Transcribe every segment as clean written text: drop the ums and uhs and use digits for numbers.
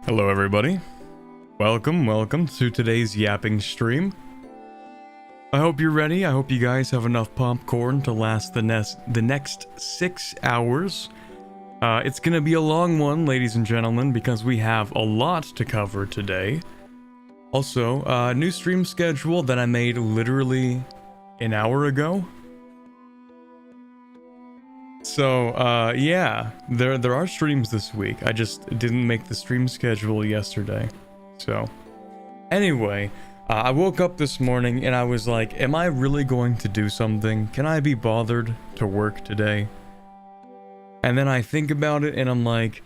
Hello everybody, welcome to today's yapping stream. I hope you're ready. I hope you guys have enough popcorn to last the next 6 hours. It's gonna be a long one, ladies and gentlemen, because we have a lot to cover today. Also, new stream schedule that I made literally an hour ago. So, yeah, there are streams this week. I just didn't make the stream schedule yesterday. So, anyway, I woke up this morning and I was like, am I really going to do something? Can I be bothered to work today? And then I think about it and I'm like,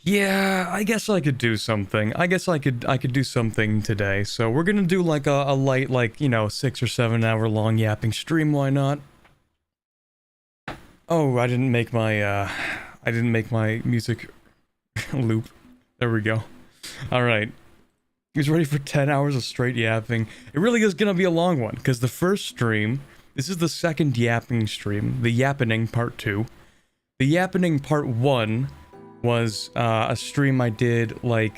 yeah, I guess I could do something. I guess I could do something today. So we're gonna do like a light, like, you know, 6 or 7 hour long yapping stream, why not? Oh, I didn't make my music loop. There we go. Alright. He's ready for 10 hours of straight yapping. It really is gonna be a long one, because the first stream, this is the second yapping stream, the Yapping Part 2. The Yapping Part 1 was a stream I did like...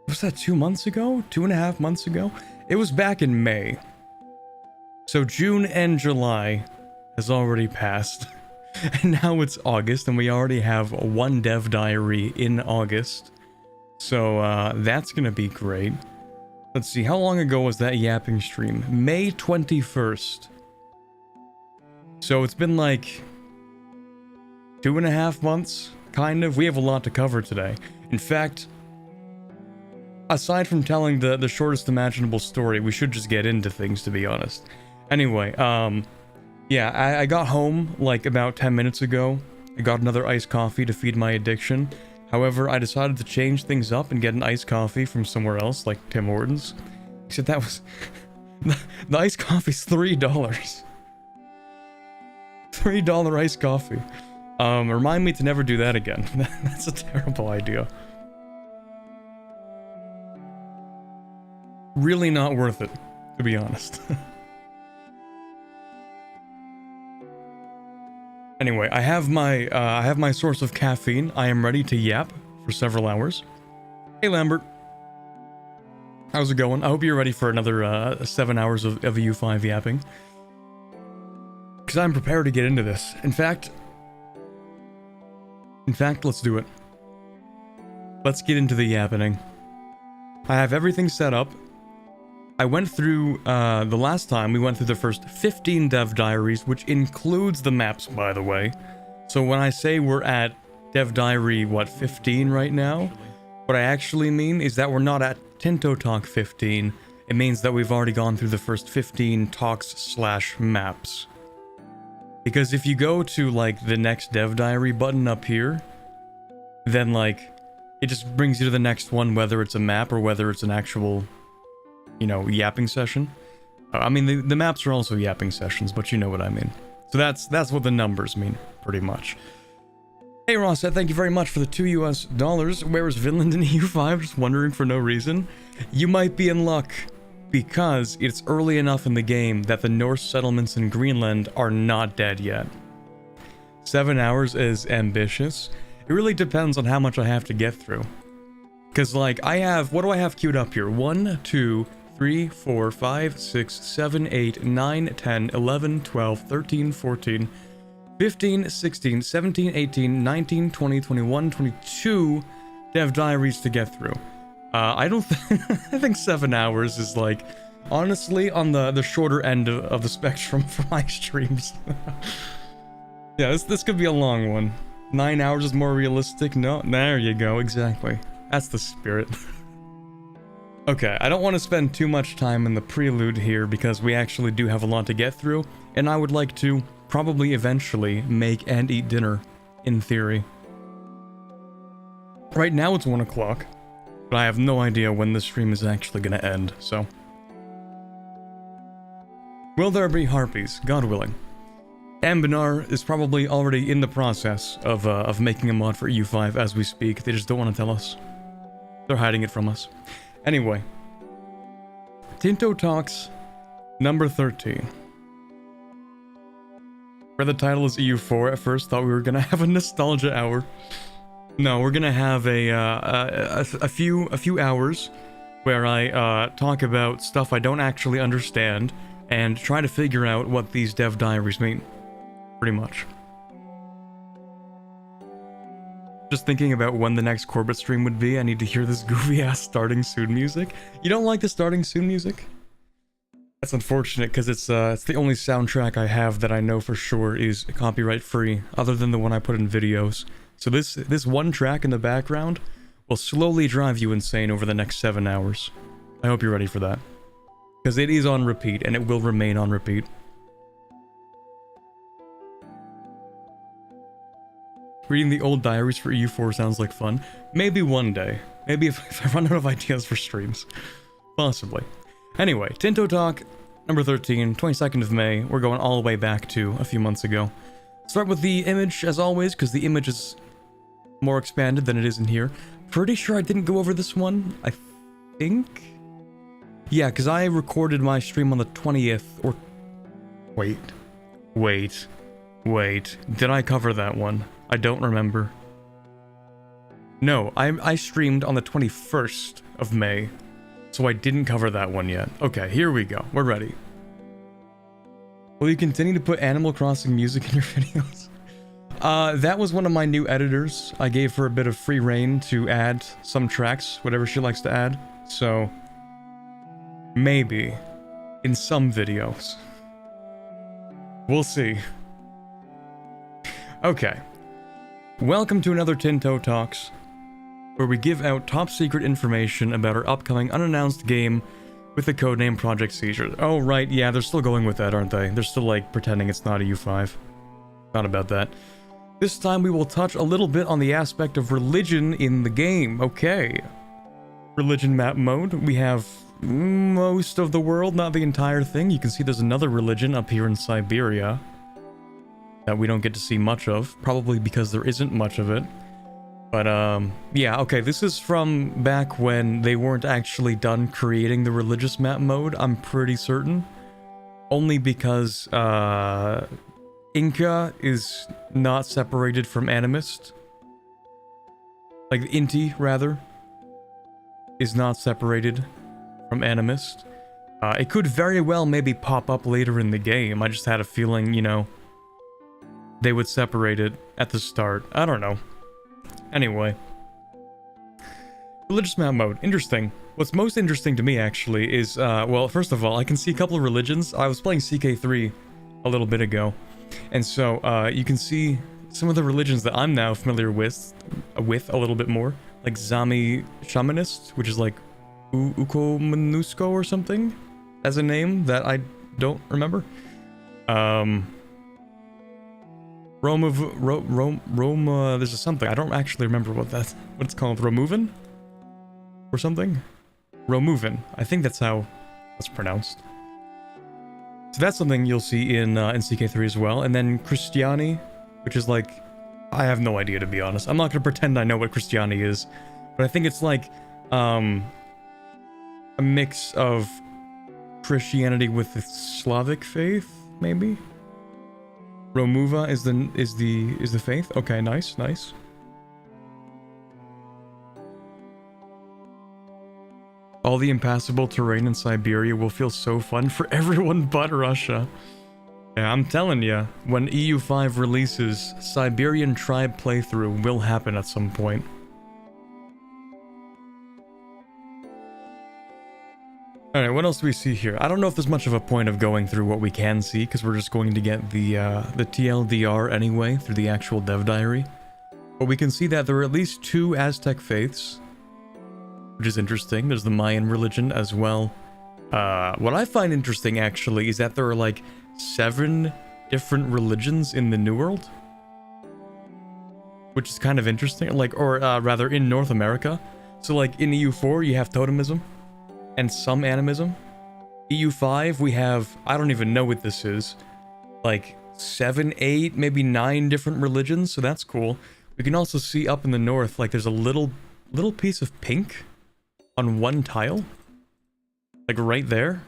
was that 2 months ago? 2.5 months ago? It was back in May. So June and July has already passed, and now it's August, and we already have one dev diary in August, so that's gonna be great. Let's see, how long ago was that yapping stream? May 21st. So it's been like 2.5 months, kind of. We have a lot to cover today. In fact, aside from telling the shortest imaginable story, we should just get into things, to be honest. Anyway, yeah, I got home like about 10 minutes ago. I got another iced coffee to feed my addiction. However, I decided to change things up and get an iced coffee from somewhere else, like Tim Hortons. Except that was... the iced coffee's $3. $3 iced coffee. Remind me to never do that again. That's a terrible idea. Really not worth it, to be honest. Anyway, I have my source of caffeine. I am ready to yap for several hours. Hey Lambert, how's it going? I hope you're ready for another 7 hours of EU5 yapping, because I'm prepared to get into this. In fact, let's do it. Let's get into the yapping. I have everything set up. I went through, the last time, we went through the first 15 dev diaries, which includes the maps, by the way. So when I say we're at dev diary, what, 15 right now? What I actually mean is that we're not at Tinto Talk 15. It means that we've already gone through the first 15 talks/maps. Because if you go to, like, the next dev diary button up here, then, like, it just brings you to the next one, whether it's a map or whether it's an actual, you know, yapping session. I mean, the maps are also yapping sessions, but you know what I mean. So that's what the numbers mean, pretty much. Hey Ross, thank you very much for the $2 US. Where is Finland in EU5? Just wondering for no reason. You might be in luck, because it's early enough in the game that the Norse settlements in Greenland are not dead yet. 7 hours is ambitious. It really depends on how much I have to get through. Because, like, what do I have queued up here? 1, 2, 3, 4, 5, 6, 7, 8, 9, 10, 11, 12, 13, 14, 15, 16, 17, 18, 19, 20, 21, 22 dev diaries to get through. I don't I think 7 hours is, like, honestly on the shorter end of the spectrum for my streams. Yeah, this could be a long one. 9 hours is more realistic. No, there you go, exactly. That's the spirit. Okay, I don't want to spend too much time in the prelude here because we actually do have a lot to get through, and I would like to probably eventually make and eat dinner, in theory. Right now it's 1 o'clock. But I have no idea when this stream is actually gonna end, so... Will there be harpies? God willing. Ambinar is probably already in the process of making a mod for EU5 as we speak. They just don't want to tell us. They're hiding it from us. Anyway. Tinto Talks number 13. Where the title is EU4, at first thought we were gonna have a nostalgia hour. No, we're gonna have a few hours where I talk about stuff I don't actually understand and try to figure out what these dev diaries mean. Pretty much. Just thinking about when the next Corbett stream would be, I need to hear this goofy ass starting soon music. You don't like the starting soon music? That's unfortunate because it's the only soundtrack I have that I know for sure is copyright free, other than the one I put in videos. So this one track in the background will slowly drive you insane over the next 7 hours. I hope you're ready for that. Because it is on repeat, and it will remain on repeat. Reading the old diaries for EU4 sounds like fun. Maybe one day. Maybe if I run out of ideas for streams. Possibly. Anyway, Tinto Talk, number 13, 22nd of May. We're going all the way back to a few months ago. Start with the image, as always, because the image is more expanded than it is in here. Pretty sure I didn't go over this one, I think? Yeah, because I recorded my stream on the 20th, or... Wait. Did I cover that one? I don't remember. No, I streamed on the 21st of May, so I didn't cover that one yet. Okay, here we go. We're ready. Will you continue to put Animal Crossing music in your videos? That was one of my new editors. I gave her a bit of free reign to add some tracks, whatever she likes to add. So, maybe in some videos. We'll see. Okay. Welcome to another Tinto Talks, where we give out top secret information about our upcoming unannounced game with the codename Project Seizure. Oh, right, yeah, they're still going with that, aren't they? They're still, like, pretending it's not EU5. Not about that. This time we will touch a little bit on the aspect of religion in the game. Okay. Religion map mode. We have most of the world, not the entire thing. You can see there's another religion up here in Siberia that we don't get to see much of, probably because there isn't much of it. But, yeah, okay, this is from back when they weren't actually done creating the religious map mode, I'm pretty certain. Only because, Inca is not separated from Animist. Like, Inti, rather, is not separated from Animist. It could very well maybe pop up later in the game. I just had a feeling, you know, they would separate it at the start. I don't know. Anyway. Religious map mode. Interesting. What's most interesting to me, actually, is, well, first of all, I can see a couple of religions. I was playing CK3 a little bit ago. And so, you can see some of the religions that I'm now familiar with a little bit more. Like Zami Shamanist, which is like Uko or something as a name that I don't remember. Roma, there's something. I don't actually remember what it's called. Romuvan? Or something? Romuvan. I think that's how that's pronounced. So that's something you'll see in CK3 as well. And then Christiani, which is like, I have no idea, to be honest. I'm not going to pretend I know what Christiani is, but I think it's like a mix of Christianity with the Slavic faith, maybe. Romuva is the faith. Okay, nice. All the impassable terrain in Siberia will feel so fun for everyone but Russia. Yeah, I'm telling you, when EU5 releases, Siberian tribe playthrough will happen at some point. Alright, what else do we see here? I don't know if there's much of a point of going through what we can see, because we're just going to get the TLDR anyway, through the actual dev diary. But we can see that there are at least 2 Aztec faiths, which is interesting. There's the Mayan religion as well. What I find interesting, actually, is that there are like 7 different religions in the New World, which is kind of interesting. Like, or rather, in North America. So, like, in EU4, you have totemism and some animism. EU5, we have, I don't even know what this is, like 7, 8, maybe 9 different religions, so that's cool. We can also see up in the north, like, there's a little piece of pink on one tile, like right there.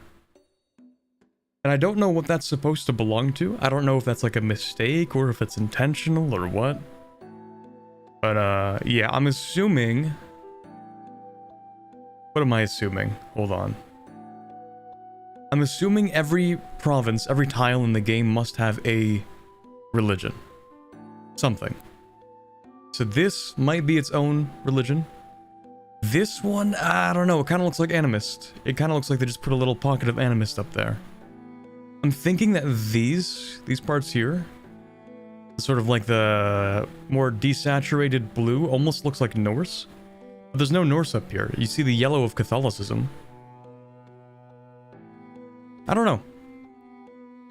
And I don't know what that's supposed to belong to. I don't know if that's like a mistake or if it's intentional or what. But yeah, I'm assuming... What am I assuming? Hold on. I'm assuming every province, every tile in the game must have a religion. Something. So this might be its own religion. This one, I don't know, it kind of looks like animist. It kind of looks like they just put a little pocket of animist up there. I'm thinking that these parts here, sort of like the more desaturated blue, almost looks like Norse. But there's no Norse up here. You see the yellow of Catholicism. I don't know.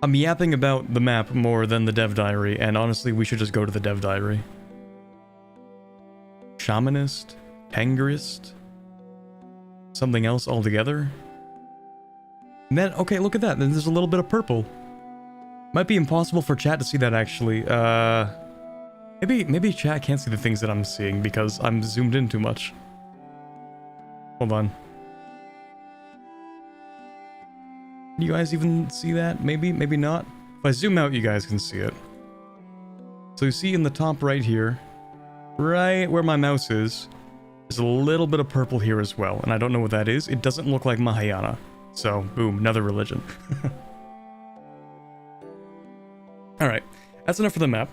I'm yapping about the map more than the dev diary, and honestly, we should just go to the dev diary. Shamanist, Tangerist, something else altogether. And then, okay, look at that. Then there's a little bit of purple. Might be impossible for chat to see that, actually. Maybe chat can't see the things that I'm seeing because I'm zoomed in too much. Hold on. Can you guys even see that? Maybe, maybe not. If I zoom out, you guys can see it. So you see in the top right here, right where my mouse is, there's a little bit of purple here as well, and I don't know what that is. It doesn't look like Mahayana. So, boom, another religion. Alright, that's enough for the map.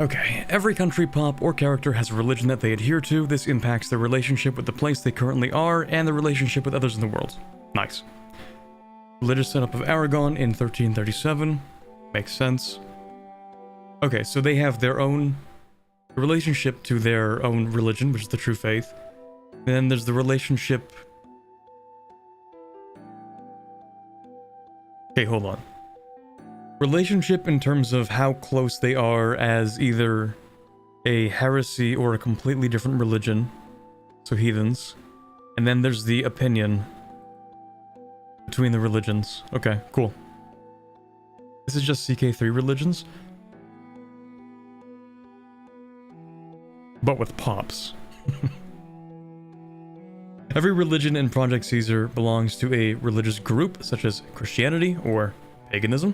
Okay, every country, pop, or character has a religion that they adhere to. This impacts their relationship with the place they currently are, and their relationship with others in the world. Nice. Religious setup of Aragon in 1337. Makes sense. Okay, so they have their own relationship to their own religion, which is the true faith. And then there's the relationship... Okay, hold on. Relationship in terms of how close they are as either a heresy or a completely different religion, so heathens. And then there's the opinion between the religions. Okay, cool. This is just CK3 religions, but with pops. Every religion in Project Caesar belongs to a religious group, such as Christianity or paganism.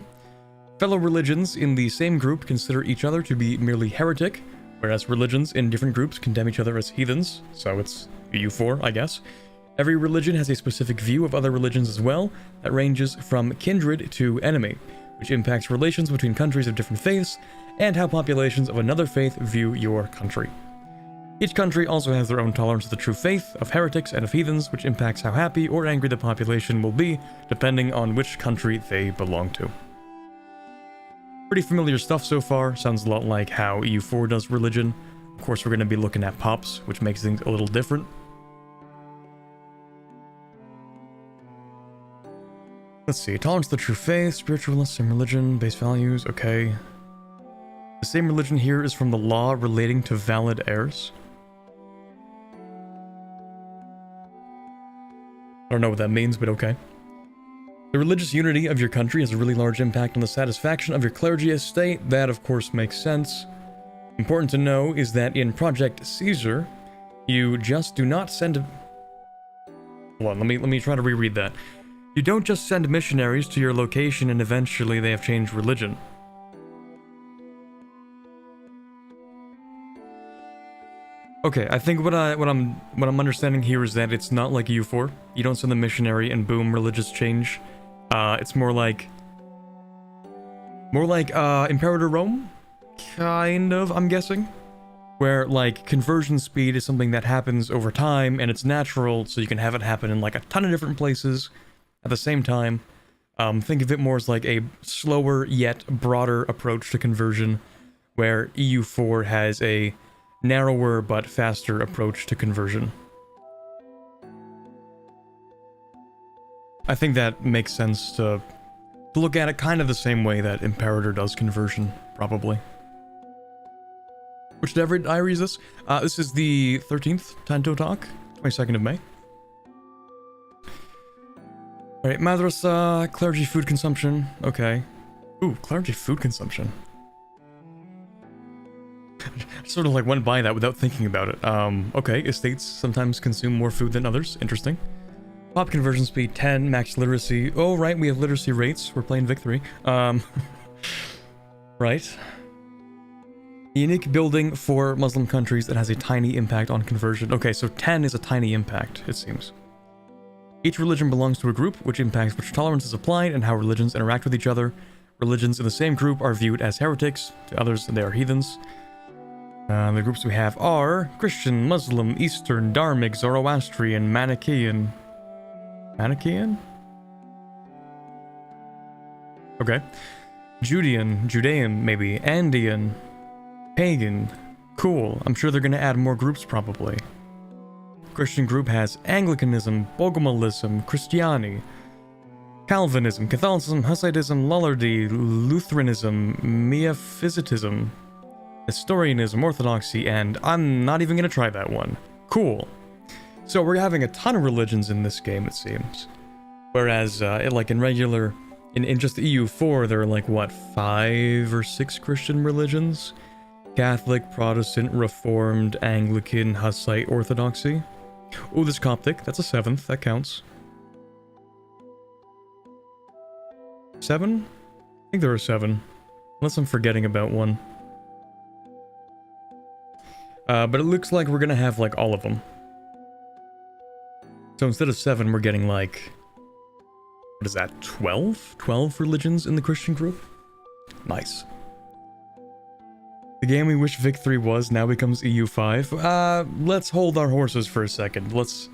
Fellow religions in the same group consider each other to be merely heretic, whereas religions in different groups condemn each other as heathens, so it's EU4, I guess. Every religion has a specific view of other religions as well, that ranges from kindred to enemy, which impacts relations between countries of different faiths, and how populations of another faith view your country. Each country also has their own tolerance of the true faith, of heretics, and of heathens, which impacts how happy or angry the population will be, depending on which country they belong to. Pretty familiar stuff so far. Sounds a lot like how EU4 does religion. Of course, we're going to be looking at pops, which makes things a little different. Let's see. Tolerance of the true faith, spiritualists and religion, base values, okay. The same religion here is from the law relating to valid heirs. I don't know what that means, but okay. The religious unity of your country has a really large impact on the satisfaction of your clergy estate. That, of course, makes sense. Important to know is that in Project Caesar, you just do not send... Hold on, let me try to reread that. You don't just send missionaries to your location and eventually they have changed religion. Okay, I think what I'm understanding here is that it's not like EU4. You don't send the missionary and boom, religious change. It's more like Imperator Rome, kind of, I'm guessing, where like conversion speed is something that happens over time and it's natural, so you can have it happen in like a ton of different places at the same time. Think of it more as like a slower yet broader approach to conversion, where EU4 has a narrower but faster approach to conversion. I think that makes sense to look at it kind of the same way that Imperator does conversion, probably. Which diary is this? This is the 13th Tinto talk, 22nd of May. Alright, Madrasa, clergy food consumption, okay. Ooh, clergy food consumption. I sort of like went by that without thinking about it. Okay, estates sometimes consume more food than others, interesting. Pop conversion speed 10, max literacy. Oh, right, we have literacy rates. We're playing Victory. Right. A unique building for Muslim countries that has a tiny impact on conversion. Okay, so 10 is a tiny impact, it seems. Each religion belongs to a group, which impacts which tolerance is applied and how religions interact with each other. Religions in the same group are viewed as heretics. To others, they are heathens. The groups we have are Christian, Muslim, Eastern, Dharmic, Zoroastrian, Manichaean. Manichaean? Okay. Judean, maybe. Andean. Pagan. Cool. I'm sure they're gonna add more groups, probably. Christian group has Anglicanism, Bogomalism, Christiani, Calvinism, Catholicism, Hasidism, Lollardy, Lutheranism, Miaphysitism, Nestorianism, Orthodoxy, and I'm not even gonna try that one. Cool. So we're having a ton of religions in this game, it seems. Whereas, like in regular, in just EU4, there are like, what, 5 or 6 Christian religions? Catholic, Protestant, Reformed, Anglican, Hussite, Orthodoxy. Oh, there's Coptic, that's a 7th, that counts. 7? I think there are 7. Unless I'm forgetting about one. But it looks like we're gonna have, like, all of them. So instead of 7, we're getting, like... What is that, 12? 12 religions in the Christian group? Nice. The game we wish Victory was now becomes EU5. Let's hold our horses for a second. Let's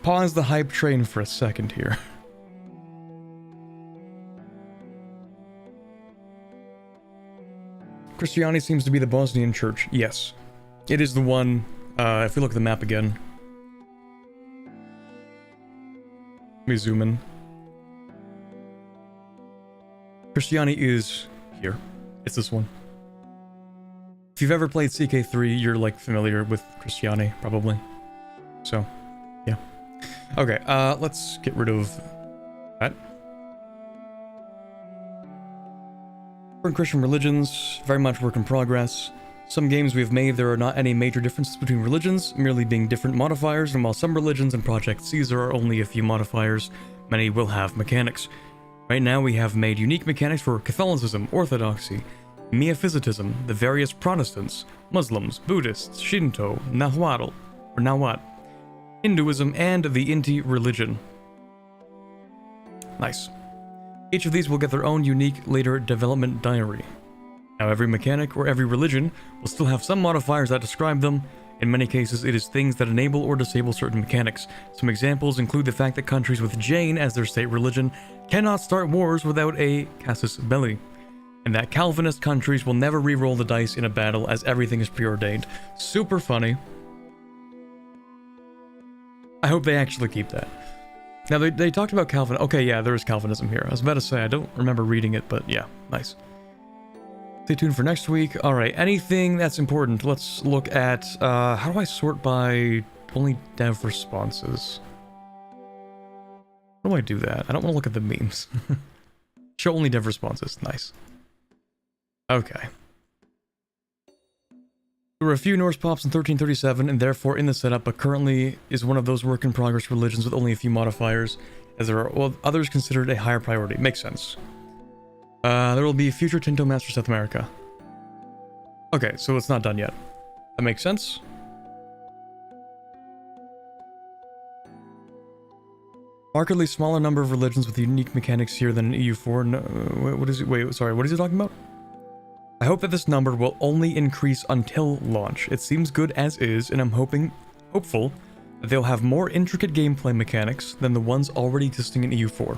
pause the hype train for a second here. Christianity seems to be the Bosnian church. Yes. It is the one, if we look at the map again. Let me zoom in. Christianity is here. It's this one. If you've ever played CK3, you're like familiar with Christianity, probably. So, yeah. Okay, let's get rid of that. Different Christian religions, very much work in progress. Some games we've made, there are not any major differences between religions, merely being different modifiers, and while some religions in Project Caesar are only a few modifiers, many will have mechanics. Right now we have made unique mechanics for Catholicism, Orthodoxy, Miaphysitism, the various Protestants, Muslims, Buddhists, Shinto, Nahuatl, Hinduism, and the Inti religion. Nice. Each of these will get their own unique later development diary. Now every mechanic or every religion will still have some modifiers that describe them. In many cases, it is things that enable or disable certain mechanics. Some examples include the fact that countries with Jain as their state religion cannot start wars without a casus belli, and that Calvinist countries will never re-roll the dice in a battle as everything is preordained. Super funny. I hope they actually keep that. Now, they talked about Calvin. Okay, yeah, there is Calvinism here. I was about to say, I don't remember reading it, but yeah, nice. Stay tuned for next week. All right, anything that's important. Let's look at, how do I sort by only dev responses? How do I do that? I don't want to look at the memes. Show only dev responses. Nice. Okay. There were a few Norse pops in 1337 and therefore in the setup, but currently is one of those work-in-progress religions with only a few modifiers, as there are others considered a higher priority. Makes sense. There will be future Tinto maps for South America. Okay, so it's not done yet. That makes sense. Markedly smaller number of religions with unique mechanics here than in EU4. No, what is it? Wait, sorry, what is he talking about? I hope that this number will only increase until launch. It seems good as is, and I'm hopeful that they'll have more intricate gameplay mechanics than the ones already existing in EU4.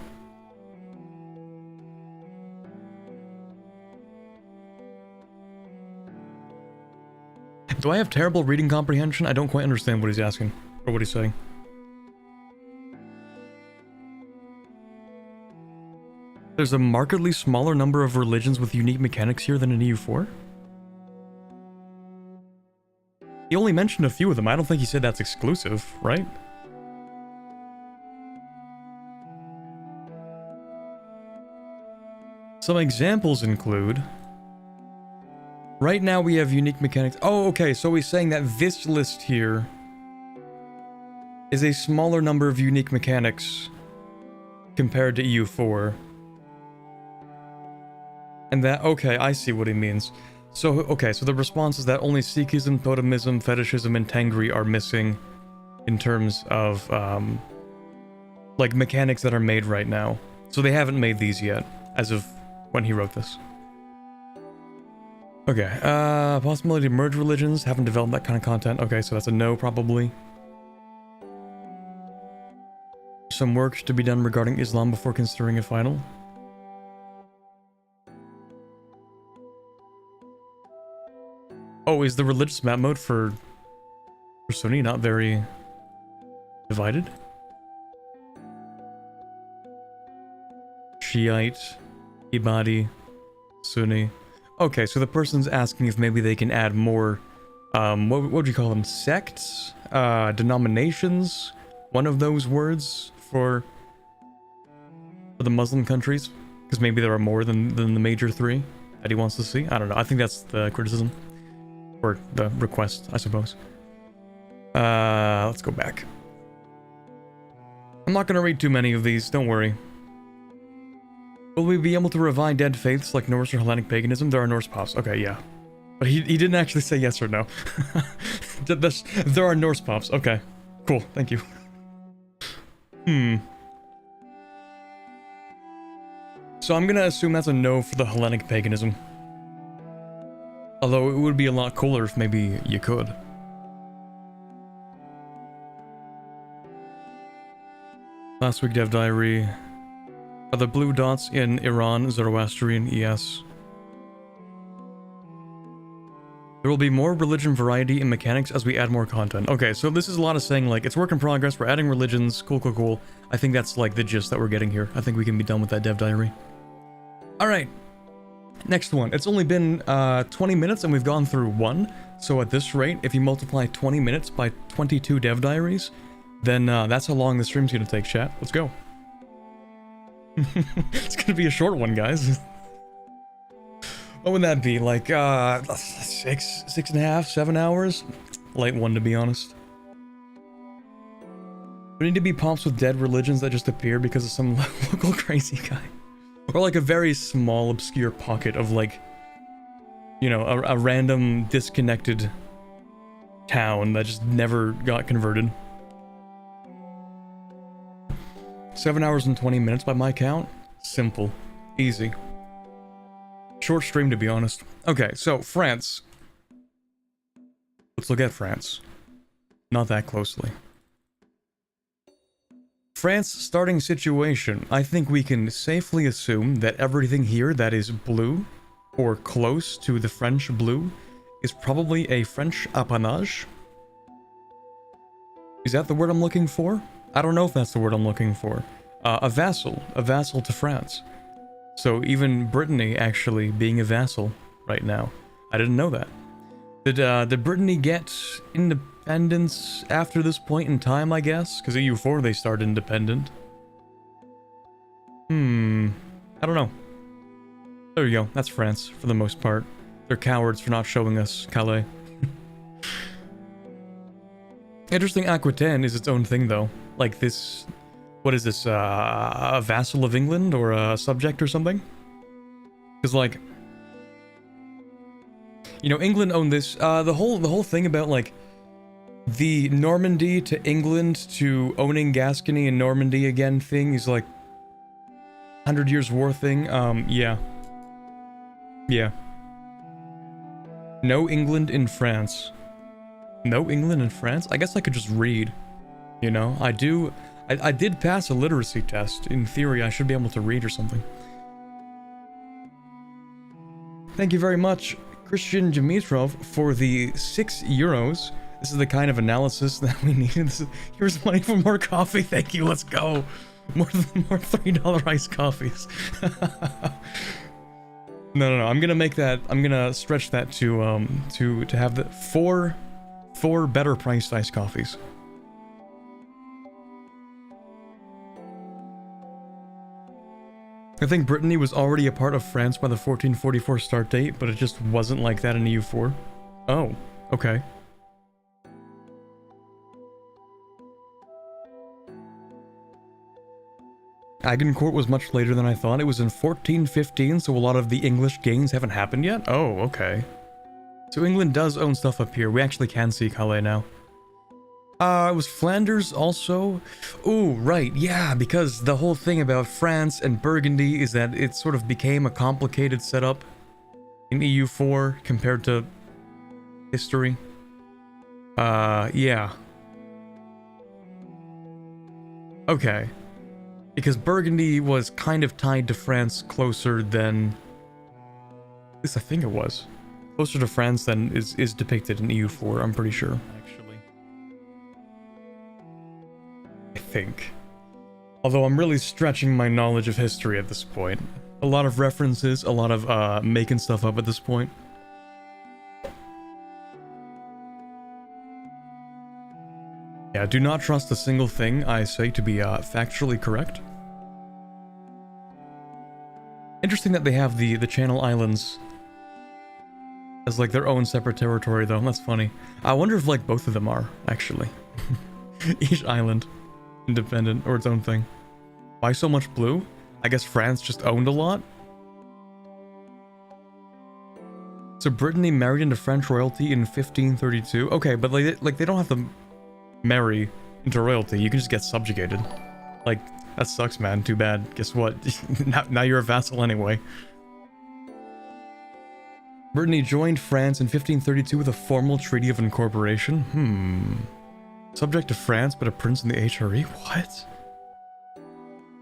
Do I have terrible reading comprehension? I don't quite understand what he's asking, or what he's saying. There's a markedly smaller number of religions with unique mechanics here than in EU4? He only mentioned a few of them. I don't think he said that's exclusive, right? Some examples include... Right now we have unique mechanics. Oh, okay, so he's saying that this list here is a smaller number of unique mechanics compared to EU4. And that, okay, I see what he means. So, okay, so the response is that only Sikhism, Totemism, Fetishism, and Tengri are missing in terms of, like, mechanics that are made right now. So they haven't made these yet, as of when he wrote this. Okay, possibility to merge religions, haven't developed that kind of content. Okay, so that's a no, probably. Some work to be done regarding Islam before considering a final. Oh, is the religious map mode for Sunni not very divided? Shiite, Ibadi, Sunni. Okay, so the person's asking if maybe they can add more, what would you call them? Sects? Denominations? One of those words for the Muslim countries? Because maybe there are more than the major three that he wants to see. I don't know. I think that's the criticism. Or the request, I suppose. Let's go back. I'm not going to read too many of these, don't worry. Will we be able to revive dead faiths like Norse or Hellenic paganism? There are Norse pops. Okay, yeah. But he didn't actually say yes or no. There are Norse pops. Okay, cool. Thank you. So I'm going to assume that's a no for the Hellenic paganism. Although it would be a lot cooler if maybe you could. Last week dev diary. Are the blue dots in Iran Zoroastrian? Yes. There will be more religion variety and mechanics as we add more content. Okay, so this is a lot of saying like, it's work in progress, we're adding religions, cool, cool, cool. I think that's like the gist that we're getting here. I think we can be done with that dev diary. Alright. Next one. It's only been 20 minutes and we've gone through one. So at this rate, if you multiply 20 minutes by 22 dev diaries, then that's how long the stream's gonna take, chat. Let's go. It's gonna be a short one, guys. What would that be? Like, 6.5, 7 hours? Light one, to be honest. We need to be pops with dead religions that just appear because of some local crazy guy. Or like a very small, obscure pocket of like, you know, a random, disconnected town that just never got converted. 7 hours and 20 minutes by my count. Simple. Easy. Short stream, to be honest. Okay, so France. Let's look at France. Not that closely. France starting situation. I think we can safely assume that everything here that is blue, or close to the French blue, is probably a French appanage. Is that the word I'm looking for? I don't know if that's the word I'm looking for. A vassal to France. So even Brittany actually being a vassal right now. I didn't know that. Did Brittany get independence after this point in time, I guess? Because EU4 they started independent. I don't know. There you go. That's France, for the most part. They're cowards for not showing us Calais. Interesting, Aquitaine is its own thing, though. Like this... What is this, a vassal of England? Or a subject or something? Because, like... You know, England owned this. The whole thing about, like... The Normandy to England to owning Gascony and Normandy again thing is, like... 100 Years War thing. Yeah. Yeah. No England in France. No England in France? I guess I could just read. You know, I did pass a literacy test. In theory, I should be able to read or something. Thank you very much, Christian Dimitrov, for the €6. This is the kind of analysis that we need. Here's money for more coffee. Thank you. Let's go. More $3 iced coffees. No. I'm gonna make that. I'm gonna stretch that to have the four better priced iced coffees. I think Brittany was already a part of France by the 1444 start date, but it just wasn't like that in EU4. Oh, okay. Agincourt was much later than I thought. It was in 1415, so a lot of the English gains haven't happened yet? Oh, okay. So England does own stuff up here. We actually can see Calais now. It was Flanders also? Ooh, right, yeah, because the whole thing about France and Burgundy is that it sort of became a complicated setup in EU4 compared to history. Yeah. Okay. Because Burgundy was kind of tied to France closer than... At least I think it was. Closer to France than is depicted in EU4, I'm pretty sure, actually. I think. Although I'm really stretching my knowledge of history at this point. A lot of references, a lot of making stuff up at this point. Yeah, do not trust a single thing I say to be factually correct. Interesting that they have the Channel Islands as like their own separate territory though, that's funny. I wonder if like both of them are, actually. Each island independent or its own thing. Why so much blue? I guess France just owned a lot? So Brittany married into French royalty in 1532? Okay, but like they don't have to marry into royalty, you can just get subjugated. Like, that sucks, man. Too bad. Guess what? now you're a vassal anyway. Brittany joined France in 1532 with a formal treaty of incorporation. Subject to France, but a prince in the HRE? What?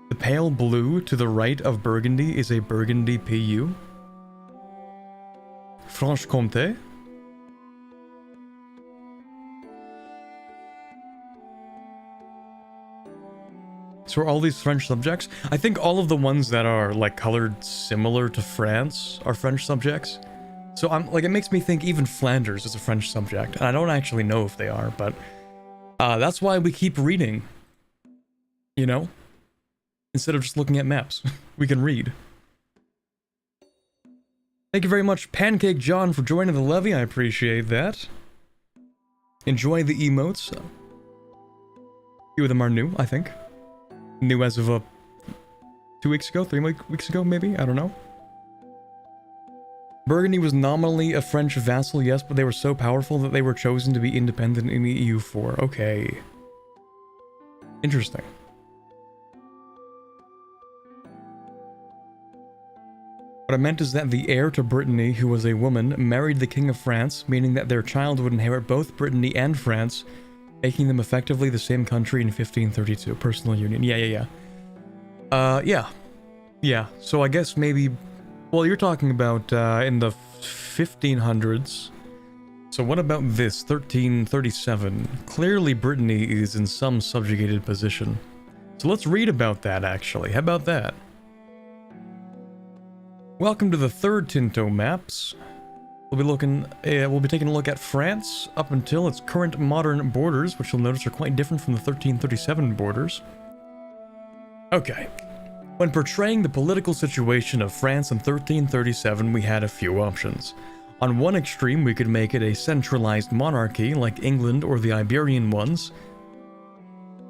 The pale blue to the right of Burgundy is a Burgundy PU? Franche-Comté? So are all these French subjects? I think all of the ones that are like colored similar to France are French subjects. So I'm like, it makes me think even Flanders is a French subject, and I don't actually know if they are, but that's why we keep reading, you know, instead of just looking at maps. We can read. Thank you very much, Pancake John, for joining the levy. I appreciate that. Enjoy the emotes. A few of them are new, I think. New as of 2 weeks ago, 3 weeks ago, maybe? I don't know. Burgundy was nominally a French vassal, yes, but they were so powerful that they were chosen to be independent in the EU4. Okay. Interesting. What I meant is that the heir to Brittany, who was a woman, married the King of France, meaning that their child would inherit both Brittany and France, making them effectively the same country in 1532. Personal union. Yeah. Yeah, so I guess maybe... Well, you're talking about in the 1500s. So what about this? 1337. Clearly Brittany is in some subjugated position. So let's read about that, actually. How about that? Welcome to the third Tinto maps. we'll be taking a look at France up until its current modern borders, which you'll notice are quite different from the 1337 borders. Okay. When portraying the political situation of France in 1337, we had a few options. On one extreme, we could make it a centralized monarchy like England or the Iberian ones,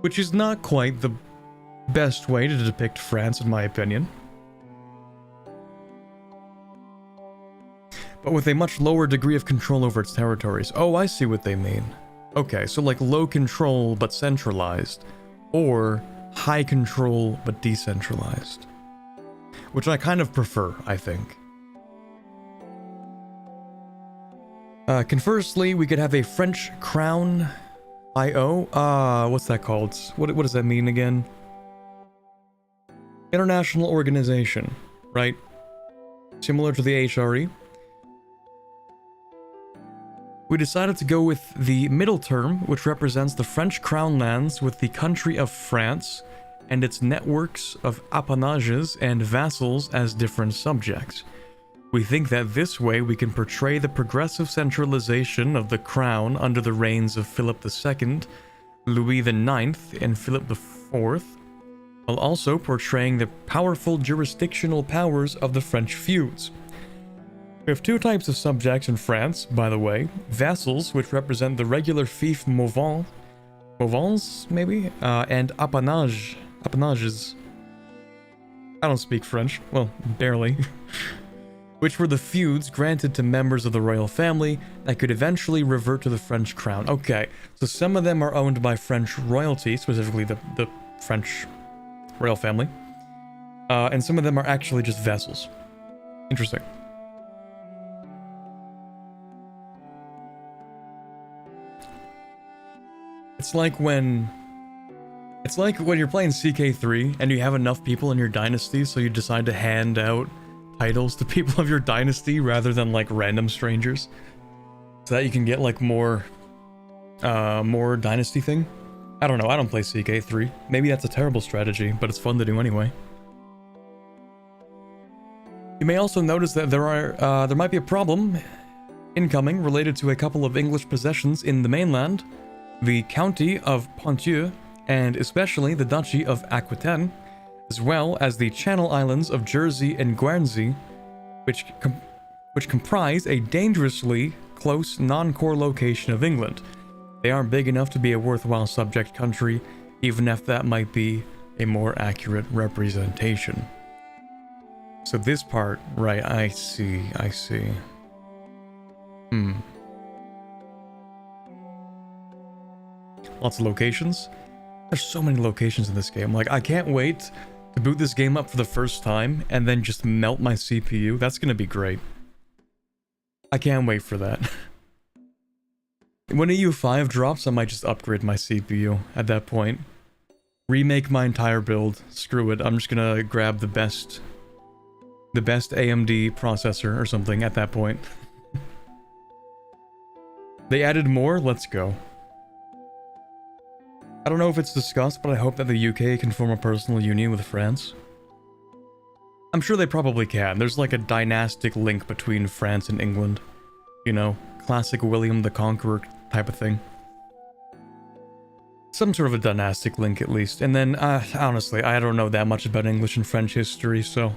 which is not quite the best way to depict France, in my opinion. But with a much lower degree of control over its territories. Oh, I see what they mean. Okay, so like low control but centralized, or high control but decentralized. Which I kind of prefer, I think. Conversely, we could have a French crown IO. What's that called? What does that mean again? International organization, right? Similar to the HRE. We decided to go with the middle term, which represents the French crown lands with the country of France and its networks of appanages and vassals as different subjects. We think that this way we can portray the progressive centralization of the crown under the reigns of Philip II, Louis IX, and Philip IV, while also portraying the powerful jurisdictional powers of the French feuds. We have two types of subjects in France, by the way. Vassals, which represent the regular fief mouvants, maybe? And appanages. I don't speak French. Well, barely. Which were the feuds granted to members of the royal family that could eventually revert to the French crown. Okay, so some of them are owned by French royalty, specifically the French royal family. And some of them are actually just vassals. Interesting. It's like when you're playing CK3 and you have enough people in your dynasty, so you decide to hand out titles to people of your dynasty rather than like random strangers, so that you can get like more dynasty thing. I don't know. I don't play CK3. Maybe that's a terrible strategy, but it's fun to do anyway. You may also notice that there might be a problem incoming related to a couple of English possessions in the mainland. The County of Ponthieu, and especially the Duchy of Aquitaine, as well as the Channel Islands of Jersey and Guernsey, which comprise a dangerously close non-core location of England. They aren't big enough to be a worthwhile subject country, even if that might be a more accurate representation. So this part, right, I see. Lots of locations. There's so many locations in this game. Like, I can't wait to boot this game up for the first time and then just melt my CPU. That's gonna be great. I can't wait for that. When EU5 drops, I might just upgrade my CPU at that point. Remake my entire build. Screw it. I'm just gonna grab the best AMD processor or something at that point. They added more? Let's go. I don't know if it's discussed, but I hope that the UK can form a personal union with France. I'm sure they probably can. There's like a dynastic link between France and England. You know, classic William the Conqueror type of thing. Some sort of a dynastic link at least. And then, honestly, I don't know that much about English and French history, so...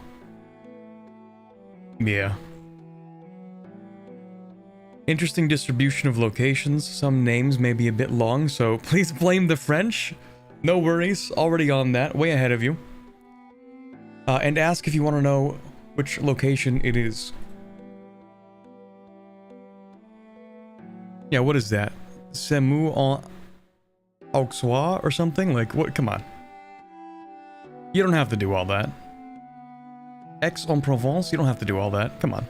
yeah. Interesting distribution of locations. Some names may be a bit long, so please blame the French. No worries, already on that, way ahead of you. And ask if you want to know which location it is. Yeah, what is that? Semu en Auxois or something? Like, what? Come on. You don't have to do all that. Aix-en-Provence? You don't have to do all that. Come on.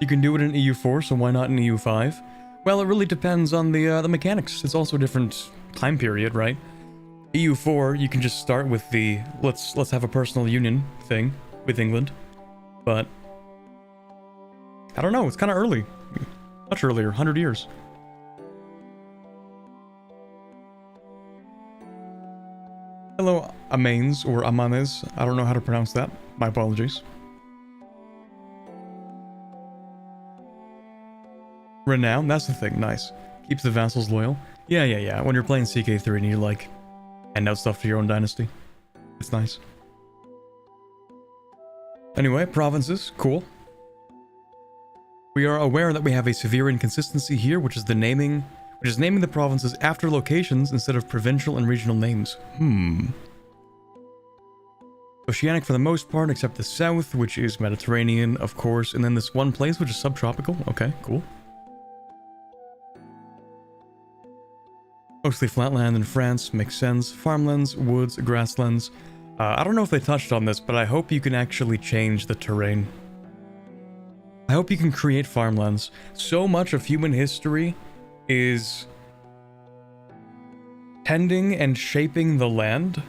You can do it in EU4, so why not in EU5? Well, it really depends on the mechanics. It's also a different time period, right? EU4, you can just start with the let's have a personal union thing with England, but I don't know. It's kind of early, much earlier, 100 years. Hello, Amanes or Amanes. I don't know how to pronounce that. My apologies. Renown, that's the thing. Nice. Keeps the vassals loyal. Yeah. When you're playing CK3 and you like hand out stuff to your own dynasty, it's nice. Anyway, provinces, cool. We are aware that we have a severe inconsistency here, which is naming the provinces after locations instead of provincial and regional names. Oceanic for the most part, except the south, which is Mediterranean, of course, and then this one place, which is subtropical. Okay, cool. Mostly flatland in France, makes sense. Farmlands, woods, grasslands. I don't know if they touched on this, but I hope you can actually change the terrain. I hope you can create farmlands. So much of human history is tending and shaping the land.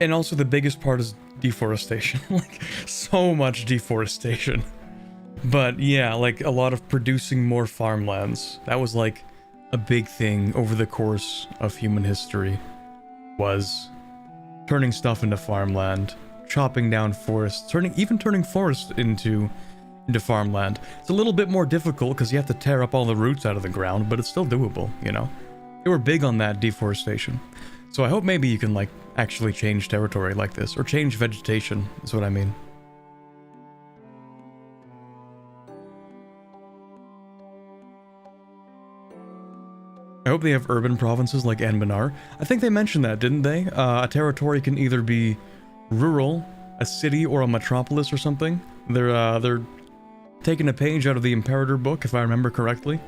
And also the biggest part is deforestation. Like, so much deforestation. But yeah, like a lot of producing more farmlands. That was like a big thing over the course of human history. Was turning stuff into farmland, chopping down forests, turning forests into farmland. It's a little bit more difficult because you have to tear up all the roots out of the ground, but it's still doable, you know? They were big on that deforestation. So I hope maybe you can like actually change territory like this, or change vegetation, is what I mean. I hope they have urban provinces like Anbanar. I think they mentioned that, didn't they? A territory can either be rural, a city, or a metropolis or something. They're taking a page out of the Imperator book, if I remember correctly.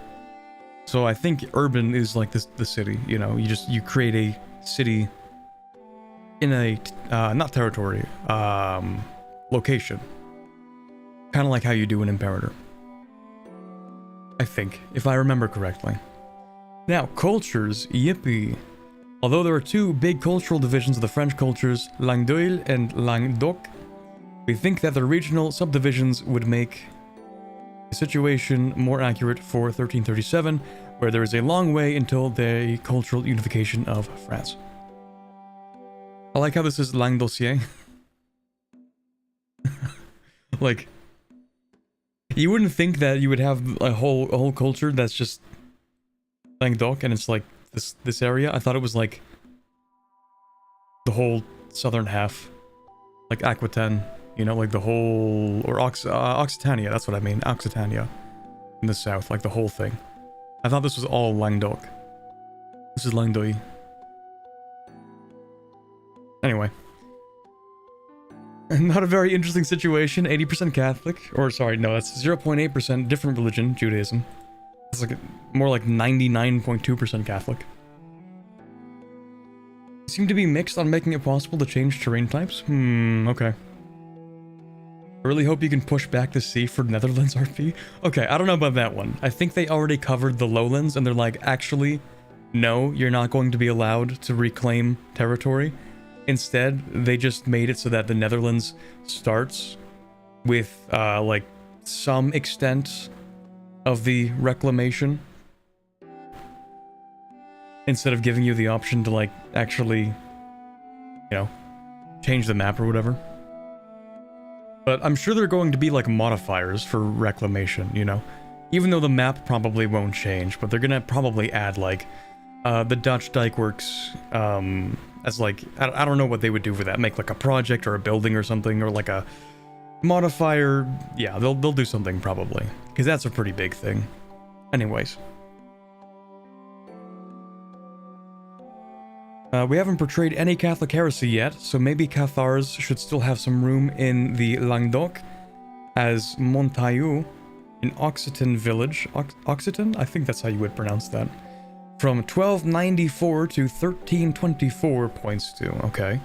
So I think urban is like the city, you know, you create a city in a, not territory, location. Kind of like how you do an Imperator. I think, if I remember correctly. Now, cultures, yippee. Although there are two big cultural divisions of the French cultures, Languedoc and Languedoc, we think that the regional subdivisions would make the situation more accurate for 1337, where there is a long way until the cultural unification of France. I like how this is Languedocier. Like, you wouldn't think that you would have a whole culture that's just Languedoc, and it's like this area. I thought it was like the whole southern half, like Aquitaine, you know, like the whole, or Occitania, that's what I mean, Occitania in the south, like the whole thing. I thought this was all Languedoc. This is Languedoc. Anyway. Not a very interesting situation. 80% Catholic, or sorry, no, that's 0.8% different religion, Judaism. It's like more like 99.2% Catholic. Seem to be mixed on making it possible to change terrain types. Okay. I really hope you can push back the sea for Netherlands RP. Okay, I don't know about that one. I think they already covered the lowlands and they're like, actually, no, you're not going to be allowed to reclaim territory. Instead, they just made it so that the Netherlands starts with like some extent of the reclamation, instead of giving you the option to like actually, you know, change the map or whatever. But I'm sure there are going to be like modifiers for reclamation, you know, even though the map probably won't change, but they're gonna probably add like the Dutch dike works as like, I don't know what they would do for that, make like a project or a building or something, or like a modifier. Yeah, they'll do something probably, because that's a pretty big thing. Anyways. We haven't portrayed any Catholic heresy yet, so maybe Cathars should still have some room in the Languedoc, as Montaillou, an Occitan village, Occitan? I think that's how you would pronounce that. From 1294 to 1324 points to, okay.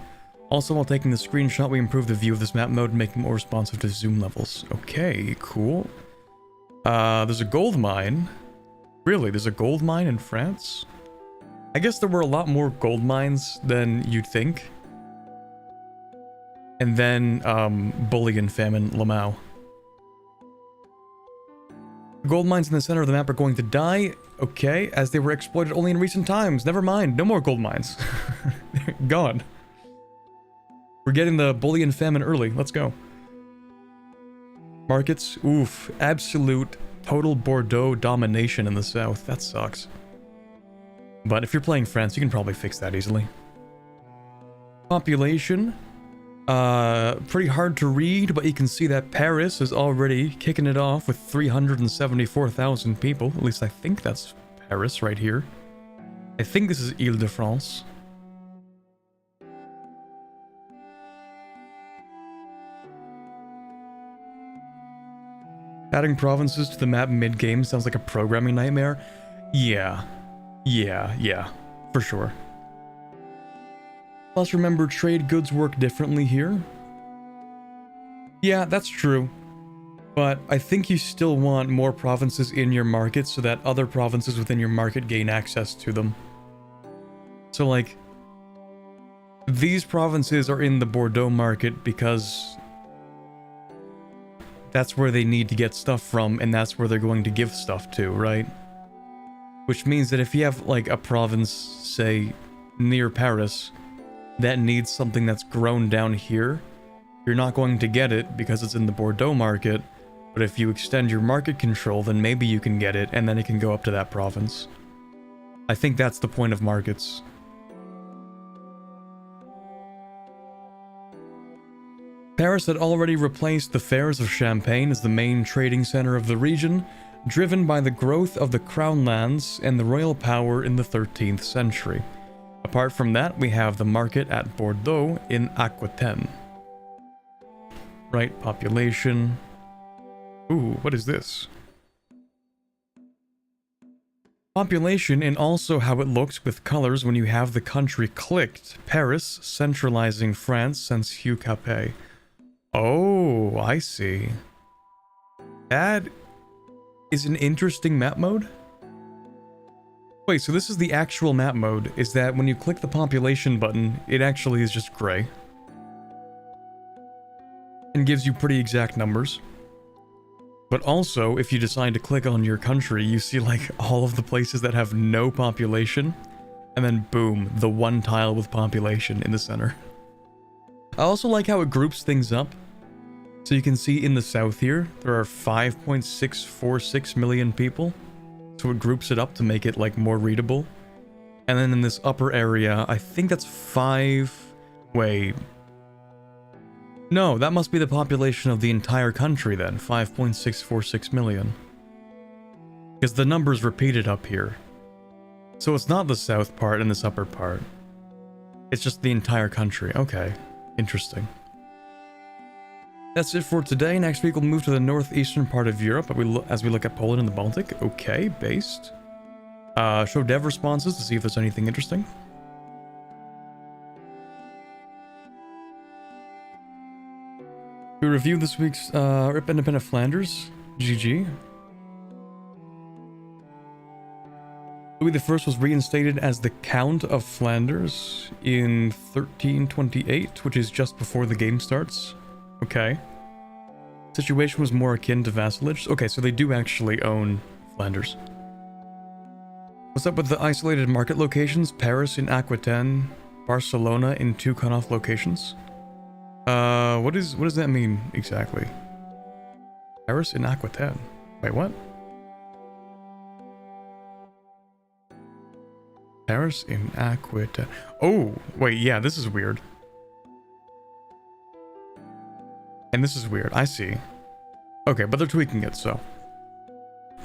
Also, while taking the screenshot, we improved the view of this map mode, making it more responsive to zoom levels. Okay, cool. There's a gold mine. Really, there's a gold mine in France? I guess there were a lot more gold mines than you'd think. And then, bully and famine, Lamau. Gold mines in the center of the map are going to die. Okay, as they were exploited only in recent times. Never mind, no more gold mines. Gone. We're getting the bullion famine early. Let's go. Markets. Oof. Absolute total Bordeaux domination in the south. That sucks. But if you're playing France, you can probably fix that easily. Population. Pretty hard to read, but you can see that Paris is already kicking it off with 374,000 people. At least I think that's Paris right here. I think this is Ile-de-France. Adding provinces to the map mid-game sounds like a programming nightmare. Yeah, for sure. Plus remember, trade goods work differently here. Yeah, that's true. But I think you still want more provinces in your market so that other provinces within your market gain access to them. So like, these provinces are in the Bordeaux market because that's where they need to get stuff from, and that's where they're going to give stuff to, right? Which means that if you have like a province, say, near Paris, that needs something that's grown down here, you're not going to get it because it's in the Bordeaux market, but if you extend your market control, then maybe you can get it, and then it can go up to that province. I think that's the point of markets. Paris had already replaced the fairs of Champagne as the main trading center of the region, driven by the growth of the crown lands and the royal power in the 13th century. Apart from that, we have the market at Bordeaux in Aquitaine. Right, population. Ooh, what is this? Population and also how it looks with colors when you have the country clicked. Paris, centralizing France since Hugh Capet. Oh, I see. That is an interesting map mode. Wait, so this is the actual map mode, is that when you click the population button, it actually is just gray. And gives you pretty exact numbers. But also, if you decide to click on your country, you see like all of the places that have no population, and then boom, the one tile with population in the center. I also like how it groups things up. So you can see in the south here, there are 5.646 million people. So it groups it up to make it like more readable. And then in this upper area, I think that's wait. No, that must be the population of the entire country then, 5.646 million. Because the number's repeated up here. So it's not the south part and this upper part. It's just the entire country. Okay, interesting. That's it for today. Next week we'll move to the northeastern part of Europe as we look at Poland and the Baltic. Okay, based. Show dev responses to see if there's anything interesting. We review this week's RIP Independent Flanders. GG. Louis I was reinstated as the Count of Flanders in 1328, which is just before the game starts. Okay. Situation was more akin to vassalage. Okay, so they do actually own Flanders. What's up with the isolated market locations? Paris in Aquitaine, Barcelona in 2 cut-off locations. What does that mean exactly? Paris in Aquitaine. Wait, what? Paris in Aquitaine. Oh, wait, yeah, this is weird. And this is weird, I see. Okay, but they're tweaking it, so.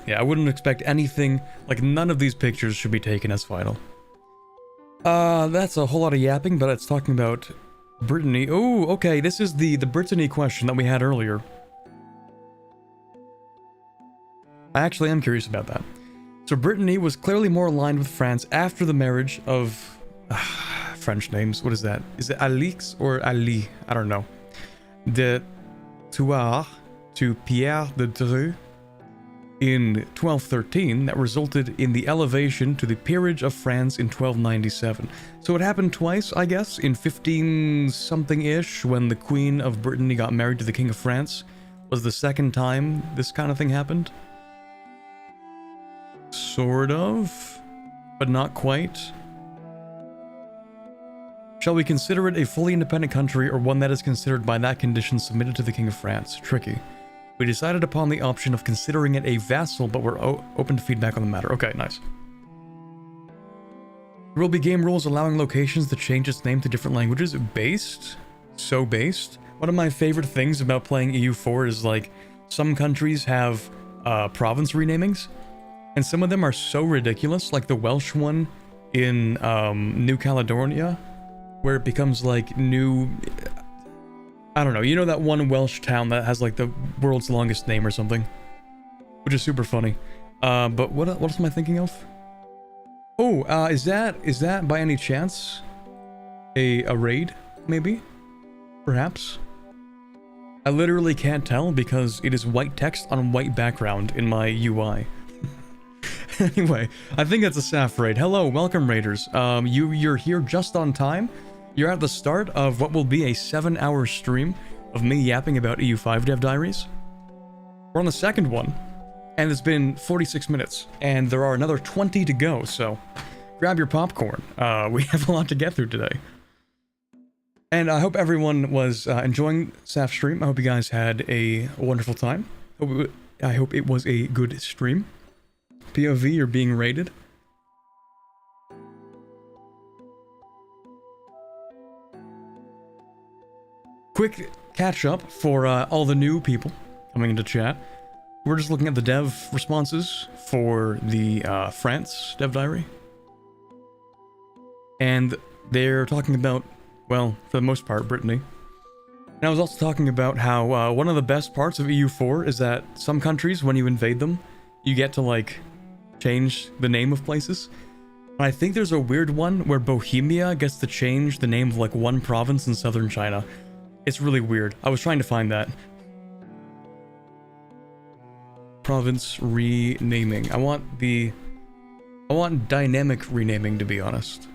Yeah, I wouldn't expect anything, like none of these pictures should be taken as final. That's a whole lot of yapping, but it's talking about Brittany. Oh, okay, this is the Brittany question that we had earlier. I actually am curious about that. So Brittany was clearly more aligned with France after the marriage of... French names, what is that? Is it Alix or Ali? I don't know. De Thouars to Pierre de Dreux in 1213 that resulted in the elevation to the peerage of France in 1297. So it happened twice, I guess, in 15-something-ish when the Queen of Brittany got married to the King of France. Was the second time this kind of thing happened? Sort of, but not quite. Shall we consider it a fully independent country or one that is considered by that condition submitted to the King of France? Tricky. We decided upon the option of considering it a vassal, but we're open to feedback on the matter. Okay, nice. There will be game rules allowing locations to change its name to different languages. Based? So based. One of my favorite things about playing EU4 is like some countries have province renamings, and some of them are so ridiculous, like the Welsh one in New Caledonia, where it becomes like new... I don't know, you know that one Welsh town that has like the world's longest name or something? Which is super funny. But what else am I thinking of? Oh, is that by any chance a raid, maybe? Perhaps? I literally can't tell because it is white text on white background in my UI. Anyway, I think that's a SAF raid. Hello, welcome raiders. You're here just on time. You're at the start of what will be a 7-hour stream of me yapping about EU5 dev diaries. We're on the second one, and it's been 46 minutes, and there are another 20 to go, so grab your popcorn. We have a lot to get through today. And I hope everyone was enjoying SAF stream. I hope you guys had a wonderful time. I hope it was a good stream. POV, you're being raided. Quick catch up for all the new people coming into chat. We're just looking at the dev responses for the France dev diary. And they're talking about, well, for the most part, Brittany. And I was also talking about how one of the best parts of EU4 is that some countries, when you invade them, you get to, like, change the name of places. And I think there's a weird one where Bohemia gets to change the name of, like, one province in southern China. It's really weird. I was trying to find that. Province renaming. I want dynamic renaming, to be honest.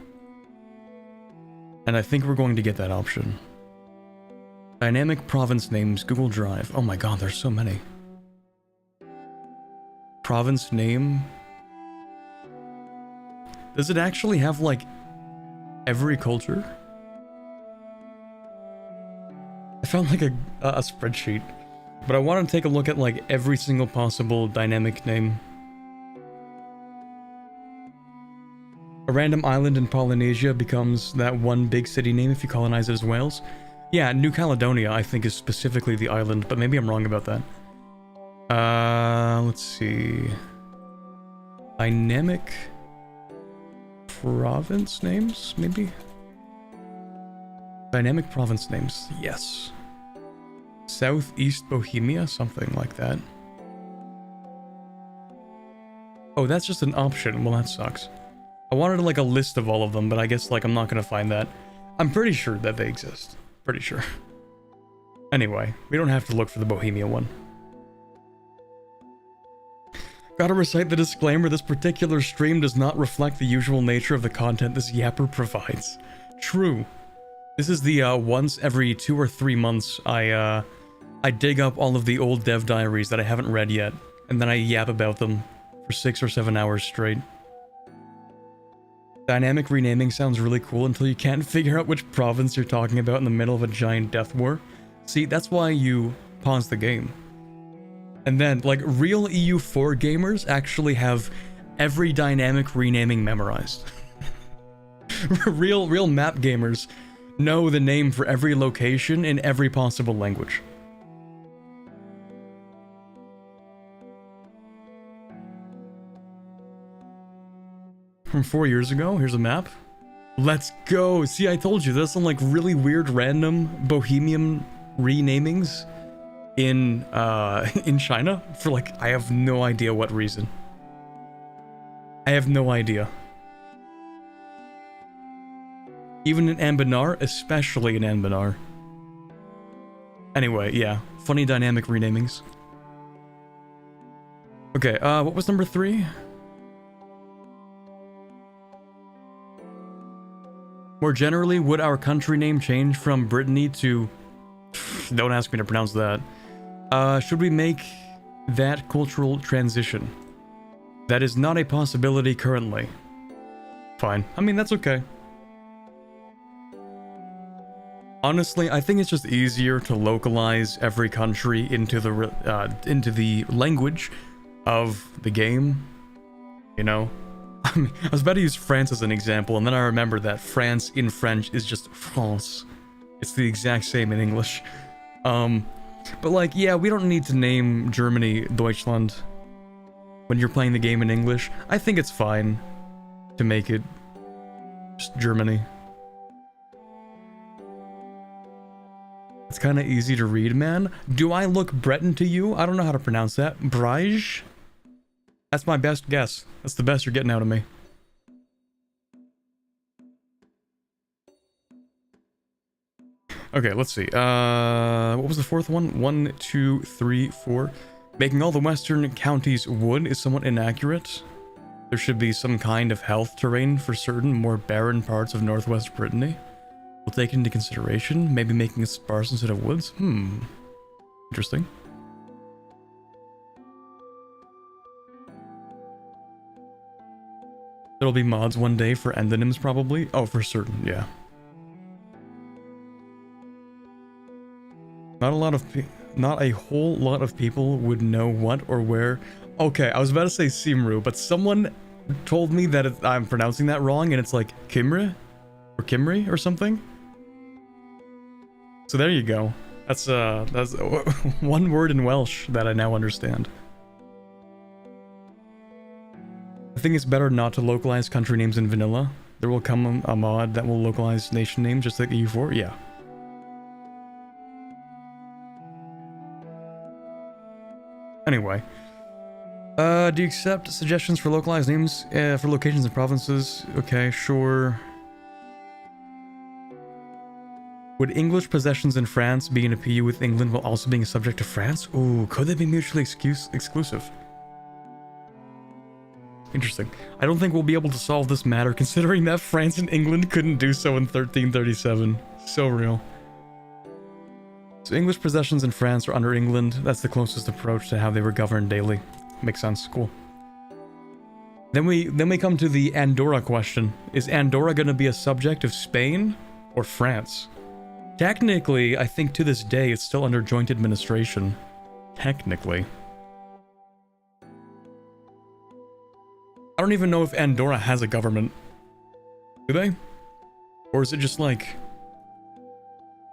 And I think we're going to get that option. Dynamic province names, Google Drive. Oh my god, there's so many. Province name. Does it actually have, like, every culture? I found, like, a spreadsheet. But I want to take a look at, like, every single possible dynamic name. A random island in Polynesia becomes that one big city name if you colonize it as Wales. Yeah, New Caledonia, I think, is specifically the island, but maybe I'm wrong about that. Let's see. Dynamic province names, maybe? Dynamic province names, yes. Southeast Bohemia, something like that. Oh, that's just an option. Well, that sucks. I wanted, like, a list of all of them, but I guess, like, I'm not gonna find that. I'm pretty sure that they exist. Pretty sure. Anyway, we don't have to look for the Bohemia one. Gotta recite the disclaimer, this particular stream does not reflect the usual nature of the content this yapper provides. True. This is the, once every 2 or 3 months, I dig up all of the old dev diaries that I haven't read yet, and then I yap about them for 6 or 7 hours straight. Dynamic renaming sounds really cool until you can't figure out which province you're talking about in the middle of a giant death war. See, that's why you pause the game. And then, like, real EU4 gamers actually have every dynamic renaming memorized. real map gamers know the name for every location in every possible language. From 4 years ago, here's a map. Let's go! See, I told you, there's some, like, really weird random Bohemian renamings in China for, like, I have no idea what reason. I have no idea. Even in Ambanar, especially in Ambanar. Anyway, yeah, funny dynamic renamings. Okay, what was number 3? More generally, would our country name change from Brittany to... Don't ask me to pronounce that. Should we make that cultural transition? That is not a possibility currently. Fine. I mean, that's okay. Honestly, I think it's just easier to localize every country into the language of the game. You know? I mean, I was about to use France as an example, and then I remembered that France in French is just France. It's the exact same in English. But like, yeah, we don't need to name Germany Deutschland when you're playing the game in English. I think it's fine to make it just Germany. It's kind of easy to read, man. Do I look Breton to you? I don't know how to pronounce that. Brage? That's my best guess. That's the best you're getting out of me. Okay, let's see. What was the fourth one? 1, 2, 3, 4. Making all the western counties wood is somewhat inaccurate. There should be some kind of health terrain for certain more barren parts of northwest Brittany. We'll take it into consideration. Maybe making it sparse instead of woods. Interesting. There'll be mods one day for endonyms probably. Oh, for certain, yeah. Not a whole lot of people would know what or where. Okay, I was about to say Simru, but someone told me that I'm pronouncing that wrong, and it's like Kimre or Kimri or something. So there you go. That's one word in Welsh that I now understand. I think it's better not to localize country names in vanilla. There will come a mod that will localize nation names just like EU4. Yeah. Anyway. Do you accept suggestions for localized names for locations and provinces? Okay, sure. Would English possessions in France be in a PU with England while also being subject to France? Ooh, could they be mutually exclusive? Interesting. I don't think we'll be able to solve this matter considering that France and England couldn't do so in 1337. So real. So English possessions in France are under England. That's the closest approach to how they were governed daily. Makes sense. Cool. Then we come to the Andorra question. Is Andorra going to be a subject of Spain or France? Technically, I think to this day it's still under joint administration. Technically. I don't even know if Andorra has a government. Do they? Or is it just like...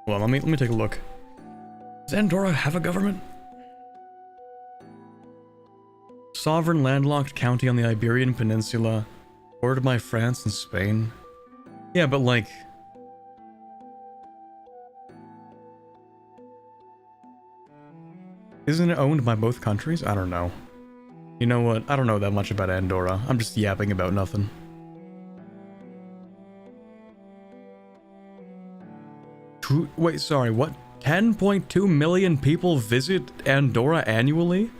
Hold on, let me take a look. Does Andorra have a government? Sovereign landlocked county on the Iberian Peninsula, bordered by France and Spain. Yeah, but like... Isn't it owned by both countries? I don't know. You know what? I don't know that much about Andorra. I'm just yapping about nothing. Wait, sorry, what? 10.2 million people visit Andorra annually?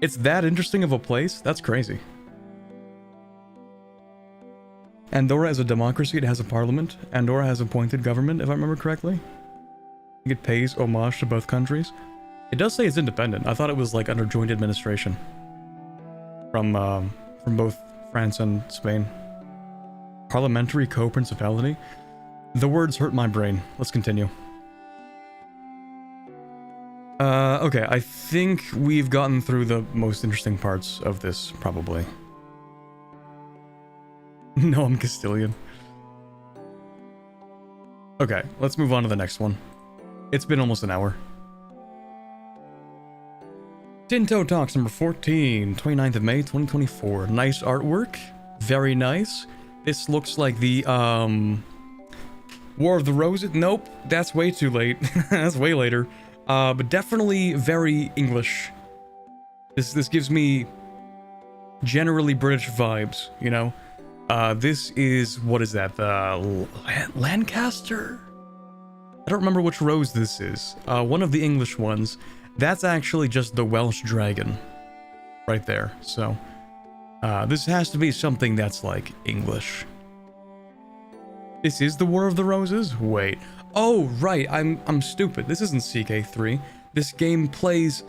It's that interesting of a place? That's crazy. Andorra is a democracy. It has a parliament. Andorra has appointed government, if I remember correctly. It pays homage to both countries. It does say it's independent. I thought it was like under joint administration from both France and Spain. Parliamentary co-principality. The words hurt my brain. Let's continue. Okay, I think we've gotten through the most interesting parts of this, probably. No, I'm Castilian. Okay, let's move on to the next one. It's been almost an hour. Tinto Talks number 14, 29th of May, 2024. Nice artwork. Very nice. This looks like the, War of the Roses? Nope, that's way too late. That's way later. But definitely very English. This gives me generally British vibes, you know? This is, what is that? The Lancaster? I don't remember which rose this is. One of the English ones. That's actually just the Welsh dragon. Right there, so. This has to be something that's like English. This is the War of the Roses? Wait. Oh, right, I'm stupid. This isn't CK3. This game plays...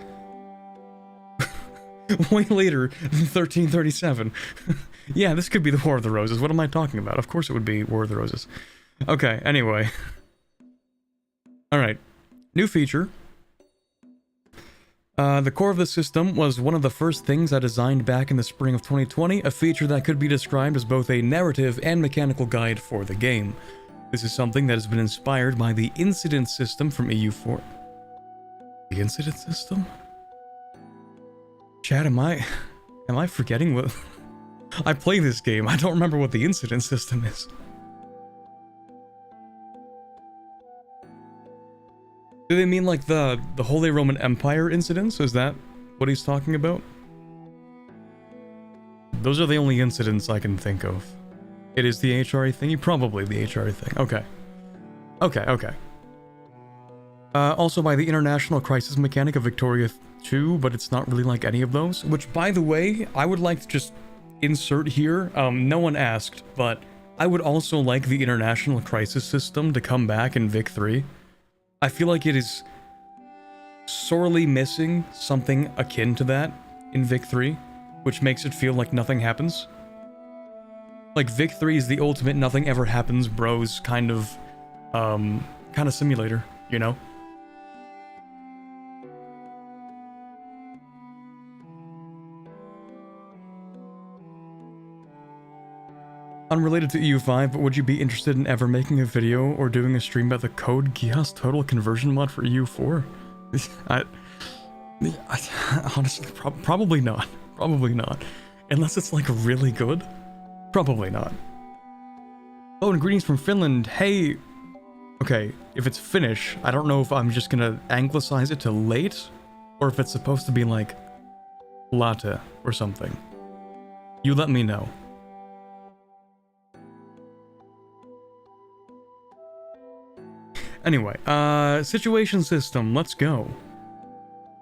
Way later than 1337. Yeah, this could be the War of the Roses. What am I talking about? Of course it would be War of the Roses. Okay, anyway. Alright. New feature. The core of the system was one of the first things I designed back in the spring of 2020, a feature that could be described as both a narrative and mechanical guide for the game. This is something that has been inspired by the incident system from EU4. The incident system? Chad, am I forgetting what... I play this game, I don't remember what the incident system is. Do they mean like the Holy Roman Empire incidents? Is that what he's talking about? Those are the only incidents I can think of. It is the HRE thing? Probably the HRE thing. Okay. Okay. Also by the International Crisis Mechanic of Victoria 2, but it's not really like any of those. Which, by the way, I would like to just insert here. No one asked, but I would also like the International Crisis system to come back in Vic 3. I feel like it is sorely missing something akin to that in Vic 3, which makes it feel like nothing happens. Like, Vic 3 is the ultimate nothing ever happens bros kind of simulator, you know? Unrelated to EU5, but would you be interested in ever making a video or doing a stream about the Code Geass total conversion mod for EU4? I honestly, probably not. Probably not. Unless it's like really good. Probably not. Oh, and greetings from Finland. Hey. Okay, if it's Finnish, I don't know if I'm just gonna anglicize it to late, or if it's supposed to be like latte or something. You let me know. Anyway, situation system, let's go.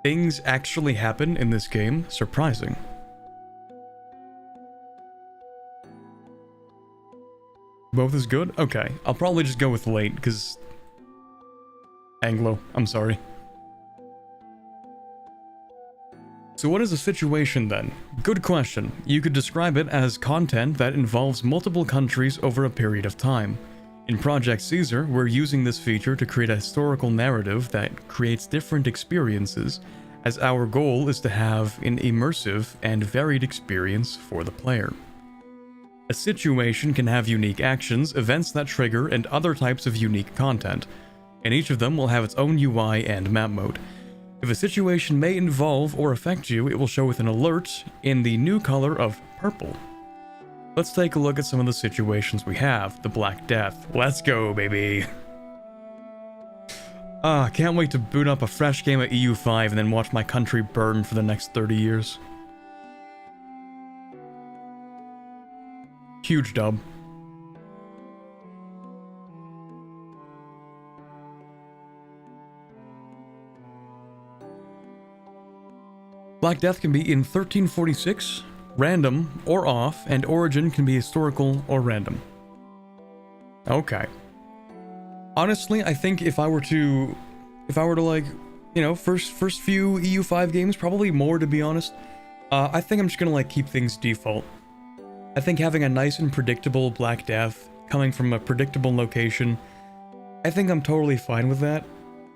Things actually happen in this game, surprising. Both is good? Okay, I'll probably just go with late, because... Anglo, I'm sorry. So what is a situation then? Good question. You could describe it as content that involves multiple countries over a period of time. In Project Caesar, we're using this feature to create a historical narrative that creates different experiences, as our goal is to have an immersive and varied experience for the player. A situation can have unique actions, events that trigger, and other types of unique content, and each of them will have its own UI and map mode. If a situation may involve or affect you, it will show with an alert in the new color of purple. Let's take a look at some of the situations we have. The Black Death. Let's go, baby! Can't wait to boot up a fresh game of EU5 and then watch my country burn for the next 30 years. Huge dub. Black Death can be in 1346, random or off, and origin can be historical or random. Okay. Honestly, I think if I were to like, you know, first few EU5 games, probably more to be honest, I think I'm just gonna like keep things default. I think having a nice and predictable Black Death coming from a predictable location, I think I'm totally fine with that,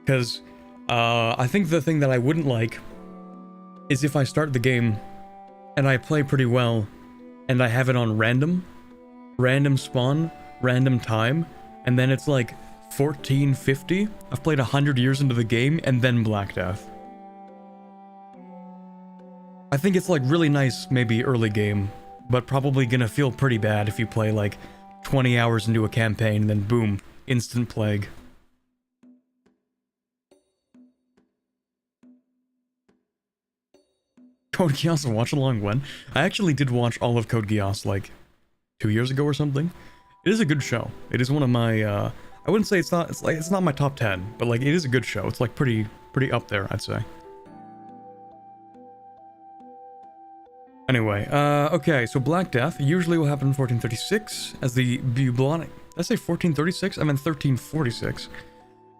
because I think the thing that I wouldn't like is if I start the game and I play pretty well and I have it on random spawn, random time, and then it's like 1450, I've played 100 years into the game, and then Black Death. I think it's like really nice maybe early game, but probably gonna feel pretty bad if you play like 20 hours into a campaign and then boom, instant plague. Code Geass and watch along when? I actually did watch all of Code Geass like 2 years ago or something. It is a good show. It is one of my I wouldn't say it's not my top 10, but like it is a good show. It's like pretty up there, I'd say. Anyway, okay, so Black Death usually will happen in 1436 as the bubonic... Did I say 1436? I meant 1346.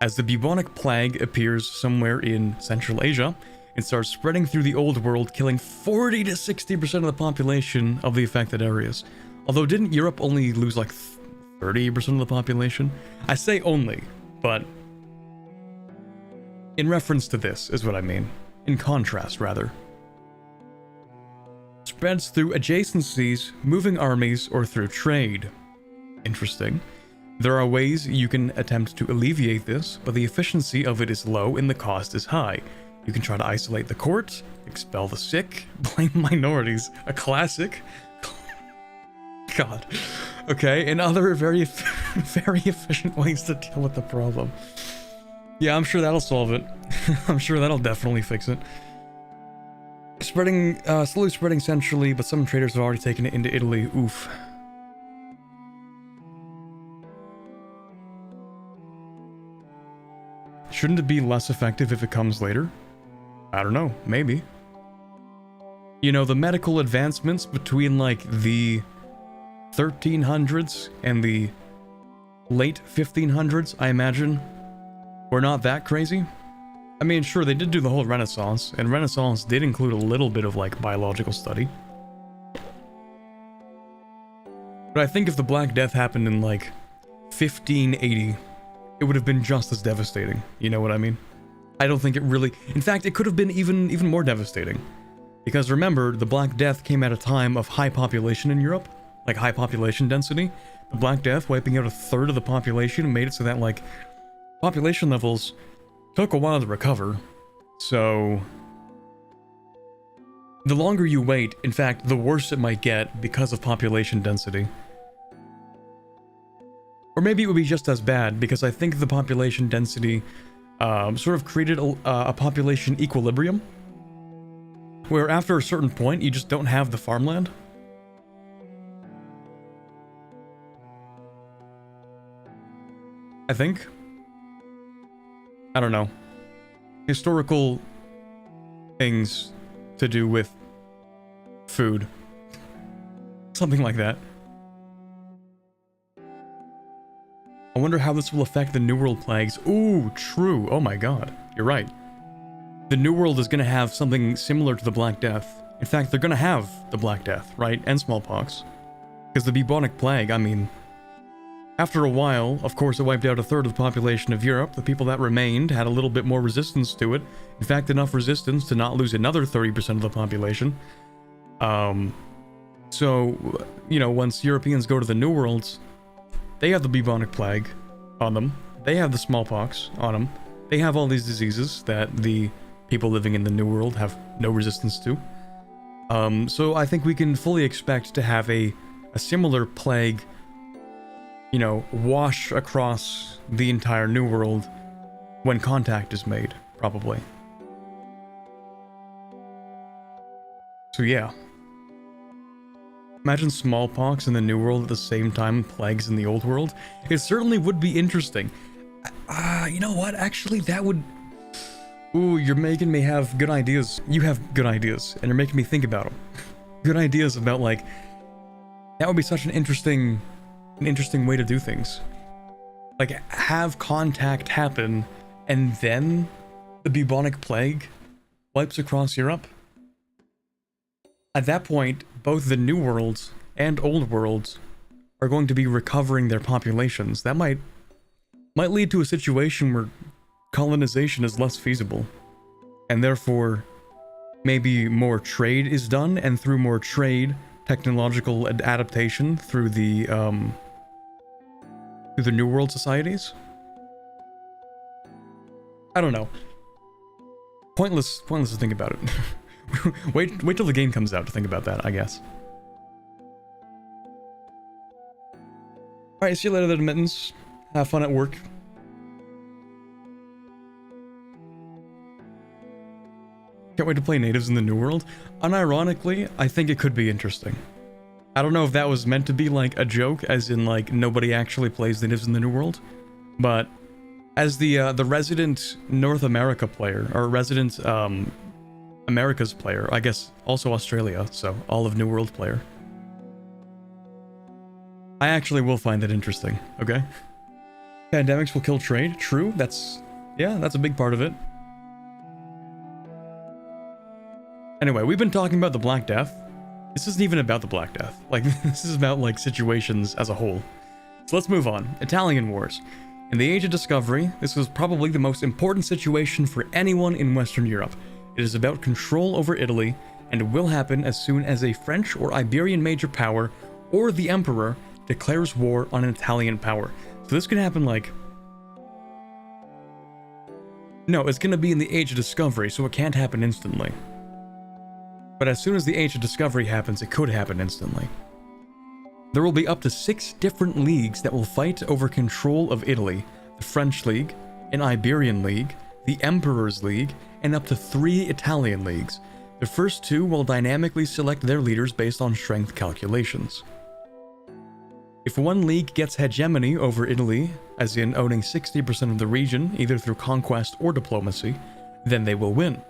As the bubonic plague appears somewhere in Central Asia, and starts spreading through the old world, killing 40 to 60% of the population of the affected areas. Although didn't Europe only lose like 30% of the population? I say only, but in reference to this is what I mean. In contrast, rather. Spreads through adjacencies, moving armies, or through trade. Interesting. There are ways you can attempt to alleviate this, but the efficiency of it is low and the cost is high. You can try to isolate the court, expel the sick, blame minorities, a classic. God. Okay, and other very efficient ways to deal with the problem. Yeah, I'm sure that'll solve it. I'm sure that'll definitely fix it. Slowly spreading centrally, but some traders have already taken it into Italy. Oof. Shouldn't it be less effective if it comes later? I don't know, maybe. You know, the medical advancements between like the 1300s and the late 1500s, I imagine, were not that crazy. I mean, sure, they did do the whole Renaissance, and Renaissance did include a little bit of like biological study. But I think if the Black Death happened in like 1580, it would have been just as devastating. You know what I mean? I don't think it really... In fact, it could have been even more devastating. Because remember, the Black Death came at a time of high population in Europe. Like, high population density. The Black Death, wiping out a third of the population, made it so that, like, population levels took a while to recover. So... the longer you wait, in fact, the worse it might get because of population density. Or maybe it would be just as bad, because I think the population density sort of created a population equilibrium, where after a certain point, you just don't have the farmland. I think. I don't know. Historical things to do with food. Something like that. I wonder how this will affect the New World plagues. Ooh, true. Oh my god. You're right. The New World is going to have something similar to the Black Death. In fact, they're going to have the Black Death, right? And smallpox. Because the bubonic plague, I mean... after a while, of course, it wiped out a third of the population of Europe. The people that remained had a little bit more resistance to it. In fact, enough resistance to not lose another 30% of the population. So, you know, once Europeans go to the New Worlds... they have the bubonic plague on them. They have the smallpox on them. They have all these diseases that the people living in the New World have no resistance to. So I think we can fully expect to have a similar plague, you know, wash across the entire New World when contact is made, probably. So yeah. Imagine smallpox in the New World at the same time plagues in the Old World. It certainly would be interesting. You know what? Actually, that would... ooh, you're making me have good ideas. You have good ideas, and you're making me think about them. Good ideas about, like... that would be such an interesting way to do things. Like, have contact happen, and then the bubonic plague wipes across Europe. At that point, both the New Worlds and Old Worlds are going to be recovering their populations. That might lead to a situation where colonization is less feasible, and therefore maybe more trade is done, and through more trade, technological adaptation through the New World societies. I don't know. Pointless to think about it. wait till the game comes out to think about that, I guess. Alright, see you later, Mittens. Have fun at work. Can't wait to play natives in the New World. Unironically, I think it could be interesting. I don't know if that was meant to be like a joke, as in like nobody actually plays natives in the New World, but as the resident North America player, or resident America's player, I guess also Australia, so all of New World player, I actually will find that interesting, okay? Pandemics will kill trade, true, that's a big part of it. Anyway, we've been talking about the Black Death. This isn't even about the Black Death. Like, this is about, like, situations as a whole. So let's move on. Italian Wars. In the Age of Discovery, this was probably the most important situation for anyone in Western Europe. It is about control over Italy, and it will happen as soon as a French or Iberian major power, or the Emperor, declares war on an Italian power. So this could happen, like... No, it's gonna be in the Age of Discovery, so it can't happen instantly. But as soon as the Age of Discovery happens, it could happen instantly. There will be up to 6 different leagues that will fight over control of Italy. The French League, an Iberian League, the Emperor's League, and up to 3 Italian leagues. The first 2 will dynamically select their leaders based on strength calculations. If one league gets hegemony over Italy, as in owning 60% of the region, either through conquest or diplomacy, then they will win.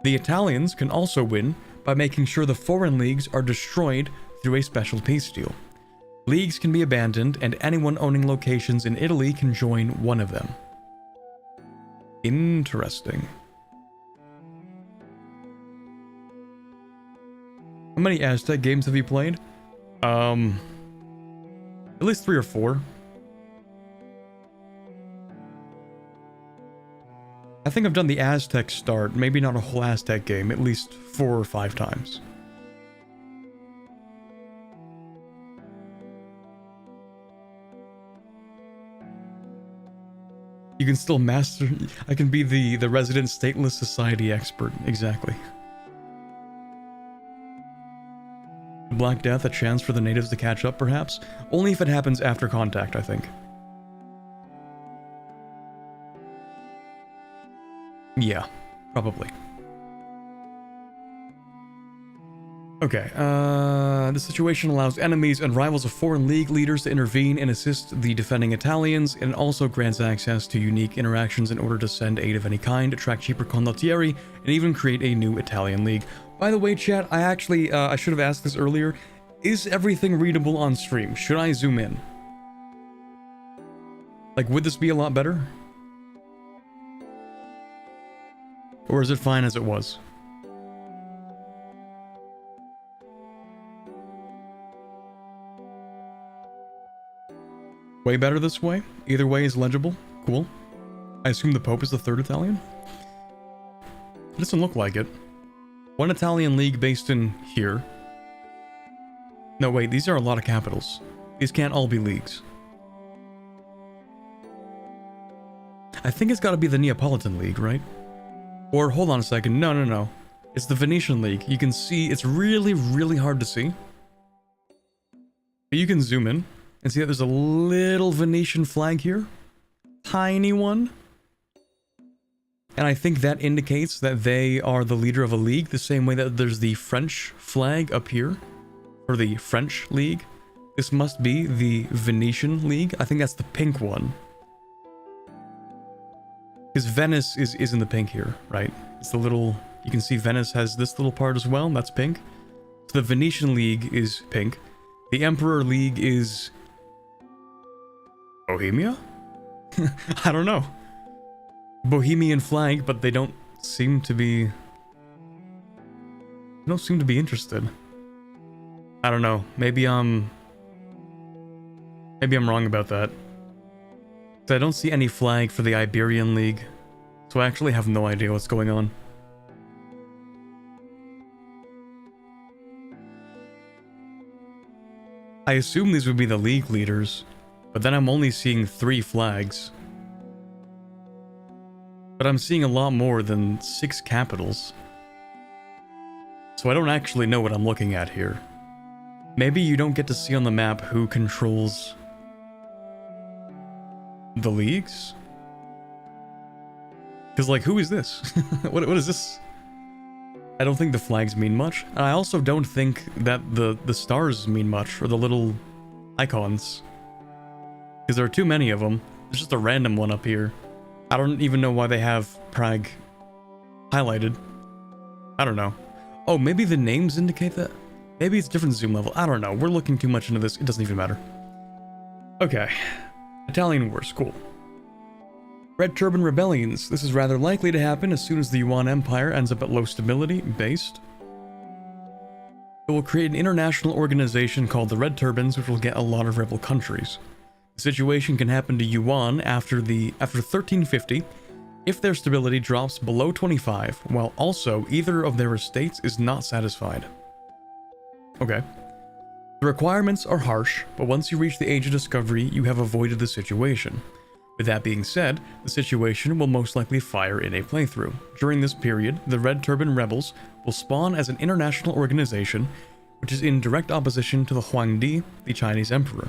The Italians can also win by making sure the foreign leagues are destroyed through a special peace deal. Leagues can be abandoned, and anyone owning locations in Italy can join one of them. Interesting. How many Aztec games have you played? At least 3 or 4. I think I've done the Aztec start, maybe not a whole Aztec game, at least 4 or 5 times. You can still master... I can be the resident stateless society expert, exactly. Black Death, a chance for the natives to catch up, perhaps? Only if it happens after contact, I think. Yeah, probably. Okay, the situation allows enemies and rivals of foreign league leaders to intervene and assist the defending Italians, and also grants access to unique interactions in order to send aid of any kind, attract cheaper condottieri, and even create a new Italian league. By the way, chat, I actually, I should have asked this earlier. Is everything readable on stream? Should I zoom in? Like, would this be a lot better? Or is it fine as it was? Way better this way? Either way is legible. Cool. I assume the Pope is the 3rd Italian? It doesn't look like it. One Italian league based in here. No, wait, these are a lot of capitals. These can't all be leagues. I think it's gotta be the Neapolitan League, right? Or, hold on a second, no. It's the Venetian League. You can see, it's really, really hard to see. But you can zoom in and see that there's a little Venetian flag here. Tiny one. And I think that indicates that they are the leader of a league, the same way that there's the French flag up here, for the French League. This must be the Venetian League. I think that's the pink one. Because Venice is in the pink here, right? It's the little... You can see Venice has this little part as well, and that's pink. So the Venetian League is pink. The Emperor League is... Bohemia? I don't know. Bohemian flag, but they don't seem to be... They don't seem to be interested. I don't know. Maybe I'm wrong about that. I don't see any flag for the Iberian League, so I actually have no idea what's going on. I assume these would be the league leaders, but then I'm only seeing 3 flags. But I'm seeing a lot more than 6 capitals. So I don't actually know what I'm looking at here. Maybe you don't get to see on the map who controls the leagues? Because, like, who is this? what is this? I don't think the flags mean much. And I also don't think that the stars mean much, or the little icons. Because there are too many of them. There's just a random one up here. I don't even know why they have Prague highlighted. I don't know. Oh, maybe the names indicate that? Maybe it's a different zoom level. I don't know. We're looking too much into this. It doesn't even matter. Okay. Italian Wars. Cool. Red Turban Rebellions. This is rather likely to happen as soon as the Yuan Empire ends up at low stability. Based. It will create an international organization called the Red Turbans, which will get a lot of rebel countries. The situation can happen to Yuan after 1350 if their stability drops below 25, while also either of their estates is not satisfied. Okay. The requirements are harsh, but once you reach the age of discovery, you have avoided the situation. With that being said, the situation will most likely fire in a playthrough. During this period, the Red Turban Rebels will spawn as an international organization, which is in direct opposition to the Huangdi, the Chinese emperor.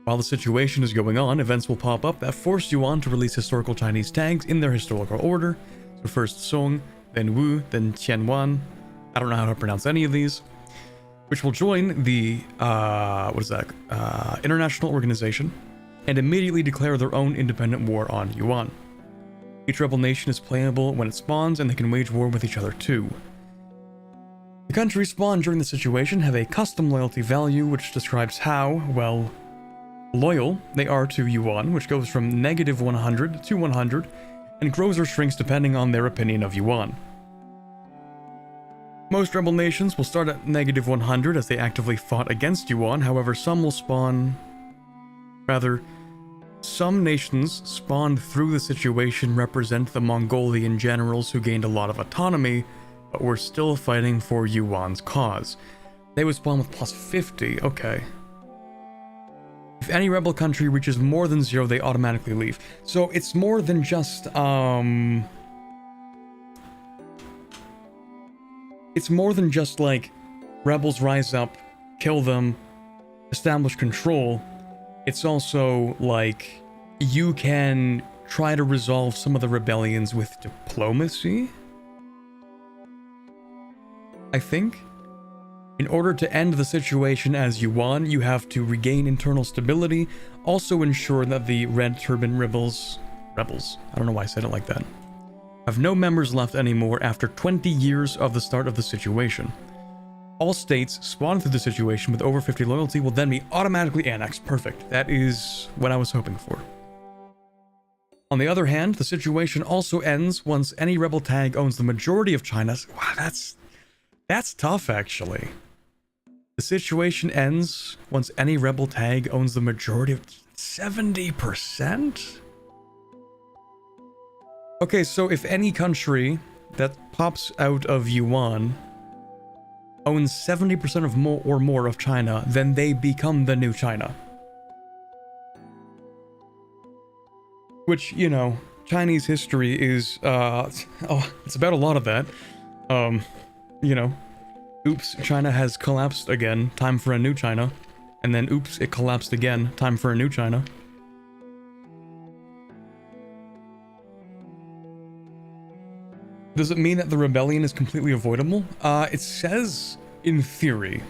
While the situation is going on, events will pop up that force Yuan to release historical Chinese tags in their historical order. So first Song, then Wu, then Qianwan. I don't know how to pronounce any of these. Which will join the, international organization and immediately declare their own independent war on Yuan. Each rebel nation is playable when it spawns, and they can wage war with each other too. The countries spawned during the situation have a custom loyalty value, which describes how, well, loyal they are to Yuan, which goes from -100 to 100, and grows or shrinks depending on their opinion of Yuan. Most rebel nations will start at -100 as they actively fought against Yuan, however some nations spawned through the situation represent the Mongolian generals who gained a lot of autonomy, but were still fighting for Yuan's cause. They would spawn with +50, okay. If any rebel country reaches more than 0, they automatically leave. So it's more than just, it's more than just like rebels rise up, kill them, establish control. It's also like you can try to resolve some of the rebellions with diplomacy, I think. In order to end the situation as Yuan, you have to regain internal stability, also ensure that the Red Turban rebels, I don't know why I said it like that, have no members left anymore after 20 years of the start of the situation. All states spawned through the situation with over 50 loyalty will then be automatically annexed. Perfect. That is what I was hoping for. On the other hand, the situation also ends once any rebel tag owns the majority of China's. Wow, that's tough, actually. The situation ends once any rebel tag owns the majority of 70%? Okay, so if any country that pops out of Yuan owns 70% of more of China, then they become the new China. Which, you know, Chinese history is, it's about a lot of that. You know, oops, China has collapsed again, time for a new China. And then oops, it collapsed again, time for a new China. Does it mean that the rebellion is completely avoidable? It says in theory,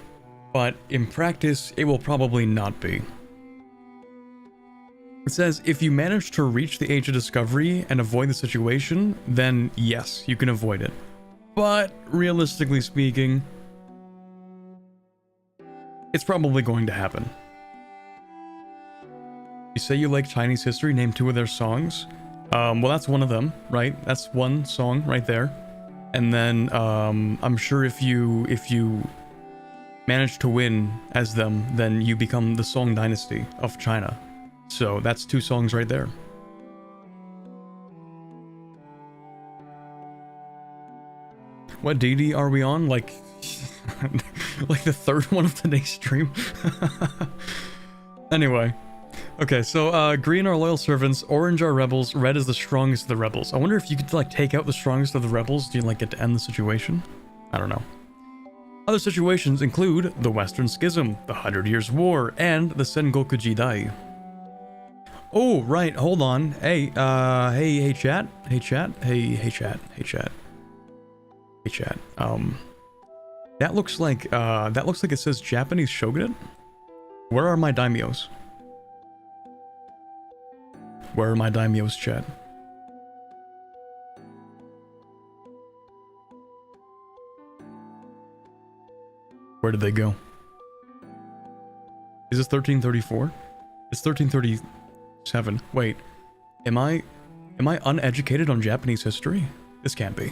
but in practice, it will probably not be. It says if you manage to reach the age of discovery and avoid the situation, then yes, you can avoid it. But realistically speaking, it's probably going to happen. You say you like Chinese history, name 2 of their songs. Well, that's one of them, right? That's one song right there. And then, I'm sure if you manage to win as them, then you become the Song Dynasty of China. So that's 2 songs right there. What deity are we on? Like, like the 3rd one of today's stream? Anyway. Okay, so green are loyal servants, orange are rebels, red is the strongest of the rebels. I wonder if you could like take out the strongest of the rebels, do you like get to end the situation? I don't know. Other situations include the Western Schism, the 100 Years' War, and the Sengoku Jidai. Oh, right, hold on. Hey, hey chat, hey chat, hey chat. That looks like it says Japanese shogunate. Where are my daimyos? Where are my daimyos, chat? Where did they go? Is this 1334? It's 1337. Wait, am I uneducated on Japanese history? This can't be.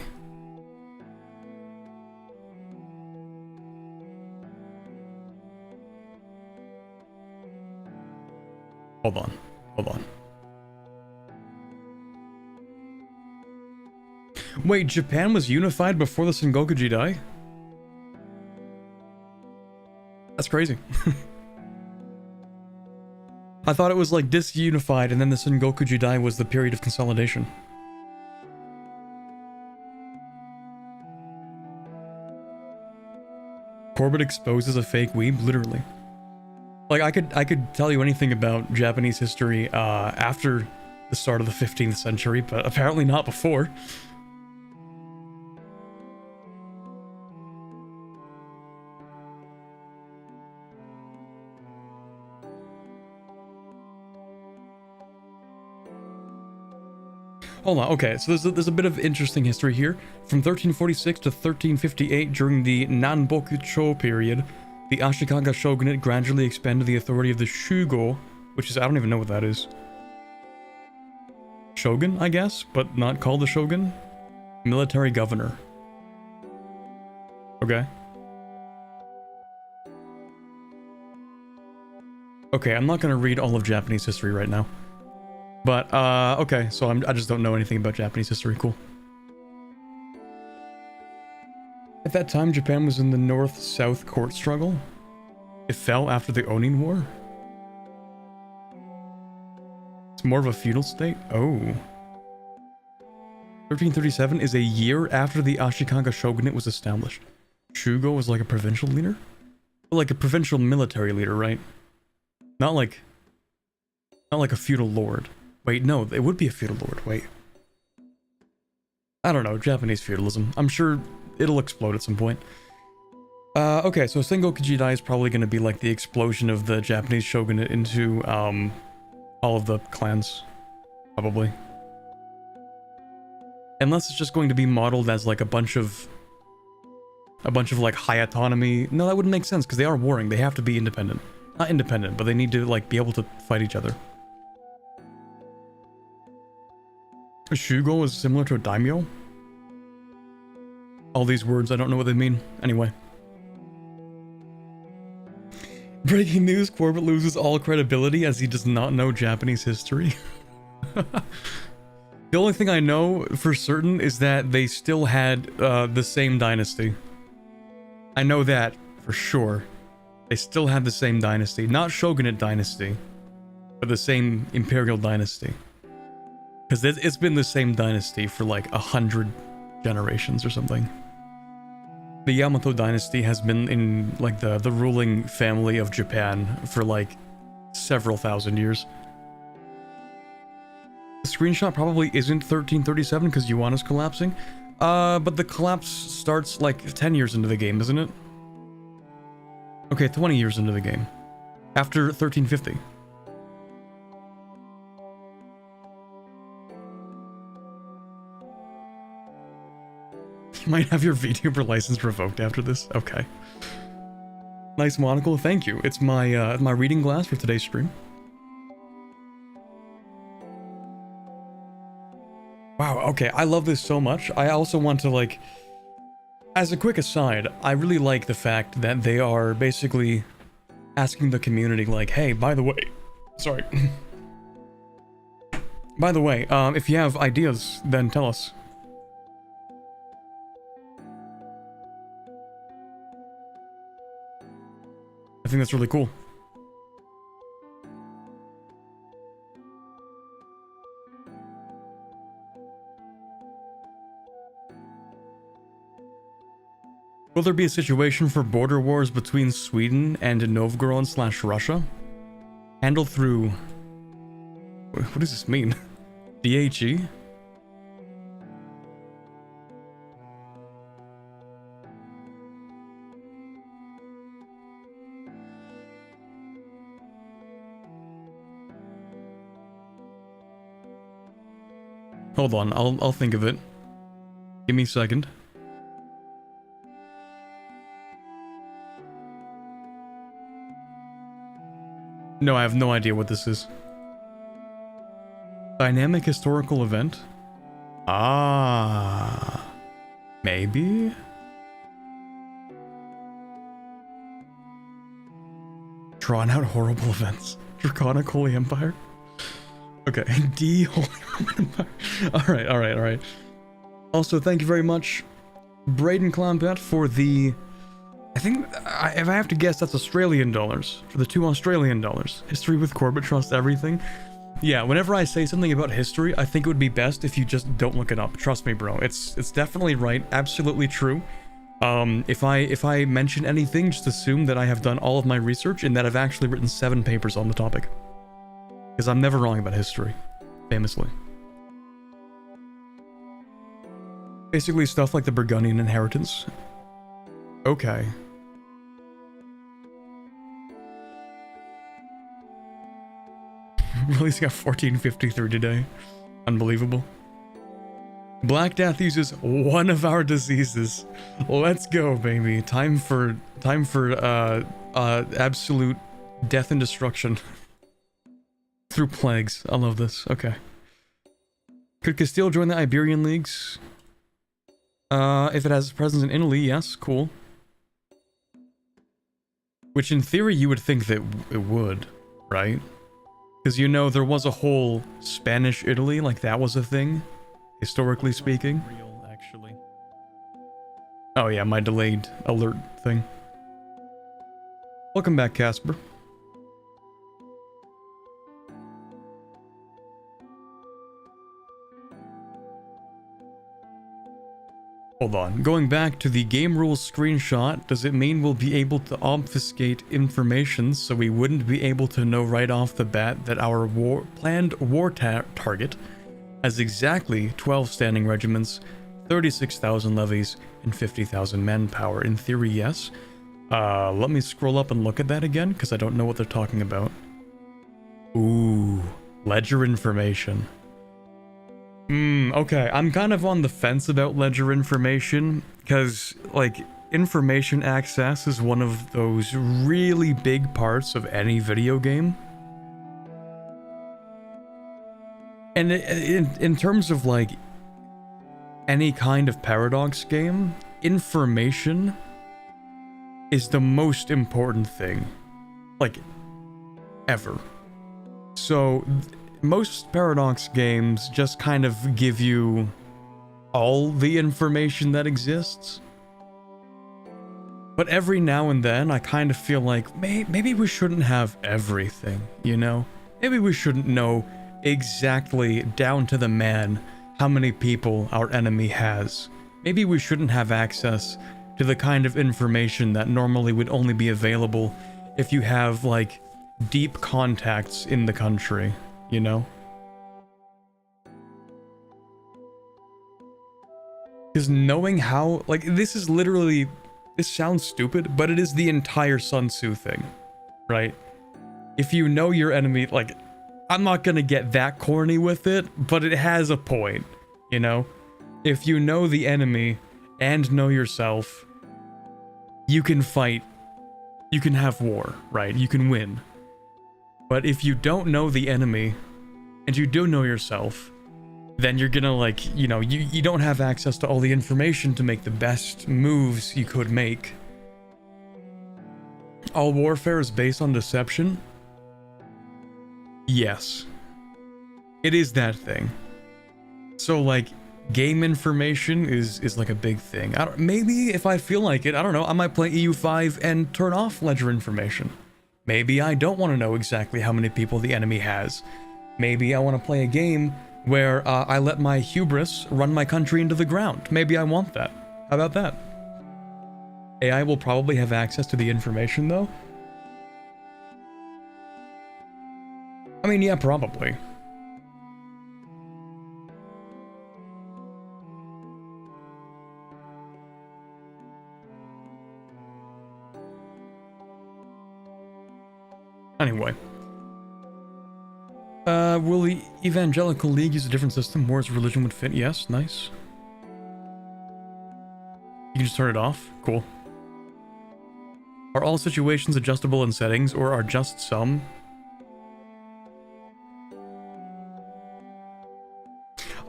Hold on. Hold on. Wait, Japan was unified before the Sengoku Jidai? That's crazy. I thought it was like disunified and then the Sengoku Jidai was the period of consolidation. Corbett exposes a fake weeb, literally. Like I could tell you anything about Japanese history after the start of the 15th century, but apparently not before. Hold on, okay, so there's a bit of interesting history here. From 1346 to 1358, during the Nanboku-cho period, the Ashikaga shogunate gradually expanded the authority of the Shugo, which is, I don't even know what that is. Shogun, I guess, but not called the shogun? Military governor. Okay. Okay, I'm not gonna read all of Japanese history right now. But, okay, so I just don't know anything about Japanese history. Cool. At that time, Japan was in the North-South court struggle. It fell after the Onin War. It's more of a feudal state? Oh. 1337 is a year after the Ashikaga shogunate was established. Shugo was like a provincial leader? Like a provincial military leader, right? Not like a feudal lord. Wait, no, it would be a feudal lord. Wait. I don't know, Japanese feudalism. I'm sure it'll explode at some point. Okay, so Sengoku Jidai is probably going to be like the explosion of the Japanese shogunate into, all of the clans. Probably. Unless it's just going to be modeled as like a bunch of like high autonomy. No, that wouldn't make sense because they are warring. They have to be independent. Not independent, but they need to like be able to fight each other. A Shugo is similar to a daimyo? All these words, I don't know what they mean. Anyway. Breaking news, Corbett loses all credibility as he does not know Japanese history. The only thing I know for certain is that they still had the same dynasty. I know that for sure. They still had the same dynasty. Not shogunate dynasty, but the same imperial dynasty. Because it's been the same dynasty for like 100 generations or something. The Yamato dynasty has been in like the ruling family of Japan for like several thousand years. The screenshot probably isn't 1337 because Yuan is collapsing. But the collapse starts like 10 years into the game, isn't it? Okay, 20 years into the game. After 1350. You might have your VTuber license revoked after this. Okay. Nice monocle, thank you. It's my my reading glass for today's stream. Wow, okay, I love this so much. I also want to like, as a quick aside, I really like the fact that they are basically asking the community like, hey, by the way, sorry. By the way, if you have ideas, then tell us. I think that's really cool. Will there be a situation for border wars between Sweden and Novgorod/Russia? Handled through... What does this mean? DHE? Hold on, I'll think of it. Give me a second. No, I have no idea what this is. Dynamic historical event? Ah, maybe? Drawn out horrible events. Draconic Holy Empire. Okay, D Holy Empire. Alright. Also, thank you very much, Braden Clampett, for the... I think, if I have to guess, that's Australian dollars. For the 2 Australian dollars. History with Corbett, trust everything. Yeah, whenever I say something about history, I think it would be best if you just don't look it up. Trust me, bro. It's definitely right. Absolutely true. If I mention anything, just assume that I have done all of my research and that I've actually written 7 papers on the topic. Because I'm never wrong about history. Famously. Basically stuff like the Burgundian inheritance. Okay. Releasing at 1453 today. Unbelievable. Black Death uses one of our diseases. Let's go, baby. Time for absolute death and destruction. Through plagues. I love this. Okay. Could Castile join the Iberian Leagues? If it has a presence in Italy, yes. Cool. Which in theory you would think that it would, right? Because you know there was a whole Spanish Italy, like that was a thing, historically speaking. Real, actually. Oh yeah, my delayed alert thing. Welcome back, Casper. Hold on. Going back to the game rules screenshot, does it mean we'll be able to obfuscate information so we wouldn't be able to know right off the bat that our planned war target has exactly 12 standing regiments, 36,000 levies, and 50,000 manpower? In theory, yes. Let me scroll up and look at that again, because I don't know what they're talking about. Ooh, ledger information. Okay, I'm kind of on the fence about ledger information, because, like, information access is one of those really big parts of any video game. And in terms of, like, any kind of Paradox game, information is the most important thing, like, ever. So... most Paradox games just kind of give you all the information that exists. But every now and then, I kind of feel like maybe we shouldn't have everything, you know? Maybe we shouldn't know exactly down to the man how many people our enemy has. Maybe we shouldn't have access to the kind of information that normally would only be available if you have, like, deep contacts in the country. You know? Because knowing how... like, this is literally... this sounds stupid, but it is the entire Sun Tzu thing. Right? If you know your enemy... like, I'm not gonna get that corny with it, but it has a point. You know? If you know the enemy and know yourself, you can fight. You can have war, right? You can win. But if you don't know the enemy, and you do know yourself, then you're gonna, like, you know, you don't have access to all the information to make the best moves you could make. All warfare is based on deception? Yes. It is that thing. So, like, game information is like a big thing. Maybe if I feel like it, I don't know, I might play EU5 and turn off ledger information. Maybe I don't want to know exactly how many people the enemy has. Maybe I want to play a game where I let my hubris run my country into the ground. Maybe I want that. How about that? AI will probably have access to the information, though. I mean, yeah, probably. Anyway. Will the Evangelical League use a different system where its religion would fit? Yes, nice. You can just turn it off. Cool. Are all situations adjustable in settings, or are just some?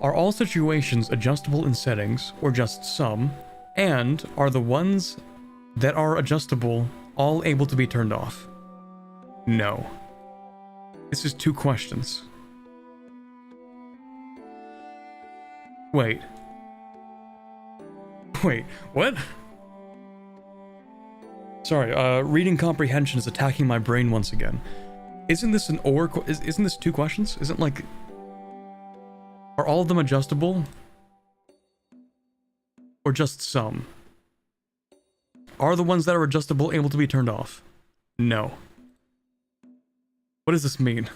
Are all situations adjustable in settings, or just some? And are the ones that are adjustable all able to be turned off? No. This is 2 questions. Wait. Wait, what? Sorry, reading comprehension is attacking my brain once again. Isn't this an or... Isn't this 2 questions? Isn't like... Are all of them adjustable? Or just some? Are the ones that are adjustable able to be turned off? No. What does this mean?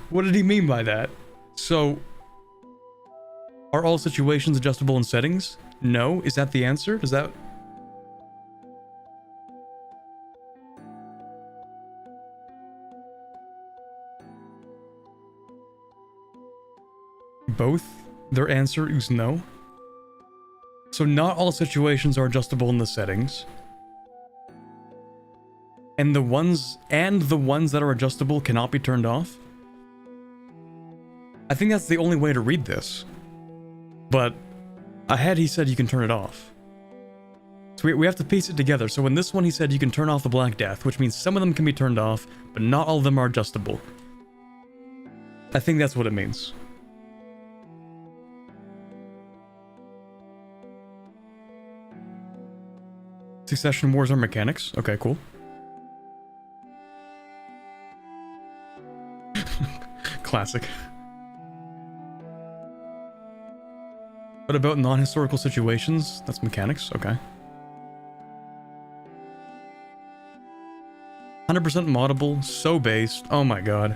What did he mean by that? So... Are all situations adjustable in settings? No? Is that the answer? Is that... Both? Their answer is no? So not all situations are adjustable in the settings. And the ones that are adjustable cannot be turned off? I think that's the only way to read this. But ahead he said you can turn it off. So we have to piece it together. So in this one he said you can turn off the Black Death, which means some of them can be turned off, but not all of them are adjustable. I think that's what it means. Succession wars are mechanics. Okay, cool. Classic. What about non-historical situations? That's mechanics, okay. 100% moddable, so based, oh my god.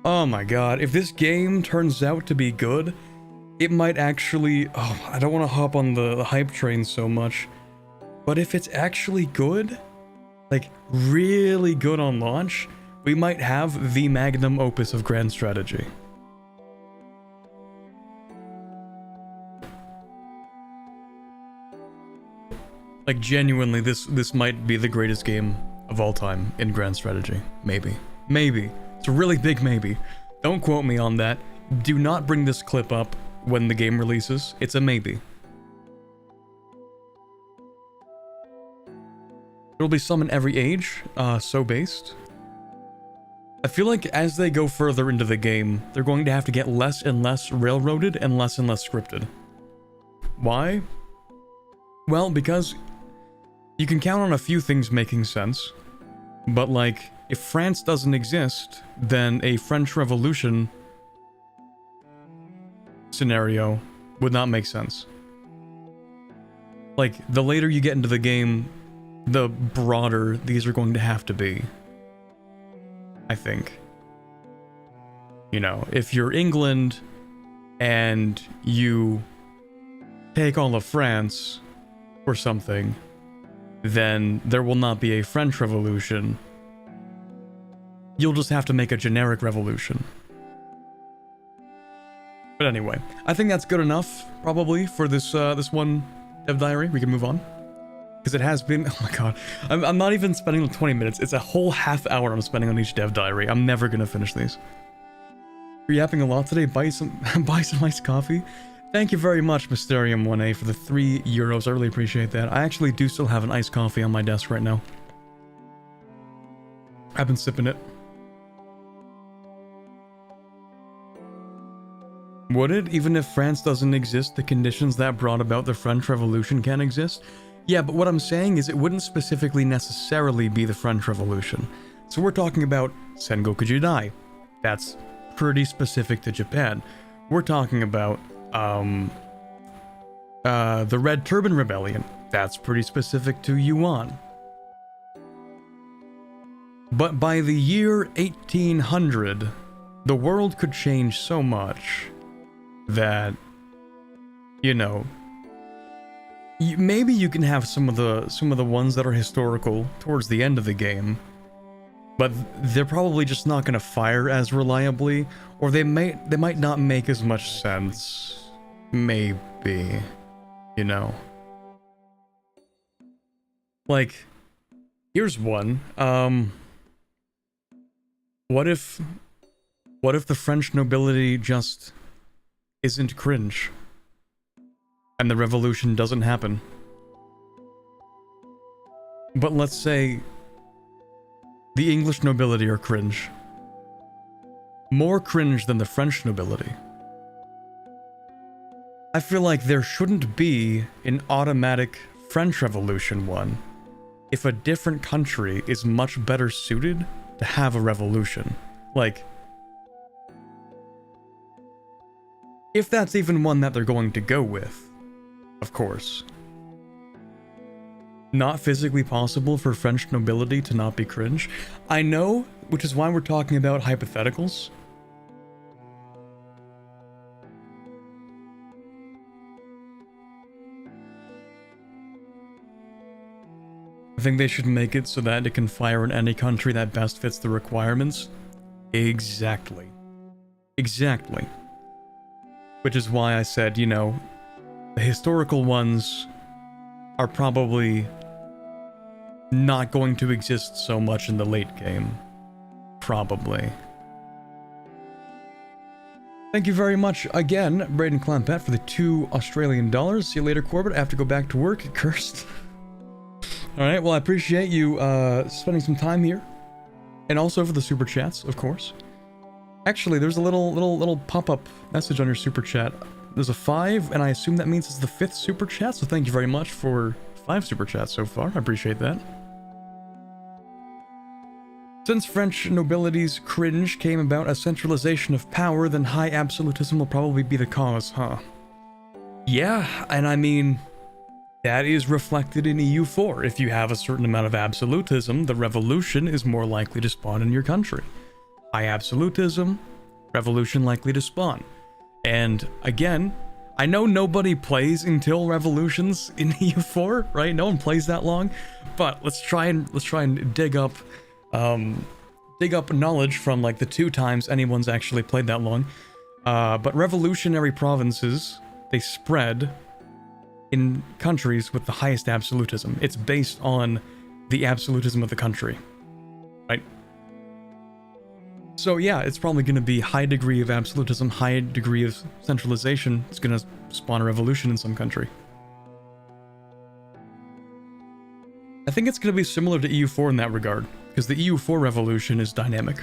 Oh my god, if this game turns out to be good, it might actually... Oh, I don't want to hop on the hype train so much. But if it's actually good, like really good on launch, we might have the magnum opus of grand strategy. Like genuinely, this might be the greatest game of all time in grand strategy. Maybe. Maybe. It's a really big maybe. Don't quote me on that. Do not bring this clip up when the game releases. It's a maybe. There'll be some in every age, so based. I feel like as they go further into the game, they're going to have to get less and less railroaded and less scripted. Why? Well, because you can count on a few things making sense, but like, if France doesn't exist, then a French Revolution scenario would not make sense. Like, the later you get into the game, the broader these are going to have to be. I think. You know, if you're England and you take all of France or something, then there will not be a French Revolution. You'll just have to make a generic revolution. But anyway, I think that's good enough, probably, for this this one dev diary. We can move on. Because it has been... Oh my god. I'm not even spending 20 minutes. It's a whole half hour I'm spending on each dev diary. I'm never gonna finish these. You're yapping a lot today. Buy some iced coffee. Thank you very much, Mysterium1A, for the €3. I really appreciate that. I actually do still have an iced coffee on my desk right now. I've been sipping it. Would it? Even if France doesn't exist, the conditions that brought about the French Revolution can exist? Yeah, but what I'm saying is it wouldn't specifically necessarily be the French Revolution. So we're talking about Sengoku Jidai. That's pretty specific to Japan. We're talking about the Red Turban Rebellion. That's pretty specific to Yuan. But by the year 1800, the world could change so much that, you know, maybe you can have some of the ones that are historical towards the end of the game, but they're probably just not going to fire as reliably, or they might not make as much sense. Maybe, you know. Like, here's one. What if the French nobility just isn't cringe? And the revolution doesn't happen. But let's say The English nobility are cringe. More cringe than the French nobility. I feel like there shouldn't be an automatic French Revolution one if a different country is much better suited to have a revolution. Like, if that's even one that they're going to go with, of course. Not physically possible for French nobility to not be cringe. I know, which is why we're talking about hypotheticals. I think they should make it so that it can fire in any country that best fits the requirements. Exactly. Exactly. Which is why I said, you know, the historical ones are probably not going to exist so much in the late game. Probably. Thank you very much again, Braden Clampett, for the $2 See you later, Corbett. I have to go back to work. Cursed. Alright, well, I appreciate you spending some time here. And also for the super chats, of course. Actually, there's a little pop-up message on your super chat. There's a 5, and I assume that means it's the 5th super chat, so thank you very much for 5 super chats so far. I appreciate that. Since French nobility's cringe came about a centralization of power, then high absolutism will probably be the cause, huh? Yeah, and I mean, that is reflected in EU4. If you have a certain amount of absolutism, the revolution is more likely to spawn in your country. High absolutism, revolution likely to spawn. And again, I know nobody plays until revolutions in EU4, right? No one plays that long, but let's try and dig up knowledge from like the 2 times anyone's actually played that long. But revolutionary provinces, they spread in countries with the highest absolutism. It's based on the absolutism of the country, right? So yeah, it's probably going to be high degree of absolutism, high degree of centralization. It's going to spawn a revolution in some country. I think it's going to be similar to EU4 in that regard, because the EU4 revolution is dynamic.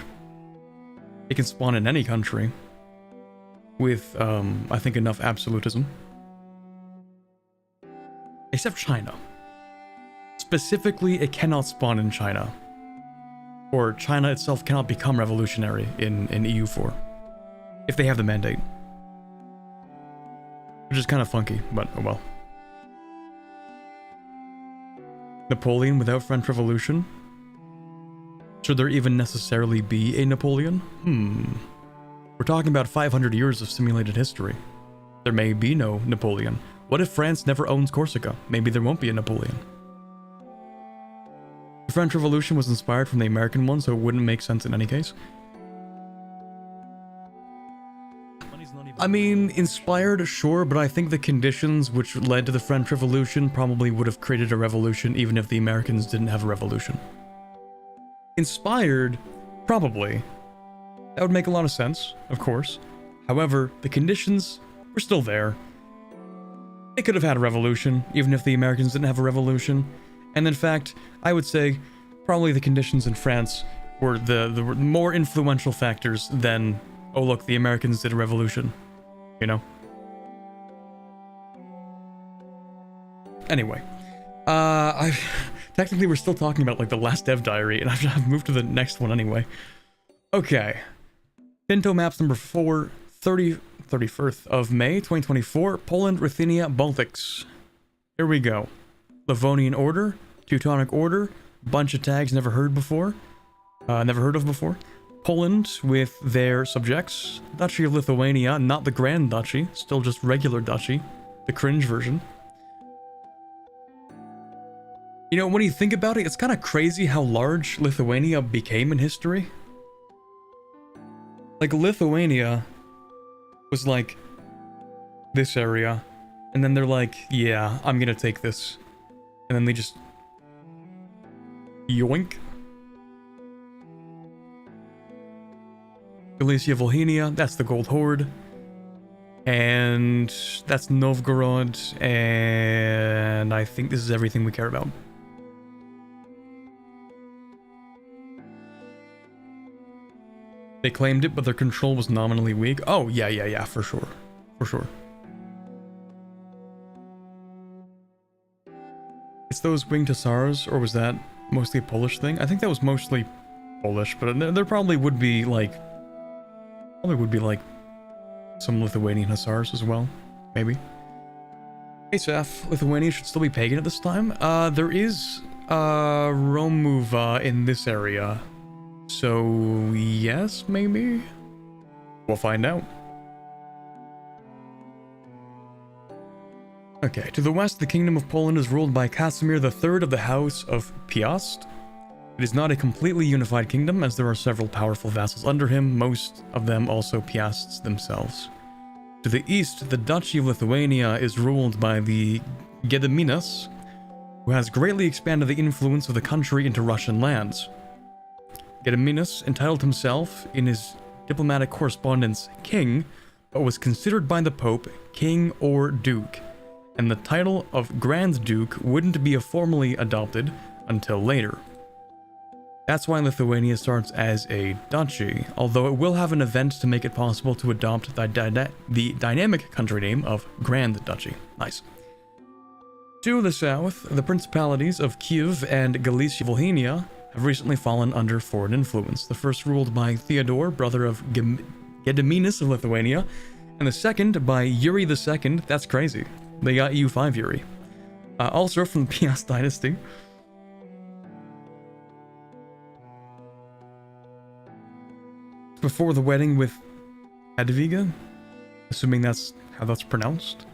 It can spawn in any country with, I think, enough absolutism. Except China. Specifically, it cannot spawn in China. Or China itself cannot become revolutionary in EU4. If they have the mandate. Which is kind of funky, but oh well. Napoleon without French Revolution? Should there even necessarily be a Napoleon? We're talking about 500 years of simulated history. There may be no Napoleon. What if France never owns Corsica? Maybe there won't be a Napoleon. The French Revolution was inspired from the American one, so it wouldn't make sense in any case. I mean, inspired, sure, but I think the conditions which led to the French Revolution probably would have created a revolution even if the Americans didn't have a revolution. Inspired, probably. That would make a lot of sense, of course. However, the conditions were still there. They could have had a revolution, even if the Americans didn't have a revolution. And in fact, I would say probably the conditions in France were the more influential factors than, oh look, the Americans did a revolution. You know? Anyway. Technically we're still talking about like the last dev diary, and I've moved to the next one anyway. Okay. Tinto maps number 4, 31st of May, 2024, Poland, Ruthenia, Baltics. Here we go. Livonian Order, Teutonic Order, bunch of tags never heard of before. Poland with their subjects, Duchy of Lithuania, not the Grand Duchy, still just regular Duchy, the cringe version. You know, when you think about it, it's kind of crazy how large Lithuania became in history. Like, Lithuania was like this area, and then they're like, yeah, I'm gonna take this. And then they just yoink. Galicia Volhynia, that's the Gold Horde. And that's Novgorod, and I think this is everything we care about. They claimed it, but their control was nominally weak. Oh, yeah, for sure. For sure. It's those winged hussars, or was that mostly a Polish thing? I think that was mostly Polish, but there probably would be, like... some Lithuanian hussars as well. Maybe. Hey, Seth. Lithuania should still be pagan at this time? There is, Romuva in this area. So, yes, maybe? We'll find out. Okay, to the west, the Kingdom of Poland is ruled by Casimir III of the House of Piast. It is not a completely unified kingdom, as there are several powerful vassals under him, most of them also Piasts themselves. To the east, the Duchy of Lithuania is ruled by the Gediminas, who has greatly expanded the influence of the country into Russian lands. Gediminas entitled himself, in his diplomatic correspondence, King, but was considered by the Pope King or Duke, and the title of Grand Duke wouldn't be formally adopted until later. That's why Lithuania starts as a duchy, although it will have an event to make it possible to adopt the dynamic country name of Grand Duchy. Nice. To the south, the principalities of Kiev and Galicia-Volhynia have recently fallen under foreign influence. The first ruled by Theodore, brother of Gediminas of Lithuania, and the second by Yuri II. That's crazy. They got EU5 Yuri. Also from the Piast dynasty. Before the wedding with Edviga, assuming that's how that's pronounced.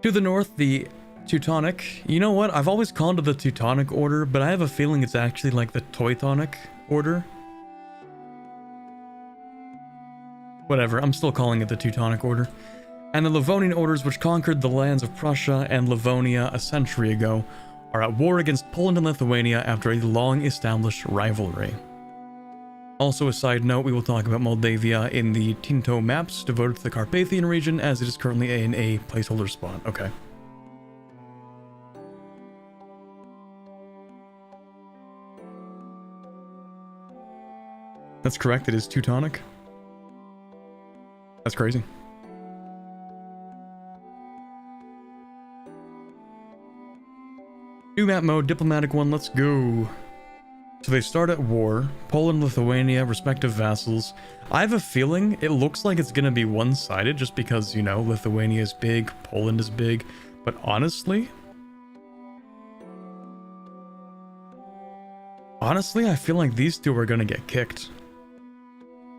To the north, the Teutonic. You know what? I've always called it the Teutonic Order, but I have a feeling it's actually like the Teutonic Order. Whatever, I'm still calling it the Teutonic Order. And the Livonian orders, which conquered the lands of Prussia and Livonia a century ago, are at war against Poland and Lithuania after a long-established rivalry. Also, a side note, we will talk about Moldavia in the Tinto maps devoted to the Carpathian region, as it is currently in a placeholder spot. Okay. That's correct, it is Teutonic. That's crazy. New map mode, diplomatic one, let's go. So they start at war, Poland, Lithuania, respective vassals. I have a feeling it looks like it's gonna be one-sided just because, you know, Lithuania is big, Poland is big, but honestly, I feel like these two are gonna get kicked.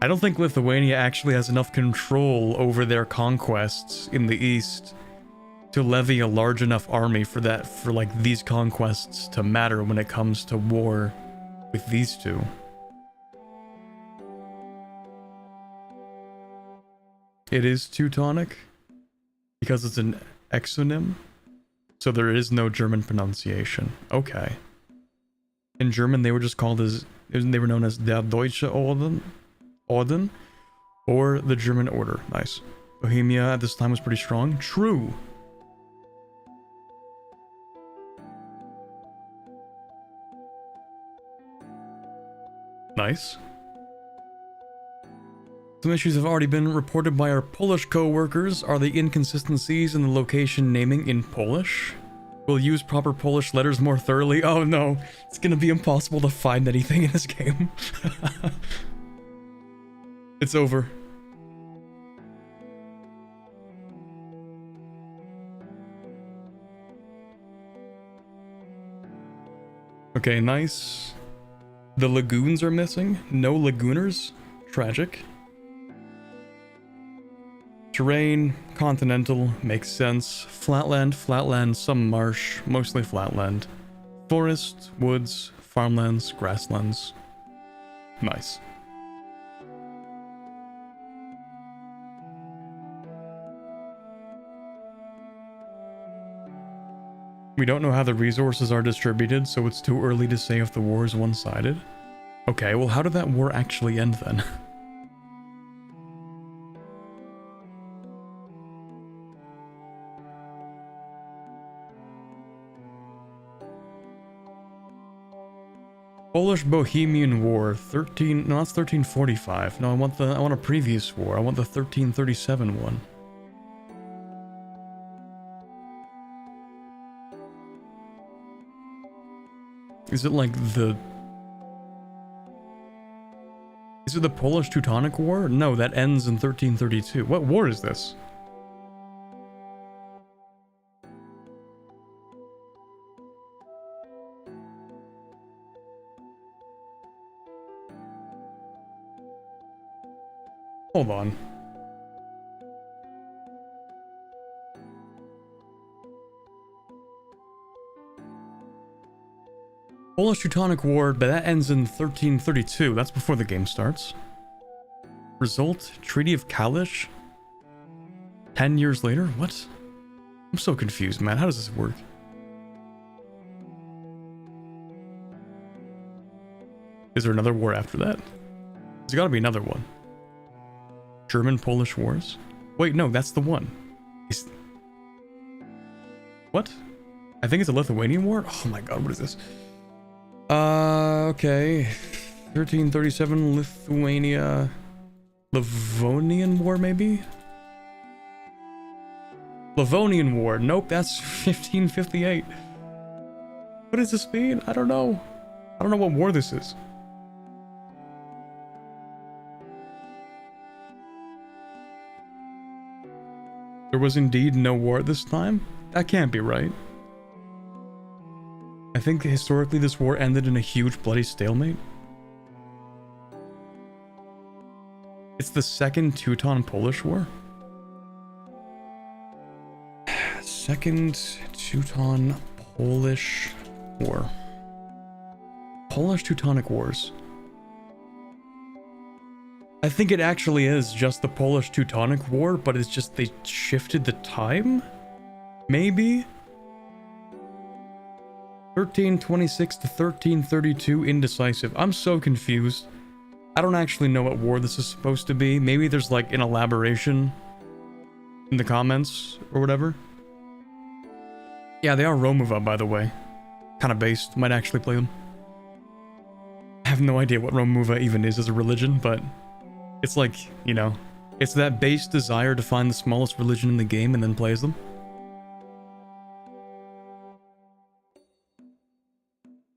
I don't think Lithuania actually has enough control over their conquests in the east to levy a large enough army for like these conquests to matter when it comes to war with these two. It is Teutonic because it's an exonym, so there is no German pronunciation. Okay. In German, they were just called as, they were known as der Deutsche Orden, or the German Order. Nice. Bohemia at this time was pretty strong. True. Nice. Some issues have already been reported by our Polish co-workers. Are the inconsistencies in the location naming in Polish? We'll use proper Polish letters more thoroughly. Oh no, it's gonna be impossible to find anything in this game. It's over. Okay, nice. The lagoons are missing. No lagooners. Tragic. Terrain, continental, makes sense. Flatland, some marsh, mostly flatland. Forest, woods, farmlands, grasslands. Nice. We don't know how the resources are distributed, so it's too early to say if the war is one-sided. Okay, well how did that war actually end then? Polish Bohemian War, 13, no, that's 1345. No, I want a previous war. I want the 1337 one. Is it like the... Is it the Polish Teutonic War? No, that ends in 1332. What war is this? Hold on. Polish Teutonic War, but that ends in 1332. That's before the game starts. Result, Treaty of Kalisz? 10 years later? What? I'm so confused, man. How does this work? Is there another war after that? There's gotta be another one. German-Polish Wars? Wait, no, that's the one. What? I think it's a Lithuanian War? Oh my god, what is this? Okay. 1337 Lithuania... Livonian War, maybe? Livonian War. Nope, that's 1558. What does this mean? I don't know. I don't know what war this is. There was indeed no war this time? That can't be right. I think historically this war ended in a huge bloody stalemate. It's the Second Teuton-Polish War? Second Teuton-Polish War. Polish Teutonic Wars. I think it actually is just the Polish Teutonic War, but it's just they shifted the time? Maybe? 1326 to 1332 indecisive. I'm so confused. I don't actually know what war this is supposed to be. Maybe there's like an elaboration in the comments or whatever. Yeah, they are Romuva, by the way. Kind of based. Might actually play them. I have no idea what Romuva even is as a religion, but it's like, you know, it's that base desire to find the smallest religion in the game and then play as them.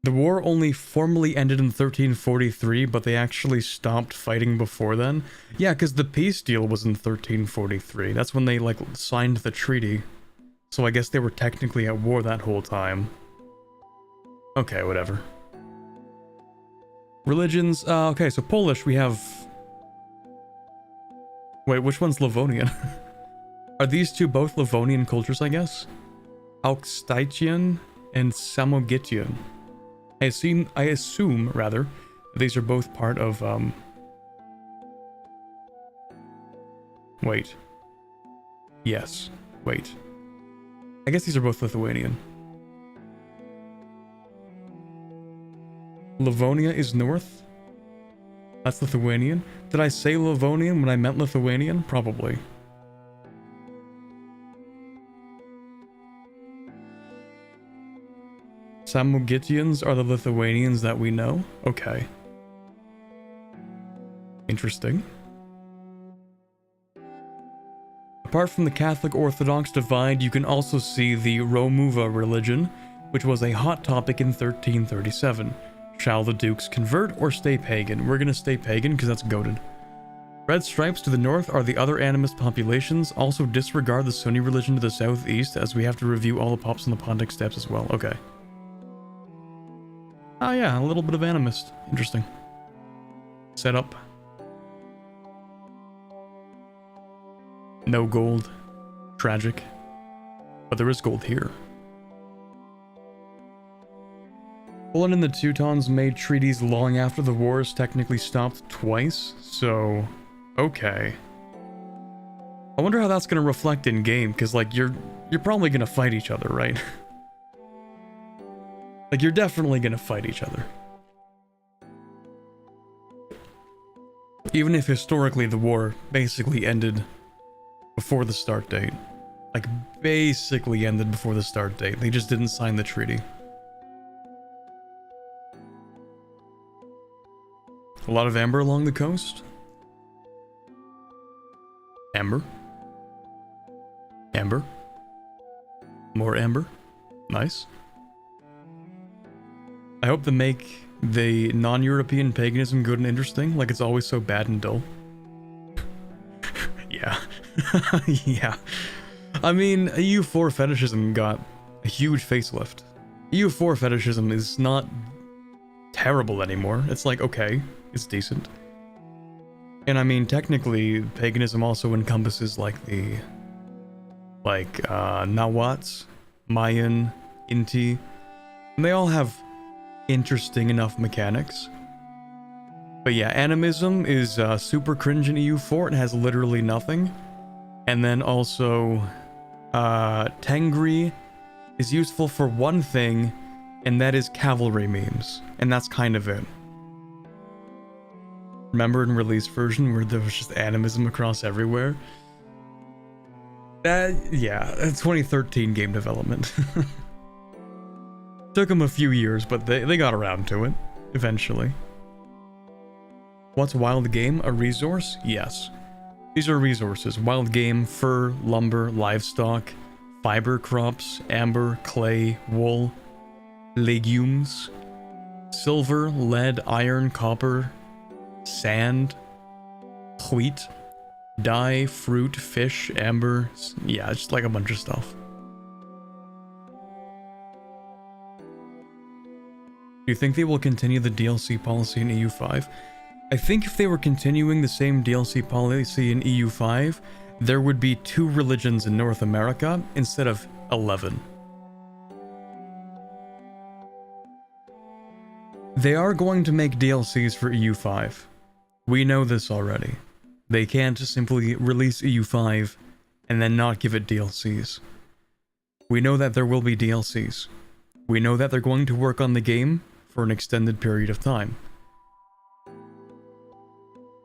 The war only formally ended in 1343, but they actually stopped fighting before then. Yeah, because the peace deal was in 1343. That's when they, like, signed the treaty. So I guess they were technically at war that whole time. Okay, whatever. Religions, okay, so Polish, we have... Wait, which one's Livonian? Are these two both Livonian cultures, I guess? Alkstitian and Samogitian. I assume, rather, these are both part of, Wait. Yes. Wait. I guess these are both Lithuanian. Livonia is north? That's Lithuanian? Did I say Livonian when I meant Lithuanian? Probably. Samogitians are the Lithuanians that we know? Okay. Interesting. Apart from the Catholic Orthodox divide, you can also see the Romuva religion, which was a hot topic in 1337. Shall the dukes convert or stay pagan? We're gonna stay pagan because that's goated. Red stripes to the north are the other animist populations. Also disregard the Sunni religion to the southeast, as we have to review all the pops on the Pontic steppes as well. Okay. Oh yeah, a little bit of animist. Interesting. Setup. No gold. Tragic. But there is gold here. Poland and the Teutons made treaties long after the wars technically stopped twice, so... okay. I wonder how that's gonna reflect in game, because like you're probably gonna fight each other, right? Like, you're definitely gonna fight each other. Even if historically the war basically ended before the start date. Like, basically ended before the start date. They just didn't sign the treaty. A lot of amber along the coast. Amber. Amber. More amber. Nice. I hope they make the non-European paganism good and interesting, like it's always so bad and dull. Yeah. Yeah. I mean, EU4 fetishism got a huge facelift. EU4 fetishism is not terrible anymore. It's like, okay, it's decent. And I mean, technically, paganism also encompasses like the... Nahuatl, Mayan, Inti. And they all have interesting enough mechanics. But yeah, animism is super cringe in EU4. It has literally nothing. And then also, Tengri is useful for one thing, and that is cavalry memes. And that's kind of it. Remember in release version where there was just animism across everywhere? Yeah, 2013 game development. Took them a few years, but they got around to it, eventually. What's wild game? A resource? Yes. These are resources. Wild game, fur, lumber, livestock, fiber crops, amber, clay, wool, legumes, silver, lead, iron, copper, sand, wheat, dye, fruit, fish, amber. Yeah, it's just like a bunch of stuff. Do you think they will continue the DLC policy in EU5? I think if they were continuing the same DLC policy in EU5, there would be 2 religions in North America instead of 11. They are going to make DLCs for EU5. We know this already. They can't simply release EU5 and then not give it DLCs. We know that there will be DLCs. We know that they're going to work on the game for an extended period of time.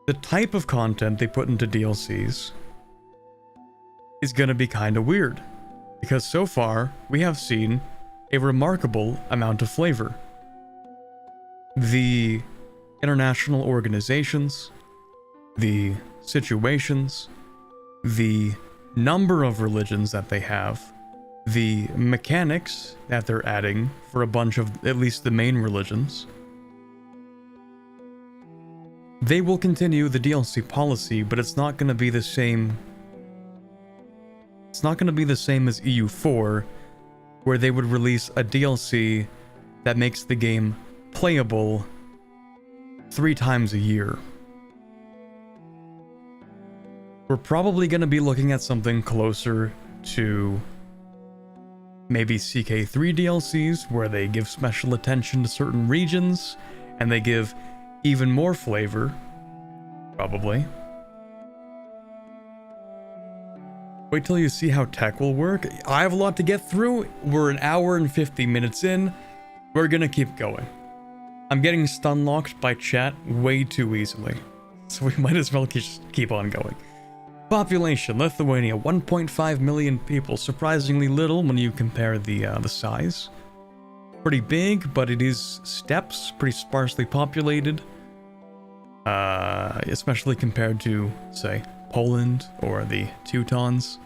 The type of content they put into DLCs is gonna be kinda weird, because so far we have seen a remarkable amount of flavor. The international organizations, the situations, the number of religions that they have, the mechanics that they're adding for a bunch of at least the main religions. They will continue the DLC policy, but it's not going to be the same. It's not going to be the same as EU4, where they would release a DLC that makes the game playable 3 times a year. We're probably going to be looking at something closer to maybe CK3 DLCs, where they give special attention to certain regions, and they give even more flavor, probably. Wait till you see how tech will work. I have a lot to get through. We're an hour and 50 minutes in. We're gonna keep going. I'm getting stun locked by chat way too easily, so we might as well just keep on going. Population, Lithuania, 1.5 million people. Surprisingly little when you compare the size. Pretty big, but it is steppes, pretty sparsely populated. Especially compared to, say, Poland or the Teutons.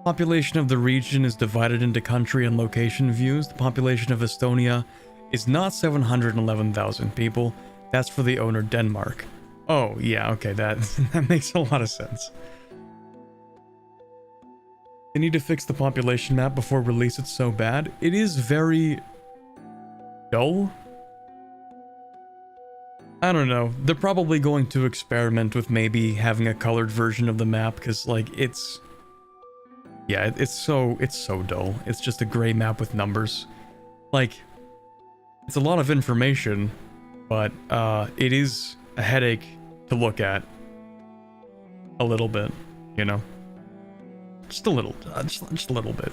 Population of the region is divided into country and location views. The population of Estonia is not 711,000 people. That's for the owner Denmark. Oh, yeah, okay, that makes a lot of sense. They need to fix the population map before release. It's so bad. It is very dull. I don't know. They're probably going to experiment with maybe having a colored version of the map, because like it's so dull. It's just a gray map with numbers. Like, it's a lot of information, but it is a headache to look at a little bit, you know. Just a little bit.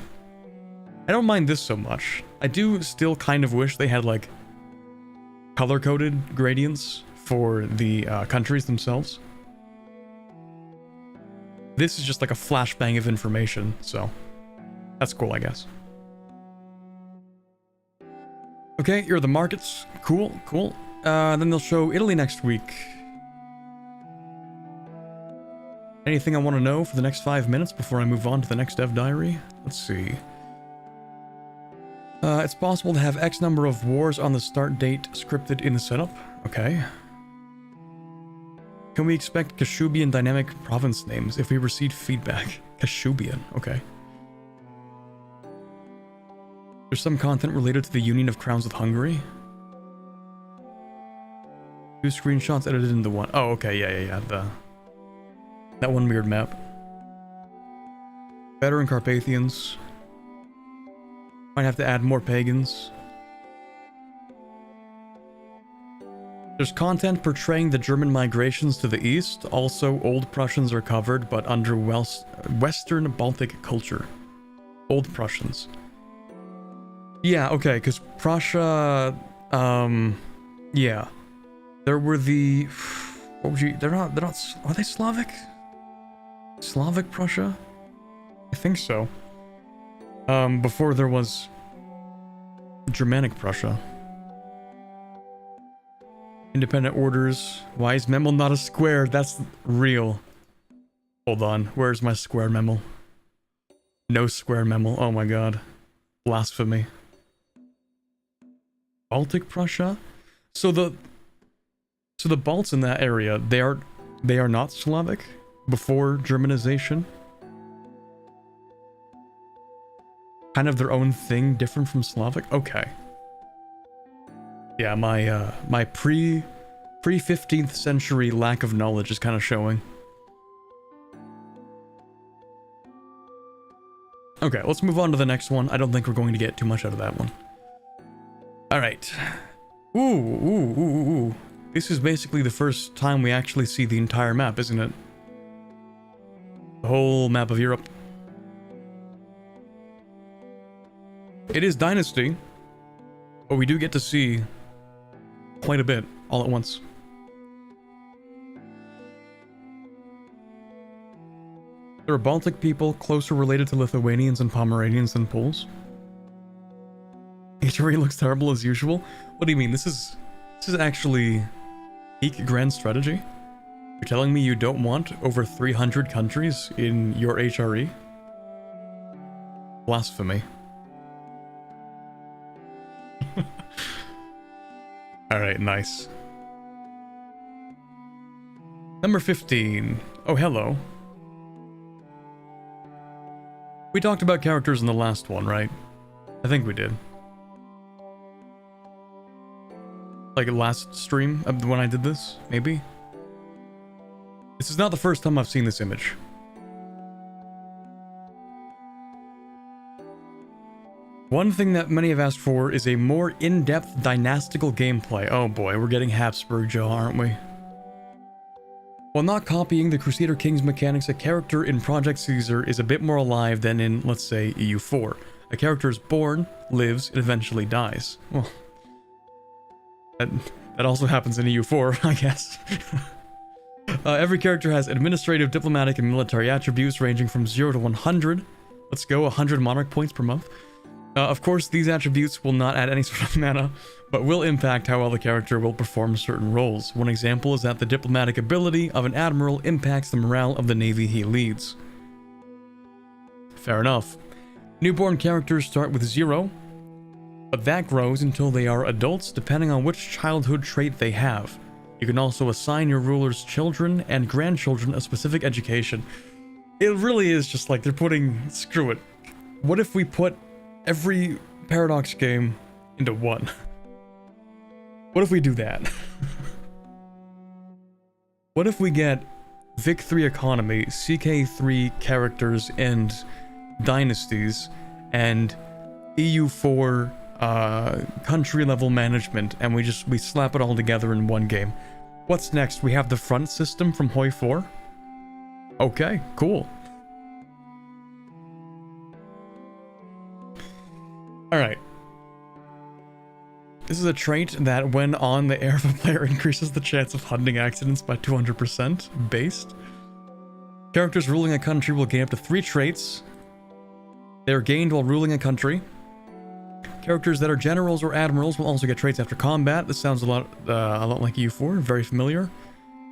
I don't mind this so much. I do still kind of wish they had like color-coded gradients for the countries themselves. This is just like a flashbang of information, so that's cool, I guess. Okay, you're the markets. Cool, cool. Then they'll show Italy next week. Anything I want to know for the next 5 minutes before I move on to the next dev diary? Let's see. It's possible to have X number of wars on the start date scripted in the setup. Okay. Can we expect Kashubian dynamic province names if we receive feedback? Kashubian, okay. There's some content related to the Union of Crowns with Hungary. 2 screenshots edited into one. Oh, okay, yeah. That one weird map. Veteran Carpathians. Might have to add more pagans. There's content portraying the German migrations to the east. Also, Old Prussians are covered, but under Western Baltic culture. Old Prussians. Yeah, okay, because Prussia, yeah. There were the, what would you, they're not, are they Slavic? Slavic Prussia? I think so. Before there was Germanic Prussia. Independent orders. Why is Memel not a square? That's real. Hold on, where's my square Memel? No square Memel, oh my god. Blasphemy. Baltic Prussia? So the Balts in that area, they are not Slavic before Germanization. Kind of their own thing, different from Slavic. Okay. Yeah, my pre 15th century lack of knowledge is kind of showing. Okay, let's move on to the next one. I don't think we're going to get too much out of that one. Alright. Ooh. This is basically the first time we actually see the entire map, isn't it? The whole map of Europe. It is Dynasty, but we do get to see quite a bit all at once. There are Baltic people closer related to Lithuanians and Pomeranians than Poles. HRE looks terrible as usual. What do you mean? This is actually peak grand strategy? You're telling me you don't want over 300 countries in your HRE? Blasphemy. Alright, nice. Number 15. Oh, hello. We talked about characters in the last one, right? I think we did. Like last stream when I did this, maybe? This is not the first time I've seen this image. One thing that many have asked for is a more in-depth dynastical gameplay. Oh boy, we're getting Habsburg Joe, aren't we? While not copying the Crusader Kings mechanics, a character in Project Caesar is a bit more alive than in, let's say, EU4. A character is born, lives, and eventually dies. Well, that also happens in EU4, I guess. Every character has administrative, diplomatic, and military attributes ranging from 0 to 100. Let's go, 100 monarch points per month. Of course, these attributes will not add any sort of mana, but will impact how well the character will perform certain roles. One example is that the diplomatic ability of an admiral impacts the morale of the navy he leads. Fair enough. Newborn characters start with 0, but that grows until they are adults depending on which childhood trait they have. You can also assign your ruler's children and grandchildren a specific education. It really is just like they're putting, screw it. What if we put every Paradox game into one? What if we do that? What if we get Vic 3 economy, CK3 characters and dynasties, and EU4 country level management, and we slap it all together in one game? What's next? We have the front system from Hoi 4? Okay, cool. Alright. This is a trait that, when on the air of a player, increases the chance of hunting accidents by 200%. Based. Characters ruling a country will gain up to 3 traits. They are gained while ruling a country. Characters that are generals or admirals will also get traits after combat. This sounds a lot like EU4, very familiar.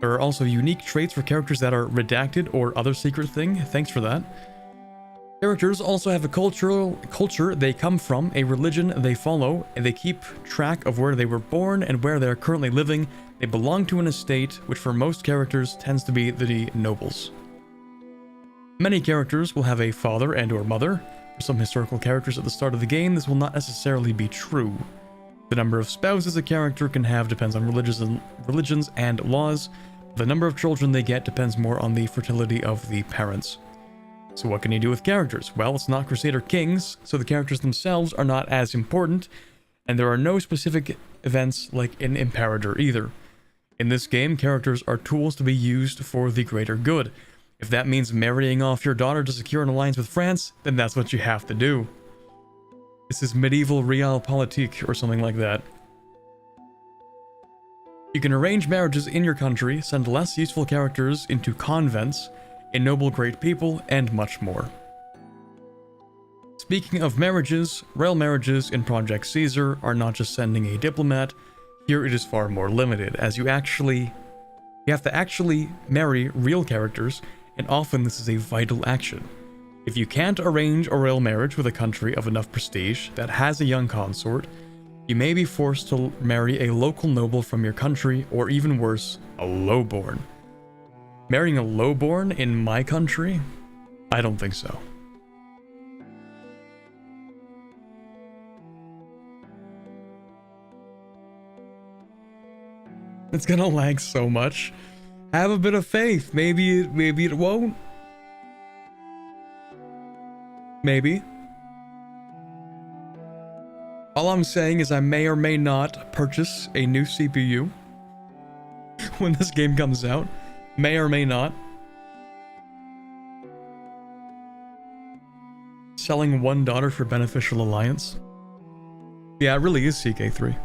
There are also unique traits for characters that are redacted or other secret thing. Thanks for that. Characters also have a culture they come from, a religion they follow, and they keep track of where they were born and where they are currently living. They belong to an estate, which for most characters tends to be the nobles. Many characters will have a father and or mother. For some historical characters at the start of the game, this will not necessarily be true. The number of spouses a character can have depends on religions and laws. The number of children they get depends more on the fertility of the parents. So what can you do with characters? Well, it's not Crusader Kings, so the characters themselves are not as important, and there are no specific events like in Imperator either. In this game, characters are tools to be used for the greater good. If that means marrying off your daughter to secure an alliance with France, then that's what you have to do. This is medieval realpolitik or something like that. You can arrange marriages in your country, send less useful characters into convents, ennoble great people, and much more. Speaking of marriages, royal marriages in Project Caesar are not just sending a diplomat. Here it is far more limited, as you have to actually marry real characters, and often this is a vital action. If you can't arrange a royal marriage with a country of enough prestige that has a young consort, you may be forced to marry a local noble from your country, or even worse, a lowborn. Marrying a lowborn in my country? I don't think so. It's gonna lag so much. Have a bit of faith. Maybe it won't. Maybe. All I'm saying is I may or may not purchase a new CPU when this game comes out. May or may not. Selling one daughter for beneficial alliance. Yeah, it really is CK3.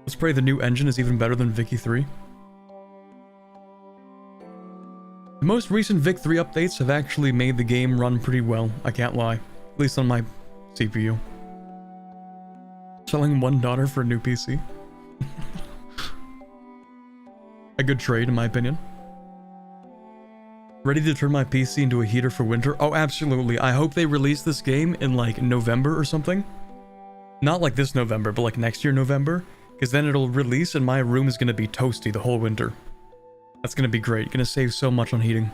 Let's pray the new engine is even better than Vicky 3. The most recent Vic 3 updates have actually made the game run pretty well, I can't lie. At least on my CPU. Selling one daughter for a new PC. A good trade, in my opinion. Ready to turn my PC into a heater for winter? Oh, absolutely. I hope they release this game in, like, November or something. Not like this November, but like next year November. Because then it'll release and my room is going to be toasty the whole winter. That's going to be great. Going to save so much on heating.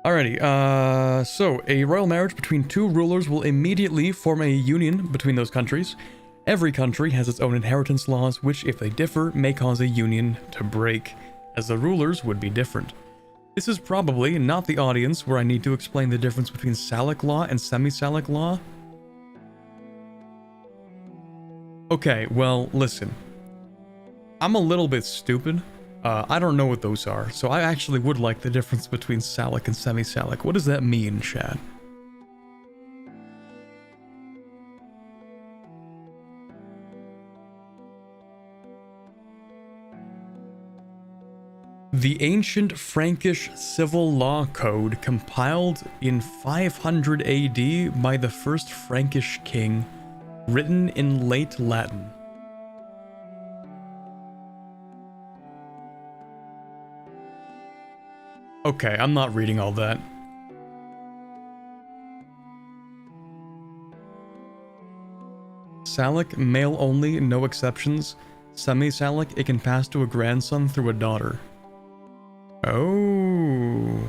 Alrighty, so a royal marriage between two rulers will immediately form a union between those countries. Every country has its own inheritance laws, which, if they differ, may cause a union to break, as the rulers would be different. This is probably not the audience where I need to explain the difference between Salic law and semi-Salic law. Okay, well, listen. I'm a little bit stupid. I don't know what those are, so I actually would like the difference between Salic and semi-Salic. What does that mean, Chad? The ancient Frankish civil law code compiled in 500 AD by the first Frankish king, written in late Latin. Okay, I'm not reading all that. Salic, male only, no exceptions. Semi-Salic, it can pass to a grandson through a daughter. Oh.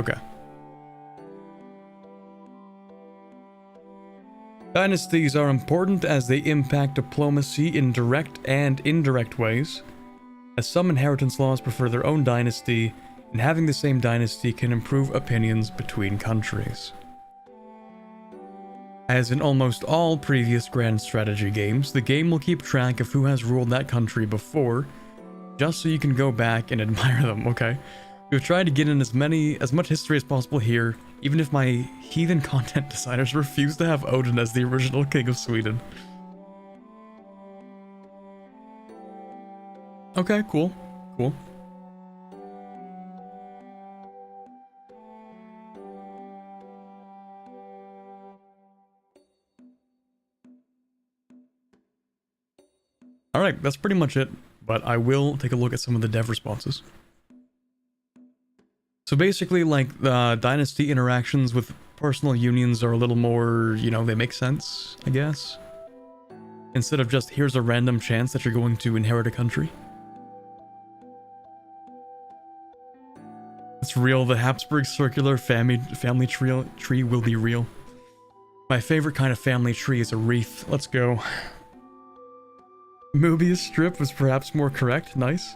Okay. Dynasties are important as they impact diplomacy in direct and indirect ways, as some inheritance laws prefer their own dynasty, and having the same dynasty can improve opinions between countries. As in almost all previous grand strategy games, the game will keep track of who has ruled that country before, just so you can go back and admire them, okay? We've tried to get in as much history as possible here, even if my heathen content designers refuse to have Odin as the original king of Sweden. Okay, cool. Cool. Alright, that's pretty much it, but I will take a look at some of the dev responses. So basically, like, the dynasty interactions with personal unions are a little more, you know, they make sense, I guess. Instead of just, here's a random chance that you're going to inherit a country. It's real, the Habsburg circular family tree will be real. My favorite kind of family tree is a wreath. Let's go. Mobius strip was perhaps more correct. Nice.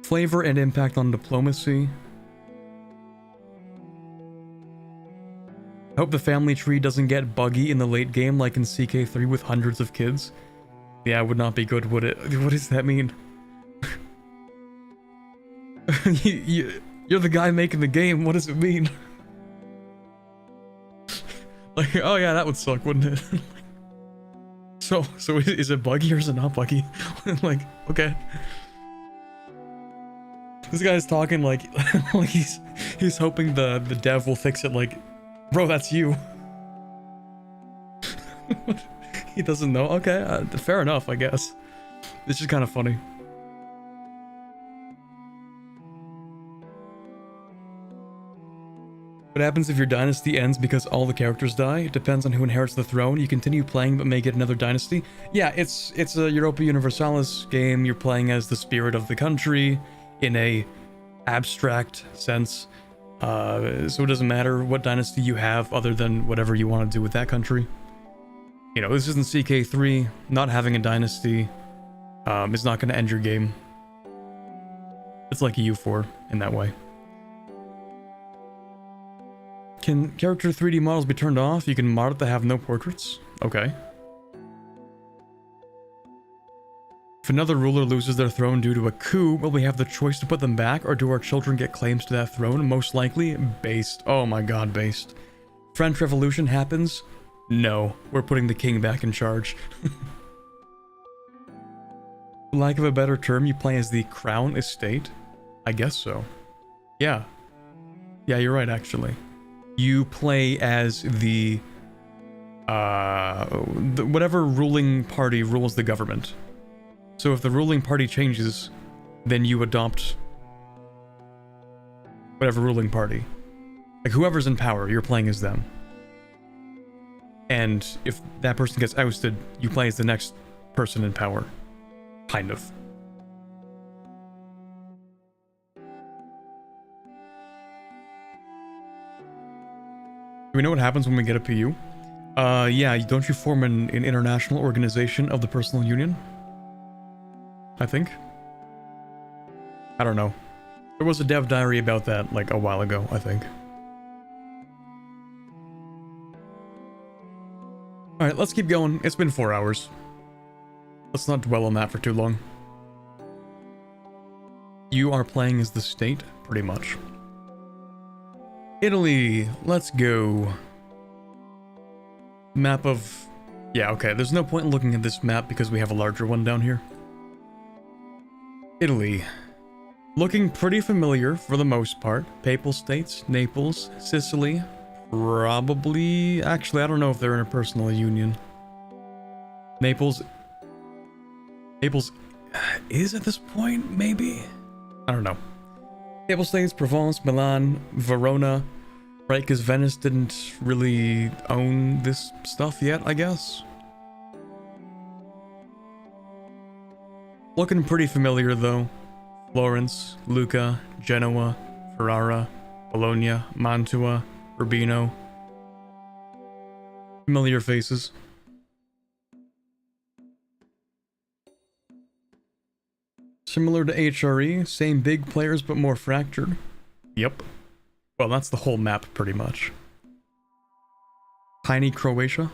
Flavor and impact on diplomacy. I hope the family tree doesn't get buggy in the late game like in CK3 with hundreds of kids. Yeah, it would not be good, would it? What does that mean? You're the guy making the game, what does it mean? Like, oh yeah, that would suck, wouldn't it? So is it buggy or is it not buggy? Like, okay. This guy's talking like, like he's hoping the dev will fix it like, bro, that's you. He doesn't know. Okay, fair enough, I guess. It's just kind of funny. What happens if your dynasty ends because all the characters die? It depends on who inherits the throne. You continue playing but may get another dynasty. Yeah, it's a Europa Universalis game. You're playing as the spirit of the country in a abstract sense. So it doesn't matter what dynasty you have other than whatever you want to do with that country. You know, this isn't CK3. Not having a dynasty is not going to end your game. It's like EU4 in that way. Can character 3D models be turned off? You can mod it to have no portraits. Okay. If another ruler loses their throne due to a coup, will we have the choice to put them back, or do our children get claims to that throne? Most likely, based. Oh my god, based. French Revolution happens? No, we're putting the king back in charge. For lack of a better term, you play as the crown estate? I guess so. Yeah. Yeah, you're right, actually. You play as the whatever ruling party rules the government. So if the ruling party changes, then you adopt whatever ruling party. Like whoever's in power, you're playing as them. And if that person gets ousted, you play as the next person in power. Kind of. Do we know what happens when we get a PU? Yeah, don't you form an international organization of the personal union? I think. I don't know. There was a dev diary about that, like, a while ago, I think. Alright, let's keep going. It's been 4 hours. Let's not dwell on that for too long. You are playing as the state, pretty much. Italy, let's go. Map of... Yeah, okay, there's no point in looking at this map because we have a larger one down here. Italy. Looking pretty familiar for the most part. Papal States, Naples, Sicily. Probably... Actually, I don't know if they're in a personal union. Naples... Naples is at this point, maybe? I don't know. Papal States, Provence, Milan, Verona. Right, because Venice didn't really own this stuff yet, I guess. Looking pretty familiar, though. Florence, Lucca, Genoa, Ferrara, Bologna, Mantua, Urbino. Familiar faces. Similar to HRE, same big players but more fractured. Yep. Well, that's the whole map, pretty much. Tiny Croatia.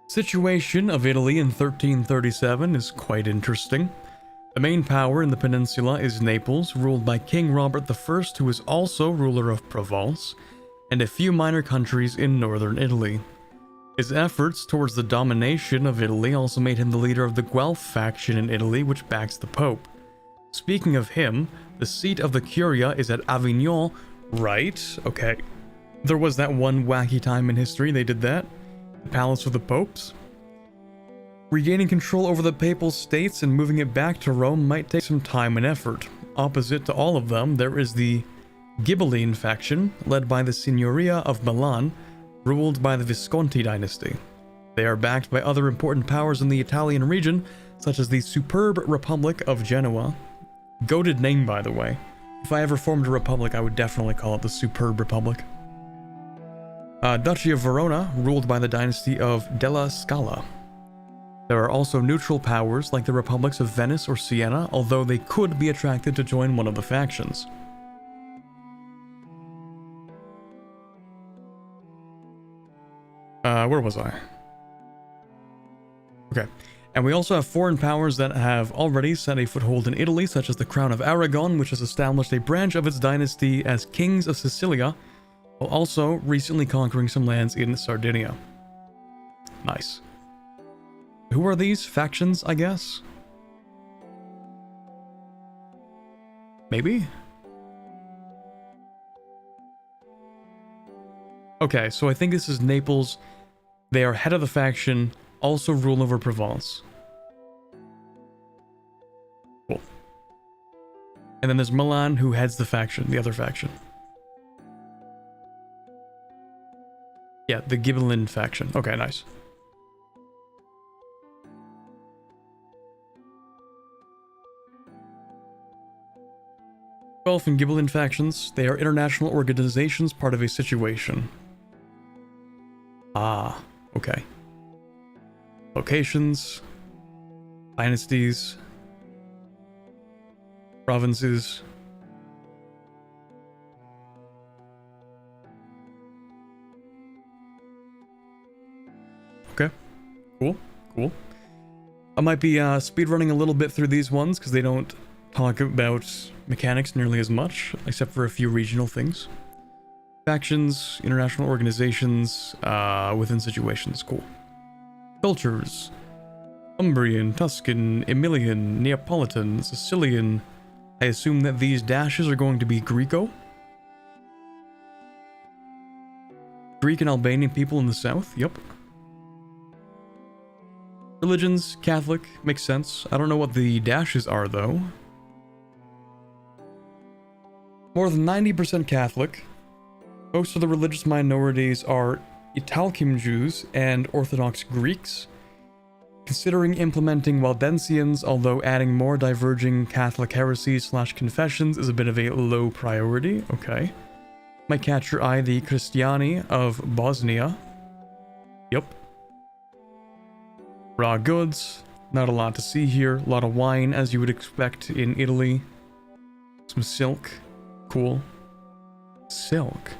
Situation of Italy in 1337 is quite interesting. The main power in the peninsula is Naples, ruled by King Robert I, who is also ruler of Provence, and a few minor countries in northern Italy. His efforts towards the domination of Italy also made him the leader of the Guelph faction in Italy, which backs the Pope. Speaking of him, the seat of the Curia is at Avignon, Right, okay. There was that one wacky time in history they did that. The Palace of the Popes. Regaining control over the Papal States and moving it back to Rome might take some time and effort. Opposite to all of them, there is the Ghibelline faction, led by the Signoria of Milan, ruled by the Visconti dynasty. They are backed by other important powers in the Italian region, such as the superb Republic of Genoa. Goated name, by the way. If I ever formed a republic, I would definitely call it the Superb Republic. Duchy of Verona, ruled by the dynasty of Della Scala. There are also neutral powers like the republics of Venice or Siena, although they could be attracted to join one of the factions. Where was I? Okay. And we also have foreign powers that have already set a foothold in Italy, such as the Crown of Aragon, which has established a branch of its dynasty as Kings of Sicilia, while also recently conquering some lands in Sardinia. Nice. Who are these factions, I guess? Maybe? Okay, so I think this is Naples. They are head of the faction, also rule over Provence. Cool. And then there's Milan, who heads the faction, the other faction. Yeah, the Ghibelline faction. Okay, nice. Guelph and Ghibelline factions, they are international organizations part of a situation. Ah, okay. Locations, dynasties, provinces. Okay, cool. I might be speedrunning a little bit through these ones because they don't talk about mechanics nearly as much, except for a few regional things. Factions, international organizations, within situations, cool. Cultures. Umbrian, Tuscan, Emilian, Neapolitan, Sicilian. I assume that these dashes are going to be Greco. Greek and Albanian people in the south, yep. Religions, Catholic, makes sense. I don't know what the dashes are though. More than 90% Catholic. Most of the religious minorities are Italkim Jews and Orthodox Greeks. Considering implementing Waldensians, although adding more diverging Catholic heresies / confessions is a bit of a low priority. Okay. Might catch your eye, the Christiani of Bosnia. Yep. Raw goods. Not a lot to see here. A lot of wine, as you would expect in Italy. Some silk. Cool. Silk.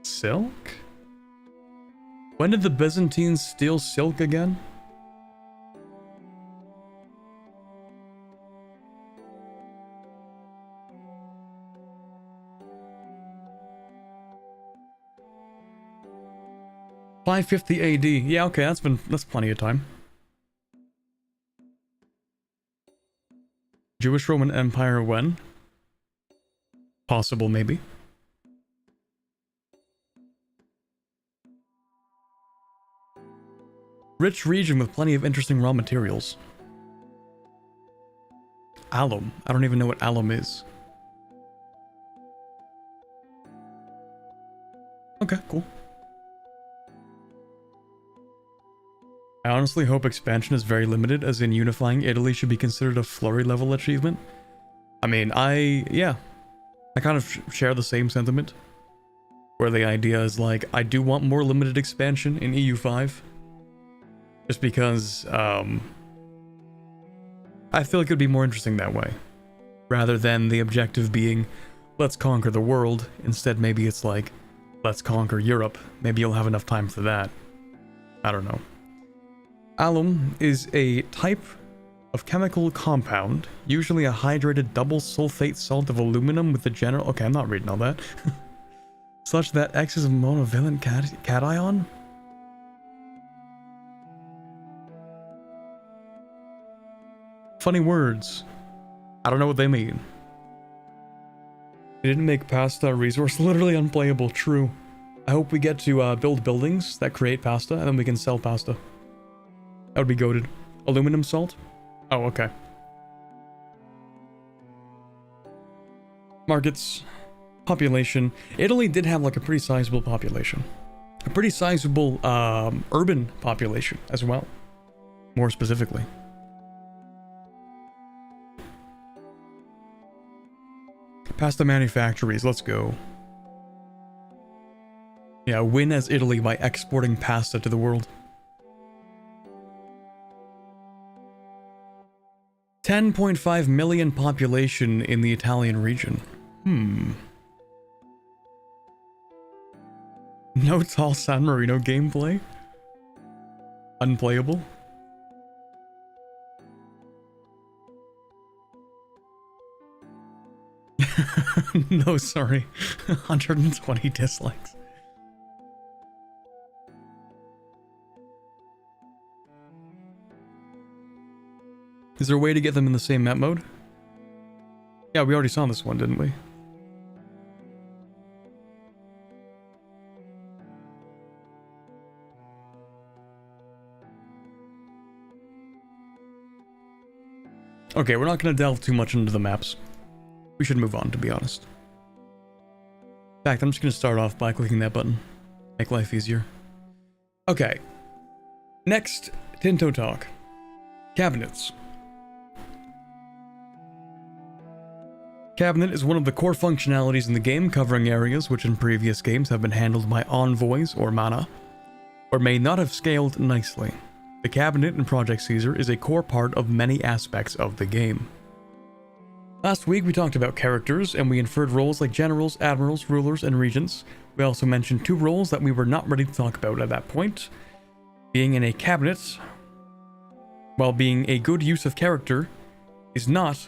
Silk? When did the Byzantines steal silk again? $550 AD. Yeah, okay, that's plenty of time. Jewish Roman Empire when? Possible, maybe. Rich region with plenty of interesting raw materials. Alum. I don't even know what alum is. Okay, cool. I honestly hope expansion is very limited, as in unifying Italy should be considered a flurry level achievement. I mean, I kind of share the same sentiment, where the idea is like, I do want more limited expansion in EU5, just because, I feel like it would be more interesting that way, rather than the objective being, let's conquer the world. Instead, maybe it's like, let's conquer Europe. Maybe you'll have enough time for that. I don't know. Alum is a type of chemical compound, usually a hydrated double sulfate salt of aluminum with the general... Okay, I'm not reading all that. Such that X is a monovalent cation? Funny words. I don't know what they mean. They didn't make pasta resource literally unplayable. True. I hope we get to build buildings that create pasta, and then we can sell pasta. That would be goated. Aluminum salt? Oh, okay. Markets. Population. Italy did have like a pretty sizable population. A pretty sizable urban population as well. More specifically. Pasta manufactories, let's go. Yeah, win as Italy by exporting pasta to the world. 10.5 million population in the Italian region. No tall San Marino gameplay? Unplayable? No, sorry. 120 dislikes. Is there a way to get them in the same map mode? Yeah, we already saw this one, didn't we? Okay, we're not going to delve too much into the maps. We should move on, to be honest. In fact, I'm just going to start off by clicking that button. Make life easier. Okay. Next, Tinto talk. Cabinets. Cabinet is one of the core functionalities in the game, covering areas which in previous games have been handled by envoys or mana, or may not have scaled nicely. The cabinet in Project Caesar is a core part of many aspects of the game. Last week we talked about characters, and we inferred roles like generals, admirals, rulers, and regents. We also mentioned two roles that we were not ready to talk about at that point. Being in a cabinet, while being a good use of character, is not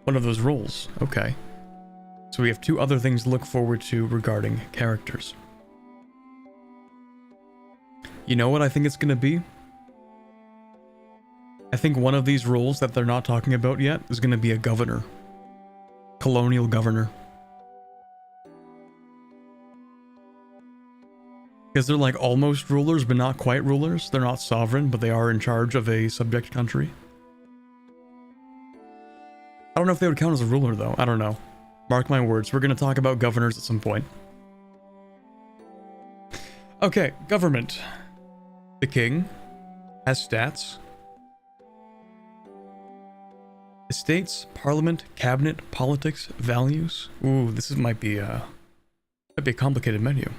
one of those roles. Okay. So we have two other things to look forward to regarding characters. You know what I think it's going to be? I think one of these roles that they're not talking about yet is going to be a governor. Colonial governor. Because they're like almost rulers, but not quite rulers. They're not sovereign, but they are in charge of a subject country. I don't know if they would count as a ruler, though. I don't know. Mark my words. We're going to talk about governors at some point. Okay, government. The king has stats. Estates, parliament, cabinet, politics, values. Ooh, this might be a complicated menu.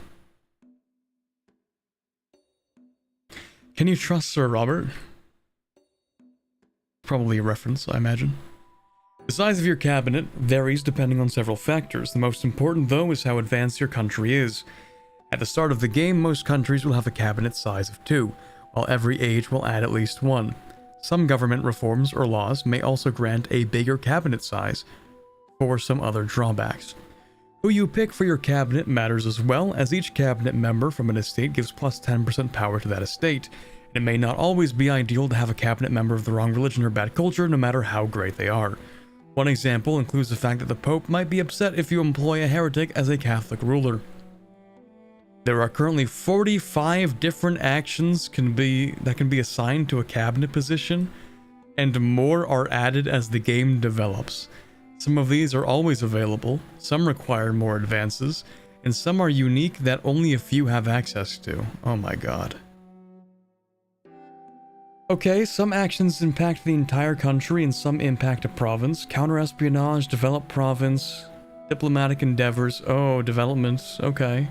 Can you trust Sir Robert? Probably a reference, I imagine. The size of your cabinet varies depending on several factors. The most important, though, is how advanced your country is. At the start of the game, most countries will have a cabinet size of 2, while every age will add at least 1. Some government reforms or laws may also grant a bigger cabinet size for some other drawbacks. Who you pick for your cabinet matters as well, as each cabinet member from an estate gives plus 10% power to that estate. And it may not always be ideal to have a cabinet member of the wrong religion or bad culture, no matter how great they are. One example includes the fact that the Pope might be upset if you employ a heretic as a Catholic ruler. There are currently 45 different actions that can be assigned to a cabinet position, and more are added as the game develops. Some of these are always available, some require more advances, and some are unique that only a few have access to. Oh my god. Okay, some actions impact the entire country and some impact a province. Counter-espionage, develop province, diplomatic endeavors. Oh, developments, okay.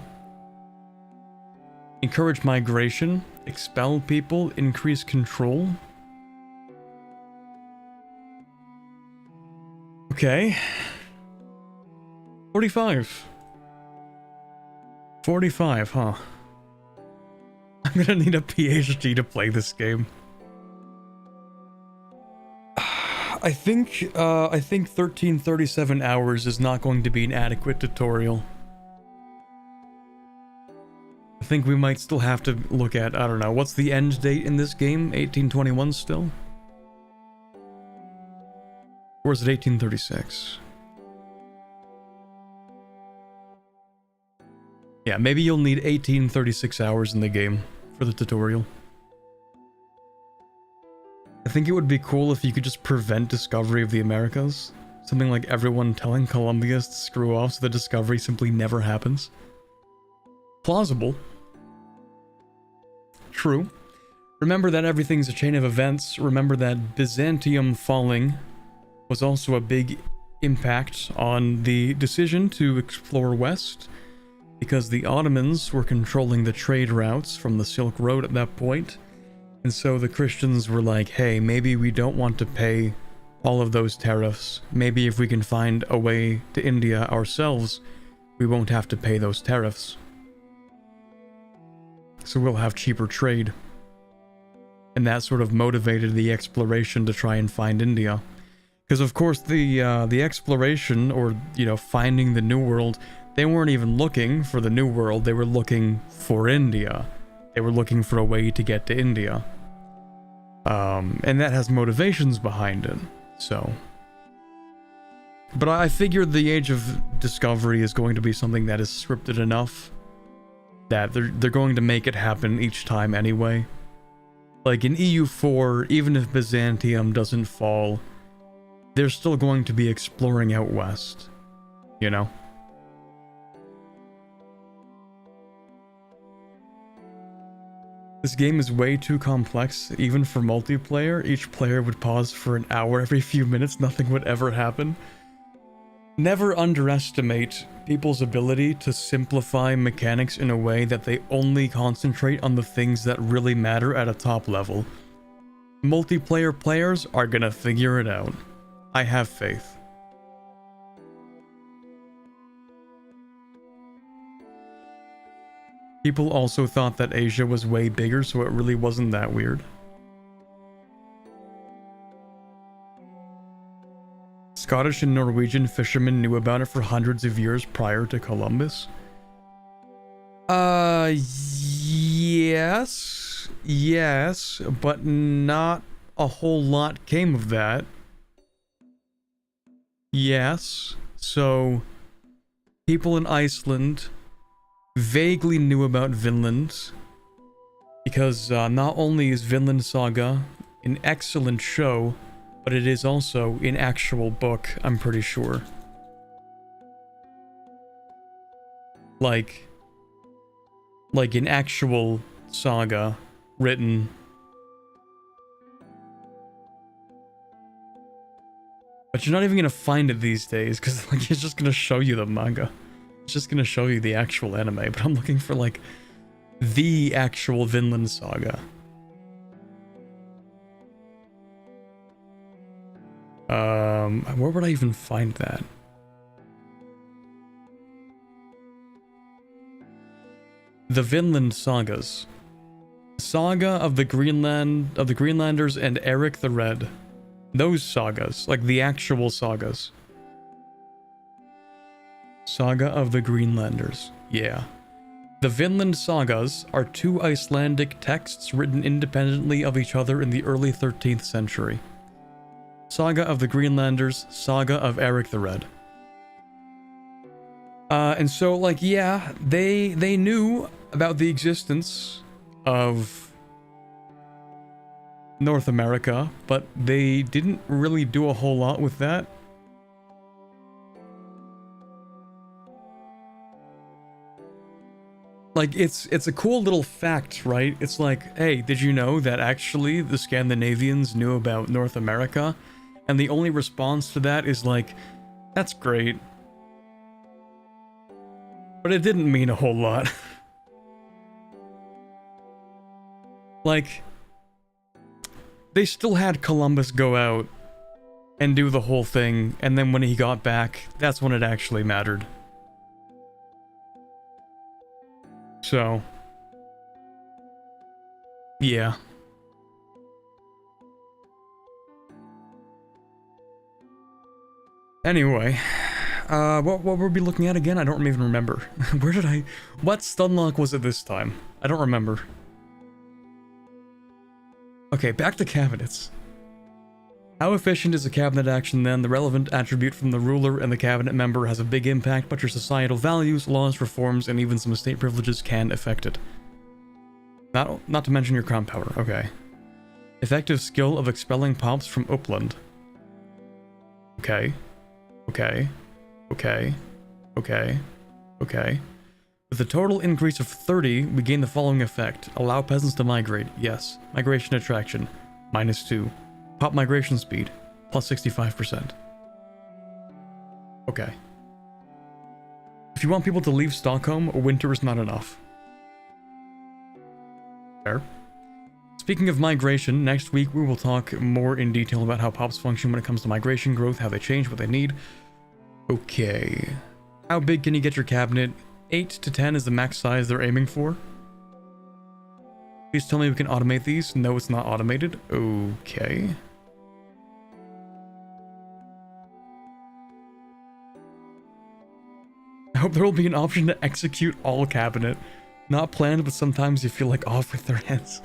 Encourage migration, expel people, increase control. Okay. 45. 45, huh? I'm gonna need a PhD to play this game. I think 1337 hours is not going to be an adequate tutorial. I think we might still have to look at, I don't know, what's the end date in this game? 1821 still? Or is it 1836? Yeah, maybe you'll need 1836 hours in the game for the tutorial. I think it would be cool if you could just prevent discovery of the Americas. Something like everyone telling Columbians to screw off so the discovery simply never happens. Plausible. True. Remember that everything's a chain of events. Remember that Byzantium falling was also a big impact on the decision to explore west, because the Ottomans were controlling the trade routes from the Silk Road at that point. And so the Christians were like, hey, maybe we don't want to pay all of those tariffs. Maybe if we can find a way to India ourselves, we won't have to pay those tariffs. So we'll have cheaper trade. And that sort of motivated the exploration to try and find India. Because of course the exploration, or, you know, finding the New World, they weren't even looking for the New World, they were looking for India. They were looking for a way to get to India. And that has motivations behind it, so. But I figure the Age of Discovery is going to be something that is scripted enough that they're going to make it happen each time anyway. Like in EU4, even if Byzantium doesn't fall, they're still going to be exploring out west, you know? This game is way too complex, even for multiplayer. Each player would pause for an hour every few minutes, nothing would ever happen. Never underestimate people's ability to simplify mechanics in a way that they only concentrate on the things that really matter at a top level. Multiplayer players are gonna figure it out. I have faith. People also thought that Asia was way bigger, so it really wasn't that weird. Scottish and Norwegian fishermen knew about it for hundreds of years prior to Columbus. Yes, but not a whole lot came of that. Yes, so people in Iceland vaguely knew about Vinland, because not only is Vinland Saga an excellent show, but it is also an actual book, I'm pretty sure. Like an actual saga written. But you're not even gonna find it these days, because like it's just gonna show you the manga. It's just gonna show you the actual anime, but I'm looking for like the actual Vinland Saga. Where would I even find that? The Vinland Sagas. Saga of the Greenlanders and Eric the Red. Those sagas, like the actual sagas. Saga of the Greenlanders. Yeah. The Vinland Sagas are two Icelandic texts written independently of each other in the early 13th century. Saga of the Greenlanders, Saga of Eric the Red. And so, like, yeah, they knew about the existence of North America, but they didn't really do a whole lot with that. Like, it's a cool little fact, right? It's like, hey, did you know that actually the Scandinavians knew about North America? And the only response to that is like, that's great. But it didn't mean a whole lot. Like, they still had Columbus go out and do the whole thing, and then when he got back, that's when it actually mattered. So, yeah. Anyway, what were we looking at again? I don't even remember. What stunlock was it this time? I don't remember. Okay, back to cabinets. How efficient is a cabinet action then? The relevant attribute from the ruler and the cabinet member has a big impact, but your societal values, laws, reforms, and even some estate privileges can affect it. Not to mention your crown power. Okay. Effective skill of expelling pops from Upland. Okay. Okay. Okay. Okay. Okay. With a total increase of 30, we gain the following effect. Allow peasants to migrate. Yes. Migration attraction. -2. Pop migration speed. Plus 65%. Okay. If you want people to leave Stockholm, winter is not enough. Fair. Speaking of migration, next week we will talk more in detail about how pops function when it comes to migration growth, how they change, what they need. Okay. How big can you get your cabinet? 8 to 10 is the max size they're aiming for. Please tell me we can automate these. No, it's not automated. Okay. I hope there will be an option to execute all cabinet. Not planned, but sometimes you feel like off with their hands.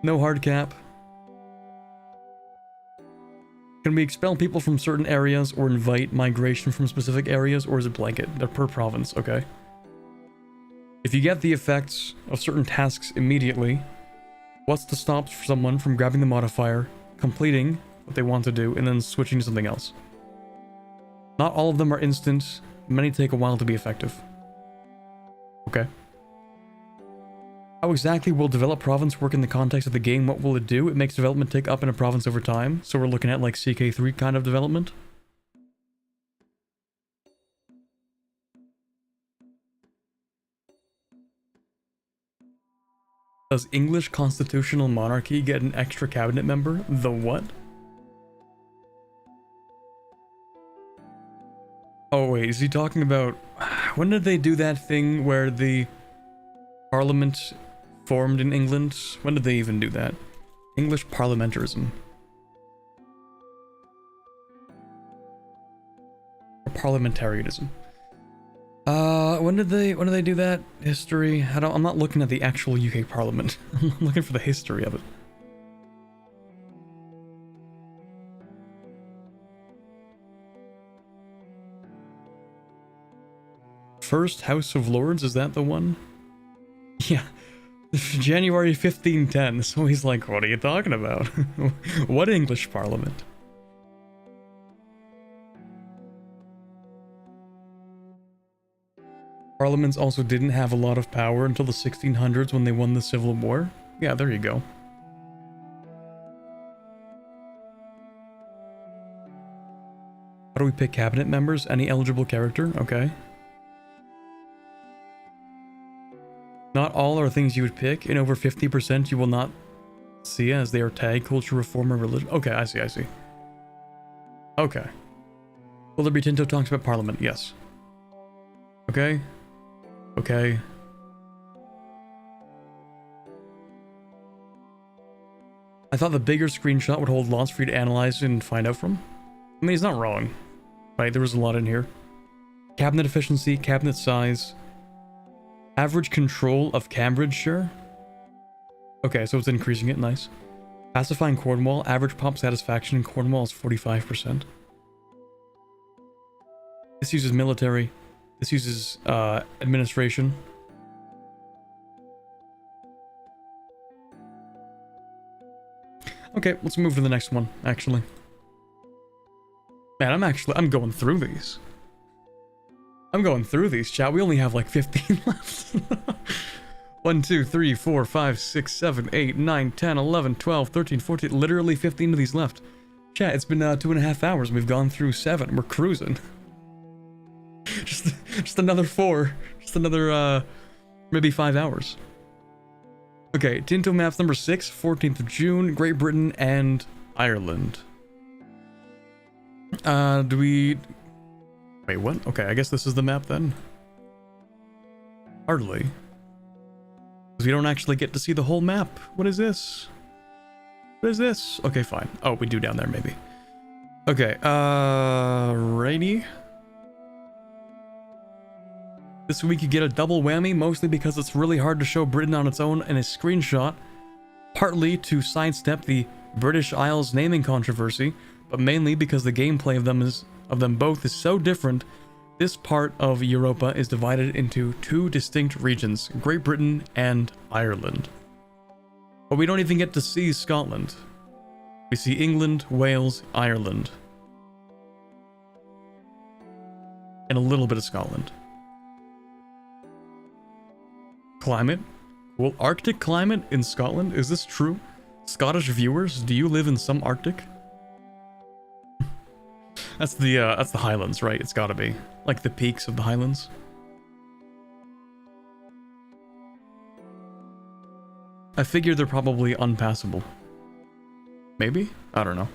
No hard cap. Can we expel people from certain areas or invite migration from specific areas, or is it blanket? They're per province, okay. If you get the effects of certain tasks immediately, what's to stop someone from grabbing the modifier, completing what they want to do, and then switching to something else? Not all of them are instant. Many take a while to be effective. Okay. How exactly will develop province work in the context of the game? What will it do? It makes development take up in a province over time. So we're looking at like CK3 kind of development. Does English constitutional monarchy get an extra cabinet member? The what? Oh wait, is he talking about... When did they do that thing where the parliament formed in England? When did they even do that? English parliamentarism. Or parliamentarianism. When did they do that? History? I'm not looking at the actual UK Parliament. I'm looking for the history of it. First House of Lords, is that the one? Yeah. January 1510. So he's like, what are you talking about? What English Parliament? Parliaments also didn't have a lot of power until the 1600s when they won the Civil War. Yeah, there you go. How do we pick cabinet members? Any eligible character? Okay. Not all are things you would pick, and over 50% you will not see as they are tagged culture, reform, or religion. Okay, I see. Okay. Will there be Tinto talks about Parliament? Yes. Okay. Okay. I thought the bigger screenshot would hold lots for you to analyze and find out from. I mean, he's not wrong. Right, there was a lot in here. Cabinet efficiency, cabinet size. Average control of Cambridgeshire. Okay, so it's increasing it, nice. Pacifying Cornwall, average pop satisfaction in Cornwall is 45%. This uses military. This uses administration. Okay, let's move to the next one, actually. Man, I'm going through these. I'm going through these, chat. We only have like 15 left. 1, 2, 3, 4, 5, 6, 7, 8, 9, 10, 11, 12, 13, 14. Literally 15 of these left. Chat, it's been 2.5 hours. We've gone through 7. We're cruising. just another 4. Just another, maybe 5 hours. Okay, Tinto maps number 6, 14th of June, Great Britain and Ireland. Do we... Wait, what? Okay, I guess this is the map then. Hardly. Because we don't actually get to see the whole map. What is this? What is this? Okay, fine. Oh, we do down there, maybe. Okay, righty. This week you get a double whammy, mostly because it's really hard to show Britain on its own in a screenshot. partly to sidestep the British Isles naming controversy, but mainly because the gameplay of them both is so different. This part of Europa is divided into two distinct regions, Great Britain and Ireland. But we don't even get to see Scotland. We see England, Wales, Ireland. And a little bit of Scotland. Climate. Well, Arctic climate in Scotland? Is this true? Scottish viewers, do you live in some Arctic? That's the Highlands, right? It's gotta be. Like the peaks of the Highlands. I figure they're probably unpassable. Maybe? I don't know.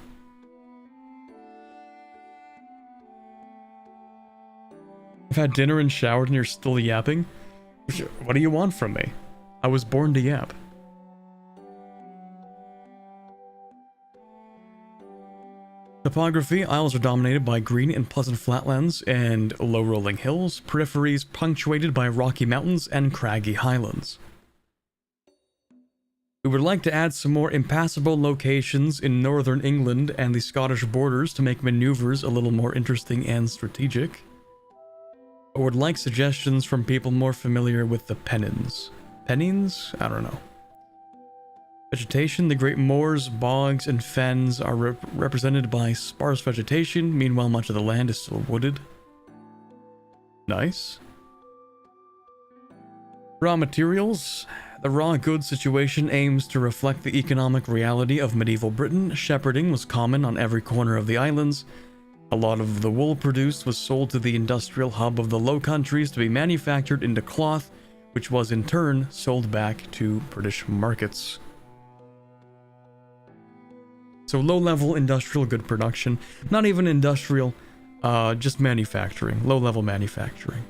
I've had dinner and showered and you're still yapping? What do you want from me? I was born to yap. Topography, isles are dominated by green and pleasant flatlands and low rolling hills, peripheries punctuated by rocky mountains and craggy highlands. We would like to add some more impassable locations in northern England and the Scottish borders to make maneuvers a little more interesting and strategic. I would like suggestions from people more familiar with the Pennines. Pennines? I don't know. Vegetation, the great moors, bogs, and fens are represented by sparse vegetation. Meanwhile, much of the land is still wooded. Nice. Raw materials. The raw goods situation aims to reflect the economic reality of medieval Britain. Shepherding was common on every corner of the islands. A lot of the wool produced was sold to the industrial hub of the Low Countries to be manufactured into cloth, which was in turn sold back to British markets. So low-level industrial good production, not even industrial, just manufacturing, low-level manufacturing.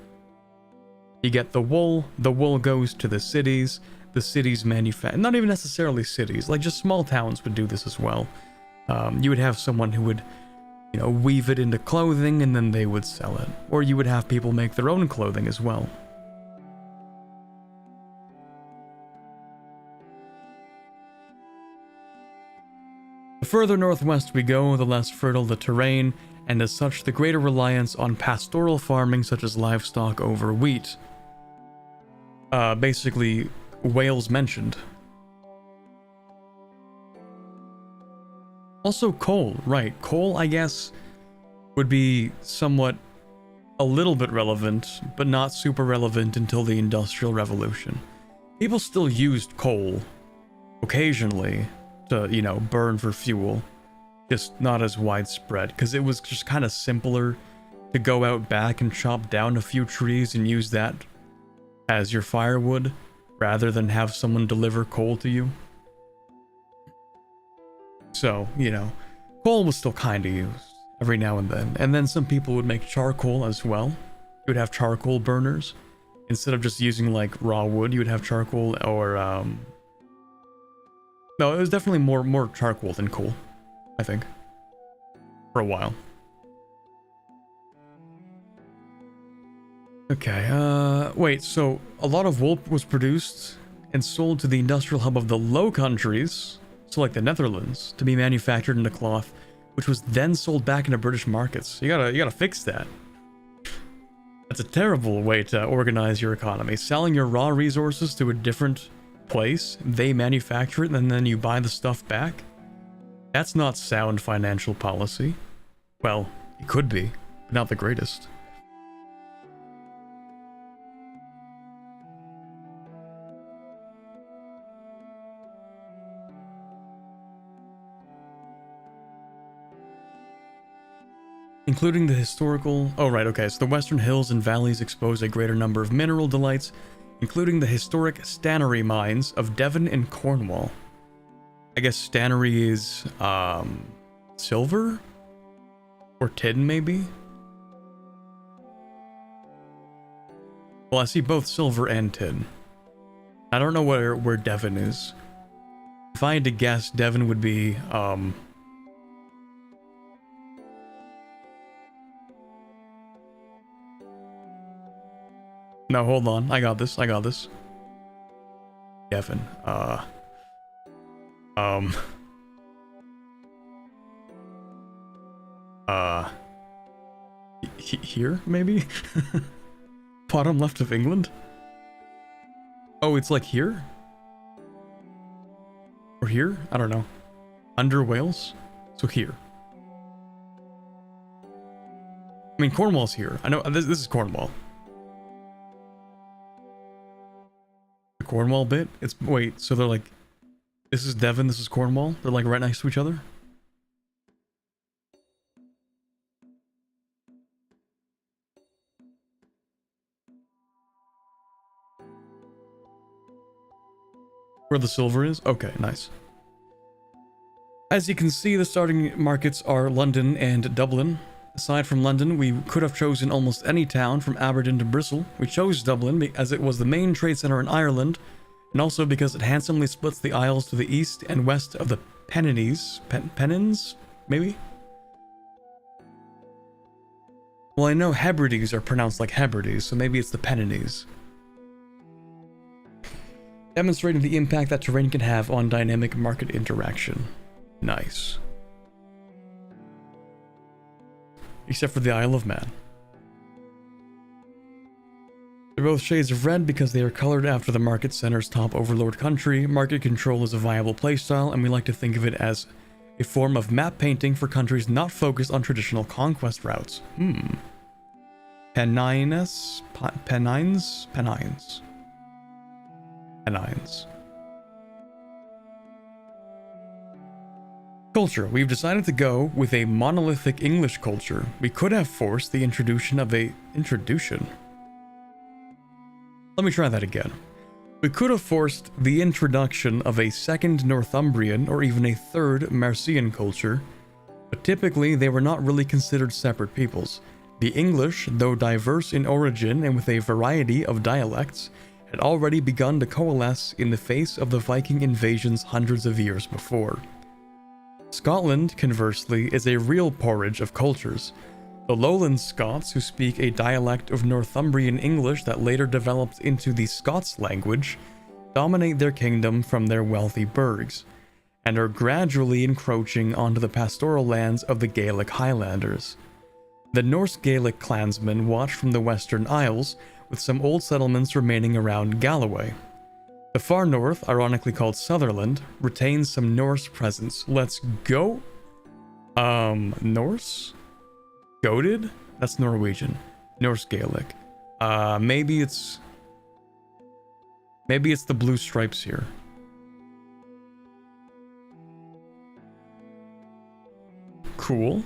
You get the wool goes to the cities manufacture, not even necessarily cities, like just small towns would do this as well. You would have someone who would, weave it into clothing and then they would sell it. Or you would have people make their own clothing as well. The further northwest we go, the less fertile the terrain, and as such the greater reliance on pastoral farming such as livestock over wheat. Basically, Wales mentioned. Also coal, right. Coal, I guess, would be somewhat a little bit relevant, but not super relevant until the Industrial Revolution. People still used coal occasionally to, burn for fuel, just not as widespread, because it was just kind of simpler to go out back and chop down a few trees and use that as your firewood, rather than have someone deliver coal to you. So, coal was still kind of used every now and then some people would make charcoal as well. You would have charcoal burners. Instead of just using, like, raw wood, you would have charcoal or, no, it was definitely more charcoal than coal, I think. For a while. Okay, wait, so a lot of wool was produced and sold to the industrial hub of the Low Countries, so like the Netherlands, to be manufactured into cloth, which was then sold back into British markets. You gotta fix that. That's a terrible way to organize your economy. Selling your raw resources to a different place, they manufacture it, and then you buy the stuff back. That's not sound financial policy. Well, it could be, but not the greatest. Including the historical... Oh, right, okay, so the western hills and valleys expose a greater number of mineral delights, including the historic stannery mines of Devon and Cornwall. I guess stannery is, silver? Or tin, maybe? Well, I see both silver and tin. I don't know where Devon is. If I had to guess, Devon would be, No, hold on. I got this. Devon. Um, uh, here, maybe? Bottom left of England? Oh, it's like here? Or here? I don't know. Under Wales? So here. I mean, Cornwall's here. I know, this is Cornwall. The Cornwall bit? It's, wait, so they're like, this is Devon, this is Cornwall? They're like right next to each other? Where the silver is? Okay, nice. As you can see, the starting markets are London and Dublin. Aside from London, we could have chosen almost any town from Aberdeen to Bristol. We chose Dublin as it was the main trade center in Ireland, and also because it handsomely splits the Isles to the east and west of the Pennines. Pennines? Maybe? Well, I know Hebrides are pronounced like Hebrides, so maybe it's the Pennines. Demonstrating the impact that terrain can have on dynamic market interaction. Nice. Except for the Isle of Man. They're both shades of red because they are colored after the market center's top overlord country. Market control is a viable playstyle, and we like to think of it as a form of map painting for countries not focused on traditional conquest routes. Pennines? Pennines? Pennines. Pennines. Culture. We've decided to go with a monolithic English culture. We could have forced the introduction of a... Introduction? Let me try that again. We could have forced the introduction of a second Northumbrian or even a third Mercian culture, but typically they were not really considered separate peoples. The English, though diverse in origin and with a variety of dialects, had already begun to coalesce in the face of the Viking invasions hundreds of years before. Scotland, conversely, is a real porridge of cultures. The Lowland Scots, who speak a dialect of Northumbrian English that later developed into the Scots language, dominate their kingdom from their wealthy burghs, and are gradually encroaching onto the pastoral lands of the Gaelic Highlanders. The Norse Gaelic clansmen watch from the Western Isles, with some old settlements remaining around Galloway. The far north, ironically called Sutherland, retains some Norse presence. Let's go. Norse? Goated? That's Norwegian. Norse Gaelic. Maybe it's the blue stripes here. Cool.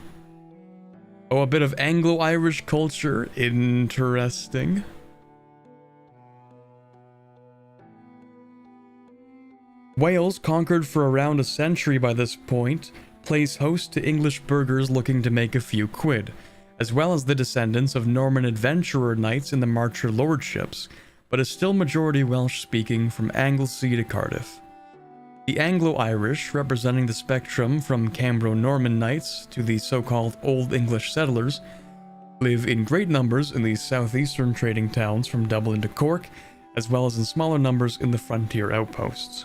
Oh, a bit of Anglo-Irish culture. Interesting. Wales, conquered for around a century by this point, plays host to English burghers looking to make a few quid, as well as the descendants of Norman adventurer knights in the Marcher lordships, but is still majority Welsh-speaking from Anglesey to Cardiff. The Anglo-Irish, representing the spectrum from Cambro-Norman knights to the so-called Old English settlers, live in great numbers in the southeastern trading towns from Dublin to Cork, as well as in smaller numbers in the frontier outposts.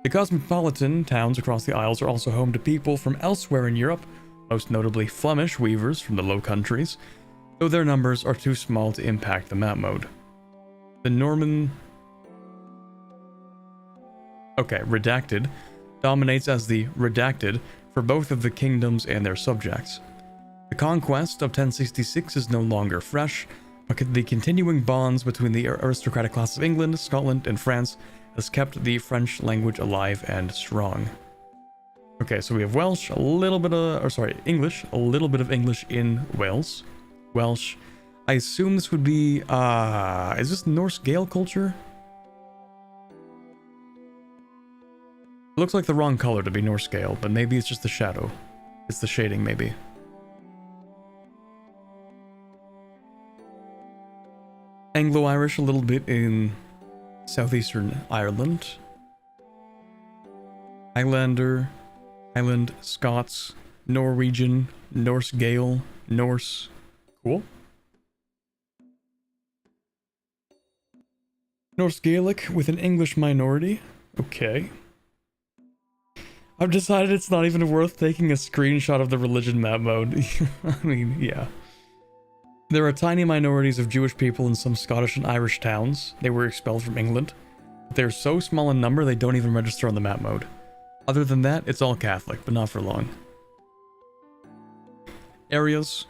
The cosmopolitan towns across the Isles are also home to people from elsewhere in Europe, most notably Flemish weavers from the Low Countries, though their numbers are too small to impact the map mode. The Norman... Okay, Redacted dominates as the Redacted for both of the kingdoms and their subjects. The conquest of 1066 is no longer fresh, but the continuing bonds between the aristocratic class of England, Scotland, and France has kept the French language alive and strong. Okay, so we have Welsh, a little bit of, English, a little bit of English in Wales. Welsh, I assume this would be, is this Norse Gael culture? It looks like the wrong color to be Norse Gael, but maybe it's just the shadow. It's the shading, maybe. Anglo-Irish, a little bit in southeastern Ireland. Highlander, Highland, Scots, Norwegian, Norse Gael, Norse. Cool. Norse Gaelic with an English minority. Okay. I've decided it's not even worth taking a screenshot of the religion map mode. I mean, yeah. There are tiny minorities of Jewish people in some Scottish and Irish towns. They were expelled from England. They're so small in number they don't even register on the map mode. Other than that, it's all Catholic, but not for long. Areas.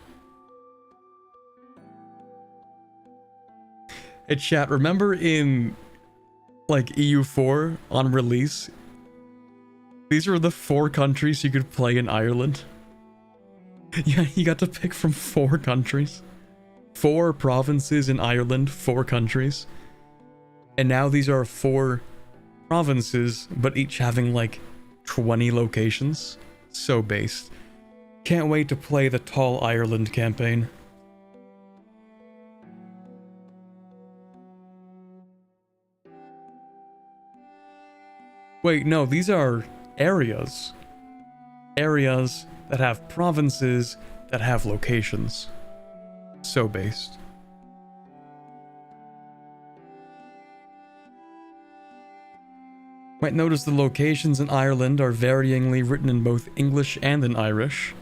Hey chat, remember in like EU4 on release, these were the 4 countries you could play in Ireland? Yeah, you got to pick from 4 countries. 4 provinces in Ireland, 4 countries. And now these are 4 provinces, but each having like 20 locations. So based. Can't wait to play the Tall Ireland campaign. Wait, no, these are areas. Areas that have provinces that have locations. So based. Might notice the locations in Ireland are varyingly written in both English and in Irish.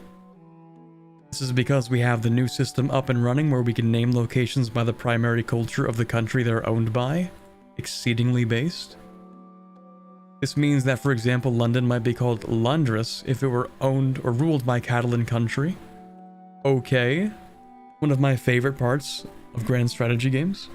This is because we have the new system up and running where we can name locations by the primary culture of the country they're owned by. Exceedingly based. This means that, for example, London might be called Londres if it were owned or ruled by Catalan country. Okay. One of my favorite parts of grand strategy games.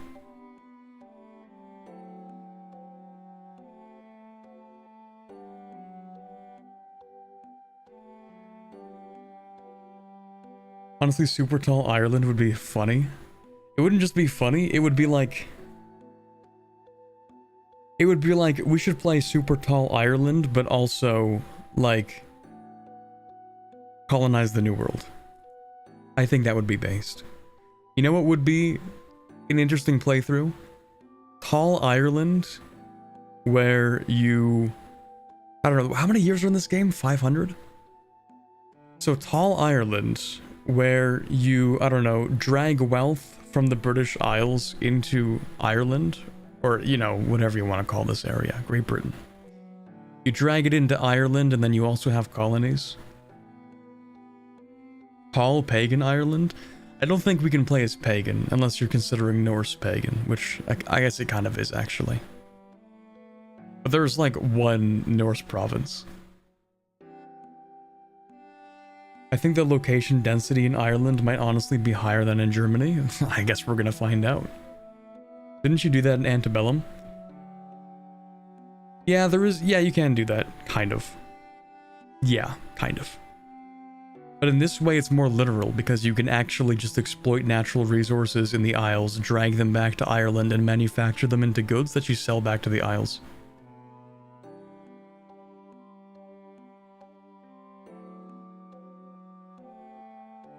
Honestly, Super Tall Ireland would be funny. It wouldn't just be funny, it would be like... It would be like, we should play Super Tall Ireland, but also, like, colonize the New World. I think that would be based. You know what would be an interesting playthrough? Tall Ireland, where you... I don't know, how many years are in this game? 500? So Tall Ireland, where you, I don't know, drag wealth from the British Isles into Ireland, or, you know, whatever you want to call this area, Great Britain. You drag it into Ireland, and then you also have colonies. Tall Pagan Ireland? I don't think we can play as Pagan, unless you're considering Norse Pagan, which I guess it kind of is, actually. But there's, like, one Norse province. I think the location density in Ireland might honestly be higher than in Germany. I guess we're gonna find out. Didn't you do that in Antebellum? Yeah, there is... Yeah, you can do that. Kind of. Yeah, kind of. But in this way, it's more literal, because you can actually just exploit natural resources in the Isles, drag them back to Ireland, and manufacture them into goods that you sell back to the Isles.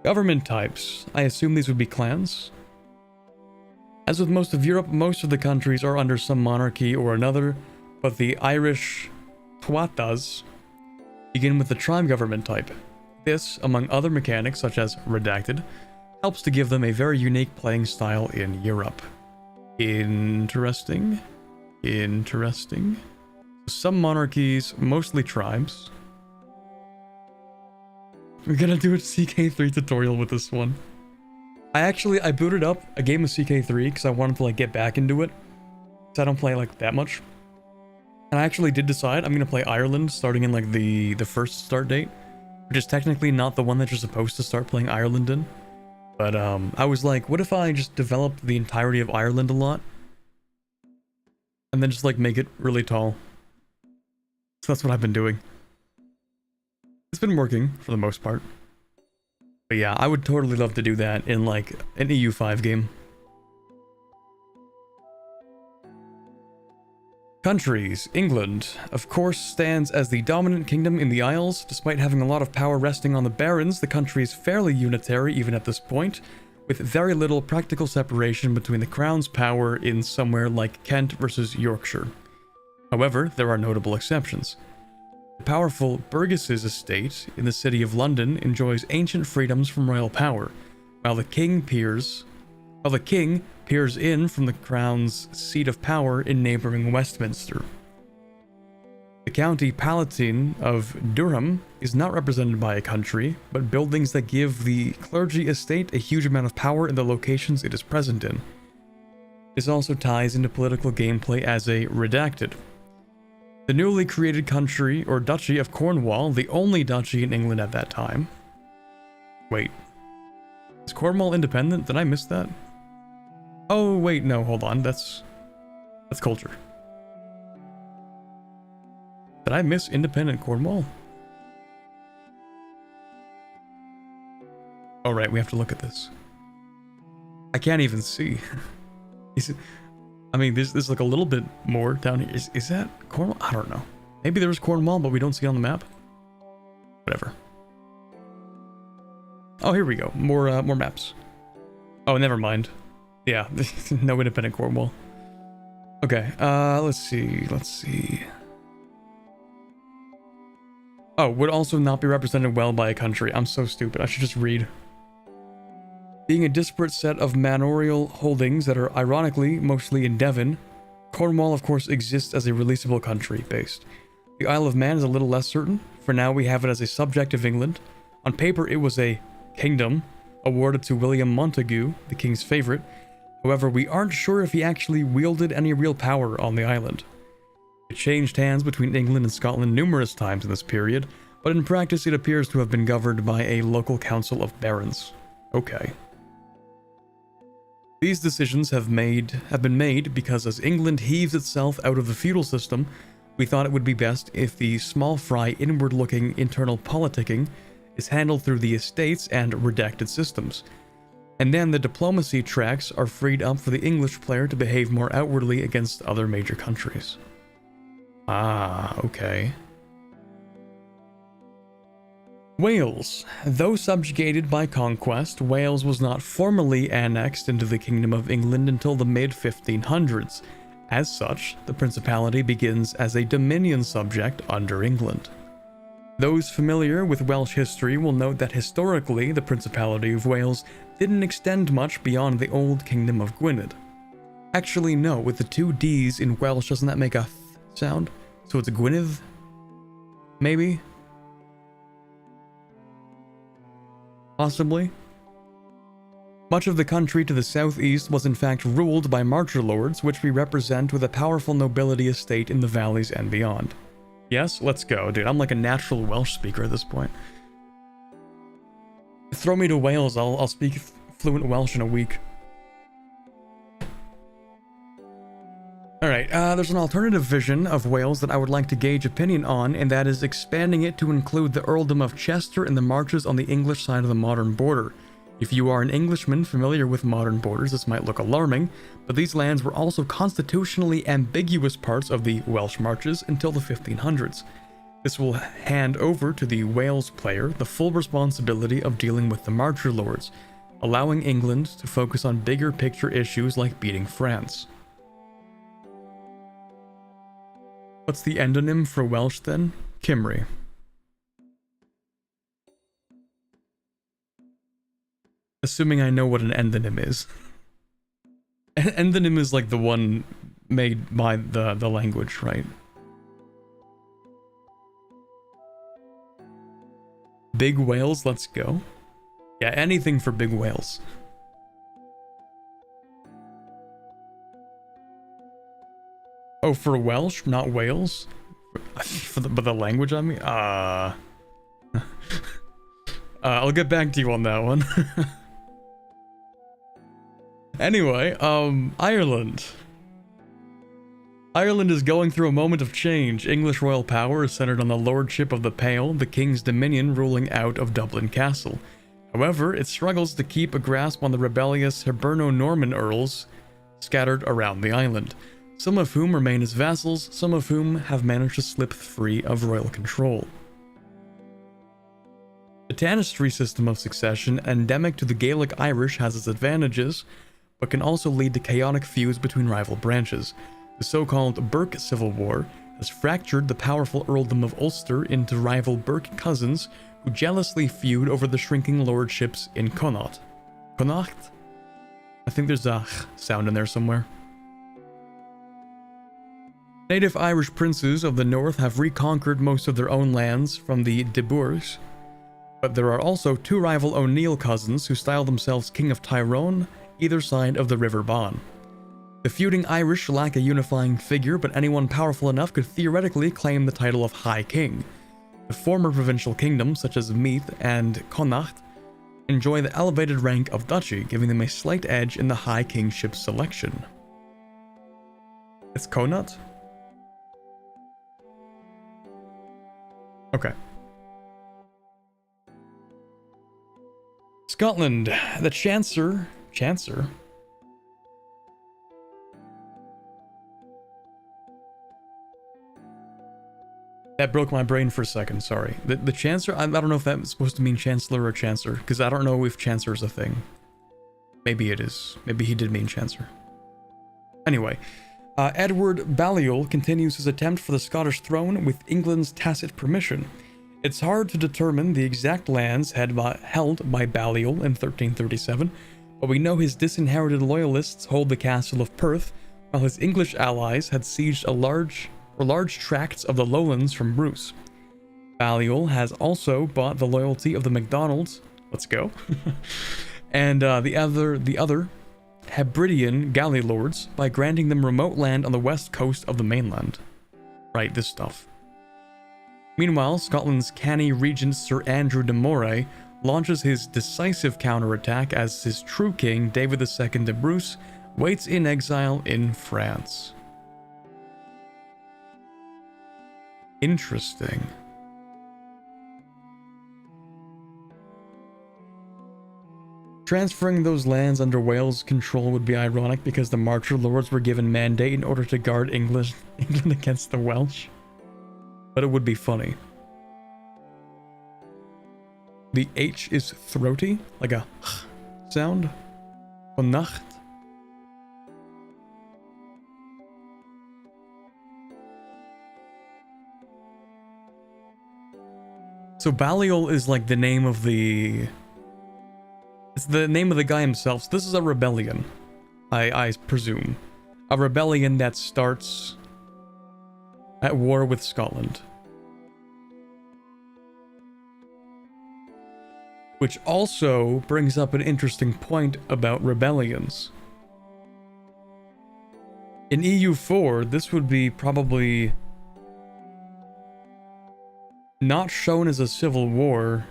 Government types. I assume these would be clans. As with most of Europe, most of the countries are under some monarchy or another, but the Irish Tuathas begin with the tribe government type. This, among other mechanics such as redacted, helps to give them a very unique playing style in Europe. Interesting. Interesting. Some monarchies, mostly tribes. We're gonna do a CK3 tutorial with this one. I booted up a game of CK3 because I wanted to like get back into it. Because I don't play like that much. And I actually did decide I'm gonna play Ireland starting in like the first start date. Which is technically not the one that you're supposed to start playing Ireland in. But I was like, what if I just developed the entirety of Ireland a lot? And then just like make it really tall. So that's what I've been doing. It's been working for the most part. But yeah, I would totally love to do that in like an EU5 game. Countries. England, of course, stands as the dominant kingdom in the Isles. Despite having a lot of power resting on the barons, the country is fairly unitary even at this point, with very little practical separation between the crown's power in somewhere like Kent versus Yorkshire. However, there are notable exceptions. The powerful Burgess's estate in the city of London enjoys ancient freedoms from royal power, while the king peers in from the crown's seat of power in neighboring Westminster. The The County Palatine of Durham is not represented by a country, but buildings that give the clergy estate a huge amount of power in the locations it is present in. This also ties into political gameplay as a redacted. The newly created country, or duchy of Cornwall, the only duchy in England at that time. Wait. Is Cornwall independent? Did I miss that? Oh, wait, no, hold on. That's culture. Did I miss independent Cornwall? Oh, right, we have to look at this. I can't even see. I mean, there's like a little bit more down here. Is that Cornwall? I don't know. Maybe there's Cornwall, but we don't see it on the map. Whatever. Oh, here we go. More maps. Oh, never mind. Yeah, no independent Cornwall. Okay, let's see. Oh, would also not be represented well by a country. I'm so stupid. I should just read. Being a disparate set of manorial holdings that are ironically mostly in Devon, Cornwall of course exists as a releasable country based. The Isle of Man is a little less certain. For now we have it as a subject of England. On paper it was a kingdom, awarded to William Montagu, the king's favourite. However, we aren't sure if he actually wielded any real power on the island. It changed hands between England and Scotland numerous times in this period, but in practice it appears to have been governed by a local council of barons. Okay. These decisions have been made because as England heaves itself out of the feudal system, we thought it would be best if the small fry inward-looking internal politicking is handled through the estates and redacted systems. And then the diplomacy tracks are freed up for the English player to behave more outwardly against other major countries. Ah, okay. Wales. Though subjugated by conquest, Wales was not formally annexed into the Kingdom of England until the mid-1500s. As such, the principality begins as a dominion subject under England. Those familiar with Welsh history will note that historically, the Principality of Wales didn't extend much beyond the old Kingdom of Gwynedd. Actually, no, with the two D's in Welsh, doesn't that make a th sound? So it's Gwynedd? Maybe? Possibly? Much of the country to the southeast was in fact ruled by marcher lords, which we represent with a powerful nobility estate in the valleys and beyond. Yes, let's go, dude. I'm like a natural Welsh speaker at this point. Throw me to Wales, I'll speak fluent Welsh in a week. Alright, there's an alternative vision of Wales that I would like to gauge opinion on, and that is expanding it to include the earldom of Chester and the marches on the English side of the modern border. If you are an Englishman familiar with modern borders, this might look alarming, but these lands were also constitutionally ambiguous parts of the Welsh marches until the 1500s. This will hand over to the Wales player the full responsibility of dealing with the marcher lords, allowing England to focus on bigger picture issues like beating France. What's the endonym for Welsh then? Cymru. Assuming I know what an endonym is. An endonym is like the one made by the language, right? Big whales, let's go. Yeah, anything for big whales. Oh, for Welsh, not Wales? But the language I mean? I'll get back to you on that one. Anyway, Ireland. Ireland is going through a moment of change. English royal power is centered on the lordship of the Pale, the king's dominion ruling out of Dublin Castle. However, it struggles to keep a grasp on the rebellious Hiberno-Norman earls scattered around the island, some of whom remain as vassals, some of whom have managed to slip free of royal control. The tanistry system of succession, endemic to the Gaelic Irish, has its advantages, but can also lead to chaotic feuds between rival branches. The so-called Burke Civil War has fractured the powerful earldom of Ulster into rival Burke cousins who jealously feud over the shrinking lordships in Connaught. Connaught? I think there's a sound in there somewhere. Native Irish princes of the north have reconquered most of their own lands from the De Boers, but there are also two rival O'Neill cousins who style themselves King of Tyrone, either side of the River Bann. The feuding Irish lack a unifying figure, but anyone powerful enough could theoretically claim the title of High King. The former provincial kingdoms, such as Meath and Connacht, enjoy the elevated rank of duchy, giving them a slight edge in the High Kingship selection. It's Connacht? Okay. Scotland, the Chancer? That broke my brain for a second, sorry. The Chancellor, I don't know if that's supposed to mean Chancellor or Chancellor, because I don't know if Chancellor is a thing. Maybe it is. Maybe he did mean Chancellor. Anyway, Edward Balliol continues his attempt for the Scottish throne with England's tacit permission. It's hard to determine the exact lands held by Balliol in 1337, but we know his disinherited loyalists hold the castle of Perth, while his English allies had sieged large tracts of the lowlands from Bruce. Balliol has also bought the loyalty of the MacDonalds, let's go, and the other Hebridean galley lords by granting them remote land on the west coast of the mainland. Right, this stuff. Meanwhile, Scotland's canny regent Sir Andrew de Moray launches his decisive counterattack as his true king, David II de Bruce, waits in exile in France. Interesting. Transferring those lands under Wales' control would be ironic because the Marcher Lords were given mandate in order to guard England against the Welsh. But it would be funny. The H is throaty, like a sound. Nacht. So Balliol is like the name of the... It's the name of the guy himself. So this is a rebellion, I presume. A rebellion that starts at war with Scotland. Which also brings up an interesting point about rebellions. In EU4, this would be probably not shown as a civil war,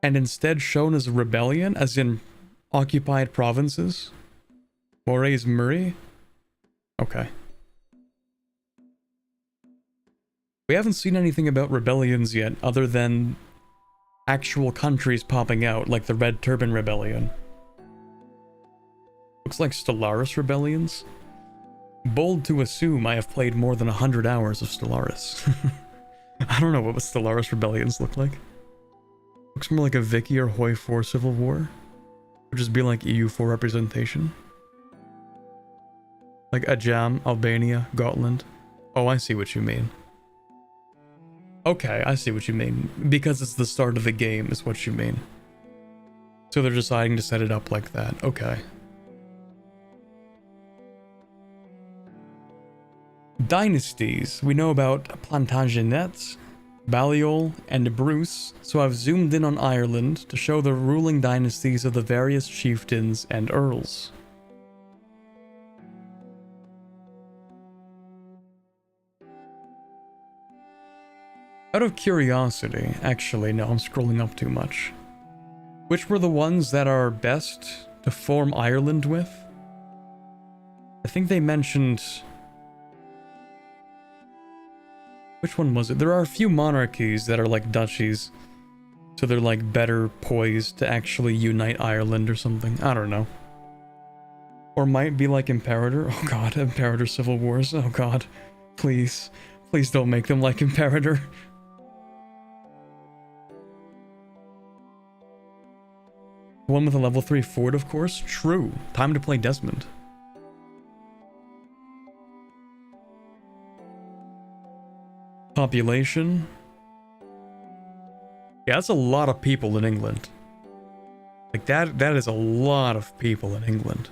and instead shown as a rebellion, as in occupied provinces. Moray's Murray? Okay. We haven't seen anything about rebellions yet, other than actual countries popping out, like the Red Turban Rebellion. Looks like Stellaris rebellions. Bold to assume I have played more than 100 hours of Stellaris. I don't know what Stellaris rebellions look like. Looks more like a Vicky or Hoi 4 civil war. Would just be like EU4 representation. Like Ajam, Albania, Gotland. Oh, I see what you mean. Okay, I see what you mean. Because it's the start of the game is what you mean. So they're deciding to set it up like that. Okay. Dynasties. We know about Plantagenet, Balliol, and Bruce, so I've zoomed in on Ireland to show the ruling dynasties of the various chieftains and earls. Out of curiosity, actually, no, I'm scrolling up too much. Which were the ones that are best to form Ireland with? I think they mentioned... Which one was it? There are a few monarchies that are like duchies, so they're like better poised to actually unite Ireland or something. I don't know. Or might be like Imperator. Oh god, Imperator Civil Wars. Oh god. Please. Please don't make them like Imperator. One with a level 3 fort, of course. True. Time to play Desmond. Population. Yeah, that's a lot of people in England. Like that is a lot of people in England.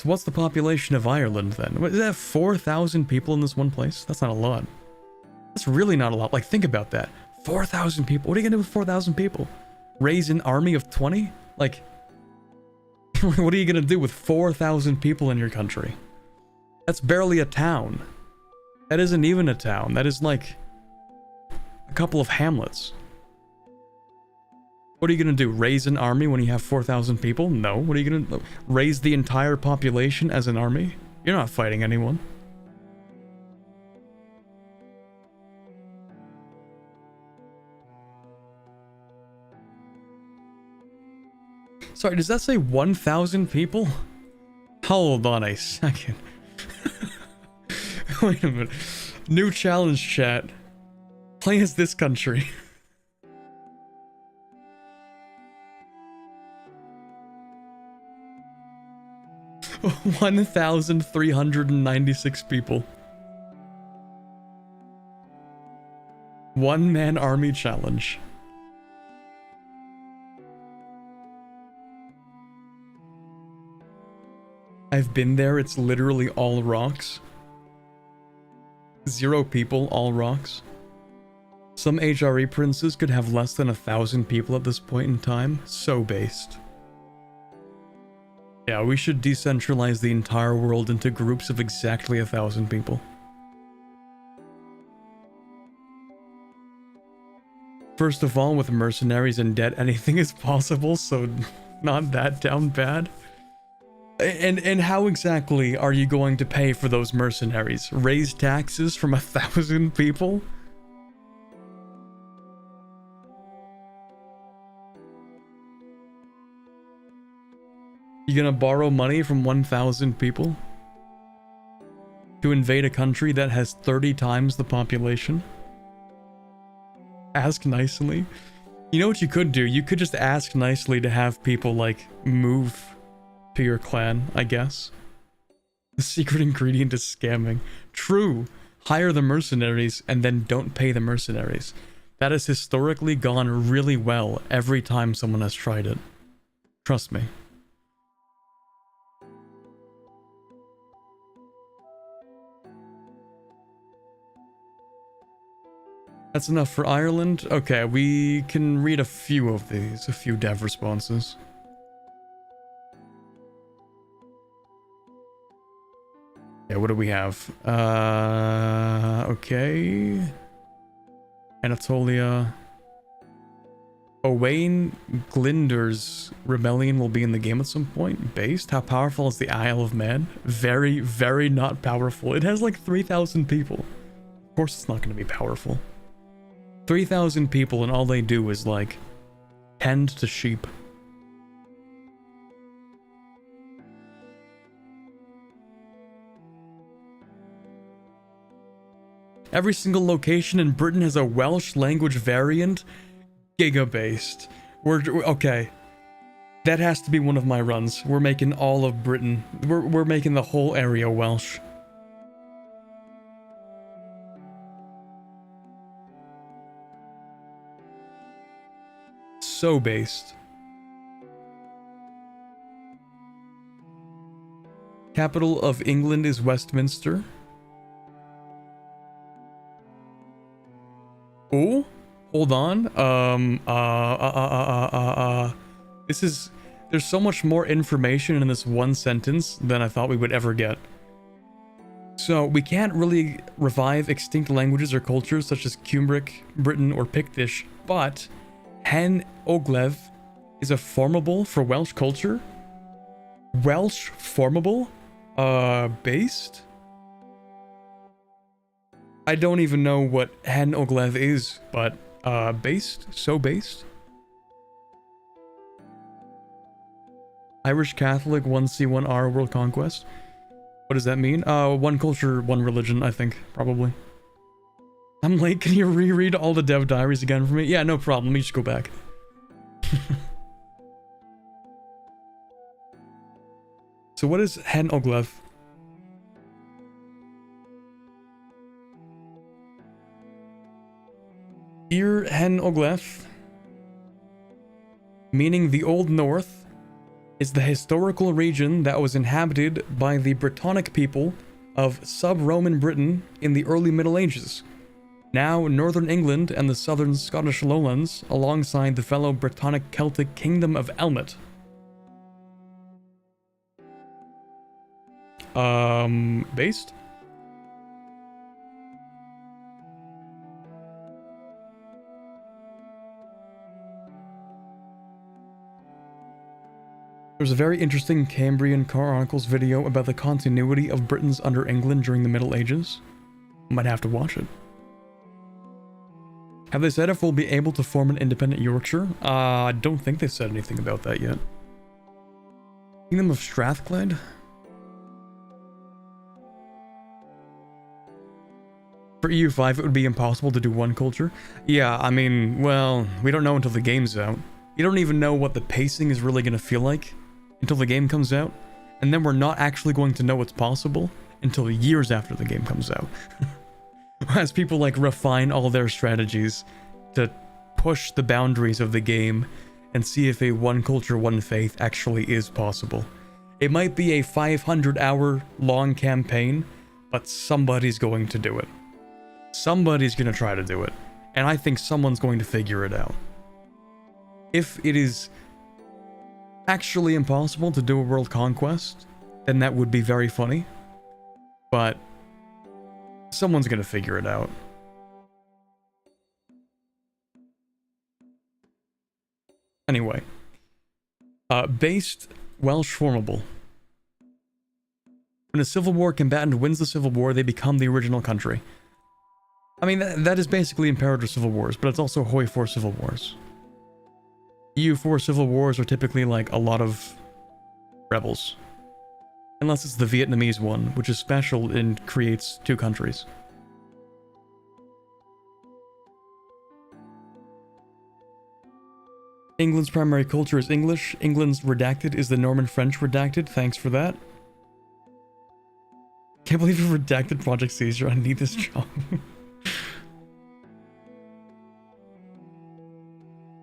So what's the population of Ireland then? Is that 4,000 people in this one place? That's not a lot. That's really not a lot. Like, think about that. 4,000 people. What are you gonna do with 4,000 people? Raise an army of 20? Like, what are you gonna do with 4,000 people in your country? That's barely a town. That isn't even a town. That is like a couple of hamlets. What are you gonna do? Raise an army when you have 4,000 people? No. What are you gonna raise the entire population as an army? You're not fighting anyone. Sorry, does that say 1,000 people? Hold on a second. Wait a minute. New challenge chat. Play as this country. – 1,396 people. One-man army challenge. I've been there, it's literally all rocks. 0 people, all rocks. Some HRE princes could have less than 1,000 people at this point in time. So based. Yeah, we should decentralize the entire world into groups of exactly 1,000 people. First of all, with mercenaries and debt, anything is possible, so not that down bad. And how exactly are you going to pay for those mercenaries? Raise taxes from 1,000 people? You gonna borrow money from 1,000 people? To invade a country that has 30 times the population? Ask nicely. You know what you could do? You could just ask nicely to have people, like, move to your clan, I guess. The secret ingredient is scamming. True. Hire the mercenaries and then don't pay the mercenaries. That has historically gone really well every time someone has tried it. Trust me. That's enough for Ireland? Okay, we can read a few of these, a few dev responses. Yeah, what do we have? Okay. Anatolia. Owain Glinder's rebellion will be in the game at some point. Based? How powerful is the Isle of Man? Very, very not powerful. It has like 3,000 people. Of course it's not going to be powerful. 3,000 people and all they do is like tend to sheep. Every single location in Britain has a Welsh language variant. Giga-based. Okay. That has to be one of my runs. We're making all of Britain. We're making the whole area Welsh. So based. Capital of England is Westminster. Oh, hold on. There's so much more information in this one sentence than I thought we would ever get. So we can't really revive extinct languages or cultures such as Cumbric, Britain, or Pictish, but Hen Oglev is a formable for Welsh culture. Welsh formable? Based? I don't even know what Hen Oglev is, but based? So based? Irish Catholic, 1C, 1R, World Conquest. What does that mean? One culture, one religion, I think, probably. I'm late, can you reread all the dev diaries again for me? Yeah, no problem, let me just go back. So what is Hen Oglev? Here, Hen Oglev, meaning the Old North, is the historical region that was inhabited by the Brittonic people of sub-Roman Britain in the early Middle Ages. Now northern England and the southern Scottish lowlands, alongside the fellow Brittonic Celtic kingdom of Elmet. Based? There's a very interesting Cambrian Chronicles video about the continuity of Britons under England during the Middle Ages. Might have to watch it. Have they said if we'll be able to form an independent Yorkshire? I don't think they said anything about that yet. Kingdom of Strathclyde? For EU5, it would be impossible to do one culture. Yeah, I mean, well, we don't know until the game's out. You don't even know what the pacing is really going to feel like until the game comes out. And then we're not actually going to know what's possible until years after the game comes out. As people like refine all their strategies to push the boundaries of the game and see if a one culture, one faith actually is possible. It might be a 500-hour long campaign, but somebody's going to do it. Somebody's going to try to do it, and I think someone's going to figure it out. If it is actually impossible to do a world conquest, then that would be very funny, but someone's going to figure it out. Anyway, based Welsh formable. When a civil war combatant wins the civil war, they become the original country. I mean, that is basically Imperator Civil Wars, but it's also Hoi 4 Civil Wars. EU4 Civil Wars are typically like a lot of rebels. Unless it's the Vietnamese one, which is special and creates two countries. England's primary culture is English. England's redacted is the Norman French redacted. Thanks for that. Can't believe you redacted Project Caesar. I need this job.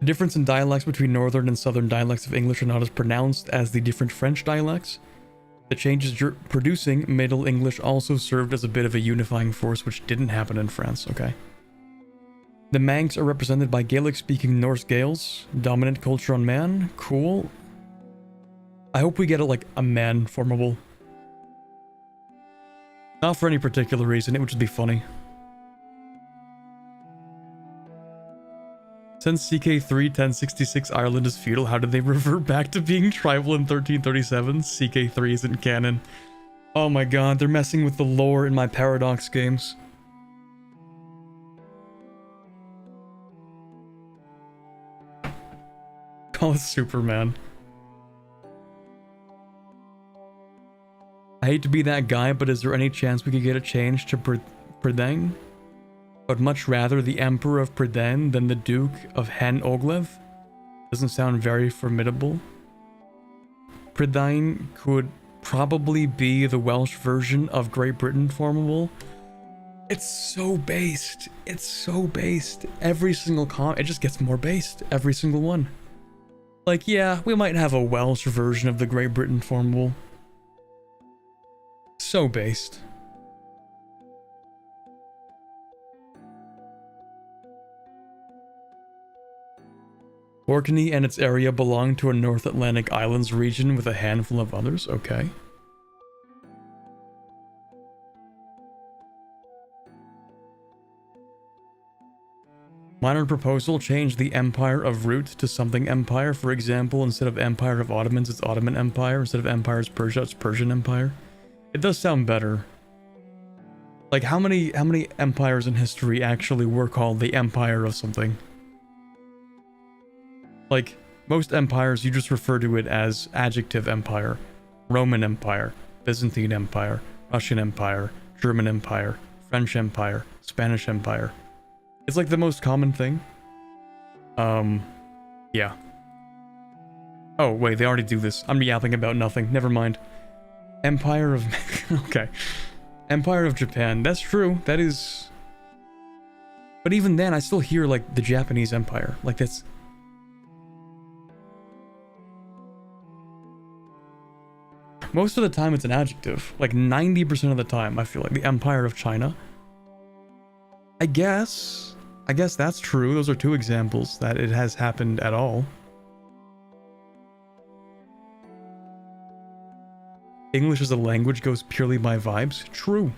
The difference in dialects between northern and southern dialects of English are not as pronounced as the different French dialects. The changes producing Middle English also served as a bit of a unifying force, which didn't happen in France, okay? The Manx are represented by Gaelic-speaking Norse Gaels, dominant culture on man, cool. I hope we get like a man formable. Not for any particular reason, it would just be funny. Since CK3 1066 Ireland is feudal, how did they revert back to being tribal in 1337? CK3 isn't canon. Oh my god, they're messing with the lore in my Paradox games. Call it Superman. I hate to be that guy, but is there any chance we could get a change to Prydain? I'd much rather the Emperor of Prydain than the Duke of Hen Oglev. Doesn't sound very formidable. Prydain could probably be the Welsh version of Great Britain formable. It's so based. It's so based. Every single it just gets more based. Every single one. Like, yeah, we might have a Welsh version of the Great Britain formable. So based. Orkney and its area belong to a North Atlantic Islands region with a handful of others. Okay. Minor proposal, change the Empire of Root to something Empire. For example, instead of Empire of Ottomans, it's Ottoman Empire. Instead of Empires Persia, it's Persian Empire. It does sound better. Like, how many empires in history actually were called the Empire of something? Like, most empires, you just refer to it as adjective empire. Roman Empire, Byzantine Empire, Russian Empire, German Empire, French Empire, Spanish Empire. It's like the most common thing. Yeah. Oh, wait, they already do this. I'm yapping about nothing. Never mind. Empire of... okay. Empire of Japan. That's true. That is... But even then, I still hear, like, the Japanese Empire. Like, that's... Most of the time it's an adjective. Like 90% of the time, I feel like the Empire of China. I guess that's true. Those are two examples that it has happened at all. English as a language goes purely by vibes. True.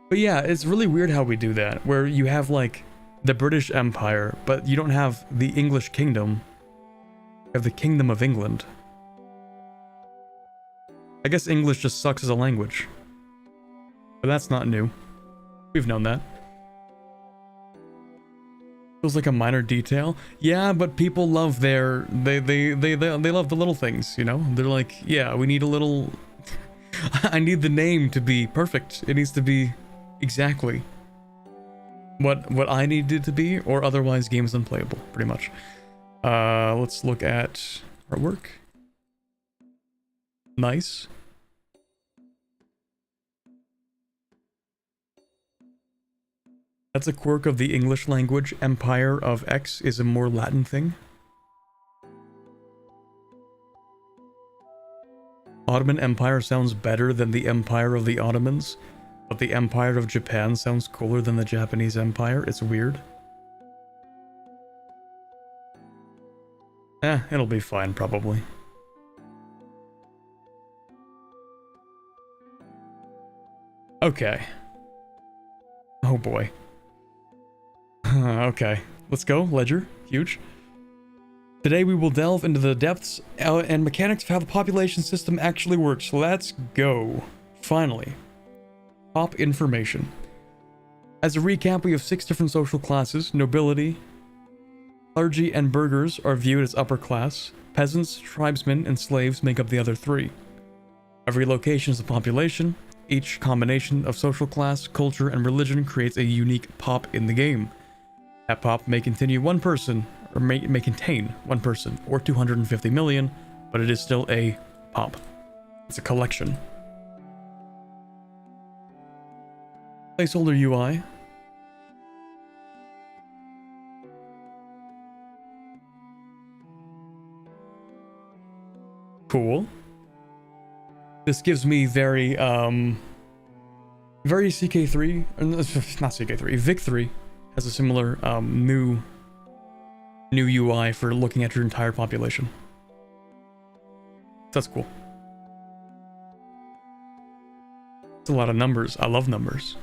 But yeah, it's really weird how we do that, where you have like the British Empire, but you don't have the English Kingdom. You have the Kingdom of England. I guess English just sucks as a language. But that's not new. We've known that. Feels like a minor detail. Yeah, but people love they love the little things, you know? They're like, yeah, we need a little I need the name to be perfect. It needs to be exactly what I need it to be, or otherwise game's unplayable, pretty much. Let's look at artwork. Nice. That's a quirk of the English language. Empire of X is a more Latin thing. Ottoman Empire sounds better than the Empire of the Ottomans, but the Empire of Japan sounds cooler than the Japanese Empire. It's weird. It'll be fine, probably. Okay. Oh boy. Okay, let's go. Ledger, huge. Today we will delve into the depths and mechanics of how the population system actually works. Let's go. Finally. Top information. As a recap, we have 6 different social classes. Nobility, clergy, and burghers are viewed as upper class. Peasants, tribesmen, and slaves make up the other 3. Every location is a population. Each combination of social class, culture, and religion creates a unique pop in the game. That pop may continue one person, or may contain one person, or 250 million, but it is still a pop. It's a collection. Placeholder UI. Cool. This gives me very CK3, not CK3, Vic3 has a similar new UI for looking at your entire population. That's cool. It's a lot of numbers. I love numbers.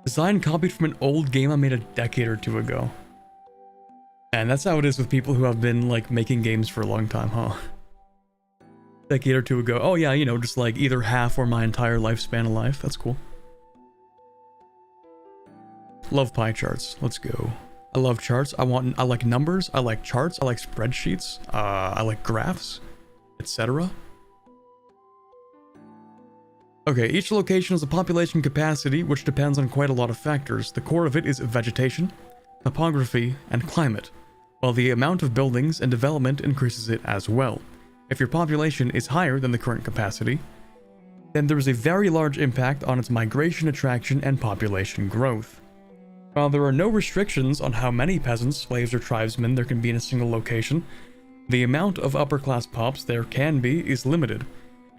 Design copied from an old game I made a decade or 2 ago. And that's how it is with people who have been like making games for a long time, huh? Decade or 2 ago. Oh yeah, you know, just like either half or my entire lifespan of life. That's cool. Love pie charts. Let's go. I love charts. I like numbers. I like charts. I like spreadsheets. I like graphs, etc. Okay, each location has a population capacity, which depends on quite a lot of factors. The core of it is vegetation, topography, and climate, while the amount of buildings and development increases it as well. If your population is higher than the current capacity, then there is a very large impact on its migration, attraction, and population growth. While there are no restrictions on how many peasants, slaves, or tribesmen there can be in a single location, the amount of upper-class pops there can be is limited,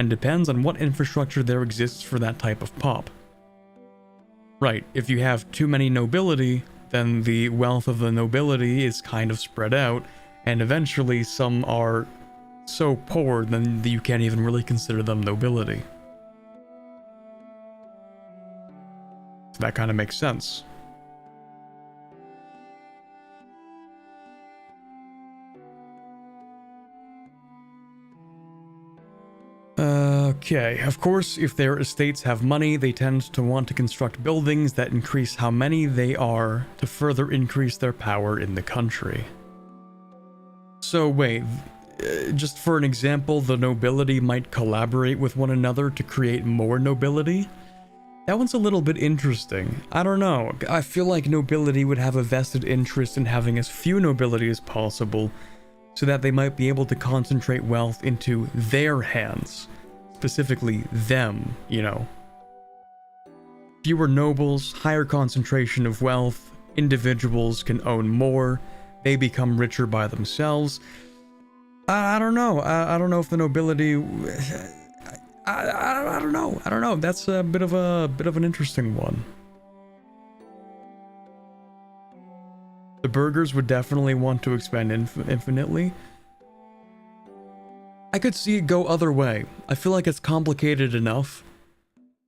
and depends on what infrastructure there exists for that type of pop. Right, if you have too many nobility, then the wealth of the nobility is kind of spread out, and eventually some are so poor then you can't even really consider them nobility. So that kind of makes sense. Okay, of course, if their estates have money, they tend to want to construct buildings that increase how many they are to further increase their power in the country. So wait, just for an example, the nobility might collaborate with one another to create more nobility? That one's a little bit interesting. I don't know, I feel like nobility would have a vested interest in having as few nobility as possible, so that they might be able to concentrate wealth into their hands. Specifically them, you know. Fewer nobles, higher concentration of wealth, individuals can own more, they become richer by themselves. I don't know. I don't know if the nobility. I don't know. I don't know. That's a bit of an interesting one. The burghers would definitely want to expand infinitely. I could see it go other way. I feel like it's complicated enough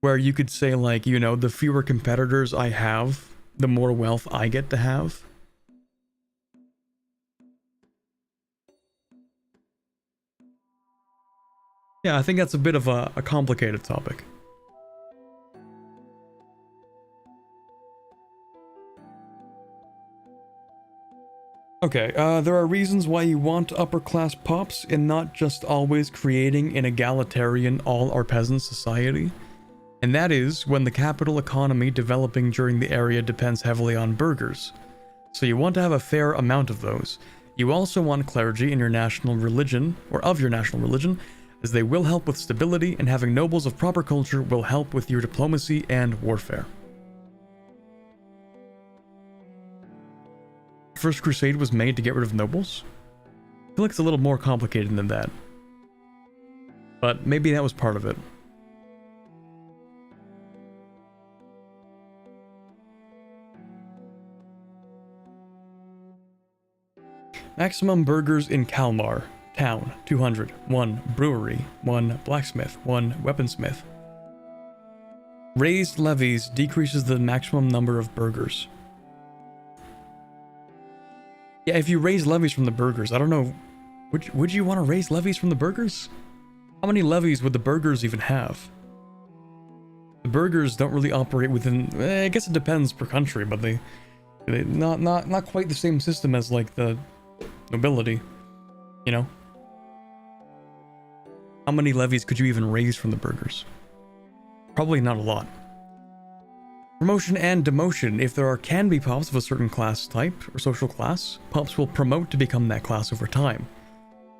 where you could say, like, you know, the fewer competitors I have, the more wealth I get to have. Yeah, I think that's a bit of a complicated topic. Okay, there are reasons why you want upper-class pops and not just always creating an egalitarian all-our-peasant society. And that is when the capital economy developing during the area depends heavily on burghers. So you want to have a fair amount of those. You also want clergy in your national religion, or of your national religion, as they will help with stability, and having nobles of proper culture will help with your diplomacy and warfare. First Crusade was made to get rid of nobles? I feel like it's a little more complicated than that. But maybe that was part of it. Maximum burghers in Kalmar. Town, 200. 1 brewery. 1 blacksmith. 1 weaponsmith. Raised levies decreases the maximum number of burghers. Yeah, if you raise levies from the burghers, I don't know. Would you want to raise levies from the burghers? How many levies would the burghers even have? The burghers don't really operate within. I guess it depends per country, but they not quite the same system as like the nobility. You know. How many levies could you even raise from the burghers? Probably not a lot. Promotion and demotion. If there can be pops of a certain class type or social class, pops will promote to become that class over time.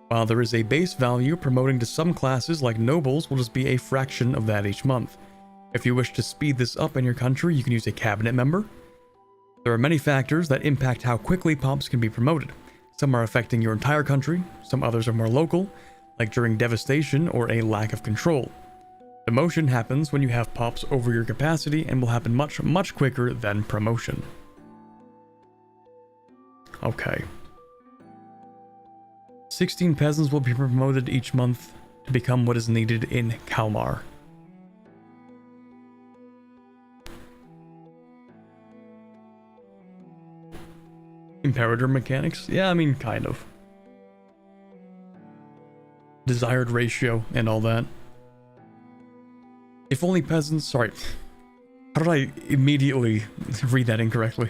While there is a base value, promoting to some classes like nobles will just be a fraction of that each month. If you wish to speed this up in your country, you can use a cabinet member. There are many factors that impact how quickly pops can be promoted. Some are affecting your entire country, some others are more local, like during devastation or a lack of control. Demotion happens when you have pops over your capacity and will happen much quicker than promotion. Okay. 16 peasants will be promoted each month to become what is needed in Kalmar. Imperator mechanics? Yeah, I mean, kind of. Desired ratio and all that. If only peasants... Sorry. How did I immediately read that incorrectly?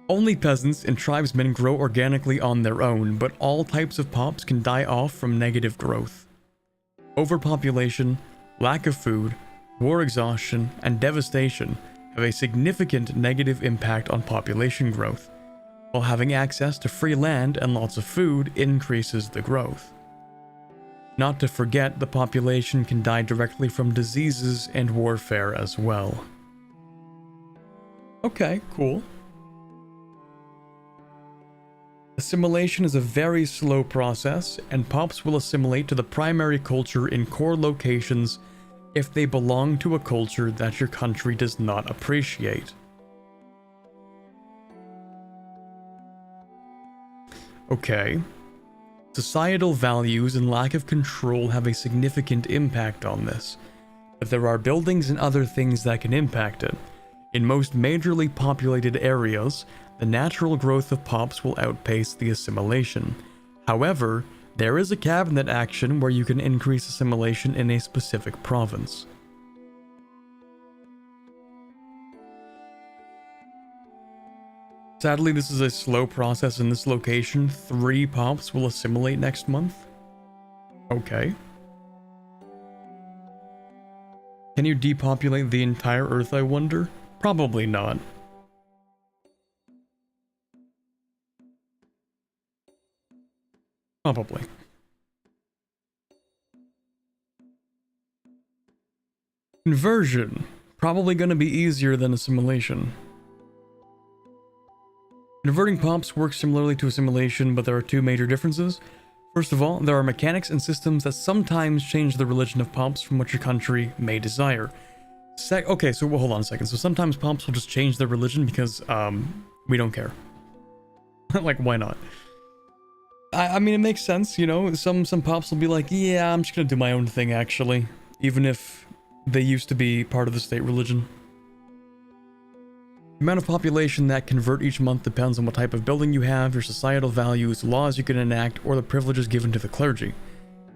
Only peasants and tribesmen grow organically on their own, but all types of pops can die off from negative growth. Overpopulation, lack of food, war exhaustion, and devastation have a significant negative impact on population growth, while having access to free land and lots of food increases the growth. Not to forget, the population can die directly from diseases and warfare as well. Okay, cool. Assimilation is a very slow process, and pops will assimilate to the primary culture in core locations if they belong to a culture that your country does not appreciate. Okay. Societal values and lack of control have a significant impact on this, but there are buildings and other things that can impact it. In most majorly populated areas, the natural growth of pops will outpace the assimilation. However, there is a cabinet action where you can increase assimilation in a specific province. Sadly, this is a slow process in this location. 3 pops will assimilate next month. Okay. Can you depopulate the entire Earth, I wonder? Probably not. Probably. Conversion. Probably going to be easier than assimilation. Converting pops works similarly to assimilation, but there are 2 major differences. First of all, there are mechanics and systems that sometimes change the religion of pops from what your country may desire. Okay, so hold on a second. So sometimes pops will just change their religion because we don't care. Like, why not? I mean, it makes sense, you know. Some pops will be like, yeah, I'm just gonna do my own thing, actually, even if they used to be part of the state religion. The amount of population that convert each month depends on what type of building you have, your societal values, laws you can enact, or the privileges given to the clergy.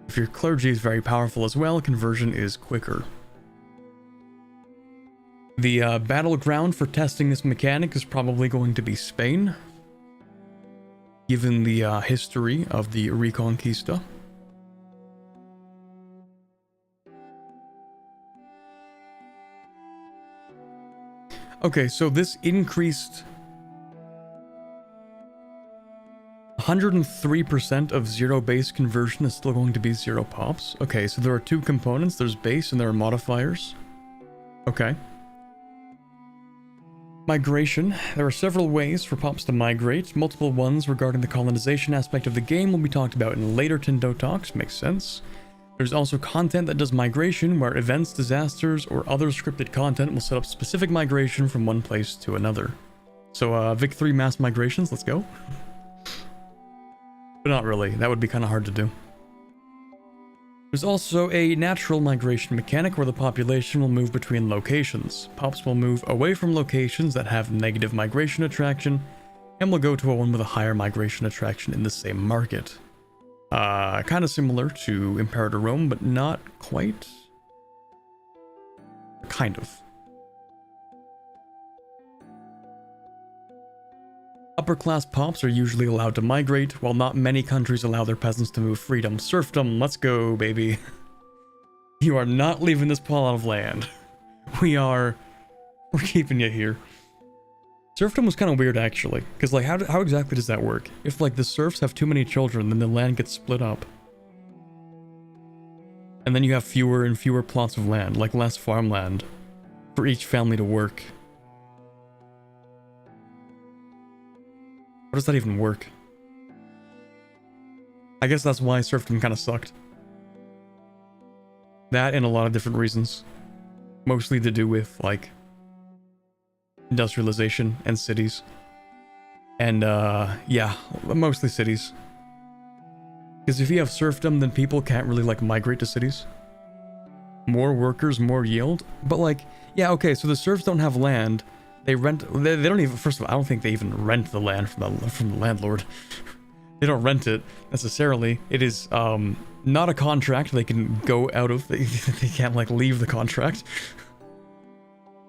If your clergy is very powerful as well, conversion is quicker. The battleground for testing this mechanic is probably going to be Spain, given the history of the Reconquista. Okay, so this increased 103% of zero base conversion is still going to be zero pops. Okay, so there are two components. There's base and there are modifiers. Okay. Migration. There are several ways for pops to migrate. Multiple ones regarding the colonization aspect of the game will be talked about in later Tinto talks. Makes sense. There's also content that does migration, where events, disasters, or other scripted content will set up specific migration from one place to another. So, Vic 3 mass migrations, let's go. But not really, that would be kind of hard to do. There's also a natural migration mechanic where the population will move between locations. Pops will move away from locations that have negative migration attraction, and will go to a one with a higher migration attraction in the same market. Kind of similar to Imperator Rome, but not quite. Kind of. Upper class pops are usually allowed to migrate, while not many countries allow their peasants to move freedom. Serfdom, let's go, baby. You are not leaving this plot of land. We're keeping you here. Serfdom was kind of weird, actually, because, like, how exactly does that work? If, like, the serfs have too many children, then the land gets split up. And then you have fewer and fewer plots of land, like less farmland, for each family to work. How does that even work? I guess that's why serfdom kind of sucked. That and a lot of different reasons. Mostly to do with, like, industrialization and cities. And, yeah, mostly cities. Because if you have serfdom, then people can't really, like, migrate to cities. More workers, more yield. But, like, yeah, okay, so the serfs don't have land. They rent, they don't even, first of all, I don't think they even rent the land from the landlord. They don't rent it, necessarily. It is, not a contract they can go out of. They can't, like, leave the contract.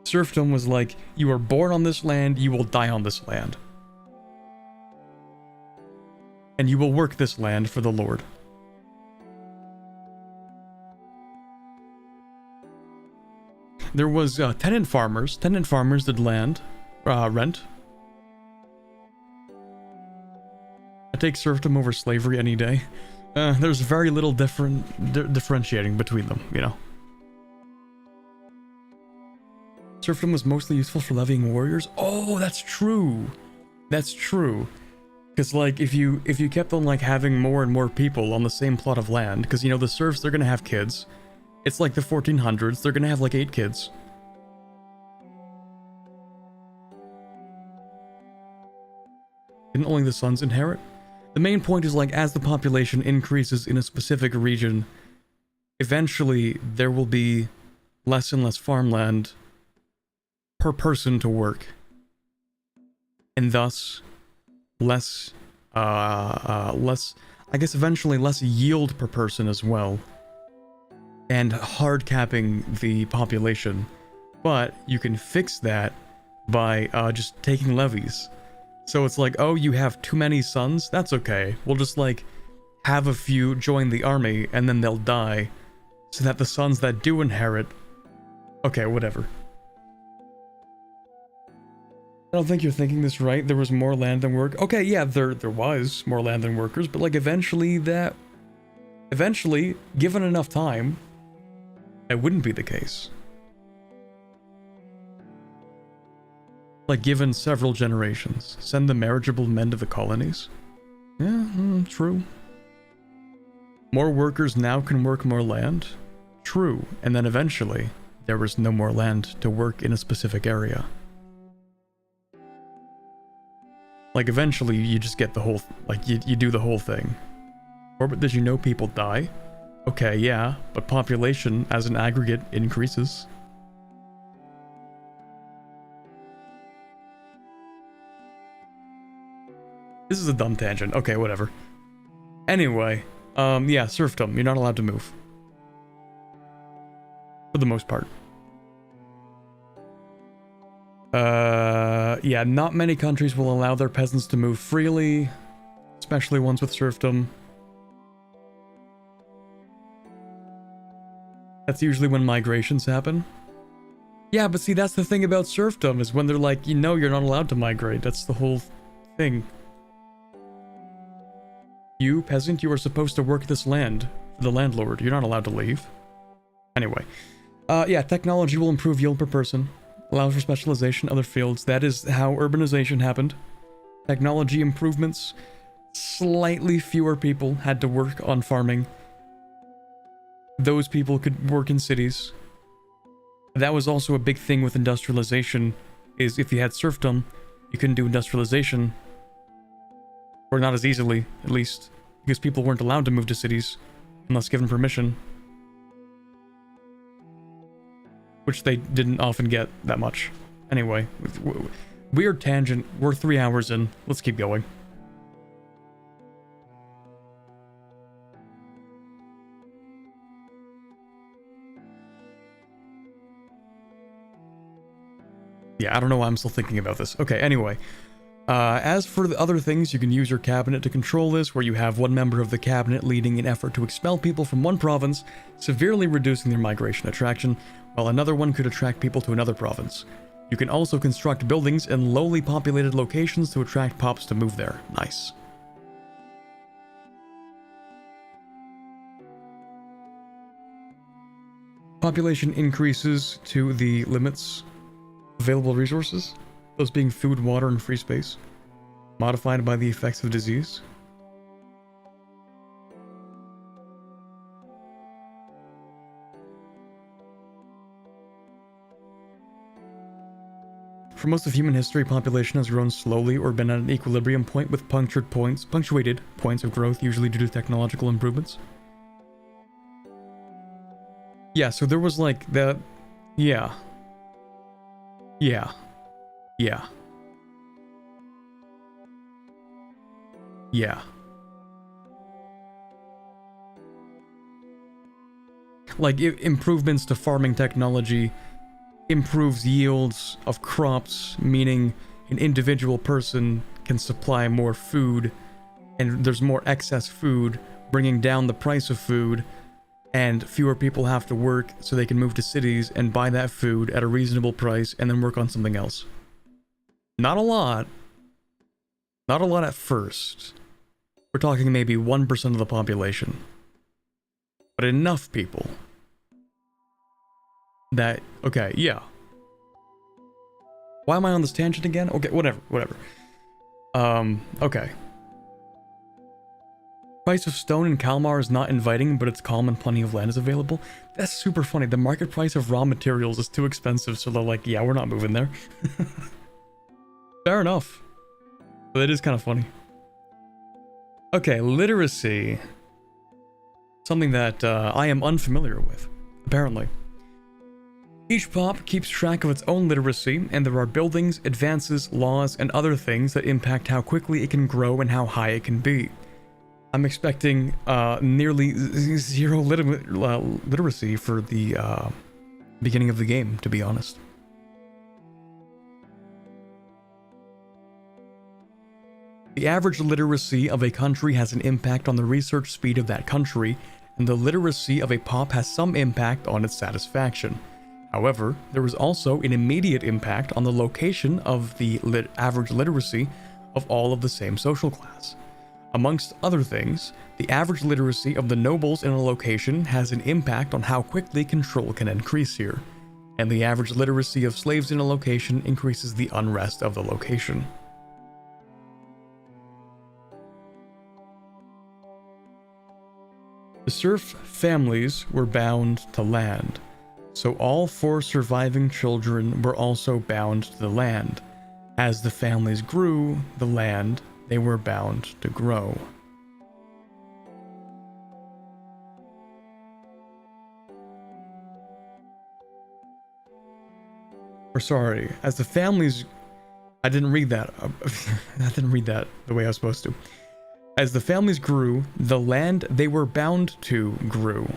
Serfdom was like, you were born on this land, you will die on this land. And you will work this land for the Lord. There was tenant farmers. Tenant farmers did land, rent. I take serfdom over slavery any day. There's very little differentiating between them, you know. Serfdom was mostly useful for levying warriors. Oh, that's true. That's true. Because, like, if you kept on, like, having more and more people on the same plot of land, because, you know, the serfs, they're gonna have kids. It's like the 1400s, they're gonna have, like, 8 kids. Didn't only the sons inherit? The main point is, like, as the population increases in a specific region, eventually there will be less and less farmland per person to work, and thus less, I guess eventually less yield per person as well, and hard capping the population. But you can fix that by just taking levies. So it's like, oh, you have too many sons? That's okay. We'll just, like, have a few join the army, and then they'll die, so that the sons that do inherit... Okay, whatever. I don't think you're thinking this right. There was more land than work. Okay, yeah, there was more land than workers, but, like, eventually, given enough time, that wouldn't be the case. Like, given several generations. Send the marriageable men to the colonies. Yeah, true. More workers now can work more land? True, and then eventually, there was no more land to work in a specific area. Like, eventually, you just get the whole... Like, you do the whole thing. Or, but did you know people die? Okay, yeah, but population, as an aggregate, increases. This is a dumb tangent. Okay, whatever. Anyway, yeah, serfdom. You're not allowed to move. For the most part. Yeah, not many countries will allow their peasants to move freely, especially ones with serfdom. That's usually when migrations happen. Yeah, but see, that's the thing about serfdom, is when they're like, you know, you're not allowed to migrate. That's the whole thing. You, peasant, you are supposed to work this land for the landlord. You're not allowed to leave. Anyway. Yeah, technology will improve yield per person. Allows for specialization in other fields. That is how urbanization happened. Technology improvements. Slightly fewer people had to work on farming. Those people could work in cities. That was also a big thing with industrialization, is if you had serfdom, you couldn't do industrialization. Or not as easily, at least, because people weren't allowed to move to cities unless given permission. Which they didn't often get that much. Anyway, weird tangent. We're 3 hours in. Let's keep going. Yeah, I don't know why I'm still thinking about this. Okay, anyway. As for the other things, you can use your cabinet to control this, where you have one member of the cabinet leading an effort to expel people from one province, severely reducing their migration attraction, while another one could attract people to another province. You can also construct buildings in lowly populated locations to attract pops to move there. Nice. Population increases to the limits. Available resources, those being food, water, and free space, modified by the effects of disease. For most of human history, population has grown slowly or been at an equilibrium point with punctuated points of growth, usually due to technological improvements. Yeah, so there was like that. Yeah. Yeah. Yeah. Yeah. Like, improvements to farming technology improves yields of crops, meaning an individual person can supply more food, and there's more excess food, bringing down the price of food, and fewer people have to work, so they can move to cities and buy that food at a reasonable price and then work on something else. Not a lot. Not a lot at first. We're talking maybe 1% of the population. But enough people that... Okay, yeah. Why am I on this tangent again? Okay, whatever. Okay. Price of stone in Kalmar is not inviting, but it's calm and plenty of land is available. That's super funny. The market price of raw materials is too expensive, so they're like, yeah, we're not moving there. Fair enough. But it is kind of funny. Okay, literacy. Something that I am unfamiliar with, apparently. Each pop keeps track of its own literacy, and there are buildings, advances, laws, and other things that impact how quickly it can grow and how high it can be. I'm expecting nearly zero literacy for the beginning of the game, to be honest. The average literacy of a country has an impact on the research speed of that country, and the literacy of a pop has some impact on its satisfaction. However, there is also an immediate impact on the location of the average literacy of all of the same social class. Amongst other things, the average literacy of the nobles in a location has an impact on how quickly control can increase here, and the average literacy of slaves in a location increases the unrest of the location. The serf families were bound to land, so all 4 surviving children were also bound to the land. As the families grew, the land they were bound to grow. Or sorry, as the families... I didn't read that. I didn't read that the way I was supposed to. As the families grew, the land they were bound to grew.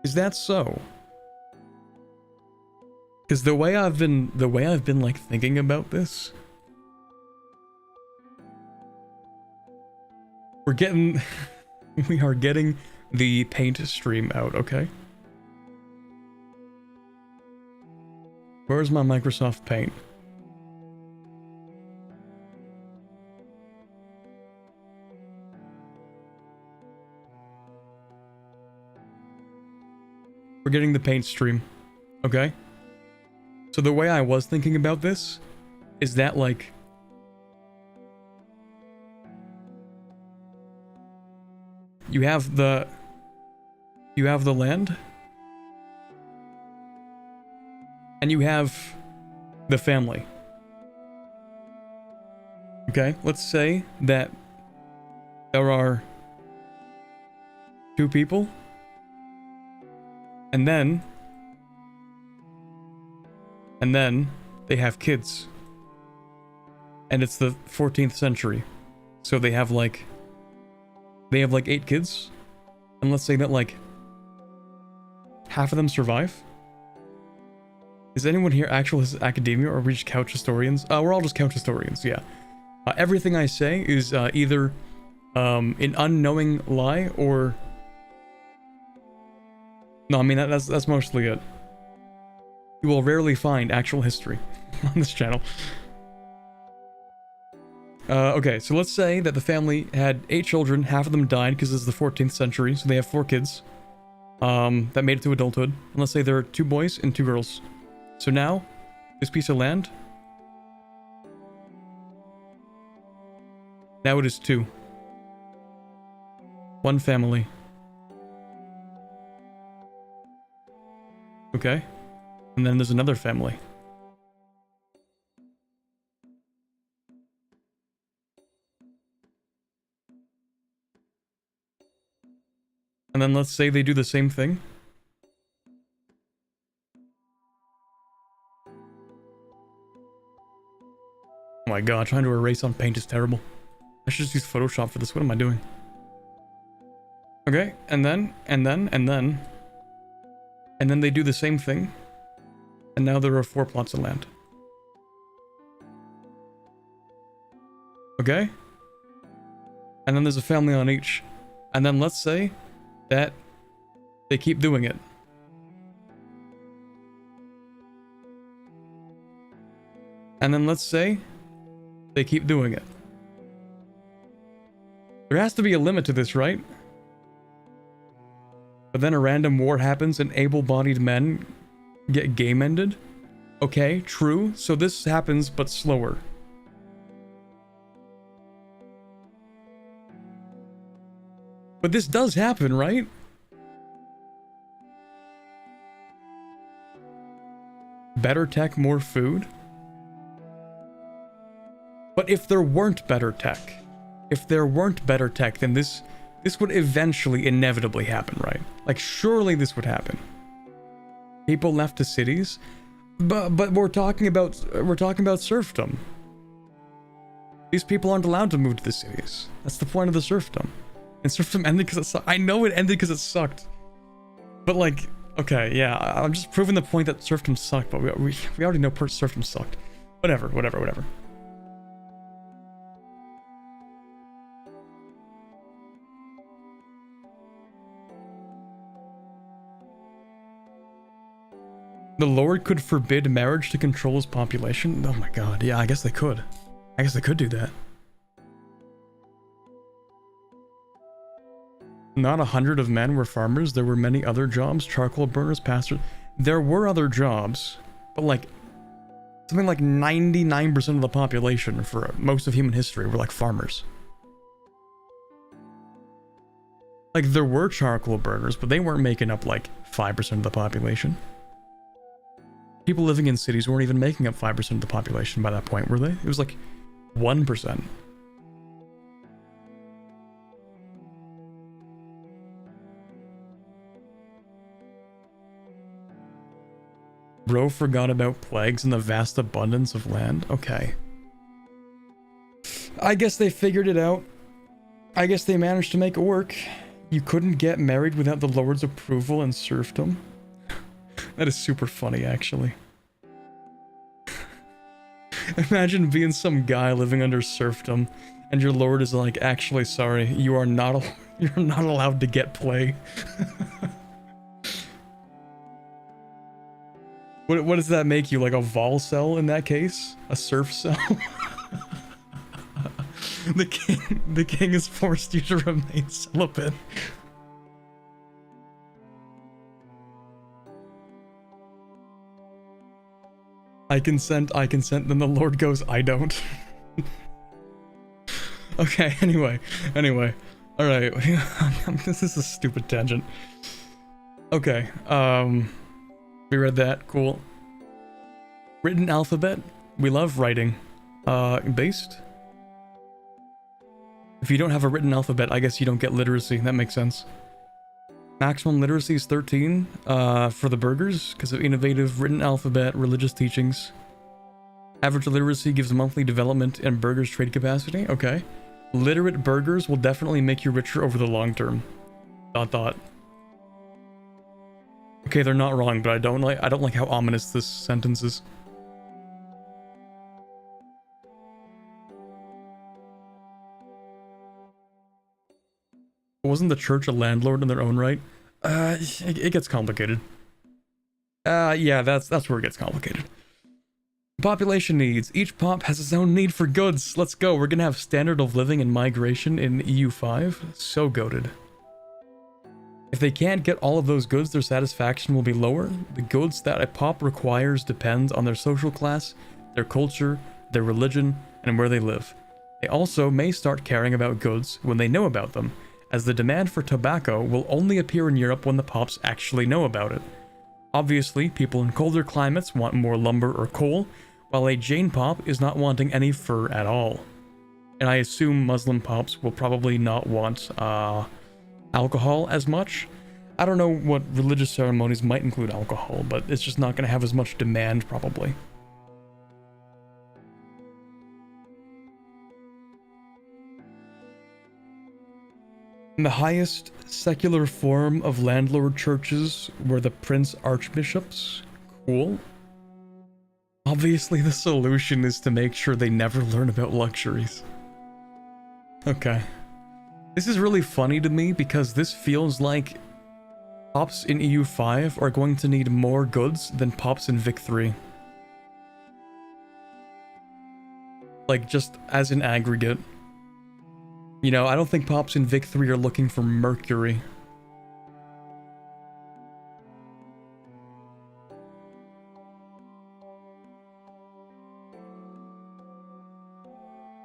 Is that so? Because the way I've been like thinking about this, we are getting the paint stream out, okay? Where's my Microsoft Paint? We're getting the paint stream, okay? So the way I was thinking about this is that, like, you have the land, and you have the family. Okay, let's say that there are 2 people, and then they have kids, and it's the 14th century, so they have like 8 kids, and let's say that like half of them survive. Is anyone here actual academia, or are we just couch historians? We're all just couch historians, yeah. Everything I say is either an unknowing lie or... No, I mean, that's mostly it. You will rarely find actual history on this channel. Okay, so let's say that the family had 8 children, half of them died because it's the 14th century, so they have 4 kids that made it to adulthood. And let's say there are 2 boys and 2 girls. So now, this piece of land, now it is 2. 1 family. Okay. And then there's another family. And then let's say they do the same thing. Oh my god, trying to erase on paint is terrible. I should just use Photoshop for this. What am I doing? Okay, and then they do the same thing. And now there are 4 plots of land. Okay? And then there's a family on each. And then let's say that they keep doing it. And then let's say they keep doing it. There has to be a limit to this, right? But then a random war happens and able-bodied men get game-ended? Okay, true. So this happens, but slower. But this does happen, right? Better tech, more food? But if there weren't better tech, then this would eventually, inevitably happen, right? Like, surely this would happen. People left to cities, but we're talking about serfdom. These people aren't allowed to move to the cities. That's the point of the serfdom. And serfdom ended because it sucked. I know it ended because it sucked. But like, okay, yeah, I'm just proving the point that serfdom sucked, but we already know serfdom sucked. Whatever. The Lord could forbid marriage to control his population? Oh my god, yeah, I guess they could. I guess they could do that. Not 100 of men were farmers. There were many other jobs. Charcoal burners, pastors. There were other jobs. But like, Something like 99% of the population for most of human history were like farmers. Like, there were charcoal burners, but they weren't making up like 5% of the population. People living in cities weren't even making up 5% of the population by that point, were they? It was like 1%. Bro forgot about plagues and the vast abundance of land. Okay. I guess they figured it out. I guess they managed to make it work. You couldn't get married without the Lord's approval and serfdom. That is super funny, actually. Imagine being some guy living under serfdom, and your lord is like, actually, sorry, you're not allowed to get play. What does that make you, like a vol cell in that case? A serf cell? The king has forced you to remain celibate. I consent, then the Lord goes, I don't. Okay, anyway. Alright, this is a stupid tangent. Okay, we read that, cool. Written alphabet, we love writing. Based? If you don't have a written alphabet, I guess you don't get literacy, that makes sense. Maximum literacy is 13 for the burghers because of innovative written alphabet, religious teachings. Average literacy gives monthly development and burghers' trade capacity. Okay. Literate burghers will definitely make you richer over the long term. ... Okay, they're not wrong, but I don't like how ominous this sentence is. Wasn't the church a landlord in their own right? It gets complicated. Yeah, that's where it gets complicated. Population needs. Each pop has its own need for goods. Let's go. We're gonna have standard of living and migration in EU5. So goated. If they can't get all of those goods, their satisfaction will be lower. The goods that a pop requires depend on their social class, their culture, their religion, and where they live. They also may start caring about goods when they know about them, as the demand for tobacco will only appear in Europe when the pops actually know about it. Obviously, people in colder climates want more lumber or coal, while a Jane pop is not wanting any fur at all. And I assume Muslim pops will probably not want alcohol as much. I don't know what religious ceremonies might include alcohol, but it's just not going to have as much demand probably. The highest secular form of landlord churches were the prince archbishops. Cool. Obviously the solution is to make sure they never learn about luxuries. Okay. This is really funny to me because this feels like pops in EU5 are going to need more goods than pops in Vic 3. Like, just as an aggregate. You know, I don't think pops in Vic 3 are looking for mercury.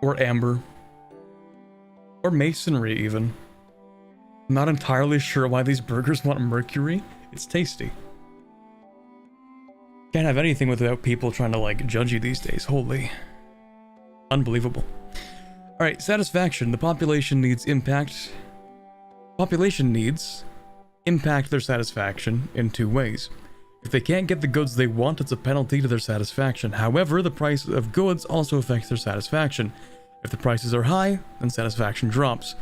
Or amber. Or masonry, even. I'm not entirely sure why these burgers want mercury. It's tasty. Can't have anything without people trying to, like, judge you these days. Holy. Unbelievable. Alright, satisfaction. The population needs impact. Population needs impact their satisfaction in two ways. If they can't get the goods they want, it's a penalty to their satisfaction. However, the price of goods also affects their satisfaction. If the prices are high, then satisfaction drops.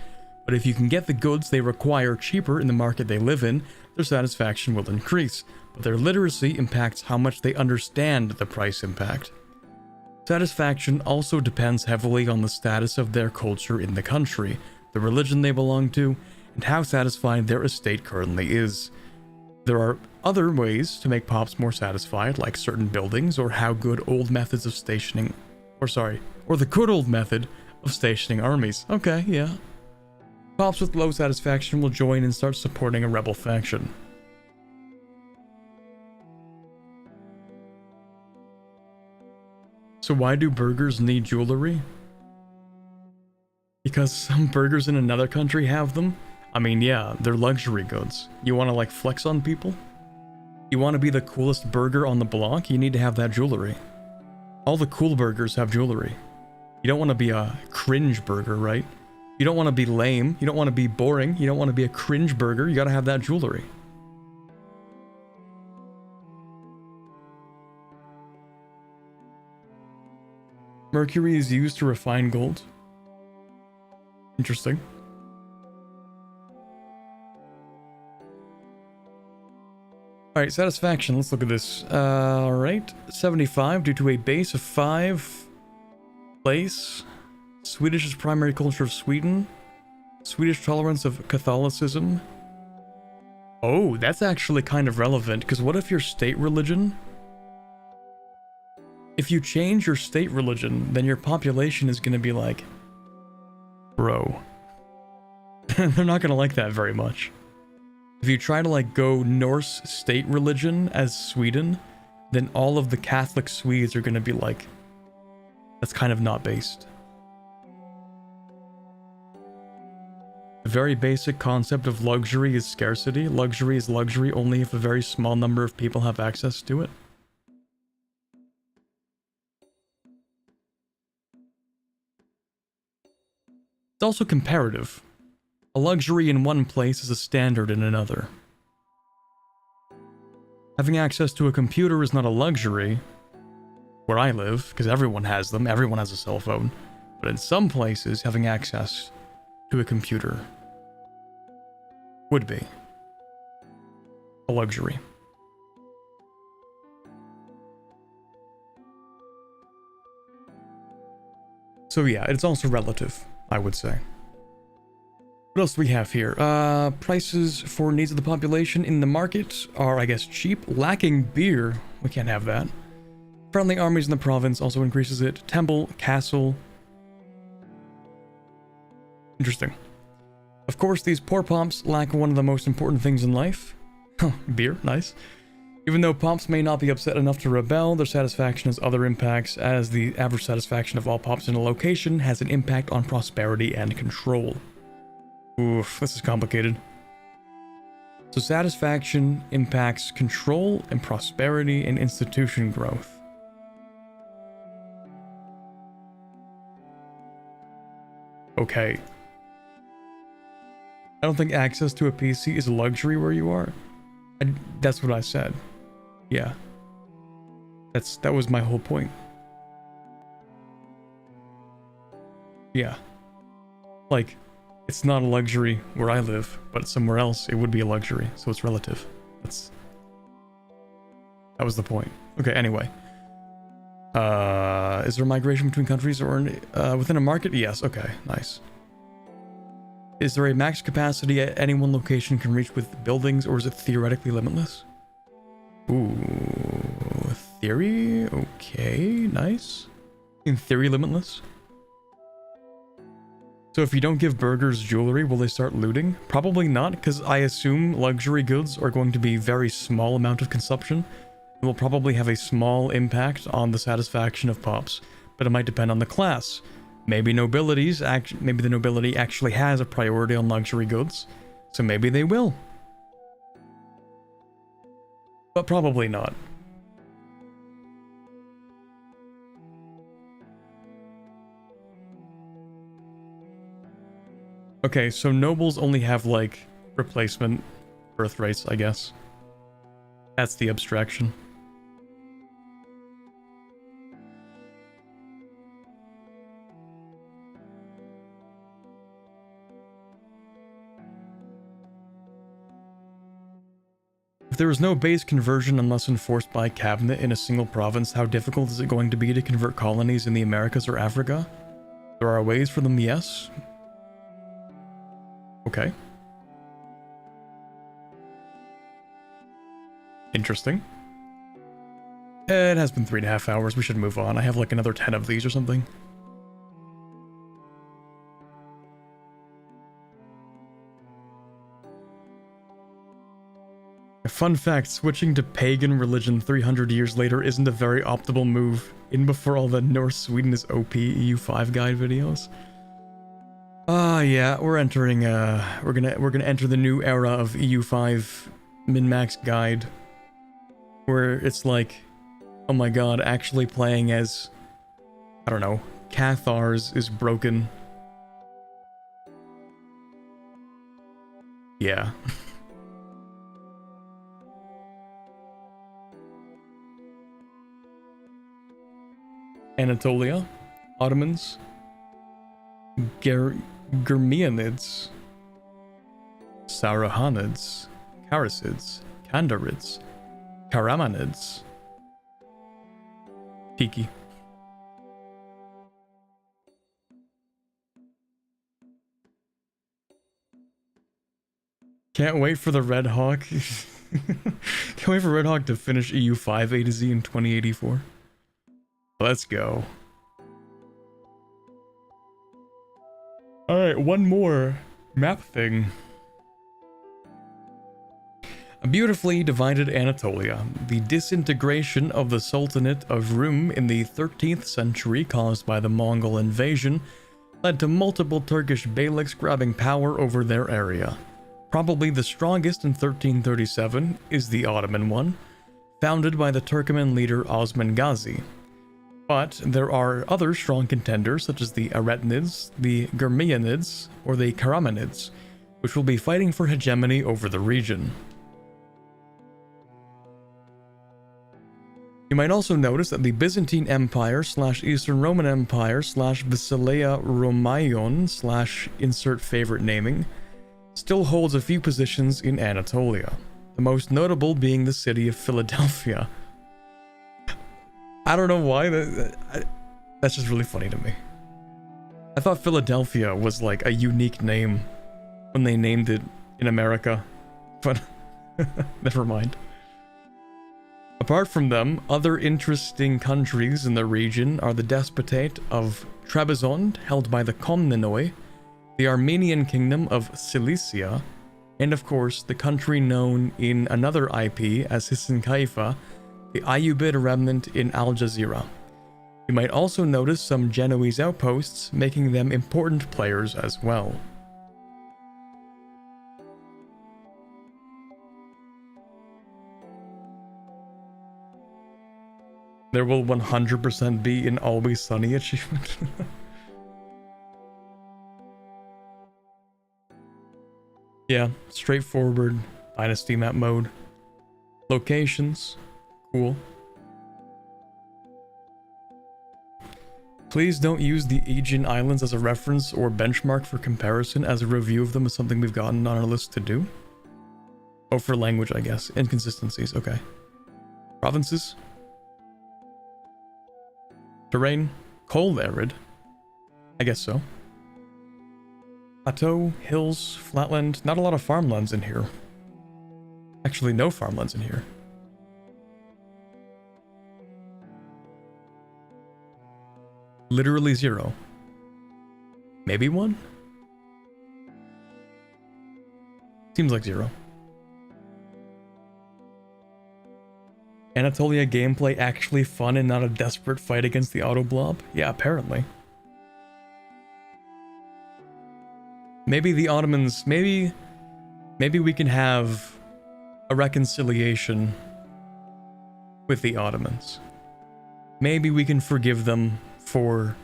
But if you can get the goods they require cheaper in the market they live in, their satisfaction will increase. But their literacy impacts how much they understand the price impact. Satisfaction also depends heavily on the status of their culture in the country, the religion they belong to, and how satisfied their estate currently is. There are other ways to make pops more satisfied, like certain buildings, or how good old methods of stationing, or the good old method of stationing armies. Okay, yeah. Pops with low satisfaction will join and start supporting a rebel faction. So why do burgers need jewelry? Because some burgers in another country have them? I mean, yeah, they're luxury goods. You want to like flex on people? You want to be the coolest burger on the block? You need to have that jewelry. All the cool burgers have jewelry. You don't want to be a cringe burger, right? You don't want to be lame. You don't want to be boring. You don't want to be a cringe burger. You gotta have that jewelry. Mercury is used to refine gold. Interesting. Alright, satisfaction. Let's look at this. Alright. 75 due to a base of 5. Place. Swedish is primary culture of Sweden. Swedish tolerance of Catholicism. Oh, that's actually kind of relevant, because what if your state religion? If you change your state religion, then your population is going to be like, bro. They're not going to like that very much. If you try to like go Norse state religion as Sweden, then all of the Catholic Swedes are going to be like, that's kind of not based. The very basic concept of luxury is scarcity. Luxury is luxury only if a very small number of people have access to it. It's also comparative. A luxury in one place is a standard in another. Having access to a computer is not a luxury where I live, because everyone has them, everyone has a cell phone. But in some places, having access to a computer would be a luxury. So yeah, it's also relative, I would say. What else do we have here? Prices for needs of the population in the market are, I guess, cheap. Lacking beer. We can't have that. Friendly armies in the province also increases it. Temple, castle. Interesting. Of course, these poor pomps lack one of the most important things in life. Beer, nice. Even though pomps may not be upset enough to rebel, their satisfaction has other impacts, as the average satisfaction of all pomps in a location has an impact on prosperity and control. Oof, this is complicated. So satisfaction impacts control and prosperity and institution growth. Okay. I don't think access to a PC is a luxury where you are. That's what I said. Yeah. That was my whole point. Yeah. Like, it's not a luxury where I live, but somewhere else it would be a luxury, so it's relative. That was the point. Okay, anyway. Is there migration between countries or within a market? Yes, okay, nice. Is there a max capacity at any one location can reach with buildings, or is it theoretically limitless? Ooh, theory? Okay, nice. In theory, limitless. So if you don't give burgers jewelry, will they start looting? Probably not, because I assume luxury goods are going to be very small amount of consumption. It will probably have a small impact on the satisfaction of pops, but it might depend on the class. Maybe the nobility actually has a priority on luxury goods, so maybe they will. But probably not. Okay, so nobles only have, like, replacement birthrights, I guess. That's the abstraction. If there is no base conversion unless enforced by cabinet in a single province, how difficult is it going to be to convert colonies in the Americas or Africa? There are ways for them, yes. Okay. Interesting. It has been 3.5 hours. We should move on. I have like another 10 of these or something. Fun fact, switching to pagan religion 300 years later isn't a very optimal move. in before all the North Sweden is OP EU5 guide videos. Yeah, we're entering we're gonna enter the new era of EU5 min-max guide, where it's like, oh my god, actually playing as, I don't know, Cathars is broken. Yeah. Anatolia, Ottomans, Germianids, Sarahanids, Karasids, Kandarids, Karamanids, Tiki. Can't wait for the Red Hawk. Can't wait for Red Hawk to finish EU5 A to Z in 2084. Let's go. Alright, one more map thing. A beautifully divided Anatolia. The disintegration of the Sultanate of Rum in the 13th century caused by the Mongol invasion led to multiple Turkish beyliks grabbing power over their area. Probably the strongest in 1337 is the Ottoman one, founded by the Turkoman leader Osman Gazi. But there are other strong contenders such as the Aretinids, the Germianids, or the Karamanids, which will be fighting for hegemony over the region. You might also notice that the Byzantine Empire / Eastern Roman Empire / Basileia Romaion / insert favorite naming still holds a few positions in Anatolia, the most notable being the city of Philadelphia. I don't know why, that's just really funny to me. I thought Philadelphia was like a unique name when they named it in America, but never mind. Apart from them, other interesting countries in the region are the Despotate of Trebizond, held by the Komnenoi, the Armenian Kingdom of Cilicia, and of course the country known in another IP as Hissin-Kaifa, the Ayyubid remnant in Al Jazeera. You might also notice some Genoese outposts, making them important players as well. There will 100% be an Always Sunny achievement. Yeah, straightforward Dynasty map mode. Locations. Cool. Please don't use the Aegean Islands as a reference or benchmark for comparison, as a review of them is something we've gotten on our list to do. Oh, for language, I guess. Inconsistencies, okay. Provinces. Terrain. Cold arid. I guess so. Plateau, hills, flatland. Not a lot of farmlands in here. Actually, no farmlands in here. Literally zero. Maybe one? Seems like zero. Anatolia gameplay actually fun and not a desperate fight against the auto blob? Yeah, apparently. Maybe the Ottomans, maybe we can have a reconciliation with the Ottomans. Maybe we can forgive them for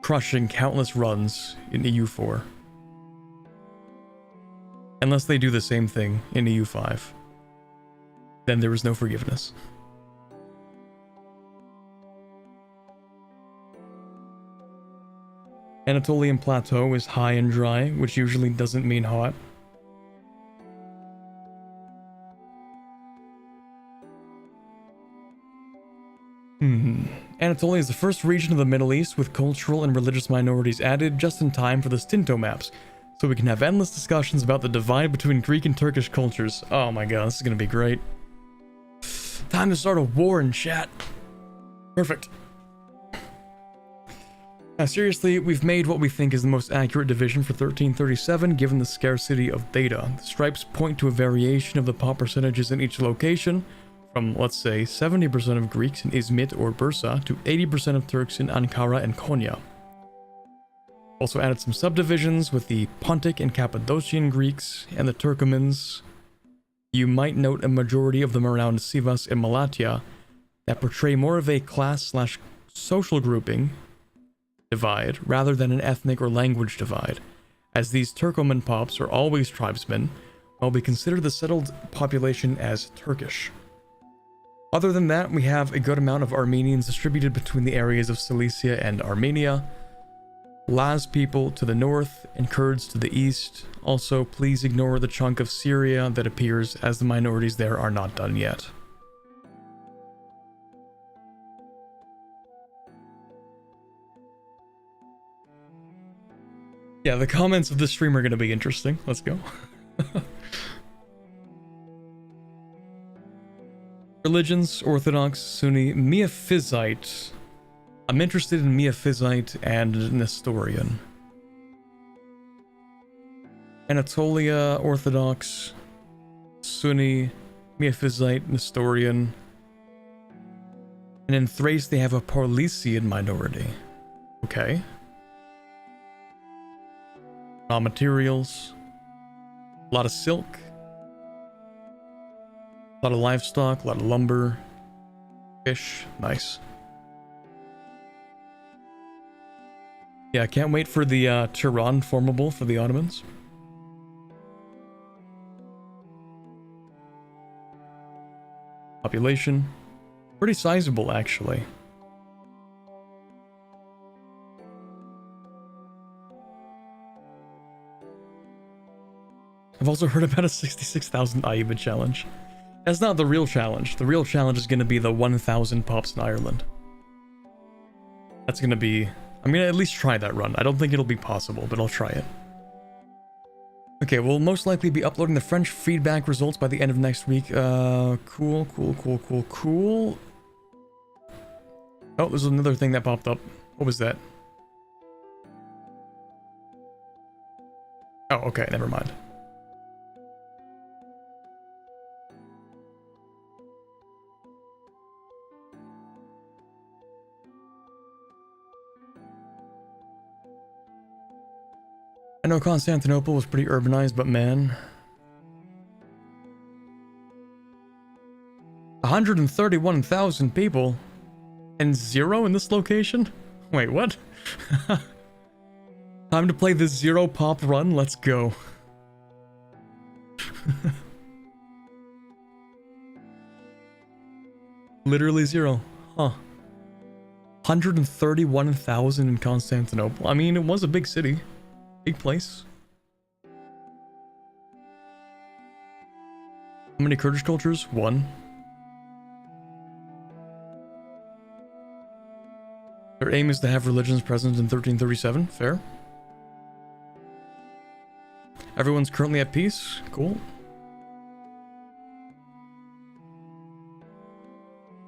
crushing countless runs in EU4. Unless they do the same thing in EU5. Then there is no forgiveness. Anatolian Plateau is high and dry, which usually doesn't mean hot. Anatolia is the first region of the Middle East with cultural and religious minorities added just in time for the Tinto maps, so we can have endless discussions about the divide between Greek and Turkish cultures. Oh my god, this is gonna be great. Time to start a war in chat. Perfect. Now seriously, we've made what we think is the most accurate division for 1337 given the scarcity of data. The stripes point to a variation of the pop percentages in each location, from, let's say, 70% of Greeks in Izmit or Bursa to 80% of Turks in Ankara and Konya. Also added some subdivisions with the Pontic and Cappadocian Greeks and the Turkomans. You might note a majority of them around Sivas and Malatya that portray more of a class/social grouping divide rather than an ethnic or language divide, as these Turkoman pops are always tribesmen, while we consider the settled population as Turkish. Other than that, we have a good amount of Armenians distributed between the areas of Cilicia and Armenia, Laz people to the north, and Kurds to the east. Also, please ignore the chunk of Syria that appears, as the minorities there are not done yet. Yeah, the comments of this stream are going to be interesting. Let's go. Religions: Orthodox, Sunni, Miaphysite. I'm interested in Miaphysite and Nestorian. Anatolia, Orthodox, Sunni, Miaphysite, Nestorian. And in Thrace they have a Parlesian minority. Okay. Raw materials. A lot of silk. A lot of livestock, a lot of lumber. Fish. Nice. Yeah, I can't wait for the Turan formable for the Ottomans. Population. Pretty sizable, actually. I've also heard about a 66,000 Aiba challenge. That's not the real challenge. The real challenge is going to be the 1,000 pops in Ireland. That's going to be... I'm going to at least try that run. I don't think it'll be possible, but I'll try it. Okay, we'll most likely be uploading the French feedback results by the end of next week. Cool. Oh, there's another thing that popped up. What was that? Oh, okay, never mind. I know Constantinople was pretty urbanized, but man... 131,000 people? And 0 in this location? Wait, what? Time to play the 0 pop run, let's go. Literally 0, huh. 131,000 in Constantinople. I mean, it was a big city. Big place. How many Kurdish cultures? 1. Their aim is to have religions present in 1337. Fair. Everyone's currently at peace. Cool.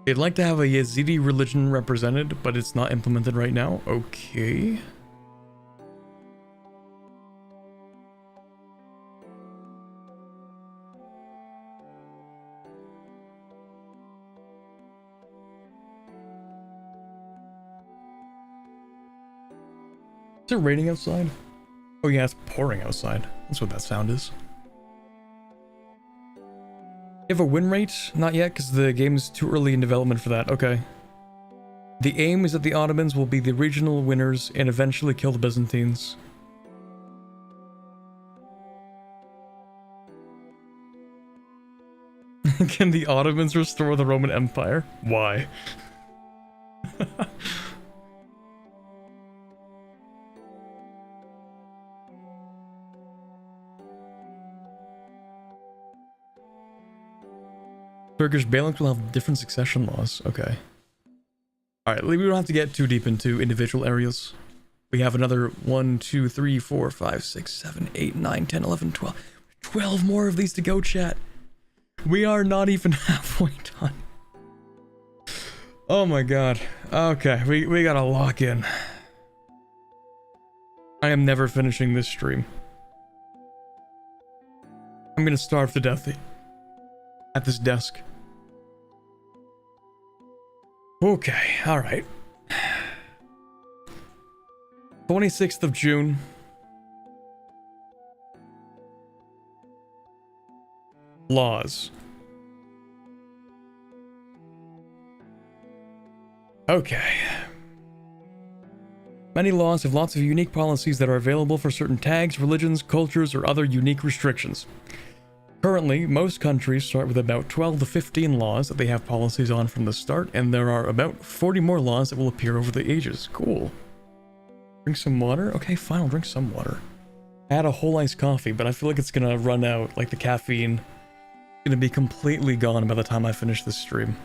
They'd like to have a Yazidi religion represented, but it's not implemented right now. Okay. Is it raining outside? Oh yeah, it's pouring outside. That's what that sound is. You have a win rate? Not yet, because the game is too early in development for that. Okay. The aim is that the Ottomans will be the regional winners and eventually kill the Byzantines. Can the Ottomans restore the Roman Empire? Why? Turkish Beyliks will have different succession laws. Okay. Alright, we don't have to get too deep into individual areas. We have another 1, 2, 3, 4, 5, 6, 7, 8, 9, 10, 11, 12. 12 more of these to go, chat. We are not even halfway done. Oh my god. Okay, we gotta lock in. I am never finishing this stream. I'm gonna starve to death at this desk. Okay, alright. 26th of June. Laws. Okay. Many laws have lots of unique policies that are available for certain tags, religions, cultures, or other unique restrictions. Currently, most countries start with about 12 to 15 laws that they have policies on from the start, and there are about 40 more laws that will appear over the ages. Cool. Drink some water? Okay, fine, I'll drink some water. I had a whole iced coffee, but I feel like it's gonna run out, like the caffeine. It's gonna be completely gone by the time I finish this stream.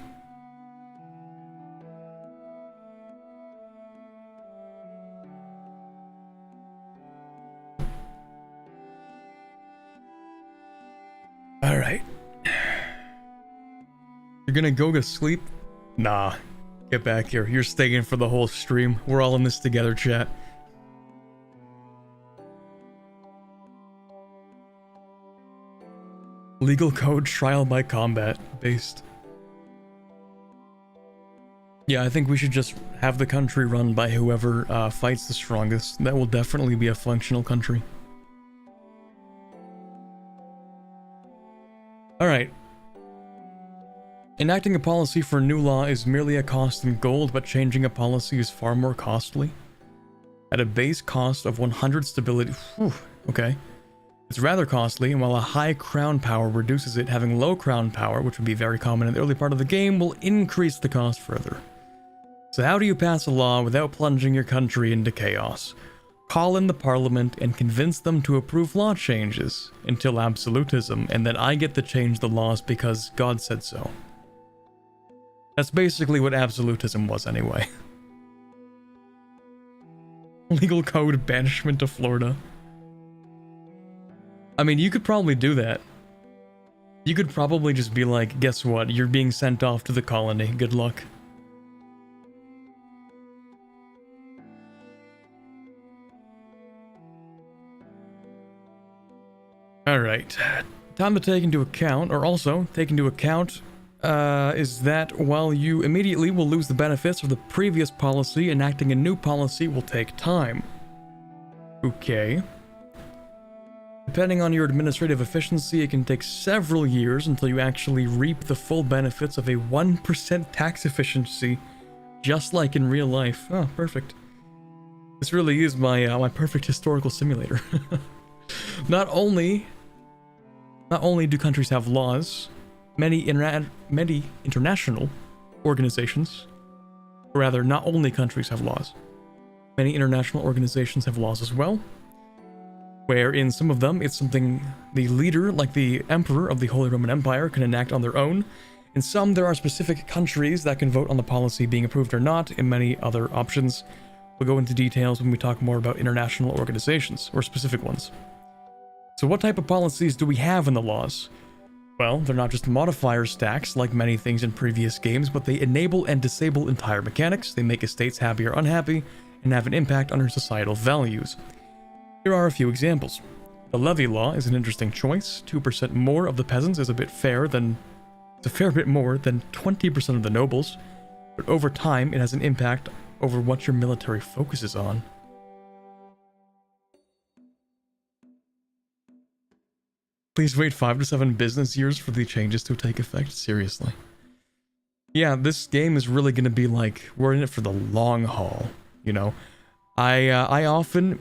Alright. You're gonna go to sleep? Nah. Get back here. You're staying for the whole stream. We're all in this together, chat. Legal code trial by combat based. Yeah, I think we should just have the country run by whoever fights the strongest. That will definitely be a functional country. Alright. Enacting a policy for a new law is merely a cost in gold, but changing a policy is far more costly. At a base cost of 100 stability... Whew, okay. It's rather costly, and while a high crown power reduces it, having low crown power, which would be very common in the early part of the game, will increase the cost further. So how do you pass a law without plunging your country into chaos? Call in the parliament and convince them to approve law changes until absolutism, and then I get to change the laws because God said so. That's basically what absolutism was anyway. Legal code banishment to Florida. I mean, you could probably do that. You could probably just be like, guess what, you're being sent off to the colony, good luck. Alright, time to take into account, or also take into account, is that while you immediately will lose the benefits of the previous policy, enacting a new policy will take time. Okay. Depending on your administrative efficiency, it can take several years until you actually reap the full benefits of a 1% tax efficiency, just like in real life. Oh, perfect. This really is my my perfect historical simulator. Not only do countries have laws, many international organizations, or rather, not only countries have laws, many international organizations have laws as well, where in some of them, it's something the leader, like the Emperor of the Holy Roman Empire, can enact on their own. In some, there are specific countries that can vote on the policy being approved or not, and many other options. We'll go into details when we talk more about international organizations, or specific ones. So what type of policies do we have in the laws? Well, they're not just modifier stacks like many things in previous games, but they enable and disable entire mechanics, they make estates happy or unhappy, and have an impact on our societal values. Here are a few examples. The levy law is an interesting choice. 2% more of the peasants is a fair bit more than 20% of the nobles, but over time it has an impact over what your military focuses on. Please wait 5 to 7 business years for the changes to take effect. Seriously. Yeah, this game is really gonna be like, we're in it for the long haul, you know? I often...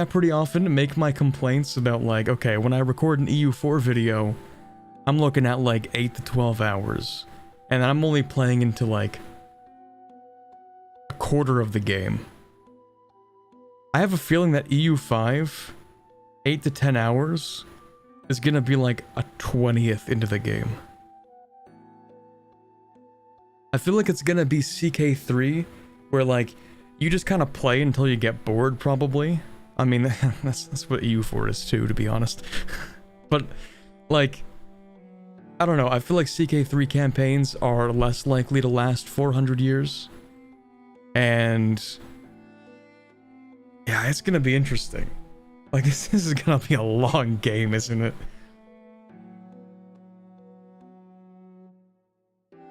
pretty often make my complaints about like, okay, when I record an EU4 video, I'm looking at like 8 to 12 hours, and I'm only playing into like a quarter of the game. I have a feeling that EU5, 8 to 10 hours, is gonna be like a 20th into the game. I feel like it's gonna be CK3, where like, you just kind of play until you get bored, probably. I mean, that's what EU4 is too, to be honest. But, like, I don't know, I feel like CK3 campaigns are less likely to last 400 years. And... yeah, it's gonna be interesting. Like, this is gonna be a long game, isn't it?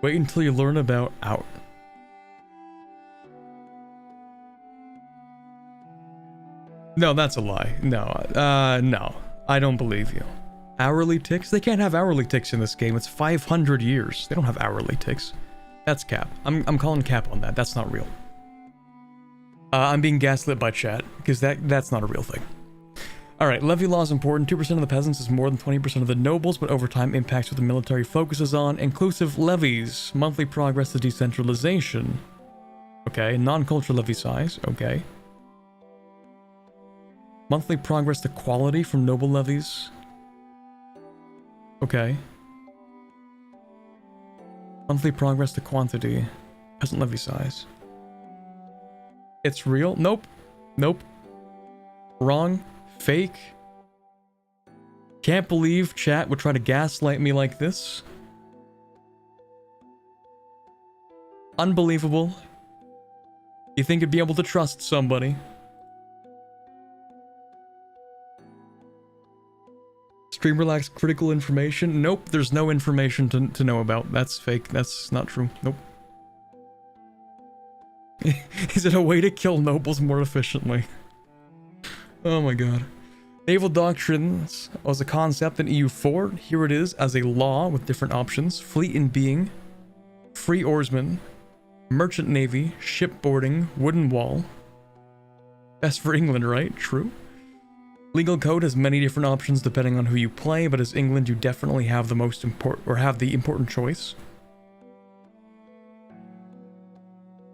Wait until you learn about our... No, that's a lie. No, no. I don't believe you. Hourly ticks? They can't have hourly ticks in this game. It's 500 years. They don't have hourly ticks. That's cap. I'm calling cap on that. That's not real. I'm being gaslit by chat, because that's not a real thing. Alright, levy law is important. 2% of the peasants is more than 20% of the nobles, but over time impacts what the military focuses on. Inclusive levies. Monthly progress to decentralization. Okay, non-cultural levy size. Okay. Monthly progress to quality from noble levies. Okay. Monthly progress to quantity. Peasant levy size. It's real? Nope. Nope. Wrong. Fake. Can't believe chat would try to gaslight me like this. Unbelievable. You think you'd be able to trust somebody. Streamer lacks critical information. Nope, there's no information to know about. That's fake. That's not true. Nope. Is it a way to kill nobles more efficiently? Oh my god. Naval doctrines was a concept in EU4. Here it is as a law with different options. Fleet in being. Free oarsmen. Merchant navy. Shipboarding. Wooden wall. Best for England, right? True. Legal code has many different options depending on who you play, but as England you definitely have the most important, or have the important choice.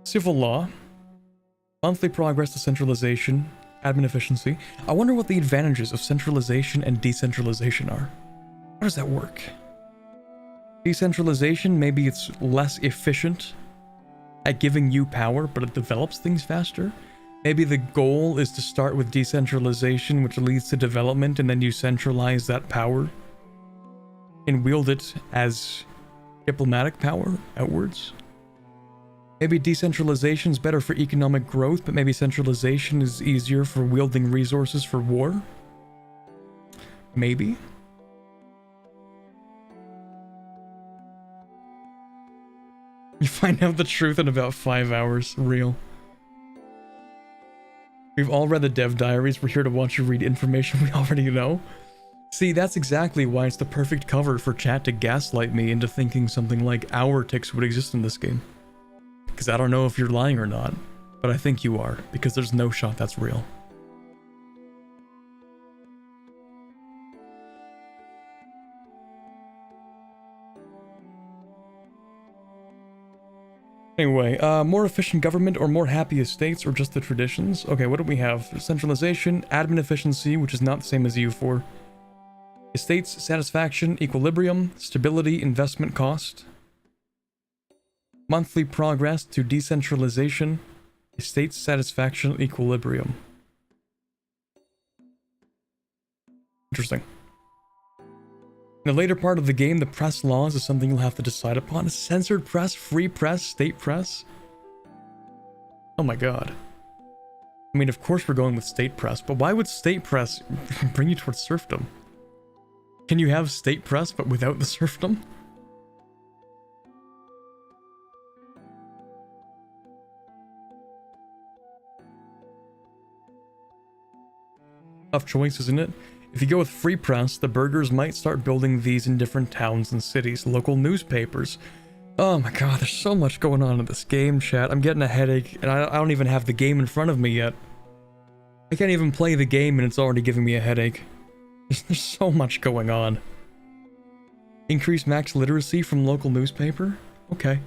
Civil law. Monthly progress to centralization. Admin efficiency. I wonder what the advantages of centralization and decentralization are. How does that work? Decentralization, maybe it's less efficient at giving you power, but it develops things faster. Maybe the goal is to start with decentralization, which leads to development, and then you centralize that power and wield it as diplomatic power outwards. Maybe decentralization is better for economic growth, but maybe centralization is easier for wielding resources for war. Maybe. You find out the truth in about 5 hours. Real. We've all read the dev diaries. We're here to watch you read information we already know. See, that's exactly why it's the perfect cover for chat to gaslight me into thinking something like hour ticks would exist in this game. Because I don't know if you're lying or not, but I think you are, because there's no shot that's real. Anyway, more efficient government or more happy estates or just the traditions? Okay, what do we have? Centralization, admin efficiency, which is not the same as EU4. Estates, satisfaction, equilibrium, stability, investment cost. Monthly progress to decentralization, estates, satisfaction, equilibrium. Interesting. In the later part of the game, the press laws is something you'll have to decide upon. Censored press, free press, state press. Oh my god. I mean, of course we're going with state press, but why would state press bring you towards serfdom? Can you have state press but without the serfdom? Tough choice, isn't it? If you go with free press, the burghers might start building these in different towns and cities, local newspapers. Oh my god, there's so much going on in this game, chat. I'm getting a headache, and I don't even have the game in front of me yet. I can't even play the game, and it's already giving me a headache. There's so much going on. Increase max literacy from local newspaper? Okay.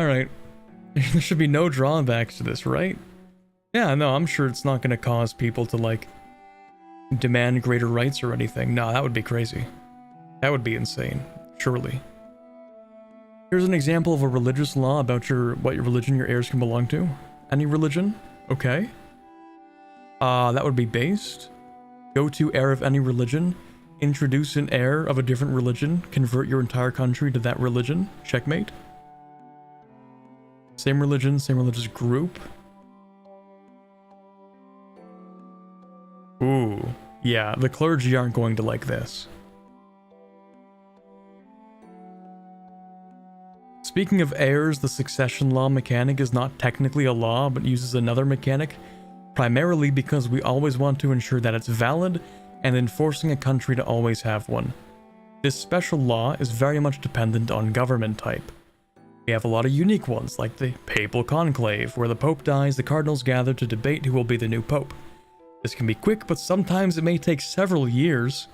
Alright. There should be no drawbacks to this, right? Yeah, no, I'm sure it's not going to cause people to, like, demand greater rights or anything. No, that would be crazy. That would be insane. Surely. Here's an example of a religious law about what your religion your heirs can belong to. Any religion? Okay. That would be based. Go to heir of any religion. Introduce an heir of a different religion. Convert your entire country to that religion. Checkmate. Same religion, same religious group. Ooh, yeah, the clergy aren't going to like this. Speaking of heirs, the succession law mechanic is not technically a law, but uses another mechanic, primarily because we always want to ensure that it's valid and enforcing a country to always have one. This special law is very much dependent on government type. We have a lot of unique ones, like the Papal Conclave, where the Pope dies, the cardinals gather to debate who will be the new Pope. This can be quick, but sometimes it may take several years.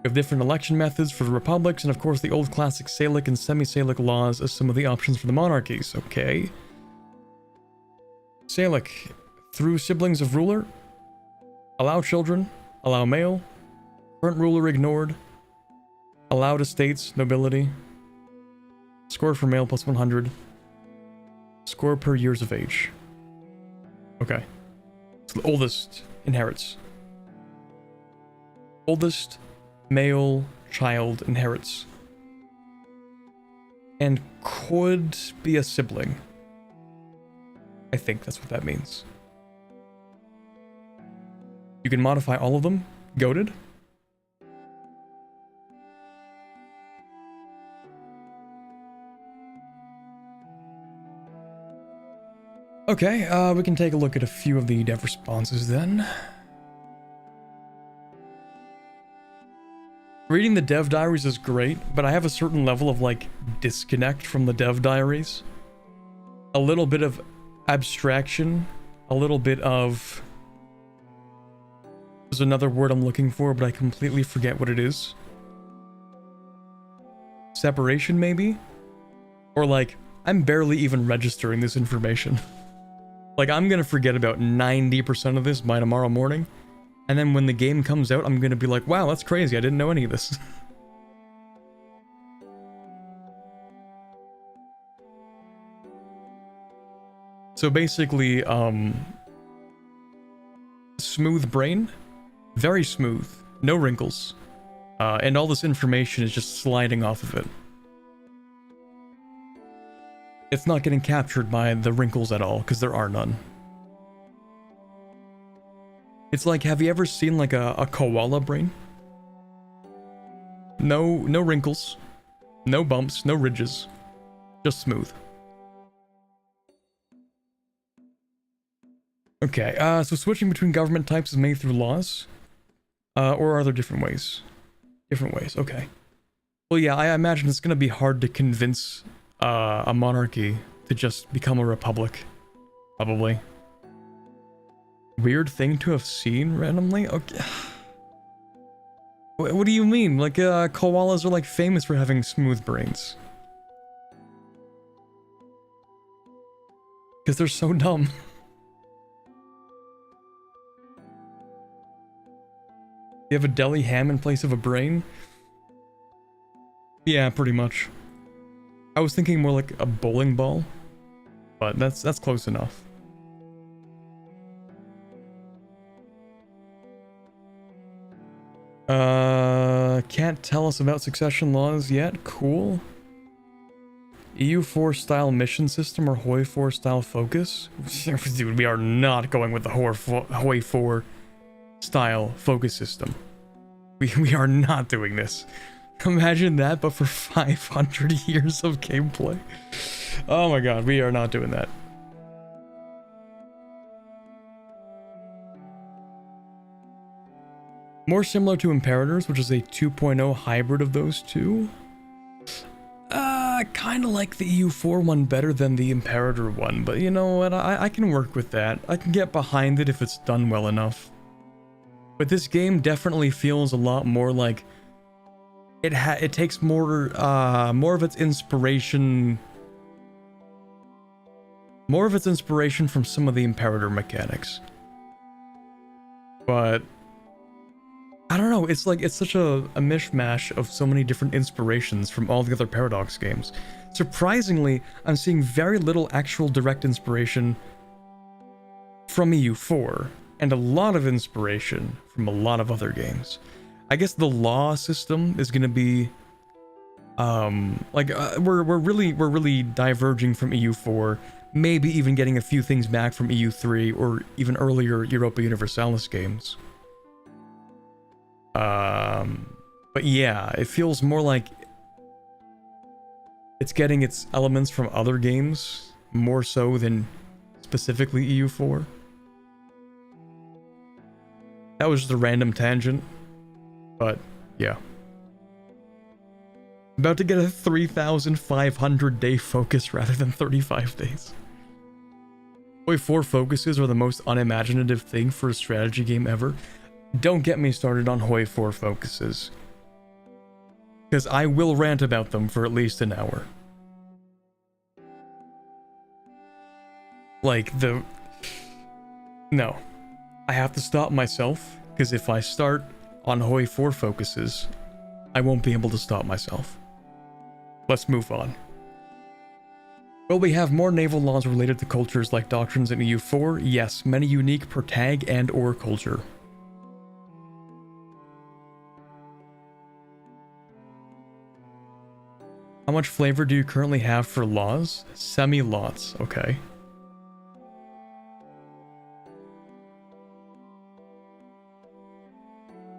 We have different election methods for the republics, and of course the old classic Salic and semi-Salic laws as some of the options for the monarchies. Okay. Salic. Through siblings of ruler. Allow children. Allow male. Current ruler ignored. Allowed estates, nobility. Score for male plus 100. Score per years of age. Okay. So the oldest inherits. Oldest male child inherits. And could be a sibling. I think that's what that means. You can modify all of them. Goated. Okay, we can take a look at a few of the dev responses then. Reading the dev diaries is great, but I have a certain level of, like, disconnect from the dev diaries. A little bit of abstraction, a little bit of... There's another word I'm looking for, but I completely forget what it is. Separation, maybe? Or, like, I'm barely even registering this information. Like, I'm gonna forget about 90% of this by tomorrow morning. And then when the game comes out, I'm gonna be like, wow, that's crazy, I didn't know any of this. So basically, smooth brain, very smooth, no wrinkles, and all this information is just sliding off of it. It's not getting captured by the wrinkles at all, because there are none. It's like, have you ever seen like a koala brain? No wrinkles, no bumps, no ridges, just smooth. Okay, so switching between government types is made through laws? Or are there different ways? Different ways, okay. Well, yeah, I imagine it's gonna be hard to convince a monarchy to just become a republic. Probably. Weird thing to have seen randomly? Okay. What do you mean? Like, koalas are like famous for having smooth brains. Because they're so dumb. You have a deli ham in place of a brain? Yeah, pretty much. I was thinking more like a bowling ball, but that's close enough. Can't tell us about succession laws yet. Cool. EU4 style mission system or Hoi 4 style focus? Dude, we are not going with the Hoi 4 style focus system. We are not doing this. Imagine that, but for 500 years of gameplay. Oh my god, we are not doing that. More similar to Imperators, which is a 2.0 hybrid of those two. Kind of like the EU4 one better than the Imperator one, but you know what, I can work with that. I can get behind it if it's done well enough. But this game definitely feels a lot more like it takes more of its inspiration from some of the Imperator mechanics. But I don't know, it's like, it's such a mishmash of so many different inspirations from all the other Paradox games. Surprisingly, I'm seeing very little actual direct inspiration from EU4, and a lot of inspiration from a lot of other games. I guess the law system is gonna be, we're really diverging from EU4, maybe even getting a few things back from EU3 or even earlier Europa Universalis games. But yeah, it feels more like it's getting its elements from other games more so than specifically EU4. That was just a random tangent, but yeah. About to get a 3,500 day focus rather than 35 days. Boy, 4 focuses are the most unimaginative thing for a strategy game ever. Don't get me started on Hoi 4 focuses, because I will rant about them for at least an hour. No. I have to stop myself, because if I start on Hoi 4 focuses, I won't be able to stop myself. Let's move on. Will we have more naval laws related to cultures like doctrines in EU4? Yes, many unique per tag and or culture. How much flavor do you currently have for laws? Semi-lots, okay.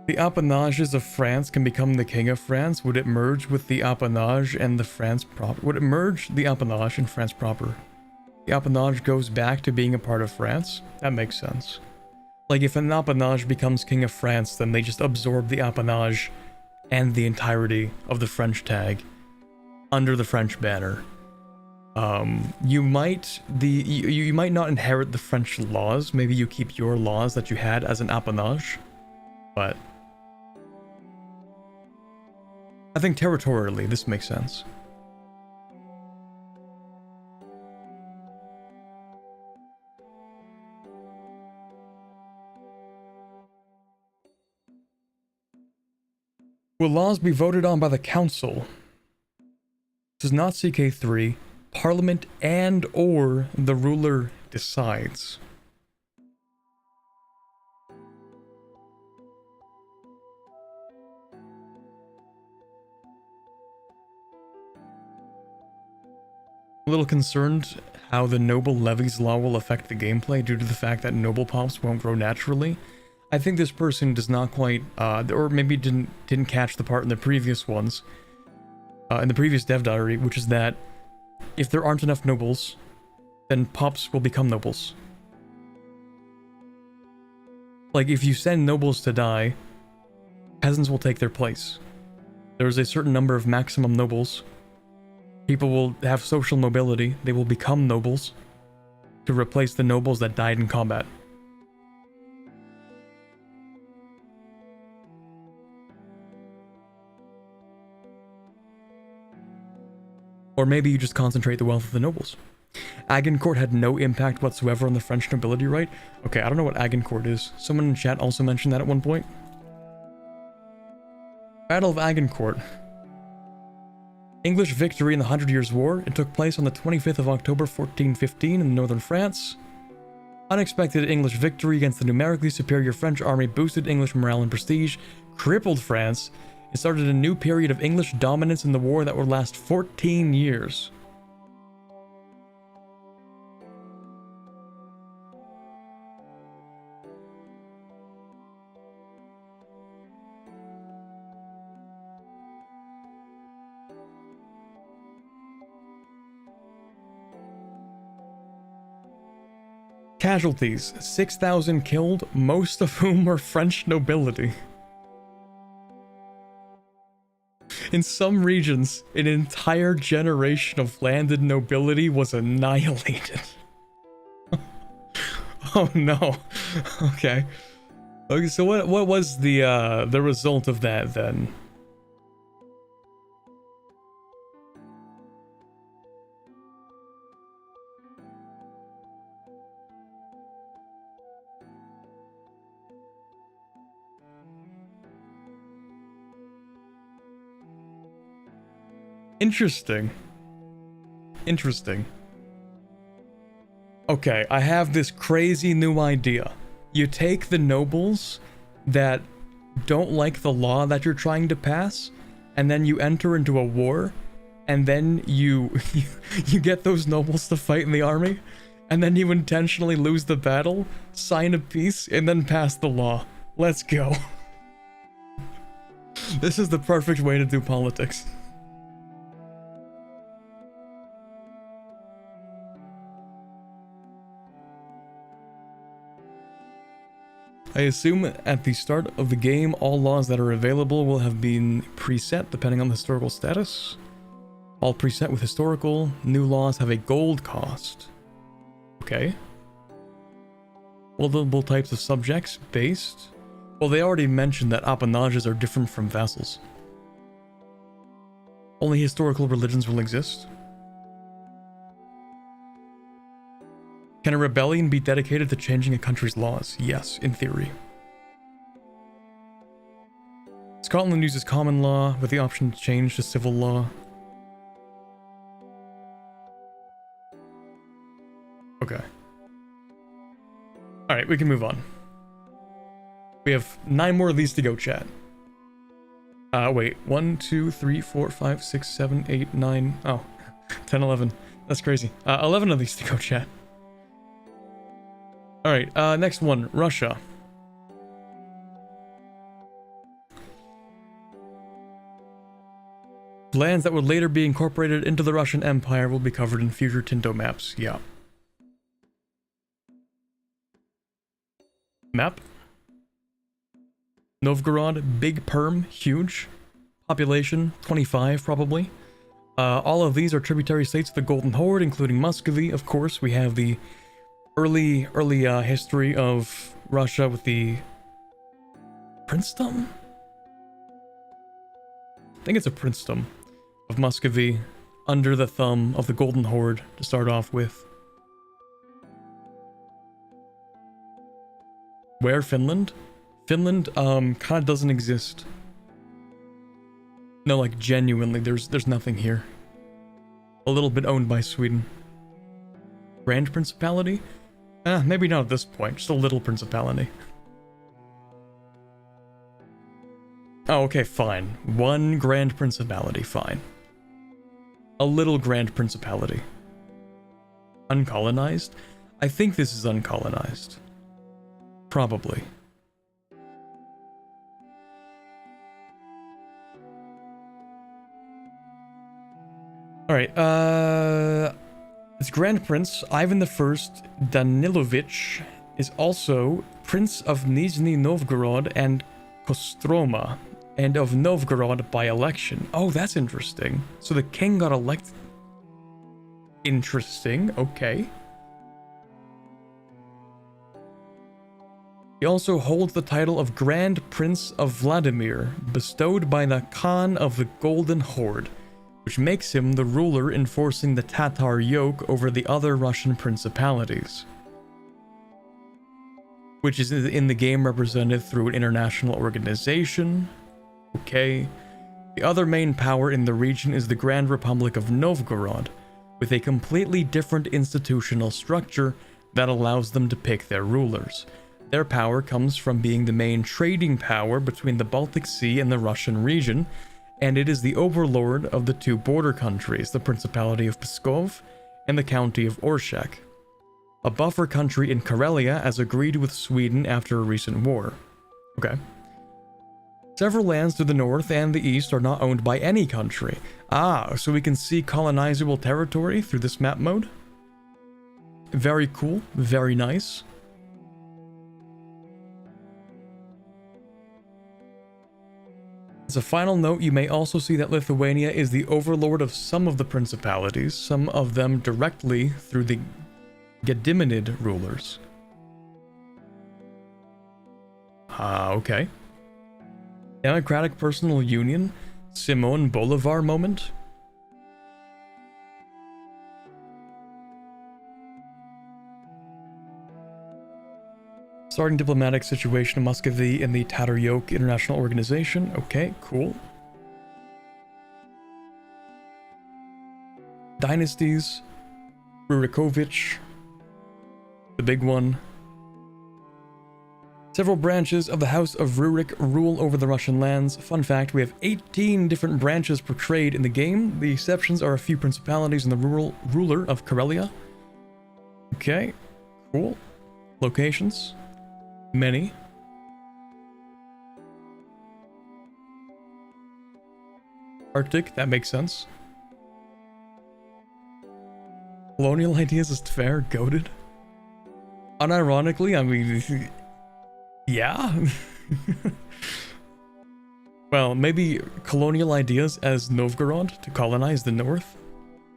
The appanages of France can become the king of France. Would it merge with the appanage and the France proper? Would it merge the appanage and France proper? The appanage goes back to being a part of France? That makes sense. Like, if an appanage becomes king of France, then they just absorb the appanage and the entirety of the French tag under the French banner. You might not inherit the French laws. Maybe you keep your laws that you had as an appanage, but I think territorially this makes sense. Will laws be voted on by the council? This is not CK3. Parliament and or the ruler decides. A little concerned how the noble levies law will affect the gameplay due to the fact that noble pops won't grow naturally. I think this person does not quite, or maybe didn't catch the part in the previous ones, in the previous dev diary, which is that if there aren't enough nobles, then pops will become nobles. Like, if you send nobles to die, peasants will take their place. There's a certain number of maximum nobles. People will have social mobility. They will become nobles to replace the nobles that died in combat. Or maybe you just concentrate the wealth of the nobles. Agincourt had no impact whatsoever on the French nobility, right? Okay, I don't know what Agincourt is. Someone in chat also mentioned that at one point. Battle of Agincourt. English victory in the 100 Years' War. It took place on the 25th of October 1415 in northern France. Unexpected English victory against the numerically superior French army boosted English morale and prestige, crippled France. It started a new period of English dominance in the war that would last 14 years. Casualties, 6,000 killed, most of whom were French nobility. In some regions, an entire generation of landed nobility was annihilated. Oh no. Okay. Okay, so what was the result of that then? Interesting. Interesting. Okay, I have this crazy new idea. You take the nobles that don't like the law that you're trying to pass, and then you enter into a war, and then you get those nobles to fight in the army, and then you intentionally lose the battle, sign a peace, and then pass the law. Let's go. This is the perfect way to do politics. I assume at the start of the game, all laws that are available will have been preset depending on the historical status. All preset with historical. New laws have a gold cost. Okay. Multiple types of subjects based. Well, they already mentioned that appanages are different from vassals. Only historical religions will exist. Can a rebellion be dedicated to changing a country's laws? Yes, in theory. Scotland uses common law with the option to change to civil law. Okay. Alright, we can move on. We have 9 more of these to go, chat. Wait. 1, 2, 3, 4, 5, 6, 7, 8, 9. Oh, 10, 11. That's crazy. 11 of these to go, chat. Alright, next one. Russia. Lands that would later be incorporated into the Russian Empire will be covered in future Tinto maps. Yeah. Map. Novgorod, big perm, huge. Population, 25 probably. All of these are tributary states of the Golden Horde, including Muscovy. Of course, we have the early history of Russia with the princedom? I think it's a princedom of Muscovy under the thumb of the Golden Horde to start off with. Where Finland? Finland kind of doesn't exist. No, like genuinely, there's nothing here. A little bit owned by Sweden. Grand Principality? Maybe not at this point, just a little principality. Oh, okay, fine. One Grand Principality, fine. A little Grand Principality. Uncolonized? I think this is uncolonized. Probably. Alright, it's Grand Prince Ivan I Danilovich is also Prince of Nizhny Novgorod and Kostroma, and of Novgorod by election. Oh, that's interesting. So the king got elected. Interesting, okay. He also holds the title of Grand Prince of Vladimir, bestowed by the Khan of the Golden Horde, which makes him the ruler enforcing the Tatar yoke over the other Russian principalities, which is in the game represented through an international organization. Okay. The other main power in the region is the Grand Republic of Novgorod, with a completely different institutional structure that allows them to pick their rulers. Their power comes from being the main trading power between the Baltic Sea and the Russian region, and it is the overlord of the 2 border countries, the Principality of Pskov and the County of Orshak, a buffer country in Karelia as agreed with Sweden after a recent war. Okay. Several lands to the north and the east are not owned by any country. Ah, so we can see colonizable territory through this map mode. Very cool, very nice. As a final note, you may also see that Lithuania is the overlord of some of the principalities, some of them directly through the Gediminid rulers. Okay. Democratic Personal Union, Simon Bolivar moment. Starting diplomatic situation in Muscovy in the Tatar Yoke International Organization. Okay, cool. Dynasties. Rurikovich. The big one. Several branches of the House of Rurik rule over the Russian lands. Fun fact, we have 18 different branches portrayed in the game. The exceptions are a few principalities and the ruler of Karelia. Okay, cool. Locations. Many. Arctic, that makes sense. Colonial ideas is fair, goated. Unironically, I mean, Yeah. Well, maybe colonial ideas as Novgorod to colonize the north,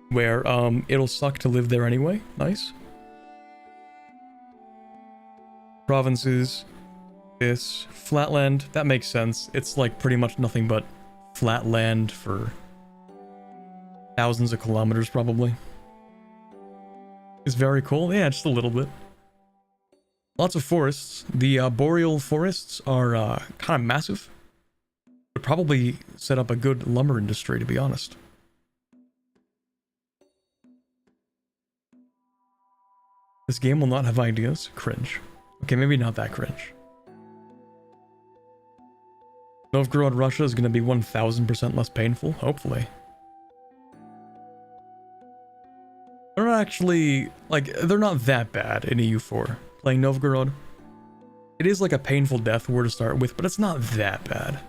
where it'll suck to live there anyway. Nice. Provinces, this flatland, that makes sense. It's like pretty much nothing but flat land for thousands of kilometers probably. It's very cool. Yeah, just a little bit. Lots of forests. The boreal forests are kind of massive. Would probably set up a good lumber industry, to be honest. This game will not have ideas. Cringe. Okay, maybe not that cringe. Novgorod, Russia is going to be 1000% less painful, hopefully. They're not actually, like, they're not that bad in EU4. Playing Novgorod. It is like a painful death war to start with, but it's not that bad.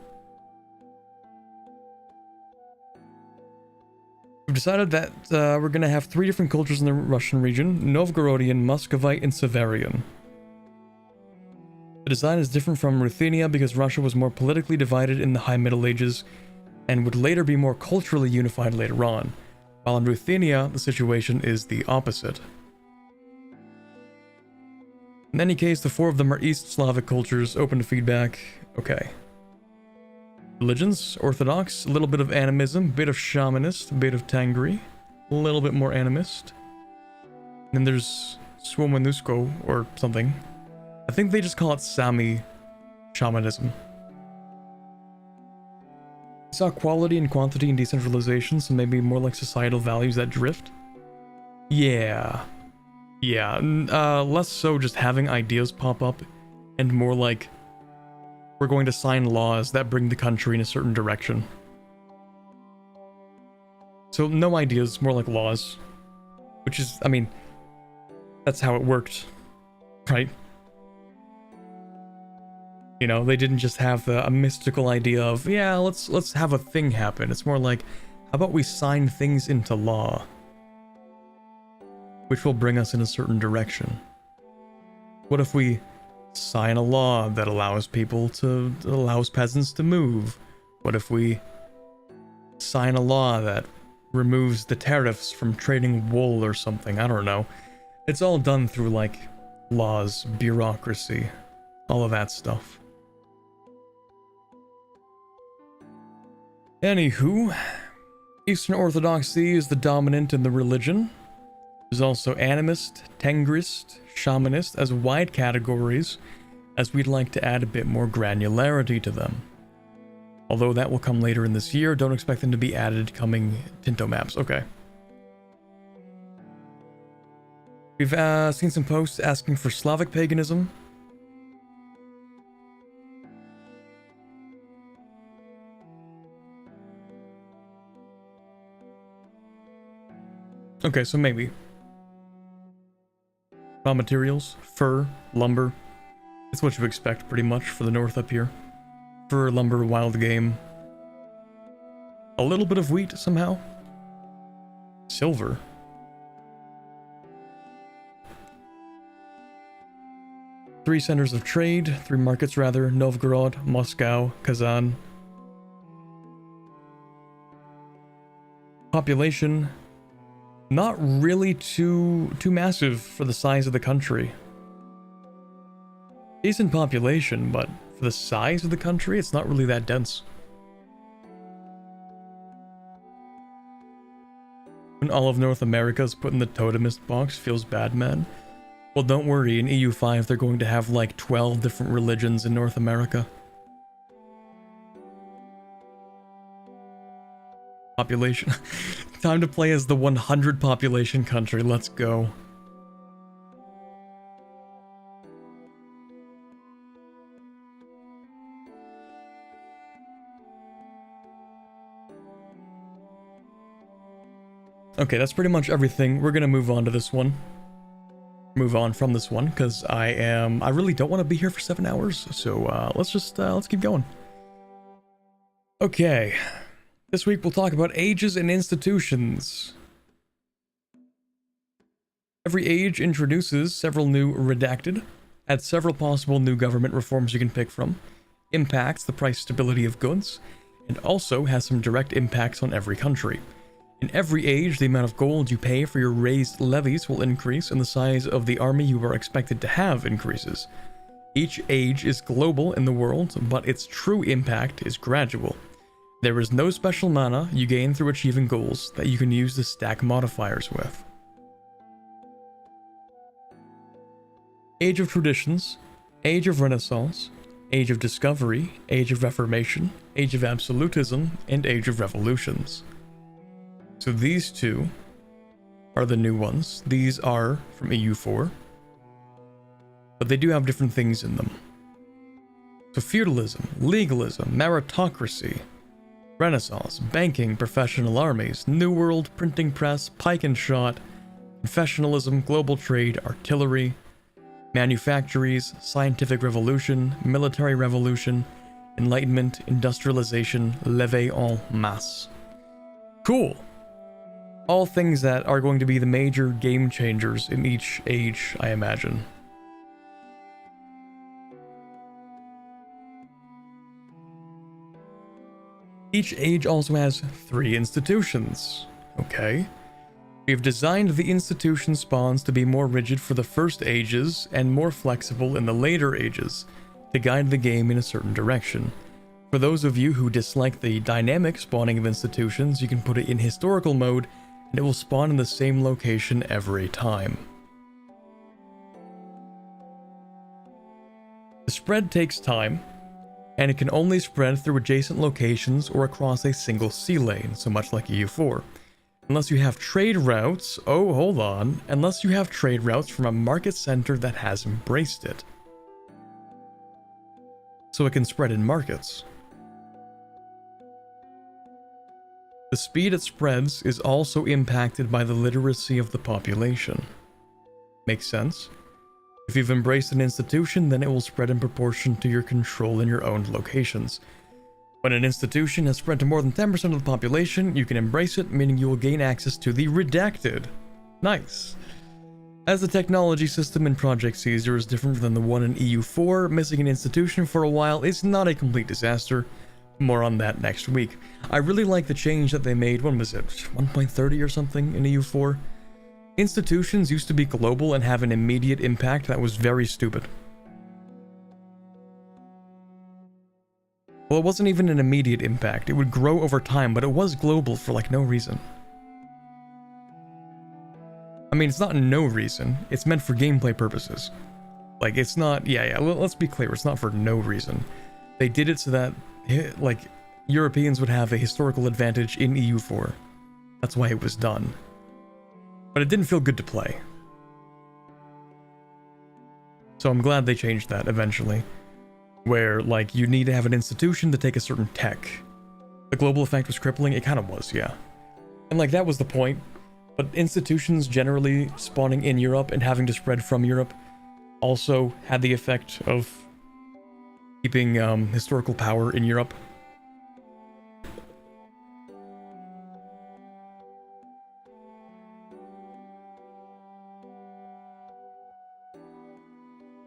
We've decided that we're going to have 3 different cultures in the Russian region: Novgorodian, Muscovite, and Severian. The design is different from Ruthenia because Russia was more politically divided in the High Middle Ages and would later be more culturally unified later on, while in Ruthenia the situation is the opposite. In any case, the 4 of them are East Slavic cultures, open to feedback. Okay. Religions: Orthodox, a little bit of animism, bit of shamanist, a bit of Tangri, a little bit more animist. And then there's Swomanusko or something. I think they just call it Sami shamanism. We saw quality and quantity and decentralization, so maybe more like societal values that drift. Yeah. Yeah, less so just having ideas pop up, and more like we're going to sign laws that bring the country in a certain direction. So no ideas, more like laws. Which is, I mean, that's how it worked, right? You know, they didn't just have a mystical idea of, yeah, let's have a thing happen. It's more like, how about we sign things into law, which will bring us in a certain direction. What if we sign a law that allows peasants to move? What if we sign a law that removes the tariffs from trading wool or something? I don't know. It's all done through like laws, bureaucracy, all of that stuff. Anywho, Eastern Orthodoxy is the dominant in the religion. There's also animist, tangrist, shamanist as wide categories, as we'd like to add a bit more granularity to them. Although that will come later in this year, don't expect them to be added coming Tinto maps. Okay. We've seen some posts asking for Slavic paganism. Okay, so maybe. Raw materials, fur, lumber. It's what you expect pretty much for the north up here. Fur, lumber, wild game. A little bit of wheat somehow. Silver. Three centers of trade, 3 markets rather: Novgorod, Moscow, Kazan. Population, not really too massive for the size of the country. Decent population, but for the size of the country, it's not really that dense. When all of North America is put in the totemist box, feels bad, man. Well, don't worry, in EU5 they're going to have like 12 different religions in North America. Population. Time to play as the 100 population country, let's go. Okay, that's pretty much everything. We're gonna move on to this one. Move on from this one, because I really don't want to be here for 7 hours, so let's keep going. Okay, this week we'll talk about ages and institutions. Every age introduces several new redacted adds several possible new government reforms you can pick from, impacts the price stability of goods, and also has some direct impacts on every country. In every age, the amount of gold you pay for your raised levies will increase, and the size of the army you are expected to have increases. Each age is global in the world, but its true impact is gradual. There is no special mana you gain through achieving goals that you can use to stack modifiers with. Age of Traditions, Age of Renaissance, Age of Discovery, Age of Reformation, Age of Absolutism, and Age of Revolutions. So these two are the new ones. These are from EU4, but they do have different things in them. So feudalism, legalism, meritocracy, Renaissance, banking, professional armies, New World, printing press, pike and shot, confessionalism, global trade, artillery, manufactories, scientific revolution, military revolution, enlightenment, industrialization, levée en masse. Cool! All things that are going to be the major game changers in each age, I imagine. Each age also has 3 institutions. Okay. We've designed the institution spawns to be more rigid for the first ages and more flexible in the later ages to guide the game in a certain direction. For those of you who dislike the dynamic spawning of institutions, you can put it in historical mode and it will spawn in the same location every time. The spread takes time, and it can only spread through adjacent locations or across a single sea lane, so much like EU4. Unless you have trade routes, unless you have trade routes from a market center that has embraced it. So it can spread in markets. The speed it spreads is also impacted by the literacy of the population. Makes sense? If you've embraced an institution, then it will spread in proportion to your control in your owned locations. When an institution has spread to more than 10% of the population, you can embrace it, meaning you will gain access to the redacted. Nice. As the technology system in Project Caesar is different than the one in EU4, missing an institution for a while is not a complete disaster. More on that next week. I really like the change that they made, when was it, 1.30 or something in EU4? Institutions used to be global and have an immediate impact that was very stupid. Well, it wasn't even an immediate impact. It would grow over time, but it was global for like no reason. I mean, it's not no reason. It's meant for gameplay purposes. Like, it's not... Yeah, let's be clear. It's not for no reason. They did it so that, like, Europeans would have a historical advantage in EU4. That's why it was done. But it didn't feel good to play. So I'm glad they changed that eventually. Where, like, you need to have an institution to take a certain tech. The global effect was crippling? It kind of was, yeah. And, like, that was the point. But institutions generally spawning in Europe and having to spread from Europe also had the effect of keeping historical power in Europe.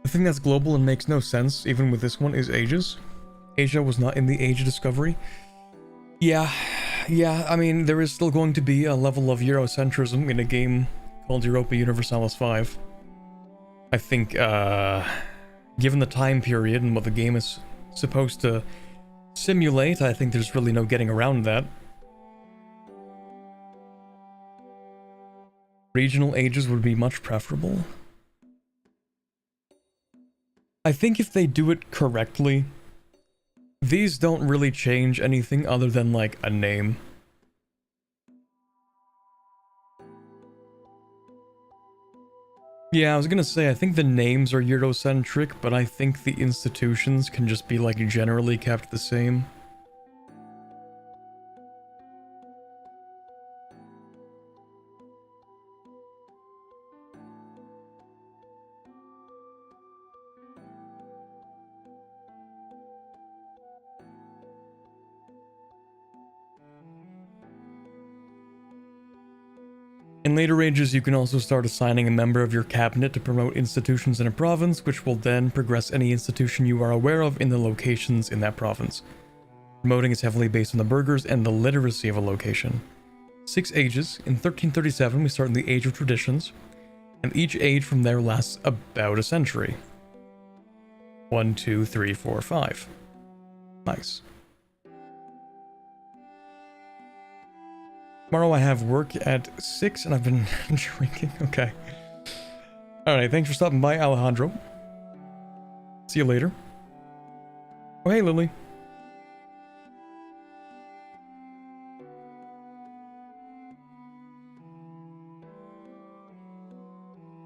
The thing that's global and makes no sense, even with this one, is ages. Asia was not in the Age of Discovery. Yeah, I mean, there is still going to be a level of Eurocentrism in a game called Europa Universalis 5. I think, given the time period and what the game is supposed to simulate, I think there's really no getting around that. Regional ages would be much preferable. I think if they do it correctly, these don't really change anything other than, like, a name. Yeah, I was gonna say, I think the names are Eurocentric, but I think the institutions can just be, like, generally kept the same. In later ages, you can also start assigning a member of your cabinet to promote institutions in a province, which will then progress any institution you are aware of in the locations in that province. Promoting is heavily based on the burghers and the literacy of a location. 6 ages. In 1337, we start in the Age of Traditions, and each age from there lasts about a century. 1, 2, 3, 4, 5. Nice. Tomorrow I have work at 6 and I've been drinking. Okay. Alright, thanks for stopping by, Alejandro. See you later. Oh, hey, Lily.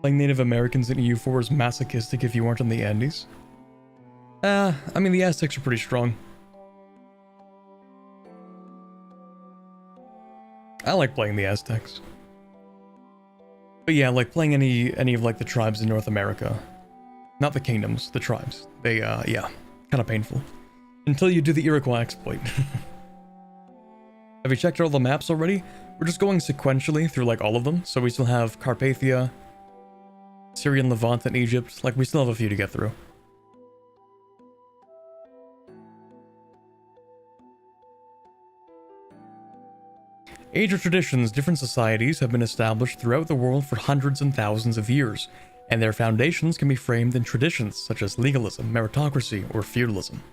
Playing Native Americans in EU4 is masochistic if you aren't in the Andes. I mean, the Aztecs are pretty strong. I like playing the Aztecs. But yeah, like playing any of like the tribes in North America. Not the kingdoms, the tribes. They, yeah, kind of painful. Until you do the Iroquois exploit. Have you checked out all the maps already? We're just going sequentially through like all of them. So we still have Carpathia, Syrian Levant, and Egypt. Like we still have a few to get through. Age of Traditions. Different societies have been established throughout the world for hundreds and thousands of years, and their foundations can be framed in traditions such as legalism, meritocracy, or feudalism.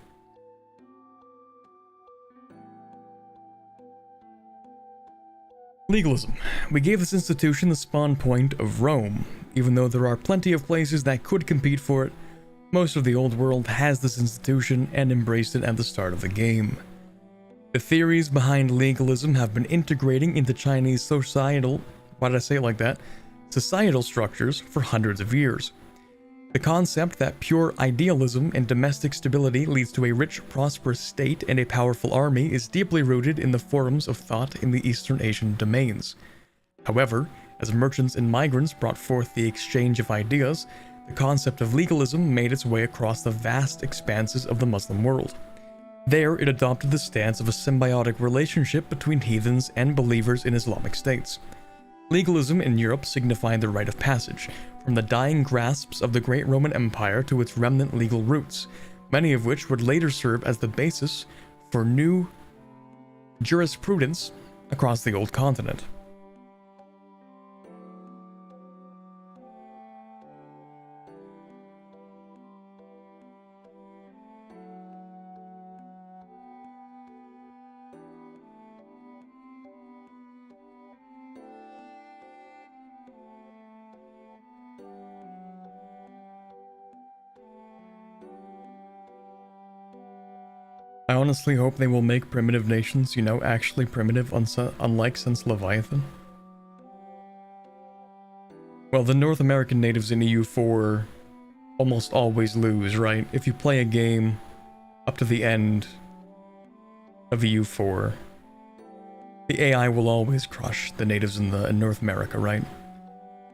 Legalism. We gave this institution the spawn point of Rome. Even though there are plenty of places that could compete for it, most of the old world has this institution and embraced it at the start of the game. The theories behind legalism have been integrating into Chinese societal, why did I say it like that? Societal structures for hundreds of years. The concept that pure idealism and domestic stability leads to a rich, prosperous state and a powerful army is deeply rooted in the forums of thought in the Eastern Asian domains. However, as merchants and migrants brought forth the exchange of ideas, the concept of legalism made its way across the vast expanses of the Muslim world. There, it adopted the stance of a symbiotic relationship between heathens and believers in Islamic states. Legalism in Europe signified the rite of passage, from the dying grasps of the great Roman Empire to its remnant legal roots, many of which would later serve as the basis for new jurisprudence across the old continent. I honestly hope they will make primitive nations, you know, actually primitive, unlike since Leviathan. Well, the North American natives in EU4 almost always lose, right? If you play a game up to the end of EU4, the AI will always crush the natives in North America, right?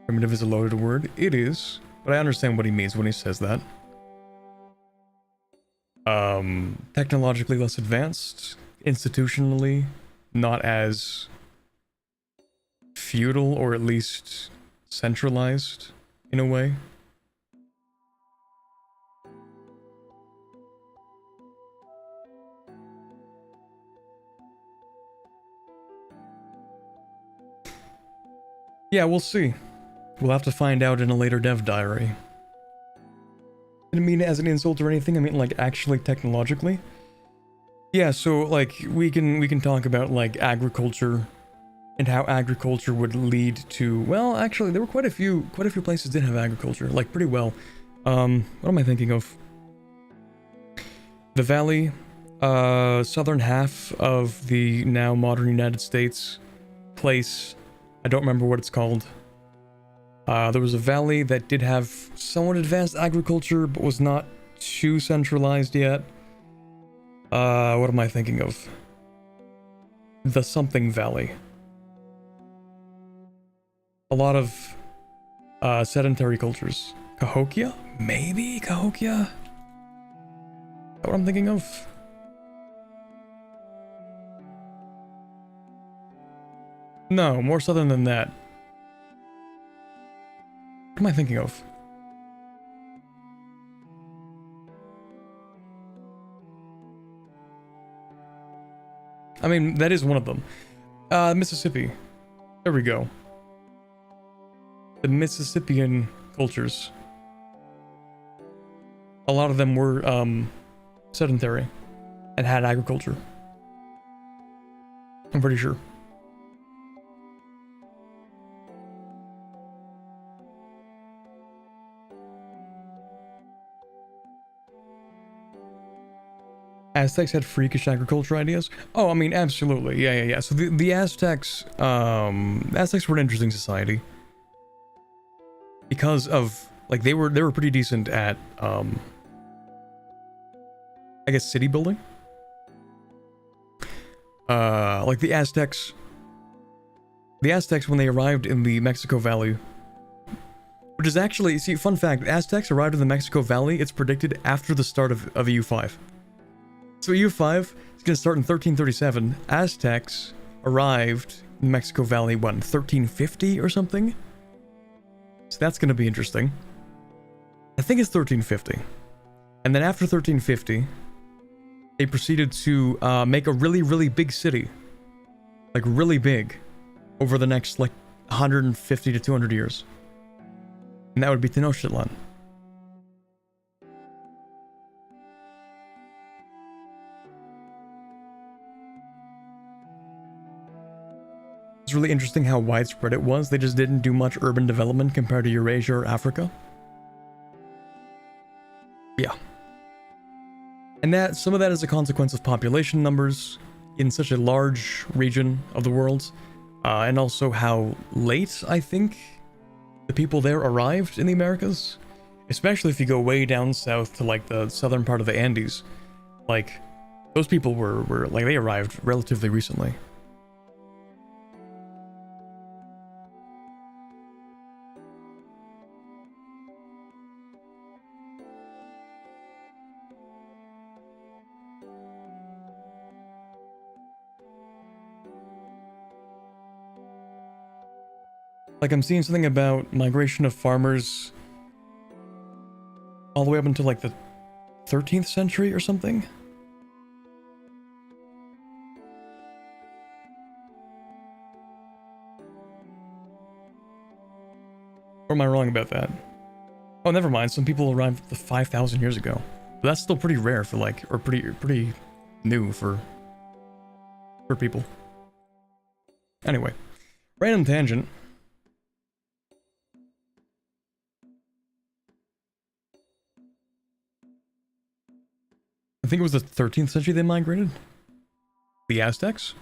Primitive is a loaded word. It is, but I understand what he means when he says that. Technologically less advanced, institutionally not as feudal, or at least centralized in a way. Yeah, we'll see. We'll have to find out in a later dev diary. I didn't mean it as an insult or anything. I mean, like, actually technologically. Yeah, so like we can talk about like agriculture and how agriculture would lead to, well, actually there were quite a few places did have agriculture, like pretty well. What am I thinking of? The valley, southern half of the now modern United States place. I don't remember what it's called. There was a valley that did have somewhat advanced agriculture, but was not too centralized yet. What am I thinking of? The something valley. A lot of sedentary cultures. Cahokia? Maybe Cahokia? Is that what I'm thinking of? No, more southern than that. What am I thinking of? I mean, that is one of them. Mississippi. There we go. The Mississippian cultures. A lot of them were sedentary and had agriculture. I'm pretty sure. Aztecs had freakish agriculture ideas. Oh, I mean, absolutely. Yeah. So the Aztecs, Aztecs were an interesting society because of like they were pretty decent at I guess city building. Like the Aztecs when they arrived in the Mexico Valley, which is actually, see, fun fact, Aztecs arrived in the Mexico Valley, it's predicted after the start of EU5. So EU5 is going to start in 1337. Aztecs arrived in Mexico Valley, what, in 1350 or something? So that's going to be interesting. I think it's 1350. And then after 1350, they proceeded to make a really, really big city. Like, really big. Over the next, like, 150 to 200 years. And that would be Tenochtitlan. It's really interesting how widespread it was. They just didn't do much urban development compared to Eurasia or Africa. Yeah. And that some of that is a consequence of population numbers in such a large region of the world. And also how late, I think, the people there arrived in the Americas. Especially if you go way down south to like the southern part of the Andes. Like, those people were like, they arrived relatively recently. Like, I'm seeing something about migration of farmers all the way up until like the 13th century or something. Or am I wrong about that? Oh, never mind. Some people arrived 5,000 years ago. But that's still pretty rare for like, or pretty new for people. Anyway, random tangent. I think it was the 13th century they migrated. The Aztecs?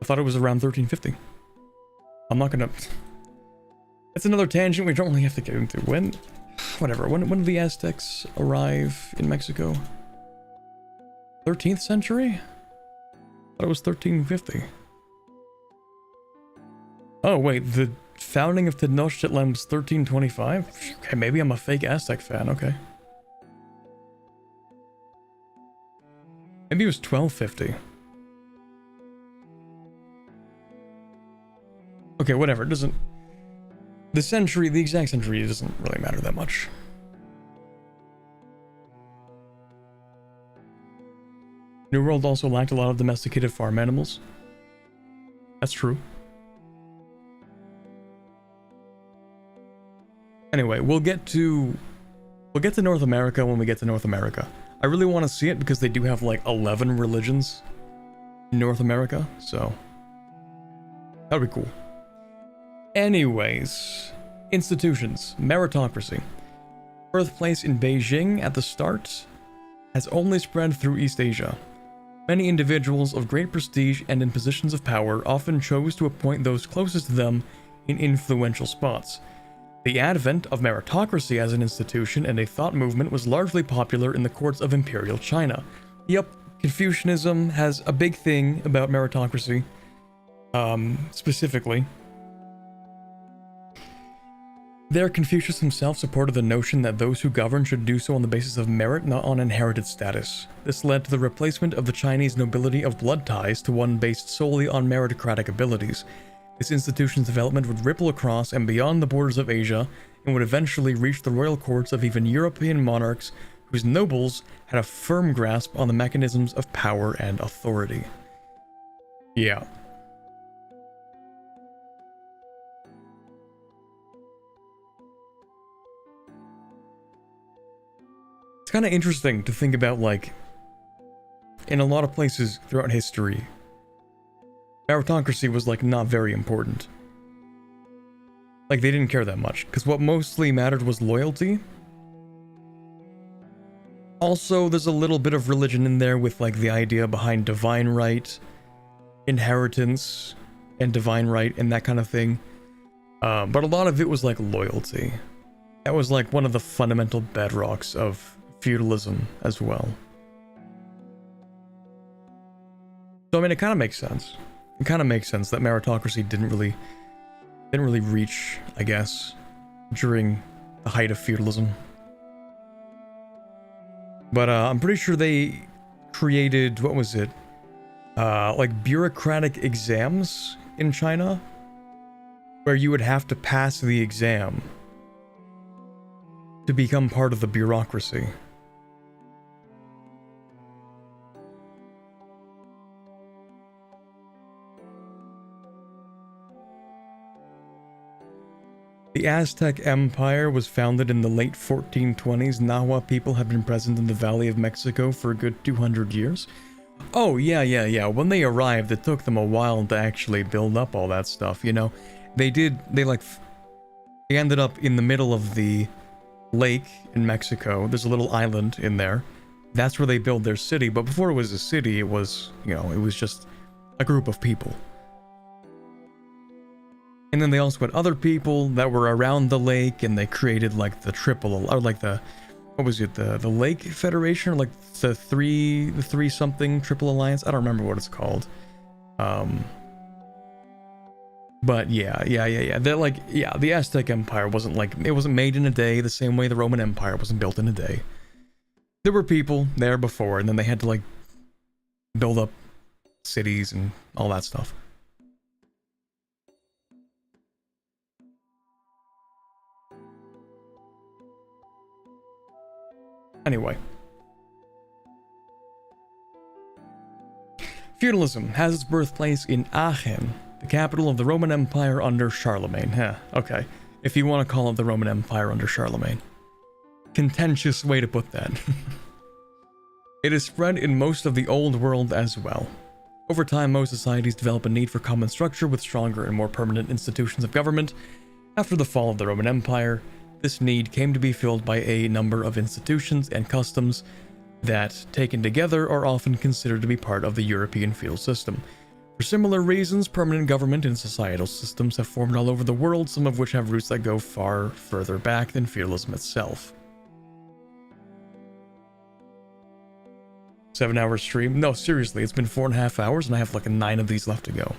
I thought it was around 1350. I'm not gonna... That's another tangent we don't really have to get into. When... Whatever. When did the Aztecs arrive in Mexico? 13th century? I thought it was 1350. Oh, wait. The founding of Tenochtitlan was 1325? Okay, maybe I'm a fake Aztec fan. Okay. Maybe it was 1250. Okay, whatever. It doesn't... The century, the exact century doesn't really matter that much. New World also lacked a lot of domesticated farm animals. That's true. Anyway, we'll get to North America when we get to North America. I really want to see it because they do have like 11 religions in North America, so that would be cool. Anyways, institutions, meritocracy. Birthplace in Beijing at the start has only spread through East Asia. Many individuals of great prestige and in positions of power often chose to appoint those closest to them in influential spots. The advent of meritocracy as an institution and a thought movement was largely popular in the courts of Imperial China. Yep, Confucianism has a big thing about meritocracy, specifically. There, Confucius himself supported the notion that those who govern should do so on the basis of merit, not on inherited status. This led to the replacement of the Chinese nobility of blood ties to one based solely on meritocratic abilities. This institution's development would ripple across and beyond the borders of Asia and would eventually reach the royal courts of even European monarchs whose nobles had a firm grasp on the mechanisms of power and authority. Yeah. It's kind of interesting to think about, like, in a lot of places throughout history, meritocracy was, like, not very important. Like, they didn't care that much, because what mostly mattered was loyalty. Also, there's a little bit of religion in there with, like, the idea behind divine right, inheritance, and divine right, and that kind of thing. But a lot of it was, like, loyalty. That was, like, one of the fundamental bedrocks of feudalism as well. So, I mean, it kind of makes sense. It kind of makes sense that meritocracy didn't really reach, I guess, during the height of feudalism. But I'm pretty sure they created, what was it? Like bureaucratic exams in China, where you would have to pass the exam to become part of the bureaucracy. The Aztec Empire was founded in the late 1420s. Nahua people have been present in the Valley of Mexico for a good 200 years. Oh, yeah. When they arrived, it took them a while to actually build up all that stuff, you know? They ended up in the middle of the lake in Mexico. There's a little island in there. That's where they built their city, but before it was a city, it was, you know, it was just a group of people. And then they also had other people that were around the lake, and they created like the the Lake Federation, or like the three something triple alliance. I don't remember what it's called. But yeah. The Aztec Empire wasn't made in a day, the same way the Roman Empire wasn't built in a day. There were people there before, and then they had to like build up cities and all that stuff. Anyway. Feudalism has its birthplace in Aachen, the capital of the Roman Empire under Charlemagne. Okay. If you want to call it the Roman Empire under Charlemagne. Contentious way to put that. It is spread in most of the Old World as well. Over time, most societies develop a need for common structure with stronger and more permanent institutions of government. After the fall of the Roman Empire, this need came to be filled by a number of institutions and customs that, taken together, are often considered to be part of the European feudal system. For similar reasons, permanent government and societal systems have formed all over the world, some of which have roots that go far further back than feudalism itself. 7-hour stream? No, seriously, it's been 4.5 hours and I have like 9 of these left to go.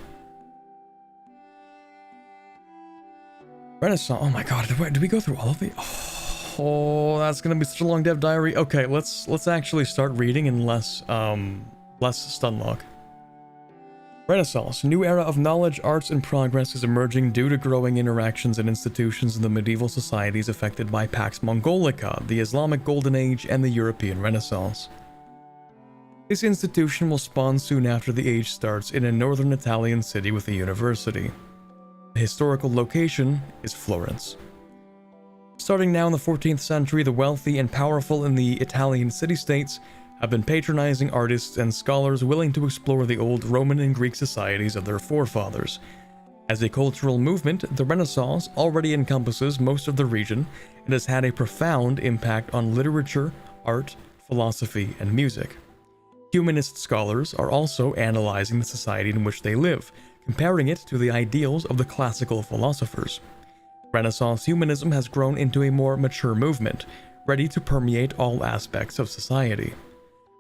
Renaissance. Oh my god, did we go through all of these? Oh, that's gonna be such a long dev diary. Okay, let's actually start reading and less stunlock. Renaissance. New era of knowledge, arts, and progress is emerging due to growing interactions and institutions in the medieval societies affected by Pax Mongolica, the Islamic Golden Age, and the European Renaissance. This institution will spawn soon after the age starts in a northern Italian city with a university. The historical location is Florence. Starting now in the 14th century, the wealthy and powerful in the Italian city-states have been patronizing artists and scholars willing to explore the old Roman and Greek societies of their forefathers. As a cultural movement, the Renaissance already encompasses most of the region and has had a profound impact on literature, art, philosophy, and music. Humanist scholars are also analyzing the society in which they live, comparing it to the ideals of the classical philosophers. Renaissance humanism has grown into a more mature movement, ready to permeate all aspects of society.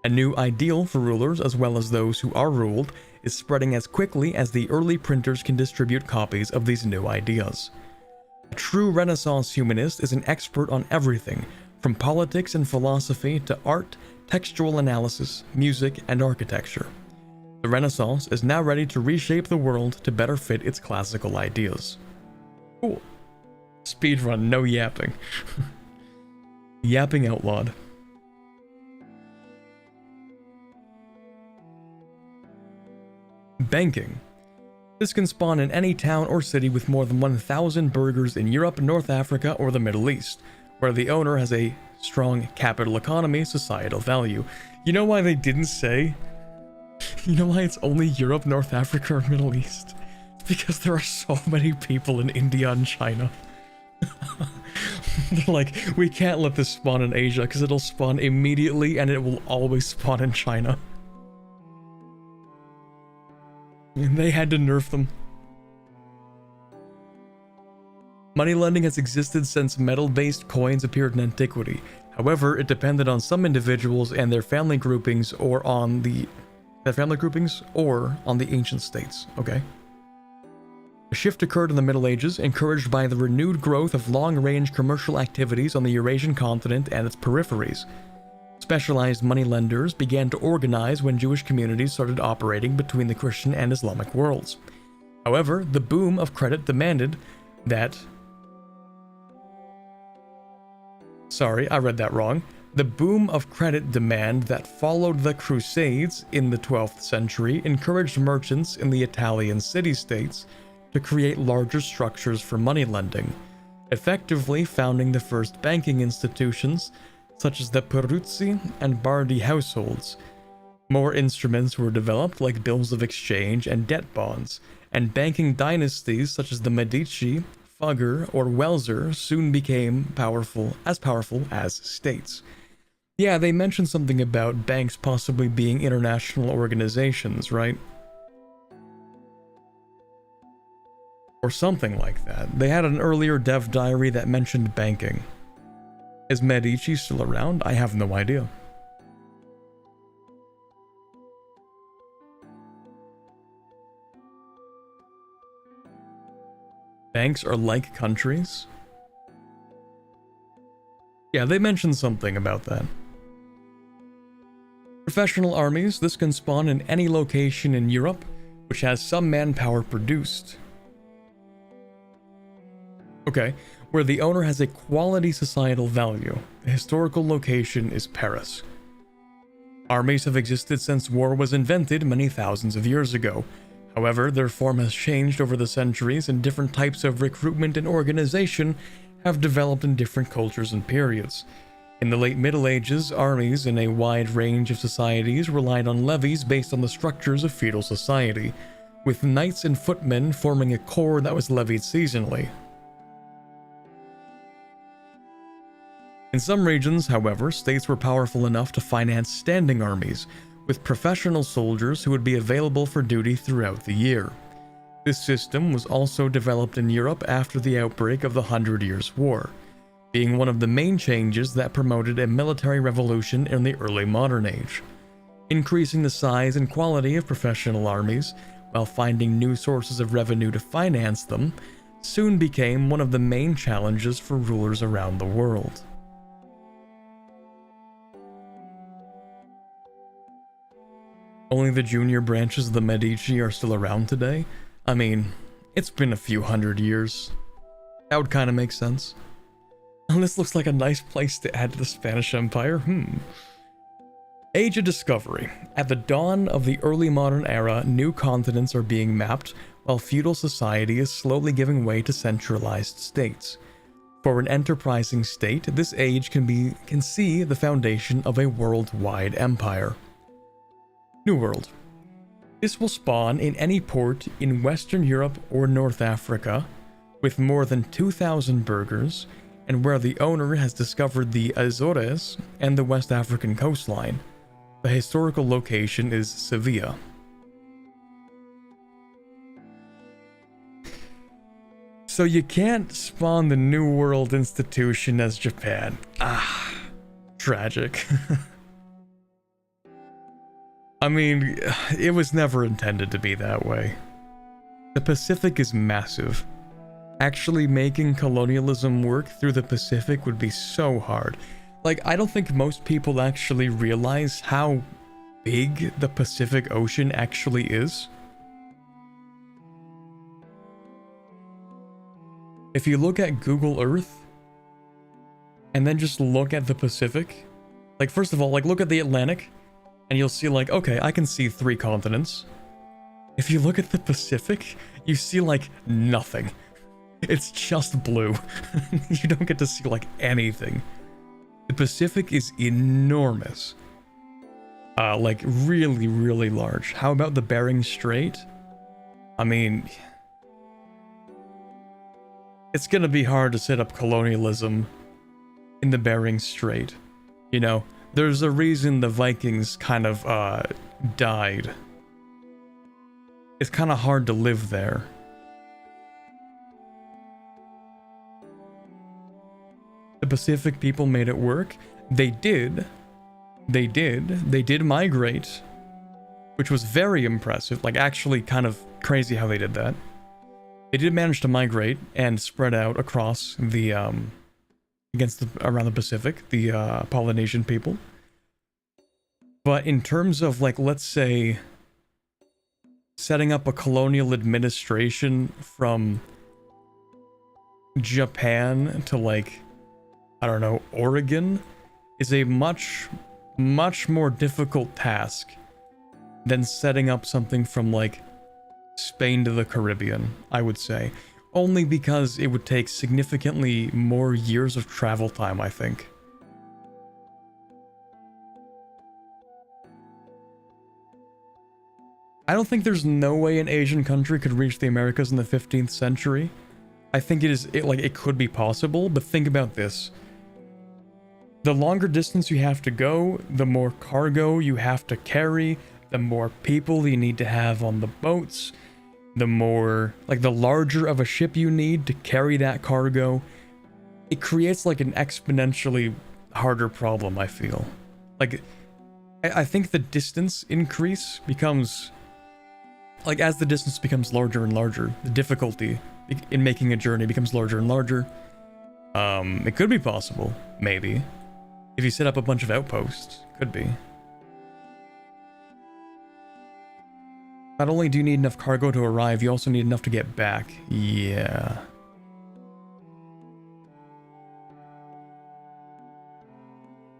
A new ideal for rulers as well as those who are ruled is spreading as quickly as the early printers can distribute copies of these new ideas. A true Renaissance humanist is an expert on everything, from politics and philosophy to art, textual analysis, music, and architecture. The Renaissance is now ready to reshape the world to better fit its classical ideas. Cool. Speedrun, no yapping. Yapping outlawed. Banking. This can spawn in any town or city with more than 1,000 burghers in Europe, North Africa, or the Middle East, where the owner has a strong capital economy, societal value. You know why they didn't say? You know why it's only Europe, North Africa, or Middle East? It's because there are so many people in India and China. They're like, we can't let this spawn in Asia because it'll spawn immediately and it will always spawn in China. And they had to nerf them. Money lending has existed since metal-based coins appeared in antiquity. However, it depended on some individuals and their family groupings or on the ancient states, okay? A shift occurred in the Middle Ages, encouraged by the renewed growth of long-range commercial activities on the Eurasian continent and its peripheries. Specialized moneylenders began to organize when Jewish communities started operating between the Christian and Islamic worlds. However, the boom of credit demanded that... Sorry, I read that wrong. The boom of credit demand that followed the Crusades in the 12th century encouraged merchants in the Italian city-states to create larger structures for money lending, effectively founding the first banking institutions such as the Peruzzi and Bardi households. More instruments were developed like bills of exchange and debt bonds, and banking dynasties such as the Medici, Fugger, or Welser soon became powerful as states. Yeah, they mentioned something about banks possibly being international organizations, right? Or something like that. They had an earlier dev diary that mentioned banking. Is Medici still around? I have no idea. Banks are like countries? Yeah, they mentioned something about that. Professional armies, this can spawn in any location in Europe, which has some manpower produced. Okay, where the owner has a quality societal value. The historical location is Paris. Armies have existed since war was invented many thousands of years ago. However, their form has changed over the centuries, and different types of recruitment and organization have developed in different cultures and periods. In the late Middle Ages, armies in a wide range of societies relied on levies based on the structures of feudal society, with knights and footmen forming a corps that was levied seasonally. In some regions, however, states were powerful enough to finance standing armies, with professional soldiers who would be available for duty throughout the year. This system was also developed in Europe after the outbreak of the 100 Years' War, being one of the main changes that promoted a military revolution in the early modern age. Increasing the size and quality of professional armies, while finding new sources of revenue to finance them, soon became one of the main challenges for rulers around the world. Only the junior branches of the Medici are still around today? I mean, it's been a few hundred years. That would kind of make sense. And this looks like a nice place to add to the Spanish Empire. Age of Discovery. At the dawn of the early modern era, new continents are being mapped, while feudal society is slowly giving way to centralized states. For an enterprising state, this age can see the foundation of a worldwide empire. New World. This will spawn in any port in Western Europe or North Africa, with more than 2,000 burghers, and where the owner has discovered the Azores and the West African coastline. The historical location is Sevilla. So you can't spawn the New World institution as Japan. Tragic. I mean, it was never intended to be that way. The Pacific is massive. Actually making colonialism work through the Pacific would be so hard. Like, I don't think most people actually realize how big the Pacific Ocean actually is? If you look at Google Earth and then just look at the Pacific, like first of all, like look at the Atlantic and you'll see like, okay, I can see 3 continents. If you look at the Pacific, you see like nothing. It's just blue. You don't get to see like anything. The Pacific is enormous. Like really, really large. How about the Bering Strait? I mean, it's gonna be hard to set up colonialism in the Bering Strait. You know, there's a reason the Vikings kind of died. It's kind of hard to live there. The Pacific people made it work. They did migrate, which was very impressive, like actually kind of crazy how they did that. They did manage to migrate and spread out across the around the Pacific, the Polynesian people. But in terms of like, let's say, setting up a colonial administration from Japan to like, I don't know, Oregon is a much more difficult task than setting up something from like Spain to the Caribbean, I would say. Only because it would take significantly more years of travel time, I think. I don't think there's no way an Asian country could reach the Americas in the 15th century. I think it could be possible, but think about this. The longer distance you have to go, the more cargo you have to carry, the more people you need to have on the boats, the more, like, the larger of a ship you need to carry that cargo. It creates, like, an exponentially harder problem, I feel. Like, I think the distance increase becomes, like, as the distance becomes larger and larger, the difficulty in making a journey becomes larger and larger. It could be possible, maybe. If you set up a bunch of outposts, could be. Not only do you need enough cargo to arrive, you also need enough to get back. Yeah.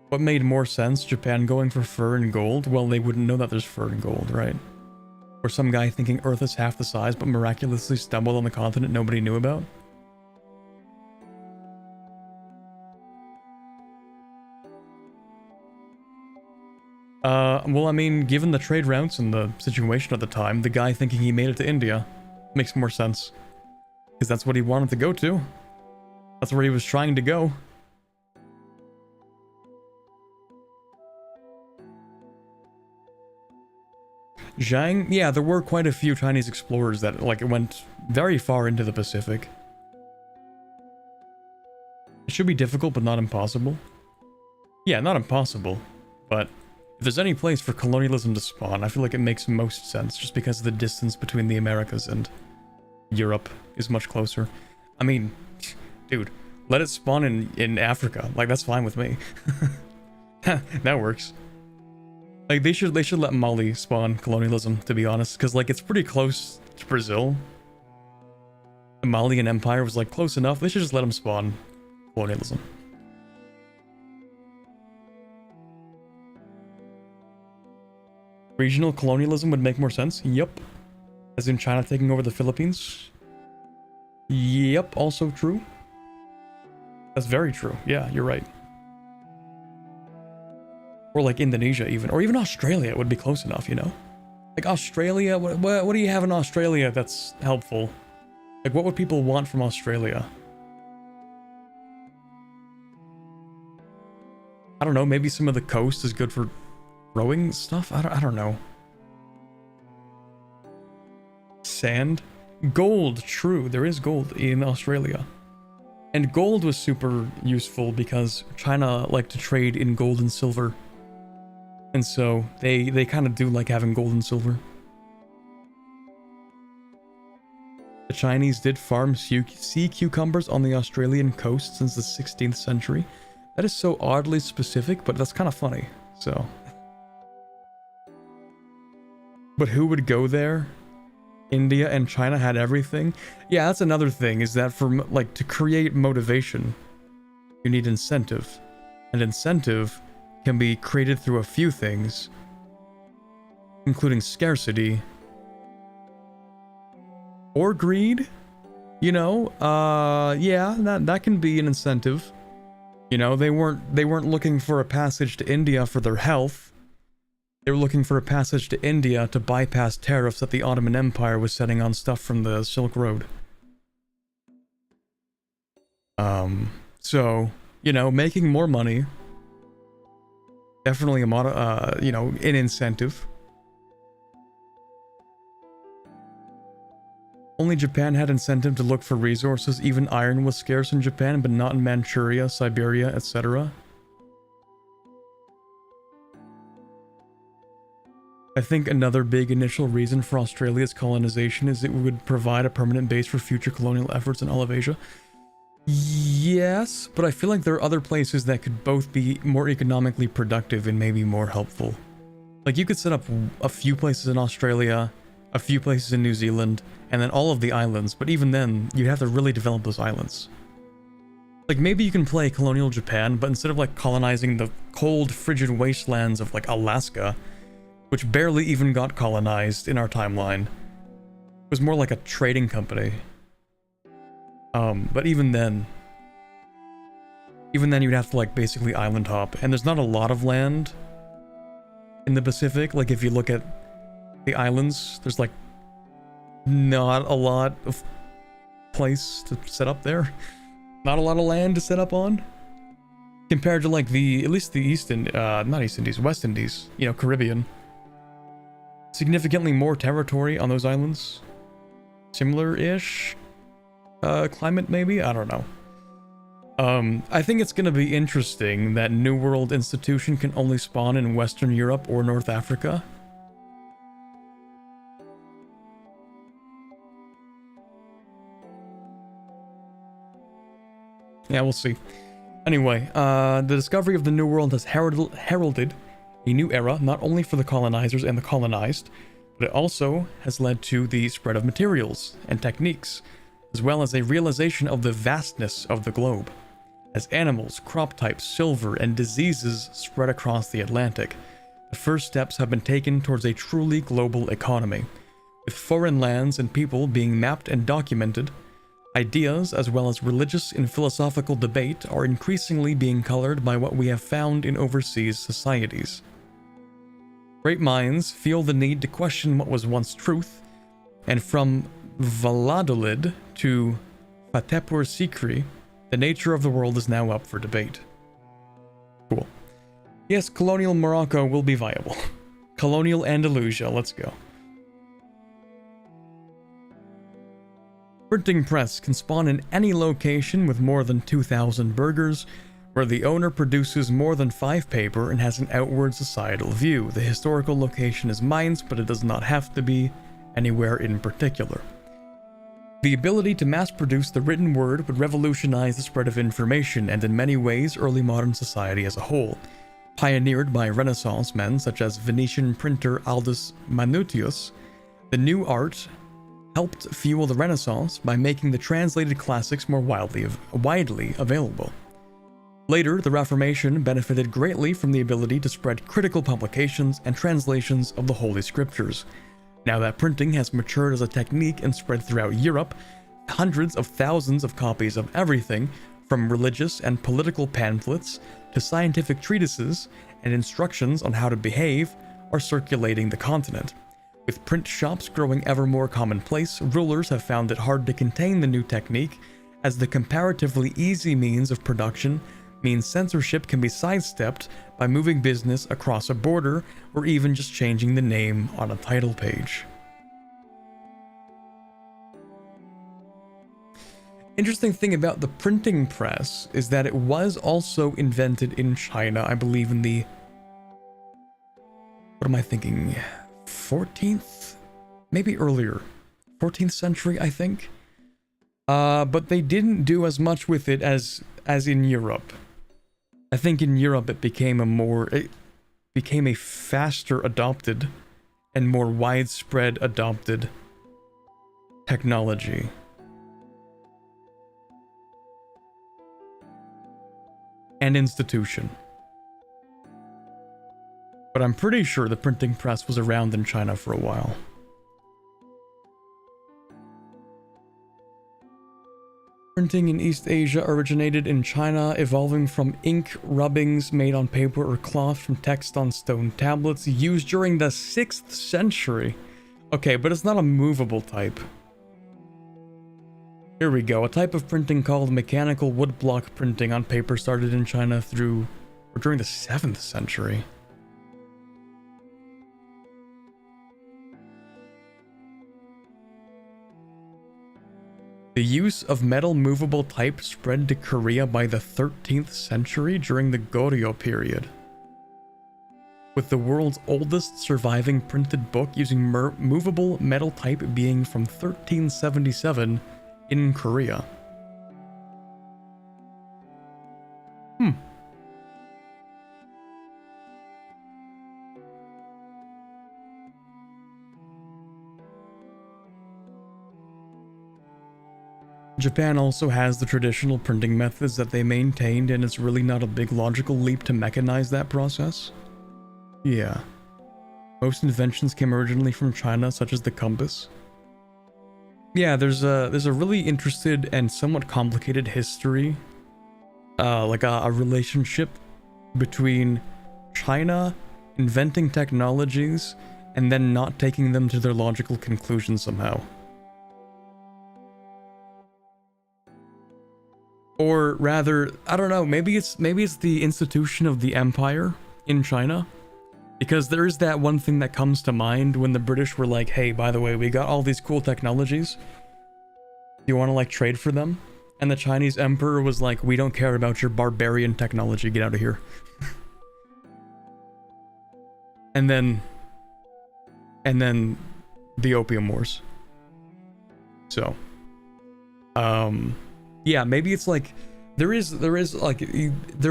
What made more sense? Japan going for fur and gold? Well, they wouldn't know that there's fur and gold, right? Or some guy thinking Earth is half the size but miraculously stumbled on the continent nobody knew about? Well, I mean, given the trade routes and the situation at the time, the guy thinking he made it to India makes more sense. Because that's what he wanted to go to. That's where he was trying to go. Zhang? Yeah, there were quite a few Chinese explorers that, like, went very far into the Pacific. It should be difficult, but not impossible. Yeah, not impossible, but if there's any place for colonialism to spawn, I feel like it makes most sense, just because the distance between the Americas and Europe is much closer. I mean, dude, let it spawn in Africa. Like, that's fine with me. That works. Like, they should let Mali spawn colonialism, to be honest, because, like, it's pretty close to Brazil. The Malian Empire was, like, close enough. They should just let them spawn colonialism. Regional colonialism would make more sense. Yep. As in China taking over the Philippines. Yep, also true. That's very true. Yeah, you're right. Or like Indonesia even. Or even Australia would be close enough, you know? Like Australia, what do you have in Australia that's helpful? Like, what would people want from Australia? I don't know, maybe some of the coast is good for rowing stuff? I don't know. Sand? Gold, true, there is gold in Australia. And gold was super useful because China liked to trade in gold and silver. And so they kind of do like having gold and silver. The Chinese did farm sea cucumbers on the Australian coast since the 16th century. That is so oddly specific, but that's kind of funny, so. But who would go there? India and China had everything. Yeah, that's another thing, is that for, like, to create motivation, you need incentive. And incentive can be created through a few things, including scarcity or greed. You know, yeah, that can be an incentive. You know, they weren't looking for a passage to India for their health. They were looking for a passage to India to bypass tariffs that the Ottoman Empire was setting on stuff from the Silk Road. So, you know, making more money, definitely you know, an incentive. Only Japan had incentive to look for resources. Even iron was scarce in Japan, but not in Manchuria, Siberia, etc. I think another big initial reason for Australia's colonization is it would provide a permanent base for future colonial efforts in all of Asia. Yes, but I feel like there are other places that could both be more economically productive and maybe more helpful. Like, you could set up a few places in Australia, a few places in New Zealand, and then all of the islands, but even then, you'd have to really develop those islands. Like, maybe you can play colonial Japan, but instead of, like, colonizing the cold, frigid wastelands of, like, Alaska, which barely even got colonized in our timeline, it was more like a trading company. But even then you'd have to, like, basically island hop, and there's not a lot of land in the Pacific. Like, if you look at the islands, there's, like, not a lot of place to set up there. Not a lot of land to set up on. Compared to, like, at least the not East Indies, West Indies, you know, Caribbean. Significantly more territory on those islands. Similar-ish climate, maybe? I don't know. I think it's gonna be interesting that New World institution can only spawn in Western Europe or North Africa. Yeah, we'll see. Anyway, the discovery of the New World has heralded a new era, not only for the colonizers and the colonized, but it also has led to the spread of materials and techniques, as well as a realization of the vastness of the globe. As animals, crop types, silver, and diseases spread across the Atlantic, the first steps have been taken towards a truly global economy, with foreign lands and people being mapped and documented. Ideas, as well as religious and philosophical debate, are increasingly being colored by what we have found in overseas societies. Great minds feel the need to question what was once truth, and from Valladolid to Fatehpur Sikri, the nature of the world is now up for debate. Cool. Yes, colonial Morocco will be viable. Colonial Andalusia, let's go. Printing press can spawn in any location with more than 2,000 burgers, where the owner produces more than 5 paper and has an outward societal view. The historical location is Mainz, but it does not have to be anywhere in particular. The ability to mass-produce the written word would revolutionize the spread of information and in many ways early modern society as a whole. Pioneered by Renaissance men such as Venetian printer Aldus Manutius, the new art helped fuel the Renaissance by making the translated classics more widely available. Later, the Reformation benefited greatly from the ability to spread critical publications and translations of the Holy Scriptures. Now that printing has matured as a technique and spread throughout Europe, hundreds of thousands of copies of everything, from religious and political pamphlets to scientific treatises and instructions on how to behave, are circulating the continent. With print shops growing ever more commonplace, rulers have found it hard to contain the new technique, as the comparatively easy means of production means censorship can be sidestepped by moving business across a border or even just changing the name on a title page. Interesting thing about the printing press is that it was also invented in China, I believe in the... what am I thinking? 14th? Maybe earlier. 14th century, I think. But they didn't do as much with it as in Europe. I think in Europe it became a faster adopted and more widespread adopted technology. And institution. But I'm pretty sure the printing press was around in China for a while. Printing in East Asia originated in China, evolving from ink rubbings made on paper or cloth from text on stone tablets used during the 6th century. Okay, but it's not a movable type. Here we go. A type of printing called mechanical woodblock printing on paper started in China during the 7th century. The use of metal movable type spread to Korea by the 13th century during the Goryeo period, with the world's oldest surviving printed book using movable metal type being from 1377 in Korea. Japan also has the traditional printing methods that they maintained, and it's really not a big logical leap to mechanize that process. Yeah. Most inventions came originally from China, such as the compass. Yeah, there's a really interested and somewhat complicated history, like a relationship between China inventing technologies and then not taking them to their logical conclusion somehow. Or rather, I don't know, maybe it's the institution of the empire in China. Because there is that one thing that comes to mind when the British were like, hey, by the way, we got all these cool technologies. You want to like trade for them? And the Chinese emperor was like, we don't care about your barbarian technology, get out of here. and then the Opium Wars. So, yeah, maybe it's like there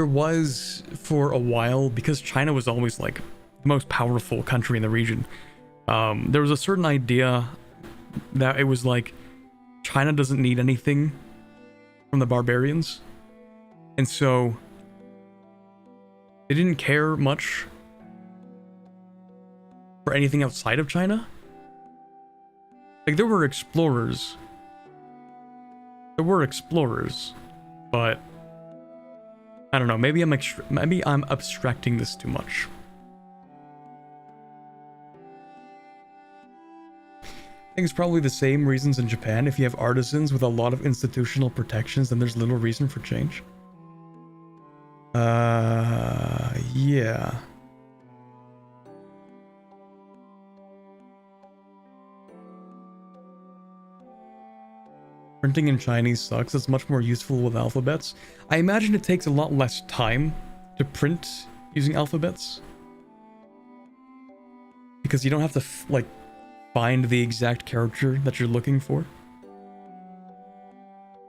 was for a while, because China was always like the most powerful country in the region. There was a certain idea that it was like China doesn't need anything from the barbarians, and so they didn't care much for anything outside of China. Like there were explorers, but I don't know. Maybe I'm abstracting this too much. I think it's probably the same reasons in Japan. If you have artisans with a lot of institutional protections, then there's little reason for change. Yeah. Printing in Chinese sucks. It's much more useful with alphabets. I imagine it takes a lot less time to print using alphabets, because you don't have to find the exact character that you're looking for.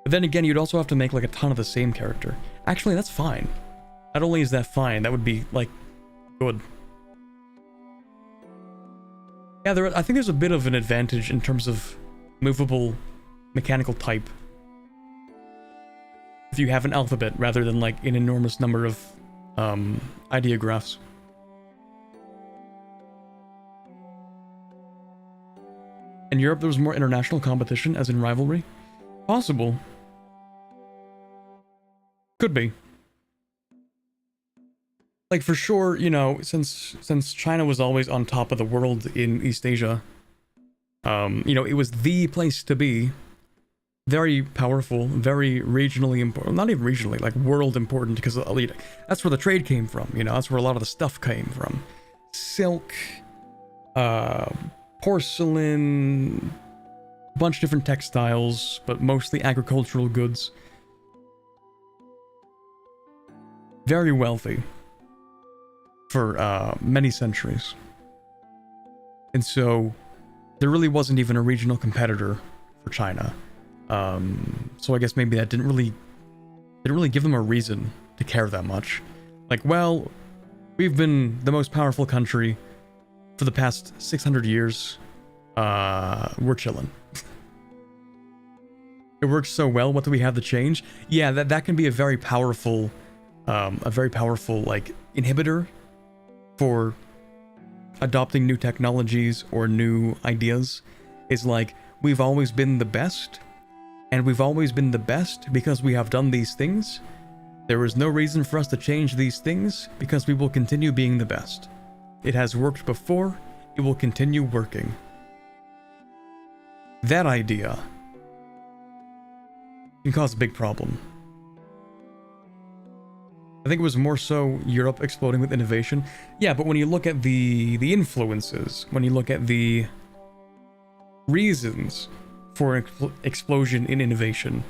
But then again, you'd also have to make like a ton of the same character. Actually, that's fine. Not only is that fine, that would be like good. Yeah, I think there's a bit of an advantage in terms of movable mechanical type if you have an alphabet rather than like an enormous number of ideographs. In Europe, there was more international competition, as in rivalry. Possible. Could be. Like for sure, you know, since China was always on top of the world in East Asia, you know, it was the place to be. Very powerful, very regionally important. Not even regionally, like world important, because that's where the trade came from. You know, that's where a lot of the stuff came from. Silk, porcelain, a bunch of different textiles, but mostly agricultural goods. Very wealthy for many centuries. And so there really wasn't even a regional competitor for China. So I guess maybe that didn't really give them a reason to care that much. Like, well, we've been the most powerful country for the past 600 years, we're chilling. It works so well. What do we have to change? Yeah, that can be a very powerful like inhibitor for adopting new technologies or new ideas. Is like, we've always been the best, and we've always been the best because we have done these things. There is no reason for us to change these things because we will continue being the best. It has worked before, it will continue working. That idea can cause a big problem. I think it was more so Europe exploding with innovation. Yeah, but when you look at the influences, when you look at the reasons for an explosion in innovation,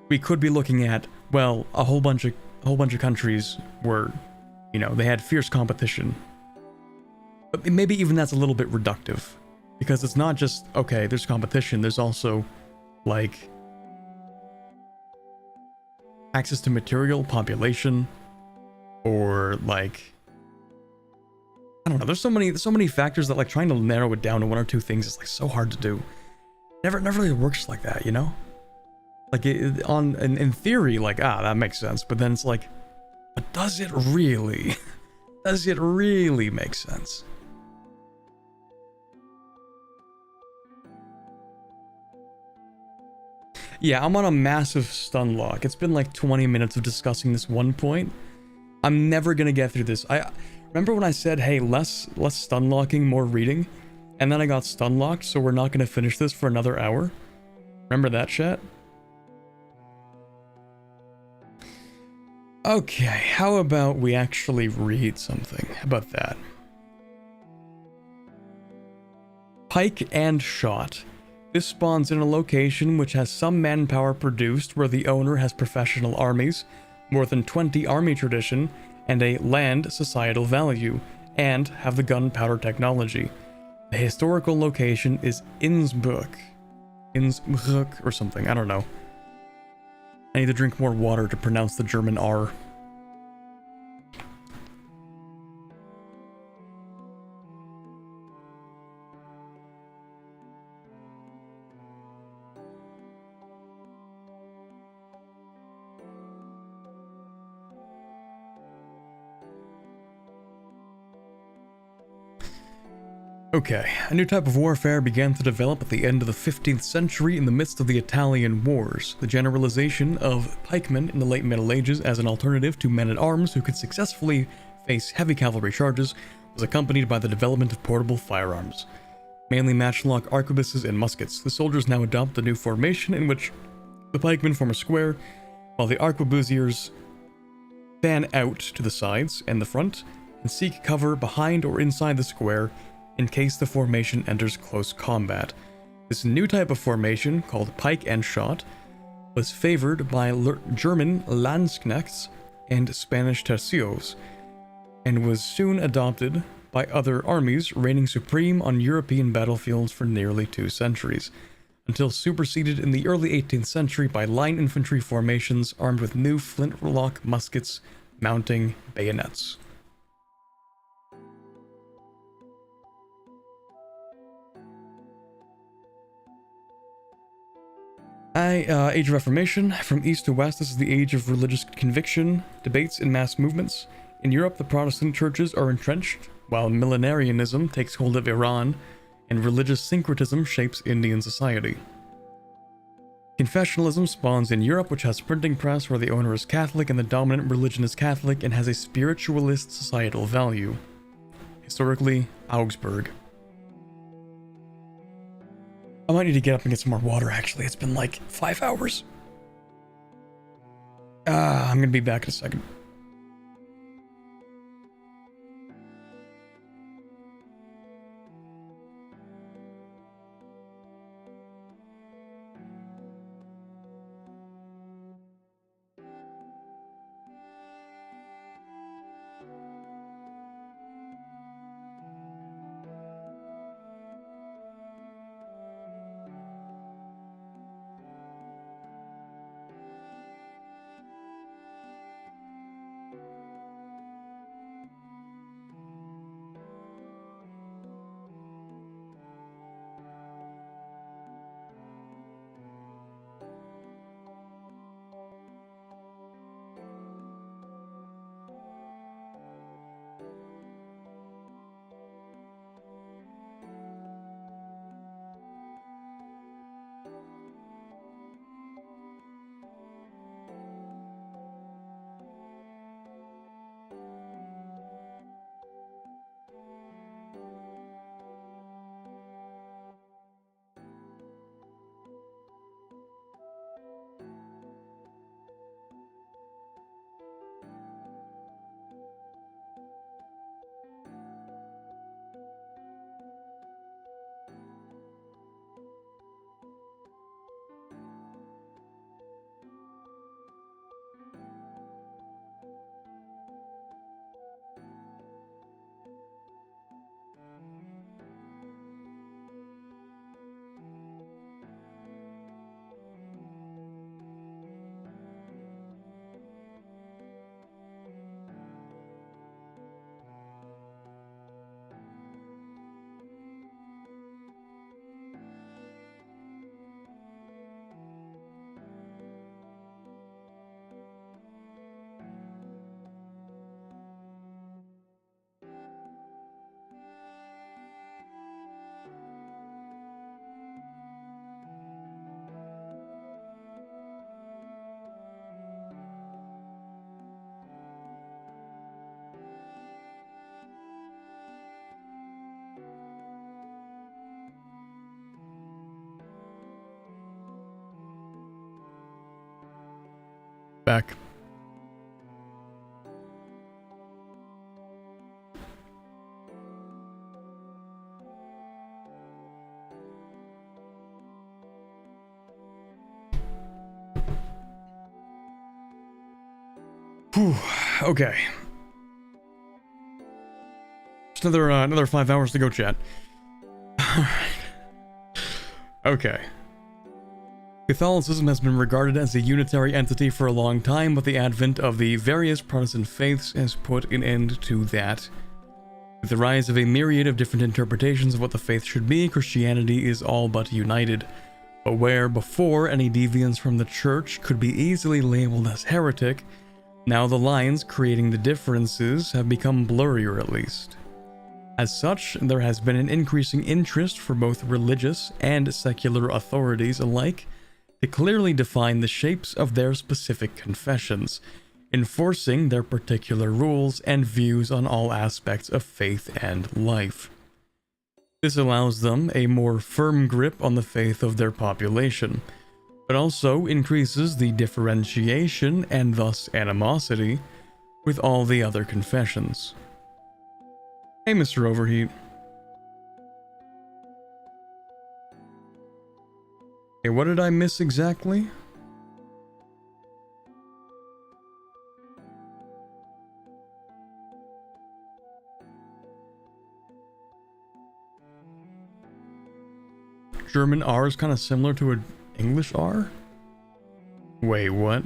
we could be looking at, well, a whole bunch of countries were, you know, they had fierce competition. But maybe even that's a little bit reductive, because it's not just, okay, there's competition, there's also, like, access to material, population, or, like, I don't know, there's so many factors that, like, trying to narrow it down to one or two things is, like, so hard to do. Never really works like that, you know? Like, in theory, like, that makes sense, but then it's like, but does it really? Does it really make sense? Yeah, I'm on a massive stun lock. It's been like 20 minutes of discussing this one point. I'm never gonna get through this. I remember when I said, hey, less stun locking, more reading, and then I got stun locked, so we're not gonna finish this for another hour. Remember that, chat? Okay, how about we actually read something? How about that? Pike and shot. This spawns in a location which has some manpower produced, where the owner has professional armies, more than 20 army tradition, and a land societal value, and have the gunpowder technology. The historical location is Innsbruck. Innsbruck or something, I don't know. I need to drink more water to pronounce the German R. Okay, a new type of warfare began to develop at the end of the 15th century in the midst of the Italian Wars. The generalization of pikemen in the late Middle Ages as an alternative to men-at-arms who could successfully face heavy cavalry charges was accompanied by the development of portable firearms, mainly matchlock arquebuses and muskets. The soldiers now adopt a new formation in which the pikemen form a square, while the arquebusiers fan out to the sides and the front and seek cover behind or inside the square in case the formation enters close combat. This new type of formation, called pike and shot, was favored by German Landsknechts and Spanish tercios, and was soon adopted by other armies, reigning supreme on European battlefields for nearly 2 centuries, until superseded in the early 18th century by line infantry formations armed with new flintlock muskets mounting bayonets. Age of Reformation. From east to west, this is the age of religious conviction, debates, and mass movements. In Europe, the Protestant churches are entrenched, while millenarianism takes hold of Iran, and religious syncretism shapes Indian society. Confessionalism spawns in Europe, which has printing press where the owner is Catholic and the dominant religion is Catholic, and has a spiritualist societal value. Historically, Augsburg. I might need to get up and get some more water, actually. It's been like 5 hours. I'm gonna be back in a second. back. Whew, okay. Just another 5 hours to go, chat. Okay. Catholicism has been regarded as a unitary entity for a long time, but the advent of the various Protestant faiths has put an end to that. With the rise of a myriad of different interpretations of what the faith should be, Christianity is all but united. But where before any deviance from the church could be easily labeled as heretic, now the lines creating the differences have become blurrier at least. As such, there has been an increasing interest for both religious and secular authorities alike to clearly define the shapes of their specific confessions, enforcing their particular rules and views on all aspects of faith and life. This allows them a more firm grip on the faith of their population, but also increases the differentiation and thus animosity with all the other confessions. Hey, Mr. Overheat. Okay, what did I miss exactly? German R is kind of similar to an English R? Wait, what?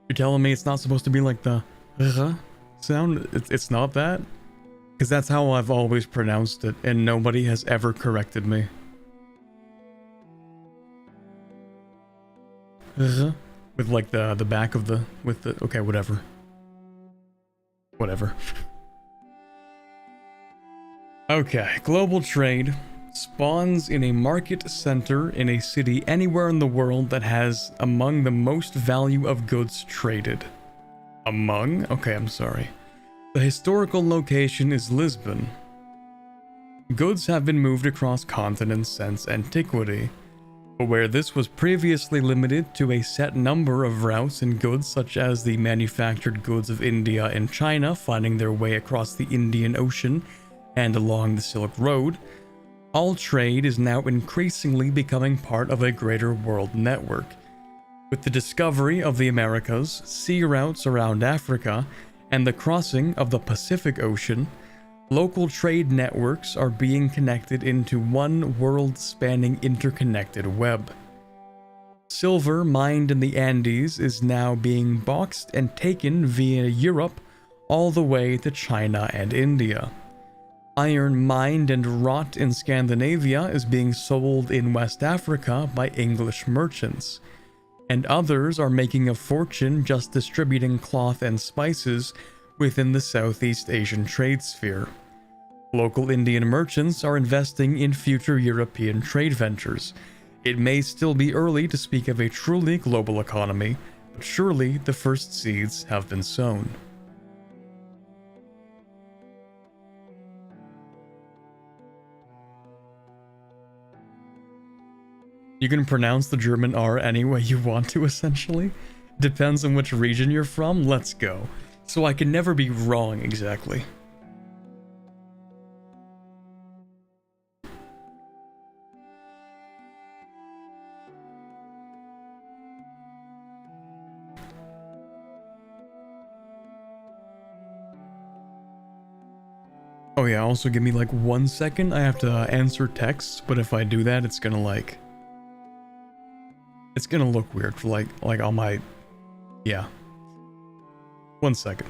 You're telling me it's not supposed to be like the sound? It's not that? Because that's how I've always pronounced it, and nobody has ever corrected me. With like the back of the, with the, okay, whatever. Whatever. Okay, global trade spawns in a market center in a city anywhere in the world that has among the most value of goods traded. Among? Okay, I'm sorry. The historical location is Lisbon. Goods have been moved across continents since antiquity, but where this was previously limited to a set number of routes and goods such as the manufactured goods of India and China finding their way across the Indian Ocean and along the Silk Road, all trade is now increasingly becoming part of a greater world network. With the discovery of the Americas, sea routes around Africa, and the crossing of the Pacific Ocean, local trade networks are being connected into one world-spanning interconnected web. Silver mined in the Andes is now being boxed and taken via Europe all the way to China and India. Iron mined and wrought in Scandinavia is being sold in West Africa by English merchants, and others are making a fortune just distributing cloth and spices within the Southeast Asian trade sphere. Local Indian merchants are investing in future European trade ventures. It may still be early to speak of a truly global economy, but surely the first seeds have been sown. You can pronounce the German R any way you want to, essentially. Depends on which region you're from, let's go. So I can never be wrong exactly. Oh yeah, also give me like 1 second, I have to answer texts, but if I do that, it's gonna like... It's gonna look weird for like on my... Yeah. 1 second.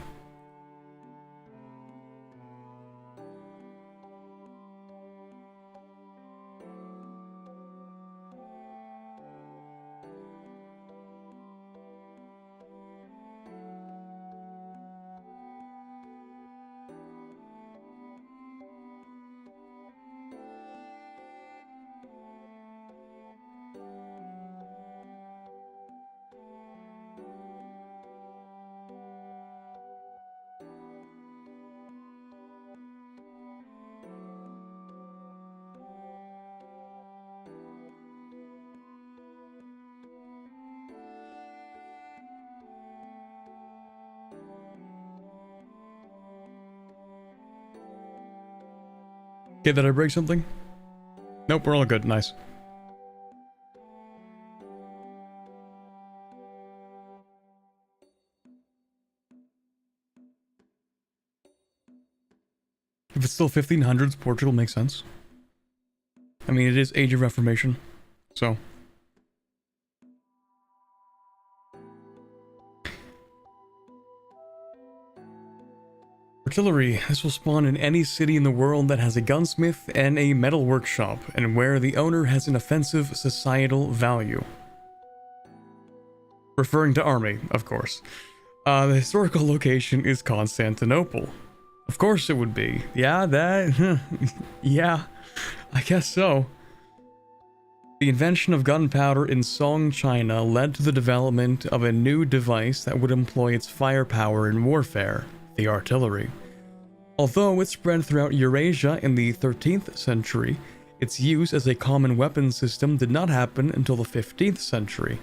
Okay, did I break something? Nope, we're all good. Nice. If it's still 1500s, Portugal makes sense. I mean, it is Age of Reformation, so. Artillery. This will spawn in any city in the world that has a gunsmith and a metal workshop, and where the owner has an offensive societal value. Referring to army, of course. The historical location is Constantinople. Of course it would be. Yeah, that... yeah, I guess so. The invention of gunpowder in Song, China led to the development of a new device that would employ its firepower in warfare, the artillery. Although it spread throughout Eurasia in the 13th century, its use as a common weapon system did not happen until the 15th century,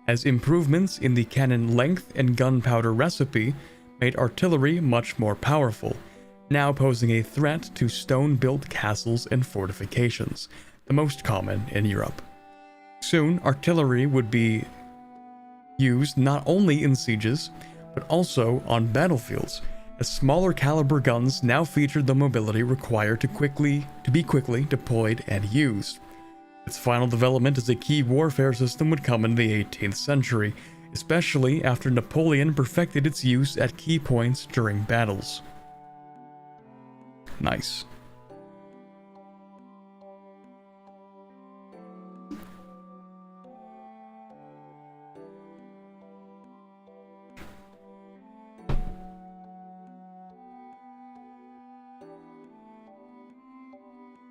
as improvements in the cannon length and gunpowder recipe made artillery much more powerful, now posing a threat to stone-built castles and fortifications, the most common in Europe. Soon, artillery would be used not only in sieges, but also on battlefields, as smaller caliber guns now featured the mobility required to be quickly deployed and used. Its final development as a key warfare system would come in the 18th century, especially after Napoleon perfected its use at key points during battles. Nice.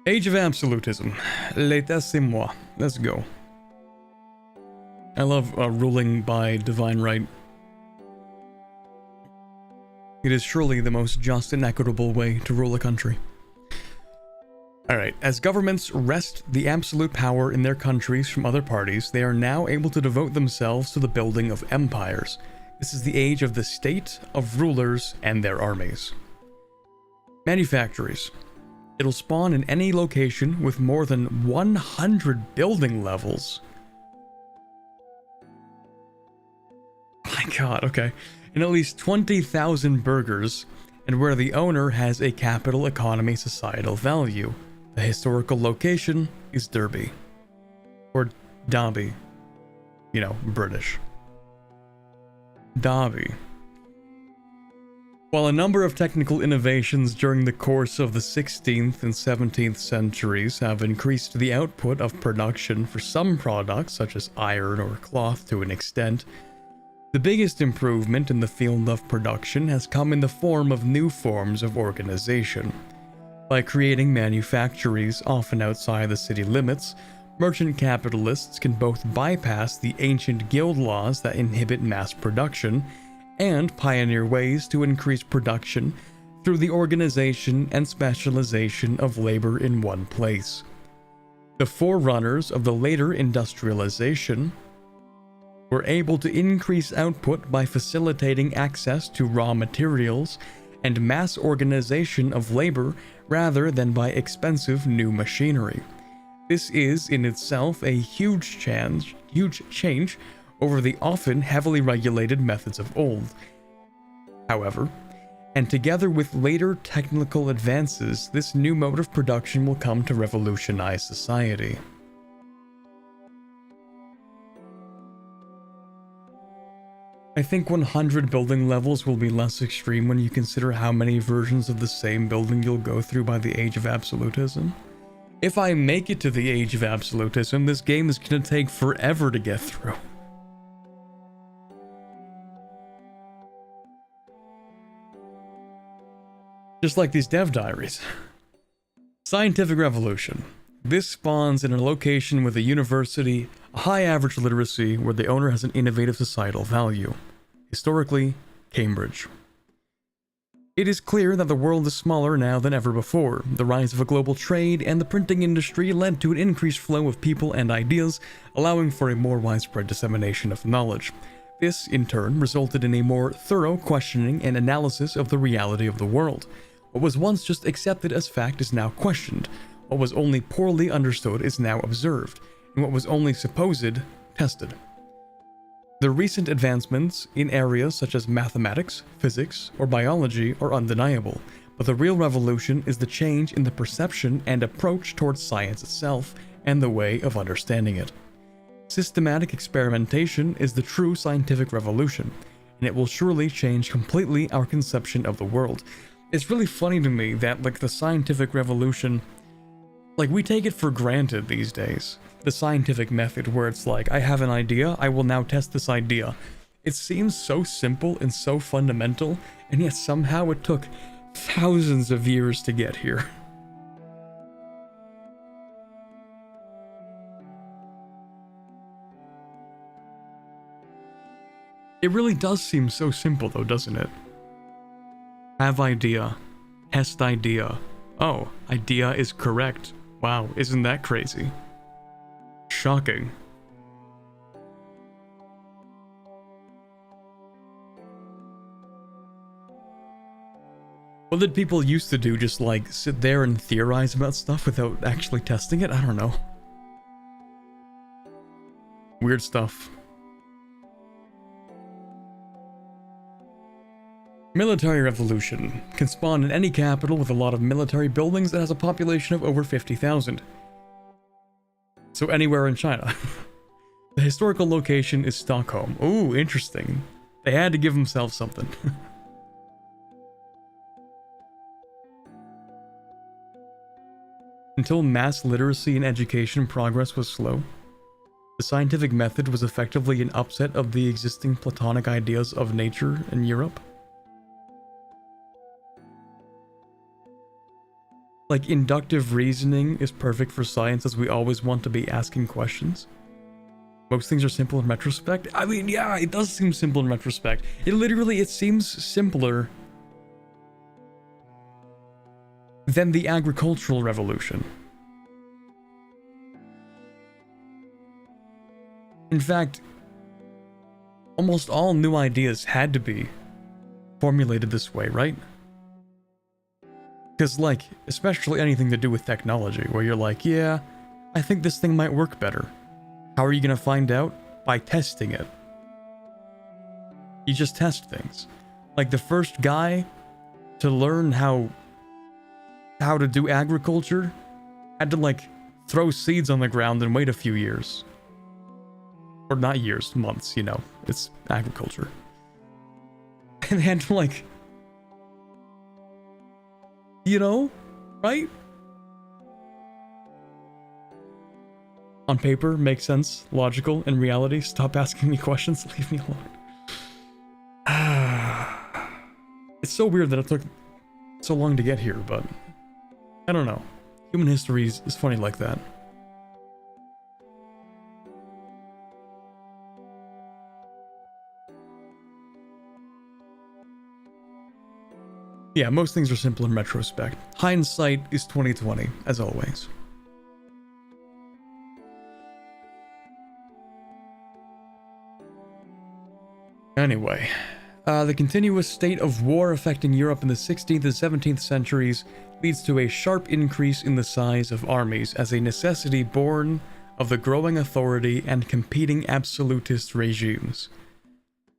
Age of Absolutism. Laissez-moi. Let's go. I love ruling by divine right. It is surely the most just and equitable way to rule a country. Alright, as governments wrest the absolute power in their countries from other parties, they are now able to devote themselves to the building of empires. This is the age of the state, of rulers, and their armies. Manufactories. It'll spawn in any location with more than 100 building levels. My god, okay. And at least 20,000 burgers, and where the owner has a capital economy societal value. The historical location is Derby. Or Derby. You know, British. Derby. While a number of technical innovations during the course of the 16th and 17th centuries have increased the output of production for some products, such as iron or cloth to an extent, the biggest improvement in the field of production has come in the form of new forms of organization. By creating manufactories often outside the city limits, merchant capitalists can both bypass the ancient guild laws that inhibit mass production and pioneer ways to increase production through the organization and specialization of labor in one place. The forerunners of the later industrialization were able to increase output by facilitating access to raw materials and mass organization of labor rather than by expensive new machinery. This is in itself a huge change over the often heavily regulated methods of old. However, and together with later technical advances, this new mode of production will come to revolutionize society. I think 100 building levels will be less extreme when you consider how many versions of the same building you'll go through by the Age of Absolutism. If I make it to the Age of Absolutism, this game is going to take forever to get through. Just like these dev diaries. Scientific revolution. This spawns in a location with a university, a high average literacy, where the owner has an innovative societal value. Historically, Cambridge. It is clear that the world is smaller now than ever before. The rise of a global trade and the printing industry led to an increased flow of people and ideas, allowing for a more widespread dissemination of knowledge. This, in turn, resulted in a more thorough questioning and analysis of the reality of the world. What was once just accepted as fact is now questioned. What was only poorly understood is now observed, and what was only supposed, tested. The recent advancements in areas such as mathematics, physics, or biology are undeniable, but the real revolution is the change in the perception and approach towards science itself and the way of understanding it. Systematic experimentation is the true scientific revolution, and it will surely change completely our conception of the world. It's really funny to me that, like, the scientific revolution, like, we take it for granted these days. The scientific method where it's like, I have an idea, I will now test this idea. It seems so simple and so fundamental, and yet somehow it took thousands of years to get here. It really does seem so simple though, doesn't it? Have idea. Test idea. Oh, idea is correct. Wow, isn't that crazy? Shocking. What did people used to do? Just like sit there and theorize about stuff without actually testing it? I don't know. Weird stuff. Military revolution can spawn in any capital with a lot of military buildings that has a population of over 50,000. So anywhere in China. The historical location is Stockholm. Ooh, interesting. They had to give themselves something. Until mass literacy and education progress was slow, the scientific method was effectively an upset of the existing Platonic ideas of nature in Europe. Like, inductive reasoning is perfect for science as we always want to be asking questions. Most things are simple in retrospect. I mean, yeah, it does seem simple in retrospect. It seems simpler than the agricultural revolution. In fact, almost all new ideas had to be formulated this way, right? Because, like, especially anything to do with technology, where you're like, yeah, I think this thing might work better. How are you going to find out? By testing it. You just test things. Like, the first guy to learn how to do agriculture had to, like, throw seeds on the ground and wait a few years. Or not years, months, you know. It's agriculture. And they had to, like, you know, right? On paper, makes sense, logical. In reality, stop asking me questions, leave me alone. It's so weird that it took so long to get here, but I don't know. Human history is funny like that. Yeah, most things are simple in retrospect. Hindsight is 2020, as always. Anyway, the continuous state of war affecting Europe in the 16th and 17th centuries leads to a sharp increase in the size of armies as a necessity born of the growing authority and competing absolutist regimes.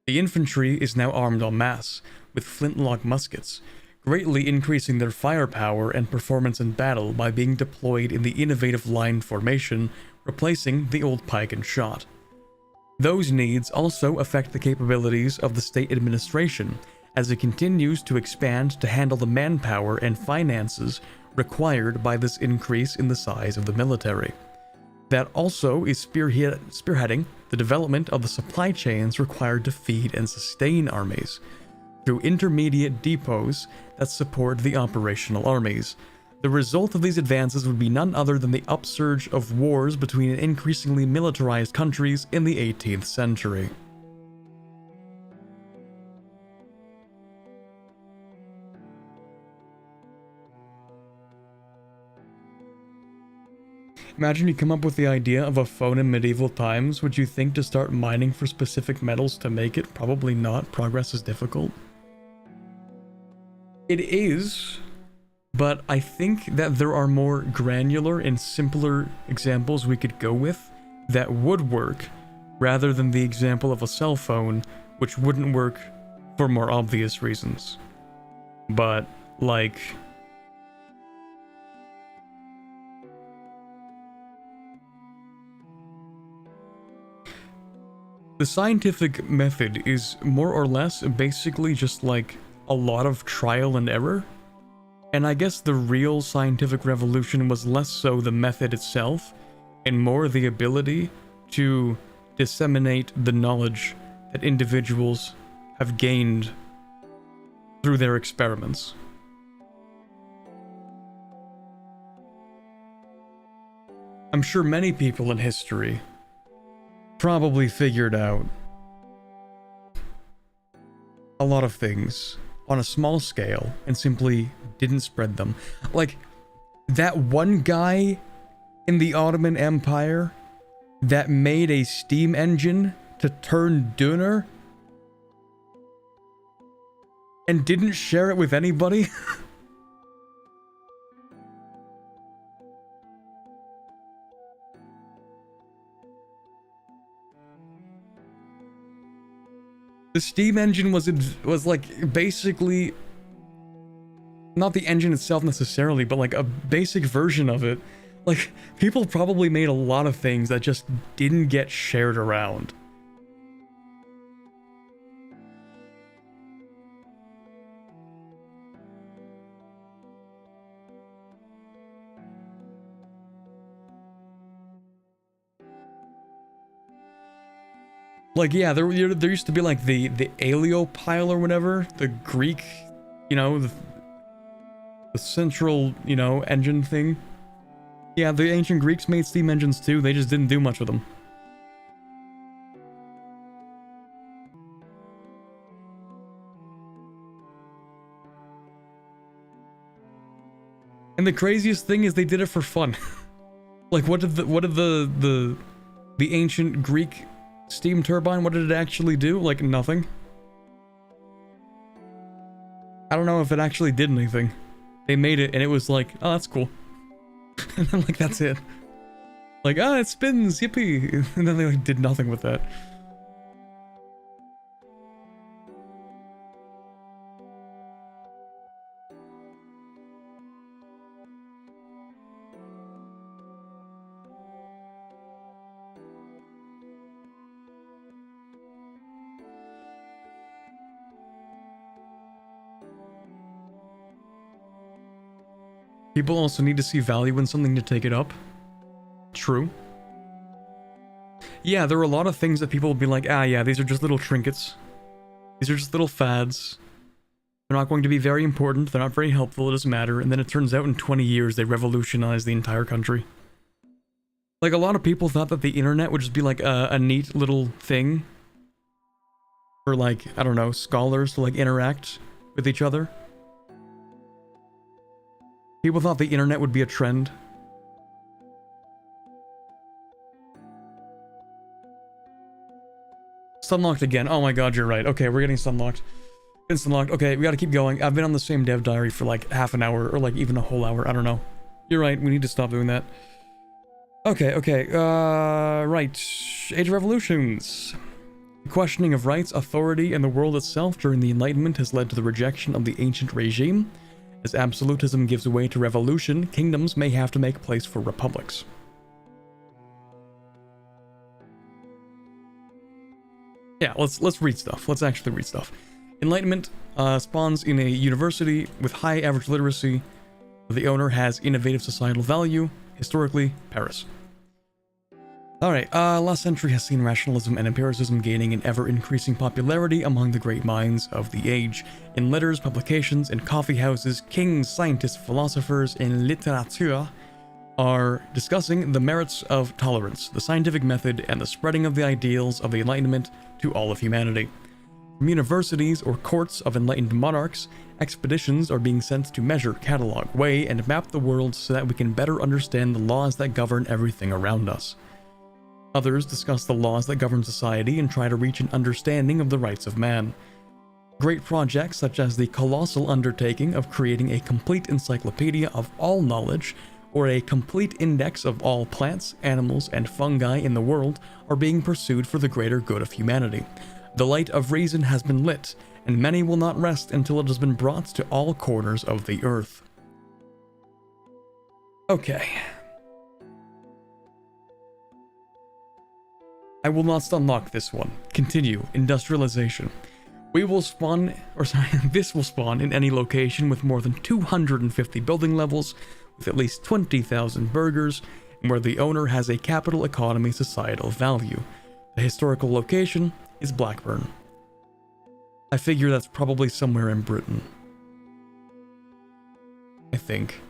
The infantry is now armed en masse with flintlock muskets, greatly increasing their firepower and performance in battle by being deployed in the innovative line formation, replacing the old pike and shot. Those needs also affect the capabilities of the state administration, as it continues to expand to handle the manpower and finances required by this increase in the size of the military. That also is spearheading the development of the supply chains required to feed and sustain armies, through intermediate depots that support the operational armies. The result of these advances would be none other than the upsurge of wars between increasingly militarized countries in the 18th century. Imagine you come up with the idea of a phone in medieval times. Would you think to start mining for specific metals to make it? Probably not. Progress is difficult. It is, but I think that there are more granular and simpler examples we could go with that would work, rather than the example of a cell phone, which wouldn't work for more obvious reasons. But, like... the scientific method is more or less basically just like a lot of trial and error. And I guess the real scientific revolution was less so the method itself, and more the ability to disseminate the knowledge that individuals have gained through their experiments. I'm sure many people in history probably figured out a lot of things on a small scale and simply didn't spread them. Like, that one guy in the Ottoman Empire that made a steam engine to turn döner and didn't share it with anybody. The steam engine was like basically not the engine itself necessarily, but like a basic version of it. Like, people probably made a lot of things that just didn't get shared around. Like, yeah, there used to be like the Aleopile or whatever, the Greek, you know, the central, you know, engine thing. Yeah, the ancient Greeks made steam engines too, they just didn't do much with them. And the craziest thing is they did it for fun. Like, what did the ancient Greek steam turbine, what did it actually do? Like, nothing. I don't know if it actually did anything. They made it and it was like, oh, that's cool. And then, like, that's it. Like, ah, it spins, yippee. And then they, like, did nothing with that. People also need to see value in something to take it up. True. Yeah, there are a lot of things that people will be like, ah, yeah, these are just little trinkets. These are just little fads. They're not going to be very important. They're not very helpful. It doesn't matter. And then it turns out in 20 years, they revolutionized the entire country. Like, a lot of people thought that the internet would just be like a neat little thing for, like, I don't know, scholars to, like, interact with each other. People thought the internet would be a trend. Sunlocked again. Oh my god, you're right. Okay, we're getting sunlocked. It's unlocked. Okay, we gotta keep going. I've been on the same dev diary for like half an hour or like even a whole hour. I don't know. You're right. We need to stop doing that. Okay. Right. Age of Revolutions. The questioning of rights, authority, and the world itself during the Enlightenment has led to the rejection of the ancient regime. As absolutism gives way to revolution, kingdoms may have to make place for republics. Yeah, let's read stuff. Let's actually read stuff. Enlightenment spawns in a university with high average literacy. The owner has innovative societal value. Historically, Paris. Alright, last century has seen rationalism and empiricism gaining an ever-increasing popularity among the great minds of the age. In letters, publications, and coffee houses, kings, scientists, philosophers, and literature are discussing the merits of tolerance, the scientific method, and the spreading of the ideals of the Enlightenment to all of humanity. From universities or courts of enlightened monarchs, expeditions are being sent to measure, catalog, weigh, and map the world so that we can better understand the laws that govern everything around us. Others discuss the laws that govern society and try to reach an understanding of the rights of man. Great projects such as the colossal undertaking of creating a complete encyclopedia of all knowledge, or a complete index of all plants, animals, and fungi in the world are being pursued for the greater good of humanity. The light of reason has been lit, and many will not rest until it has been brought to all corners of the earth. Okay. I will not unlock this one. Continue. Industrialization. This will spawn in any location with more than 250 building levels, with at least 20,000 burgers, and where the owner has a capital economy societal value. The historical location is Blackburn. I figure that's probably somewhere in Britain. I think.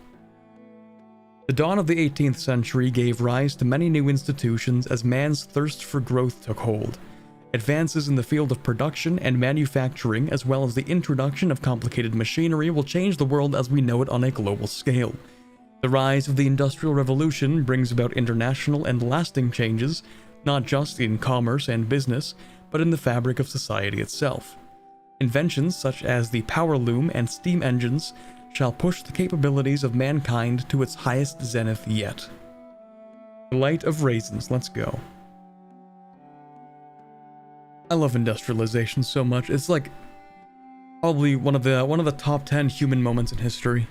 The dawn of the 18th century gave rise to many new institutions as man's thirst for growth took hold. Advances in the field of production and manufacturing, as well as the introduction of complicated machinery, will change the world as we know it on a global scale. The rise of the Industrial Revolution brings about international and lasting changes, not just in commerce and business, but in the fabric of society itself. Inventions such as the power loom and steam engines shall push the capabilities of mankind to its highest zenith yet. The light of raisins, let's go. I love industrialization so much. It's like probably one of the top 10 human moments in history.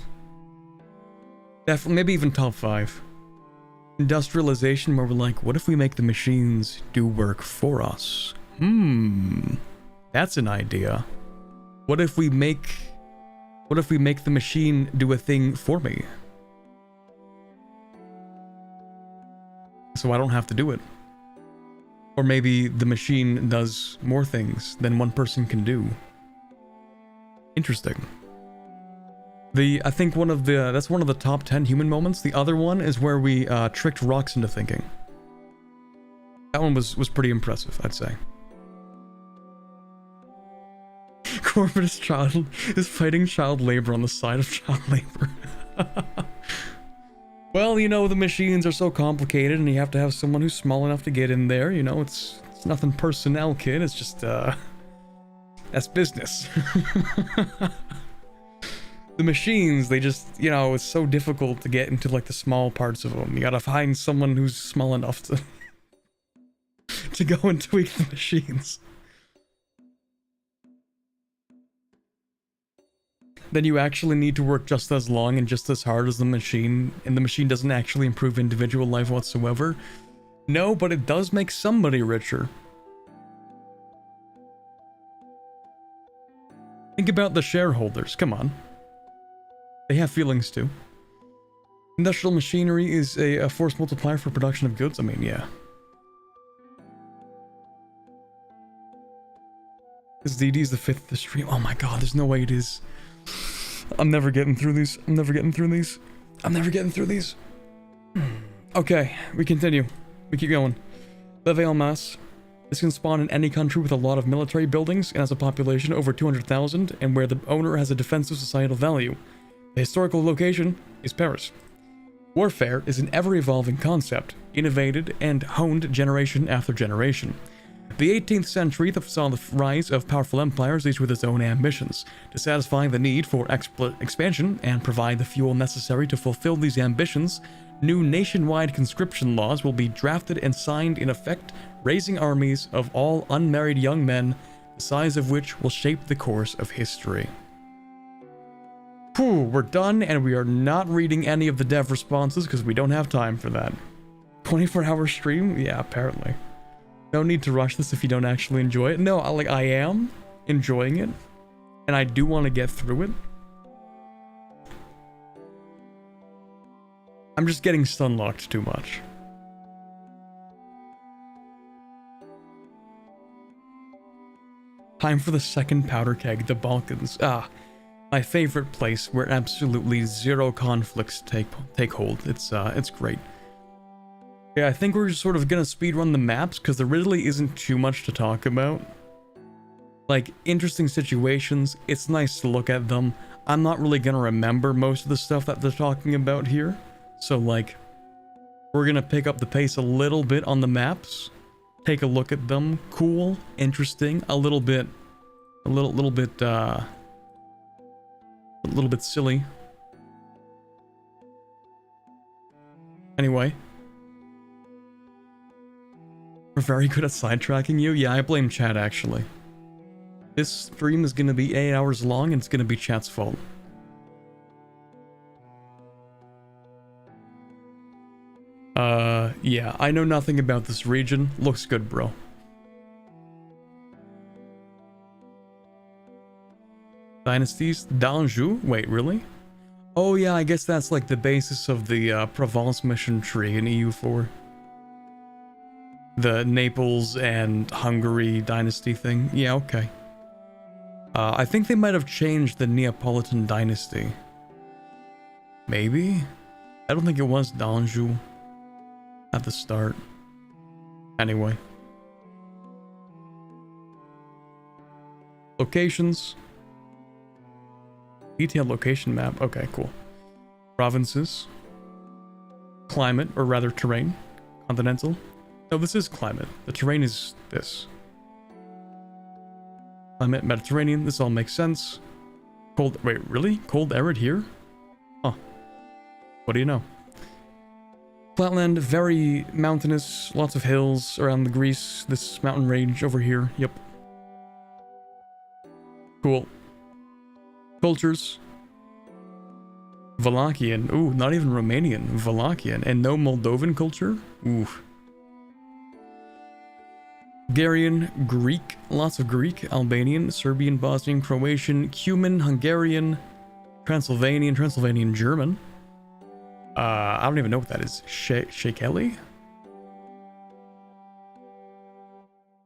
Definitely, maybe even top 5. Industrialization, where we're like, what if we make the machines do work for us? That's an idea. What if we make the machine do a thing for me? So I don't have to do it. Or maybe the machine does more things than one person can do. Interesting. I think that's one of the top 10 human moments. The other one is where we tricked rocks into thinking. That one was pretty impressive, I'd say. Corporate child is fighting child labor on the side of child labor. Well, you know, the machines are so complicated and you have to have someone who's small enough to get in there. You know, it's nothing personnel, kid. It's just, that's business. The machines, they just, you know, it's so difficult to get into, like, the small parts of them. You gotta find someone who's small enough to go and tweak the machines. Then you actually need to work just as long and just as hard as the machine, and the machine doesn't actually improve individual life whatsoever. No, but it does make somebody richer. Think about the shareholders, come on. They have feelings too. Industrial machinery is a force multiplier for production of goods, I mean, yeah. This DD is the 5th of the stream. Oh my god, there's no way it is. I'm never getting through these. I'm never getting through these. Okay, we continue. We keep going. Levant. This can spawn in any country with a lot of military buildings and has a population over 200,000 and where the owner has a defensive societal value. The historical location is Paris. Warfare is an ever-evolving concept, innovated and honed generation after generation. The 18th century saw the rise of powerful empires, each with its own ambitions. To satisfy the need for expansion and provide the fuel necessary to fulfill these ambitions, new nationwide conscription laws will be drafted and signed in effect, raising armies of all unmarried young men, the size of which will shape the course of history. Whew, we're done, and we are not reading any of the dev responses because we don't have time for that. 24-hour stream? Yeah, apparently. No need to rush this if you don't actually enjoy it. No, I am enjoying it, and I do want to get through it. I'm just getting stunlocked too much. Time for the second powder keg, the Balkans. Ah, my favorite place where absolutely zero conflicts take hold. It's great. Yeah, I think we're just sort of gonna speedrun the maps because there really isn't too much to talk about. Like, interesting situations, it's nice to look at them. I'm not really gonna remember most of the stuff that they're talking about here. So, like, we're gonna pick up the pace a little bit on the maps. Take a look at them. Cool, interesting, a little bit A little bit, a little bit silly. Anyway. We're very good at sidetracking you. Yeah, I blame chat, actually. This stream is gonna be 8 hours long, and it's gonna be chat's fault. Yeah, I know nothing about this region. Looks good, bro. Dynasties? D'Anjou? Wait, really? Oh yeah, I guess that's like the basis of the Provence mission tree in EU4. The Naples and Hungary dynasty thing. Yeah, okay. I think they might have changed the Neapolitan dynasty. Maybe? I don't think it was D'Anjou at the start. Anyway. Locations. Detailed location map. Okay, cool. Provinces. Climate, or rather terrain. Continental. No, this is climate. The terrain is this. Climate, Mediterranean. This all makes sense. Cold. Wait, really? Cold, arid here? Huh. What do you know? Flatland, very mountainous. Lots of hills around the Greece. This mountain range over here. Yep. Cool. Cultures. Wallachian. Ooh, not even Romanian. Wallachian. And no Moldovan culture? Ooh. Bulgarian, Greek, lots of Greek, Albanian, Serbian, Bosnian, Croatian, Cuman, Hungarian, Transylvanian German. I don't even know what that is. Shekeli?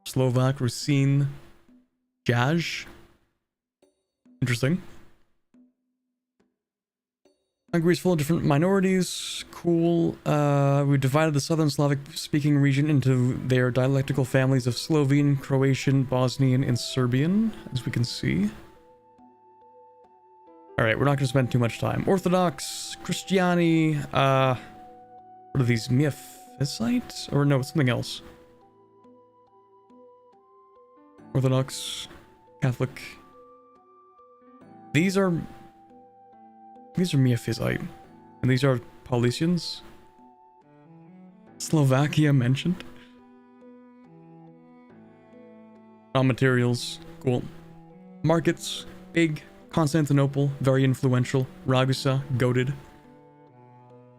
Slovak, Rusine, Jaj. Interesting. Hungary's full of different minorities. Cool. We divided the southern Slavic-speaking region into their dialectical families of Slovene, Croatian, Bosnian, and Serbian, as we can see. Alright, we're not going to spend too much time. Orthodox, Christiani, what are these? Miaphysites? Or no, something else. Orthodox, Catholic. These are Miaphysite. And these are Paulicians. Slovakia mentioned. Raw materials. Cool. Markets. Big. Constantinople. Very influential. Ragusa. Goated.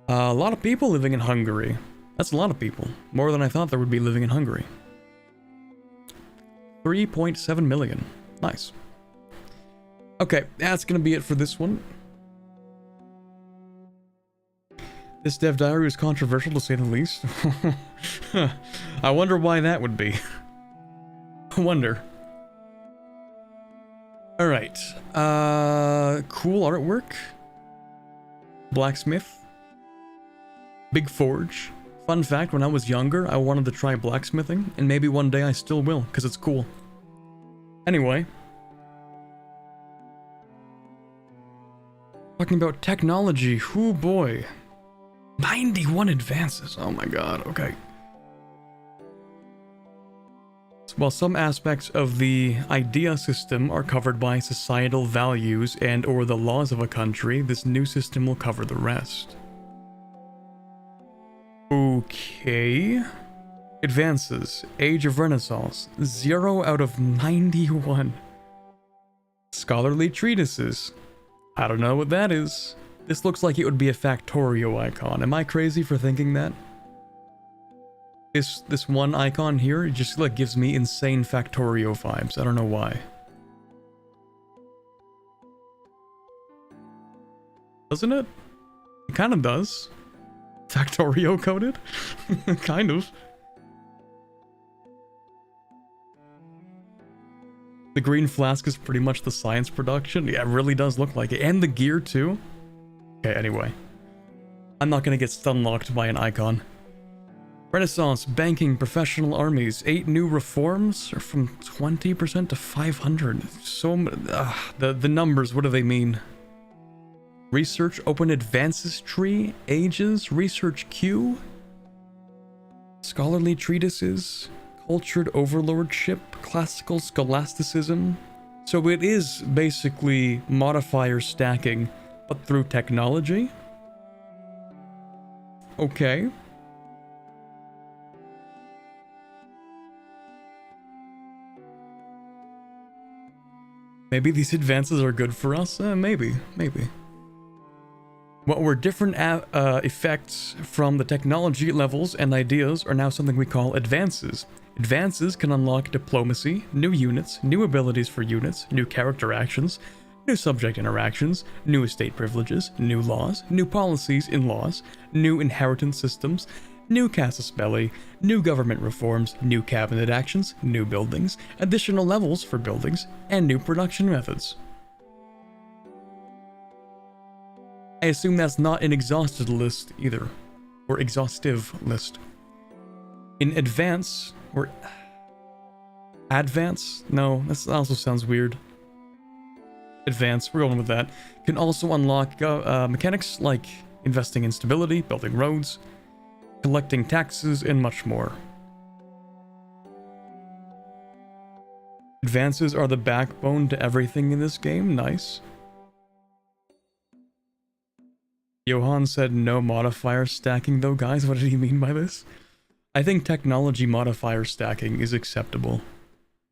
A lot of people living in Hungary. That's a lot of people. More than I thought there would be living in Hungary. 3.7 million. Nice. Okay, that's gonna be it for this one. This dev diary was controversial to say the least. I wonder why that would be. I wonder. Alright. Cool artwork. Blacksmith. Big forge. Fun fact, when I was younger, I wanted to try blacksmithing, and maybe one day I still will, because it's cool. Anyway. Talking about technology, oh boy. 91 advances, oh my god, okay. While some aspects of the idea system are covered by societal values and or the laws of a country, this new system will cover the rest. Okay. Advances. Age of Renaissance. 0 out of 91. Scholarly treatises. I don't know what that is. This looks like it would be a Factorio icon. Am I crazy for thinking that? This one icon here, it just like gives me insane Factorio vibes. I don't know why. Doesn't it? It kind of does. Factorio coded? Kind of. The green flask is pretty much the science production. Yeah, it really does look like it. And the gear too. Okay, anyway. I'm not gonna get stun-locked by an icon. Renaissance, banking, professional armies. 8 new reforms from 20% to 500. So, the numbers, what do they mean? Research, open advances tree, ages, research queue. Scholarly treatises, cultured overlordship, classical scholasticism, So it is basically modifier stacking, but through technology? Okay. Maybe these advances are good for us? Maybe. What were different effects from the technology levels and ideas are now something we call advances. Advances can unlock diplomacy, new units, new abilities for units, new character actions, new subject interactions, new estate privileges, new laws, new policies in laws, new inheritance systems, new casus belli, new government reforms, new cabinet actions, new buildings, additional levels for buildings, and new production methods. I assume that's not an exhausted list either, or exhaustive list. In advance, or advance? No, that also sounds weird. Advance, we're going with that. Can also unlock mechanics like investing in stability, building roads, collecting taxes, and much more. Advances are the backbone to everything in this game. Nice. Johan said no modifier stacking though, guys. What did he mean by this? I think technology modifier stacking is acceptable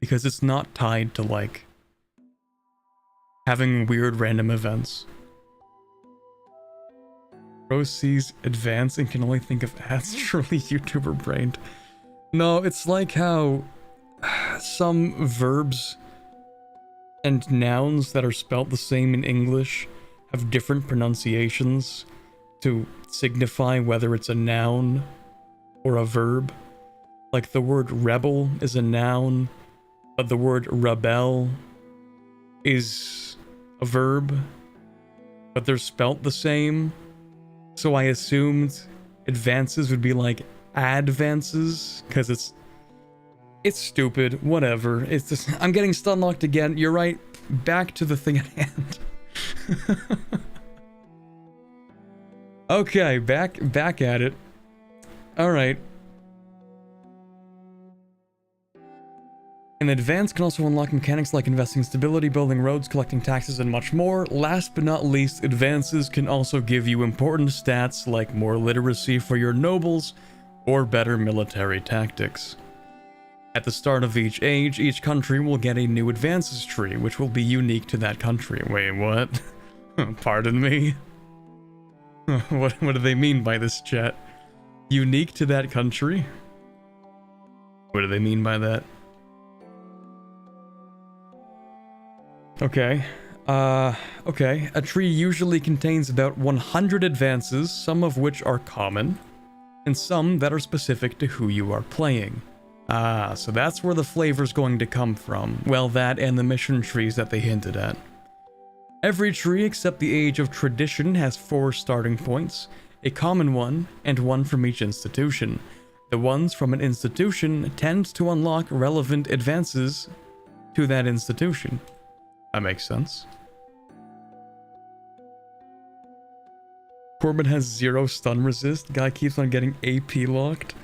because it's not tied to like having weird random events. Rose sees advance and can only think of ads. Truly YouTuber brained. No, it's like how some verbs and nouns that are spelt the same in English have different pronunciations to signify whether it's a noun or a verb. Like the word rebel is a noun, but the word rebel is a verb, but they're spelt the same. So I assumed advances would be like advances, because it's stupid. Whatever. It's just, I'm getting stun locked again. You're right. Back to the thing at hand. Okay, back at it. Alright. An advance can also unlock mechanics like investing in stability, building roads, collecting taxes, and much more. Last but not least, advances can also give you important stats like more literacy for your nobles or better military tactics. At the start of each age, each country will get a new advances tree, which will be unique to that country. Wait, what? Pardon me? What do they mean by this, chat? Unique to that country? What do they mean by that? Okay. Okay. A tree usually contains about 100 advances, some of which are common, and some that are specific to who you are playing. Ah, so that's where the flavor's going to come from. Well, that and the mission trees that they hinted at. Every tree except the Age of Tradition has 4 starting points, a common one, and one from each institution. The ones from an institution tend to unlock relevant advances to that institution. That makes sense. Corbin has 0 stun resist. Guy keeps on getting AP locked.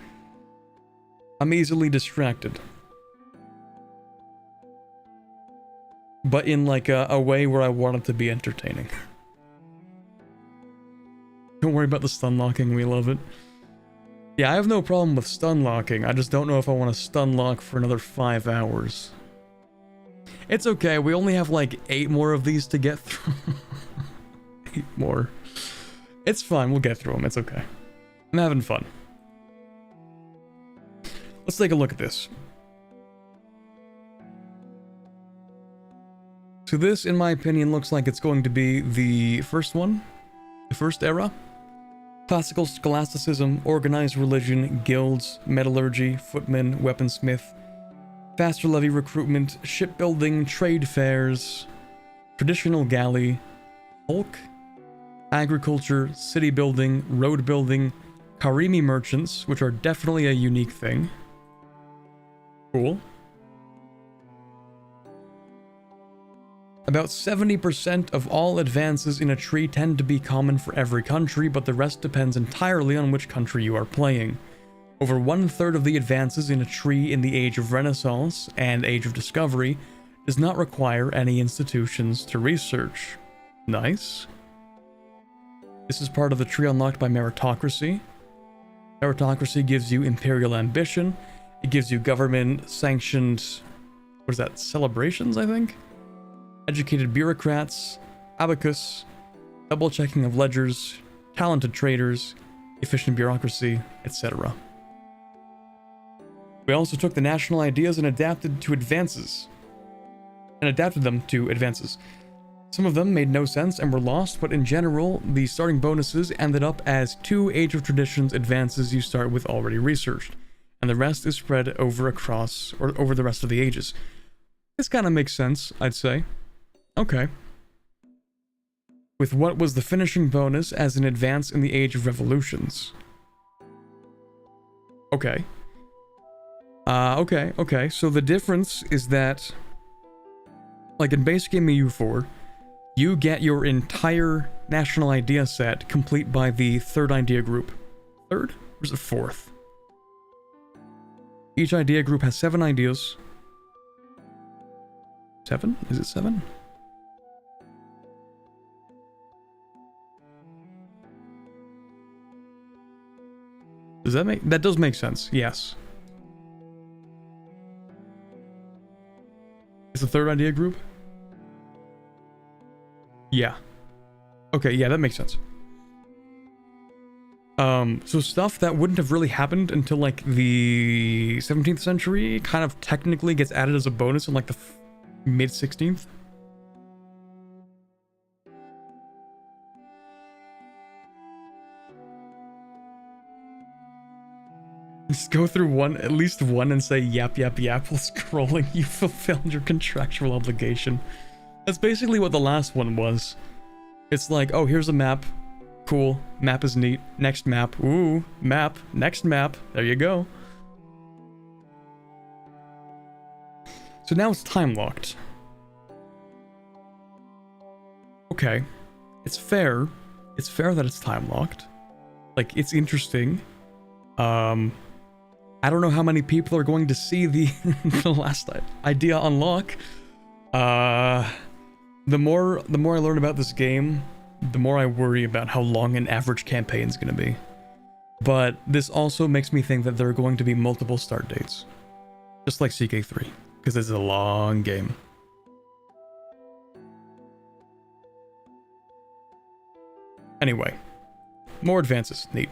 I'm easily distracted. But in like a way where I want it to be entertaining. Don't worry about the stun locking, we love it. Yeah, I have no problem with stun locking. I just don't know if I want to stun lock for another 5 hours. It's okay, we only have like 8 more of these to get through. 8 more. It's fine, we'll get through them, it's okay. I'm having fun. Let's take a look at this. So this, in my opinion, looks like it's going to be the first one. The first era. Classical scholasticism, organized religion, guilds, metallurgy, footmen, weaponsmith, faster levy recruitment, shipbuilding, trade fairs, traditional galley, hulk, agriculture, city building, road building, Karimi merchants, which are definitely a unique thing. Cool. About 70% of all advances in a tree tend to be common for every country, but the rest depends entirely on which country you are playing. Over 1/3 of the advances in a tree in the Age of Renaissance and Age of Discovery Does not require any institutions to research. Nice. This is part of the tree unlocked by meritocracy. Meritocracy gives you imperial ambition. It gives you government-sanctioned, what is that, celebrations, I think? Educated bureaucrats, abacus, double-checking of ledgers, talented traders, efficient bureaucracy, etc. We also took the national ideas and adapted them to advances. Some of them made no sense and were lost, but in general, the starting bonuses ended up as 2 Age of Traditions advances you start with already researched, and the rest is spread over the rest of the ages. This kind of makes sense, I'd say. Okay. With what was the finishing bonus as an advance in the Age of Revolutions. Okay. Okay. So the difference is that, like in basic game EU4, you get your entire national idea set complete by the 3rd idea group. 3rd? Or is it 4th? Each idea group has 7 ideas. 7? Is it 7? Does that make... That does make sense, yes. It's the 3rd idea group? Yeah. Okay, yeah, that makes sense. So stuff that wouldn't have really happened until, like, the 17th century kind of technically gets added as a bonus in, like, the mid-16th. Just go through at least one and say yap while scrolling. You fulfilled your contractual obligation. That's basically what the last one was. It's like, oh, here's a map. Cool. Map is neat. Next map. Ooh, map. Next map. There you go. So now it's time locked. Okay. It's fair. It's fair that it's time locked. Like, it's interesting. I don't know how many people are going to see the last idea unlock. The more I learn about this game, the more I worry about how long an average campaign is going to be. But this also makes me think that there are going to be multiple start dates. Just like CK3, because it's a long game. Anyway, more advances. Neat.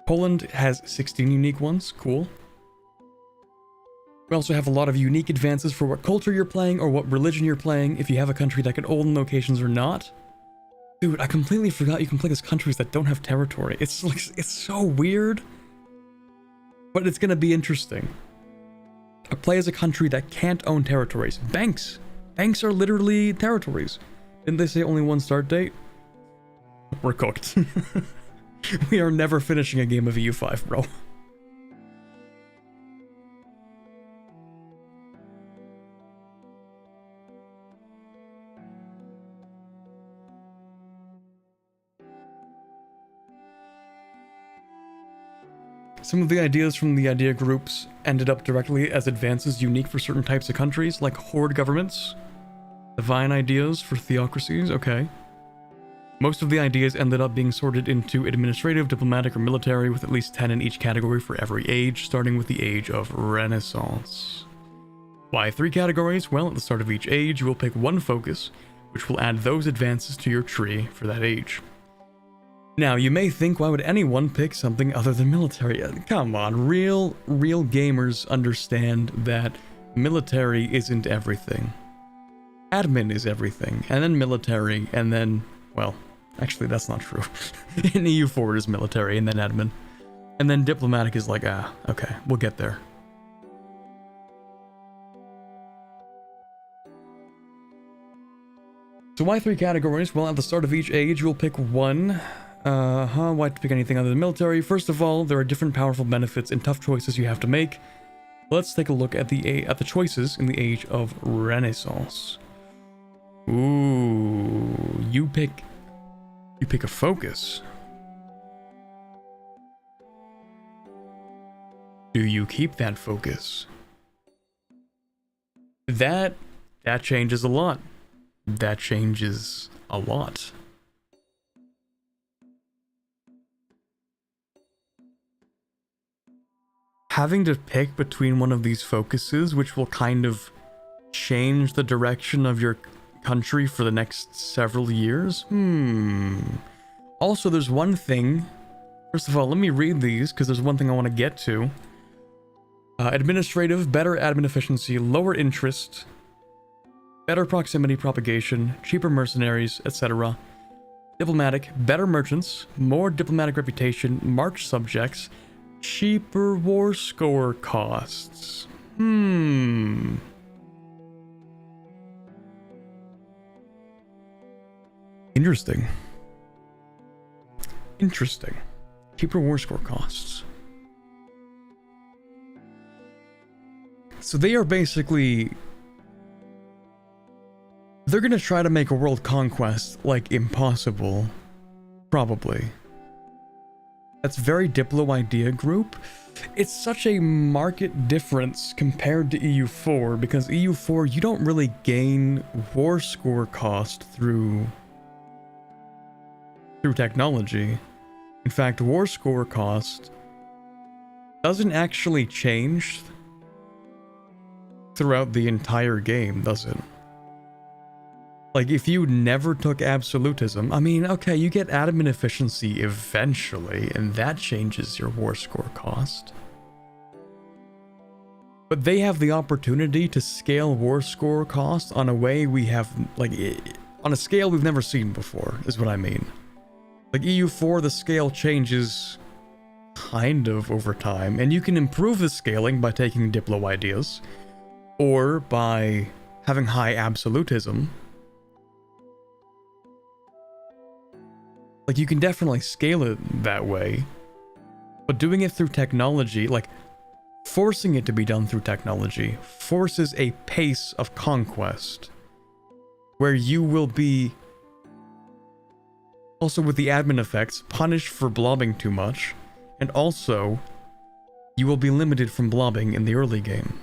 Poland has 16 unique ones. Cool. We also have a lot of unique advances for what culture you're playing or what religion you're playing, if you have a country that can olden locations or not. Dude, I completely forgot you can play as countries that don't have territory. It's like, it's so weird. But it's gonna be interesting. I play as a country that can't own territories. Banks. Banks are literally territories. Didn't they say only one start date? We're cooked. We are never finishing a game of EU5, bro. Some of the ideas from the idea groups ended up directly as advances unique for certain types of countries, like horde governments. Divine ideas for theocracies, okay. Most of the ideas ended up being sorted into administrative, diplomatic, or military, with at least 10 in each category for every age, starting with the age of Renaissance. Why 3 categories? Well, at the start of each age, you will pick one focus, which will add those advances to your tree for that age. Now, you may think, why would anyone pick something other than military? Come on, real gamers understand that military isn't everything. Admin is everything, and then military, and then, well, actually that's not true. In EU4 it is military, and then admin. And then diplomatic is like, okay, we'll get there. So why 3 categories? Well, at the start of each age, you'll pick one. Why pick anything other than military? First of all, there are different powerful benefits and tough choices you have to make. Let's take a look at the choices in the age of Renaissance. Ooh, you pick a focus. Do you keep that focus? That changes a lot. That changes a lot. Having to pick between one of these focuses, which will kind of change the direction of your country for the next several years? Also, there's one thing. First of all, let me read these, because there's one thing I want to get to. Administrative, better admin efficiency, lower interest, better proximity propagation, cheaper mercenaries, etc. Diplomatic, better merchants, more diplomatic reputation, march subjects, cheaper war score costs. Interesting. Interesting. Cheaper war score costs. So they are basically... They're gonna try to make a world conquest, like, impossible. Probably. That's very Diplo idea group. It's such a market difference compared to EU4, because EU4, you don't really gain war score cost through technology. In fact, war score cost doesn't actually change throughout the entire game, does it? Like, if you never took absolutism, I mean, okay, you get admin efficiency eventually, and that changes your war score cost. But they have the opportunity to scale war score cost on a way we have, like, on a scale we've never seen before, is what I mean. Like, EU4, the scale changes kind of over time, and you can improve the scaling by taking Diplo ideas, or by having high absolutism. Like, you can definitely scale it that way, but doing it through technology, like, forcing it to be done through technology, forces a pace of conquest, where you will be, also with the admin effects, punished for blobbing too much, and also, you will be limited from blobbing in the early game.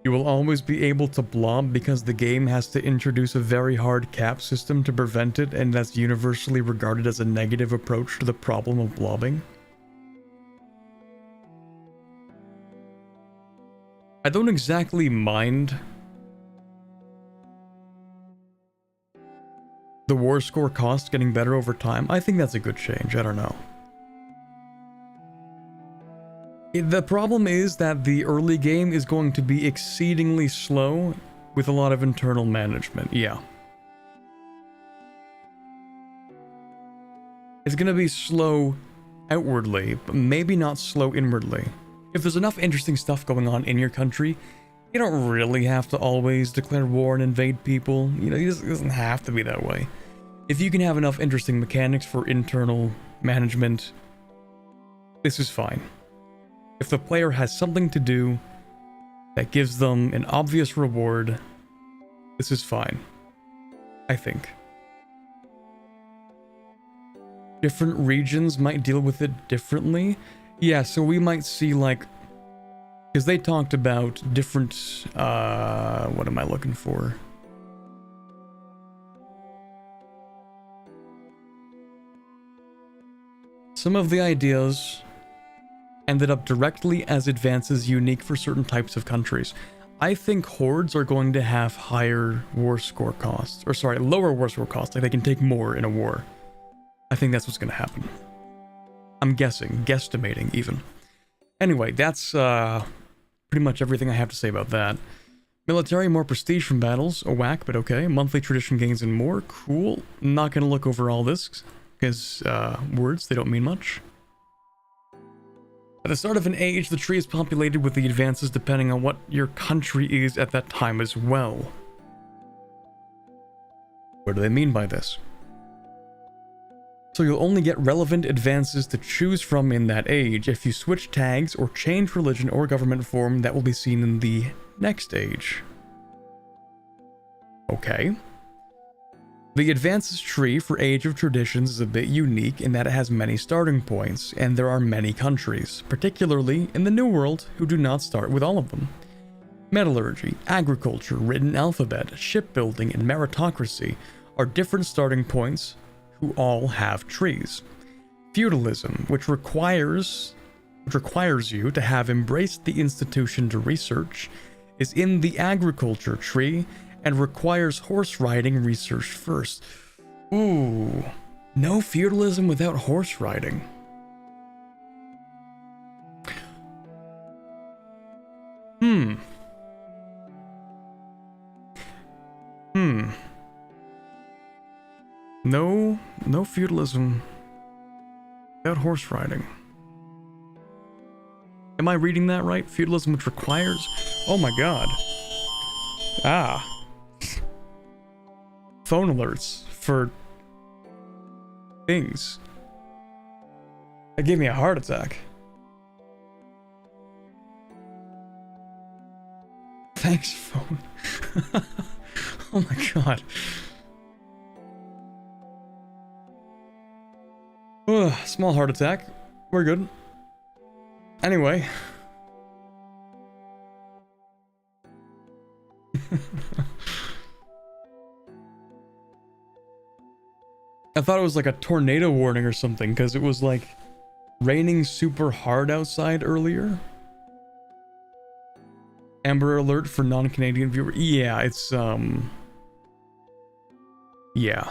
You will always be able to blob because the game has to introduce a very hard cap system to prevent it, and that's universally regarded as a negative approach to the problem of blobbing. I don't exactly mind the war score cost getting better over time. I think that's a good change, I don't know. The problem is that the early game is going to be exceedingly slow with a lot of internal management, yeah. It's gonna be slow outwardly, but maybe not slow inwardly. If there's enough interesting stuff going on in your country, you don't really have to always declare war and invade people. You know, it doesn't have to be that way. If you can have enough interesting mechanics for internal management, this is fine. If the player has something to do that gives them an obvious reward, this is fine, I think. Different regions might deal with it differently. Yeah, so we might see, like, because they talked about different, what am I looking for? Some of the ideas ended up directly as advances unique for certain types of countries. I think hordes are going to have higher war score costs, or sorry, lower war score costs, like they can take more in a war. I think that's what's going to happen. I'm guessing, guesstimating even. Anyway, that's pretty much everything I have to say about that. Military, more prestige from battles, a whack, but okay. Monthly tradition gains and more, cool. I'm not going to look over all this, because words, they don't mean much. At the start of an age, the tree is populated with the advances depending on what your country is at that time as well. What do they mean by this? So you'll only get relevant advances to choose from in that age. If you switch tags or change religion or government form, that will be seen in the next age. Okay. The advances tree for Age of Traditions is a bit unique in that it has many starting points, and there are many countries, particularly in the New World, who do not start with all of them. Metallurgy, agriculture, written alphabet, shipbuilding, and meritocracy are different starting points who all have trees. Feudalism, which requires you to have embraced the institution to research, is in the agriculture tree and requires horse riding research first. Ooh, no feudalism without horse riding. No feudalism without horse riding. Am I reading that right? Feudalism which requires... Oh my god. Phone alerts for things. That gave me a heart attack. Thanks, phone. Oh my god. Ugh, small heart attack. We're good. Anyway. I thought it was like a tornado warning or something, because it was like raining super hard outside earlier. Amber alert for non-Canadian viewers. Yeah, it's yeah.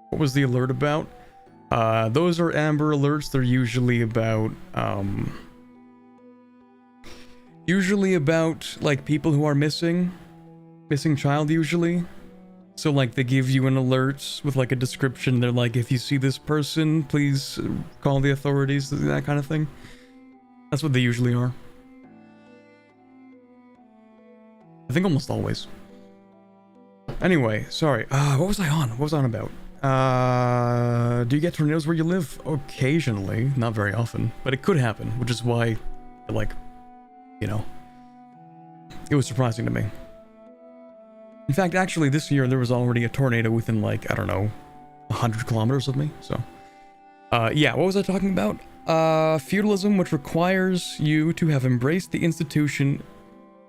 What was the alert about? Those are amber alerts. They're usually about like people who are missing child usually. So like they give you an alert with like a description. They're like, if you see this person, please call the authorities, that kind of thing. That's what they usually are. I think almost always. Anyway, sorry. What was I on? What was I on about? Do you get tornadoes where you live? Occasionally, not very often, but it could happen, which is why, like, you know, it was surprising to me. In fact, actually, this year there was already a tornado within, like, I don't know, 100 kilometers of me, so. Yeah, what was I talking about? Feudalism, which requires you to have embraced the institution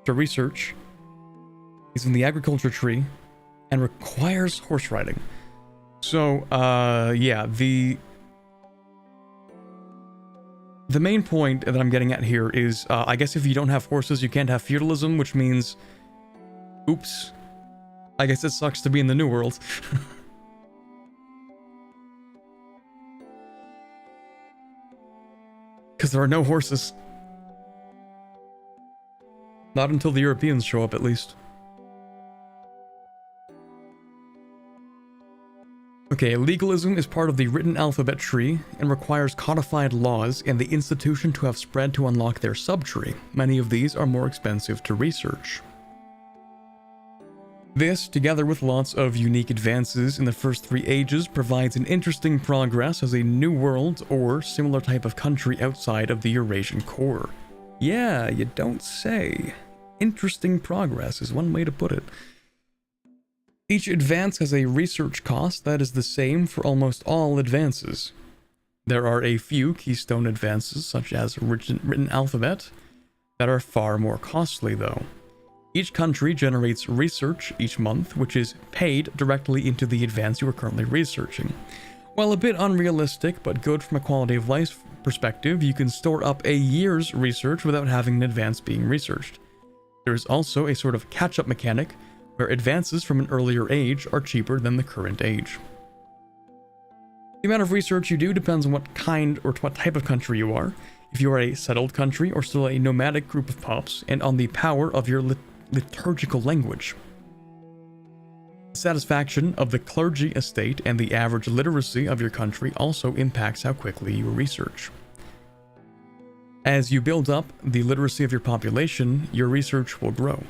to research, is in the agriculture tree, and requires horse riding. So, yeah, the main point that I'm getting at here is, I guess if you don't have horses, you can't have feudalism, which means, oops, I guess it sucks to be in the New World. Because there are no horses. Not until the Europeans show up, at least. Okay, legalism is part of the written alphabet tree and requires codified laws and the institution to have spread to unlock their subtree. Many of these are more expensive to research. This, together with lots of unique advances in the first 3 ages, provides an interesting progress as a new world or similar type of country outside of the Eurasian core. Yeah, you don't say. Interesting progress is one way to put it. Each advance has a research cost that is the same for almost all advances. There are a few keystone advances, such as written alphabet, that are far more costly though. Each country generates research each month, which is paid directly into the advance you are currently researching. While a bit unrealistic, but good from a quality of life perspective, you can store up a year's research without having an advance being researched. There is also a sort of catch-up mechanic, where advances from an earlier age are cheaper than the current age. The amount of research you do depends on what kind or what type of country you are, if you are a settled country or still a nomadic group of pops, and on the power of your liturgical language. The satisfaction of the clergy estate and the average literacy of your country also impacts how quickly you research. As you build up the literacy of your population, your research will grow.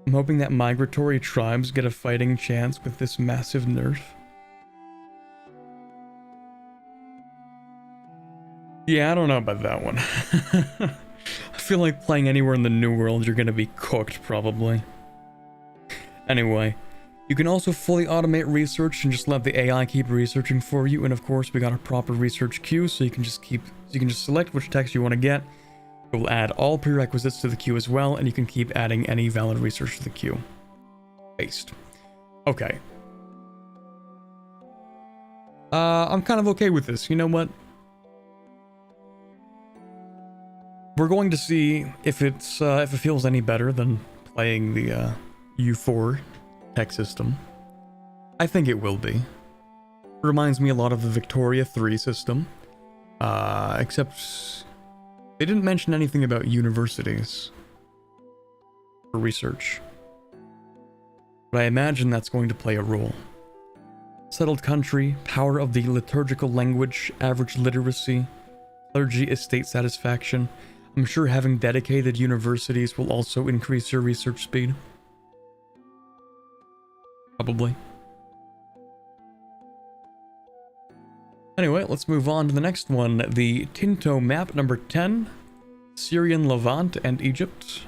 I'm hoping that migratory tribes get a fighting chance with this massive nerf. Yeah, I don't know about that one. I feel like playing anywhere in the New World, you're gonna be cooked, probably. Anyway, you can also fully automate research and just let the AI keep researching for you. And of course, we got a proper research queue, so you can just select which text you want to get. It will add all prerequisites to the queue as well, and you can keep adding any valid research to the queue. Paste. Okay. I'm kind of okay with this. You know what? We're going to see if it feels any better than playing the EU4 tech system. I think it will be. It reminds me a lot of the Victoria 3 system, except they didn't mention anything about universities for research. But I imagine that's going to play a role. Settled country, power of the liturgical language, average literacy, clergy estate satisfaction. I'm sure having dedicated universities will also increase your research speed. Probably. Anyway, let's move on to the next one. The Tinto map number 10. Syrian Levant and Egypt.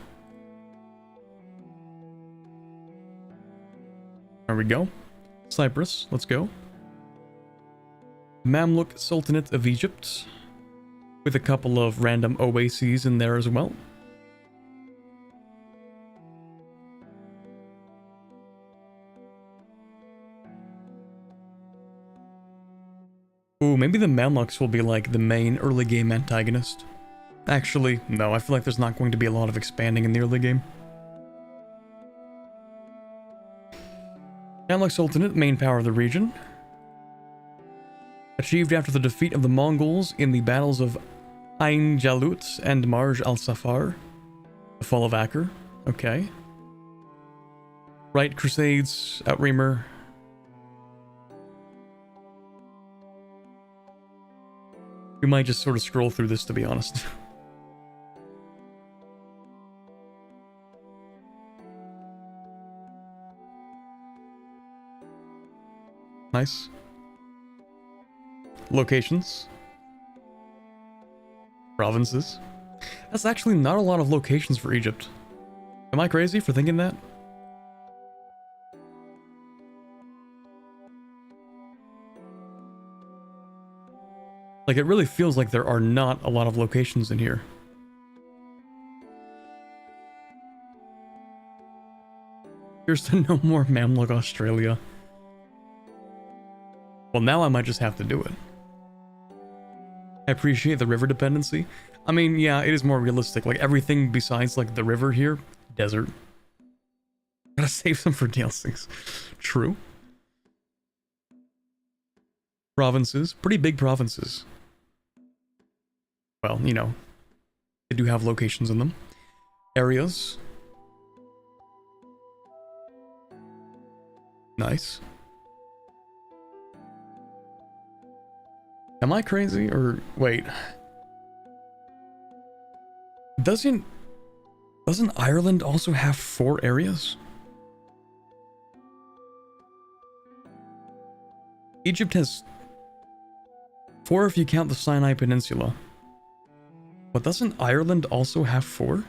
There we go. Cyprus, let's go. Mamluk Sultanate of Egypt. With a couple of random oases in there as well. Ooh, maybe the Mamluks will be like the main early game antagonist. Actually, no, I feel like there's not going to be a lot of expanding in the early game. Mamluk Sultanate, main power of the region. Achieved after the defeat of the Mongols in the battles of Ain Jalut and Marj al-Safar. The fall of Acre. Okay. Right Crusades, Outremer. We might just sort of scroll through this, to be honest. Nice. Locations. Provinces. That's actually not a lot of locations for Egypt. Am I crazy for thinking that? Like, it really feels like there are not a lot of locations in here. Here's to no more Mamluk Australia. Well, now I might just have to do it. I appreciate the river dependency. I mean, yeah, it is more realistic. Like, everything besides, like, the river here, desert. Gotta save some for DLCs. True. Provinces. Pretty big provinces. Well, you know, they do have locations in them. Areas. Nice. Am I crazy? Or, wait. Doesn't Ireland also have 4 areas? Egypt has 4 if you count the Sinai Peninsula. But doesn't Ireland also have 4?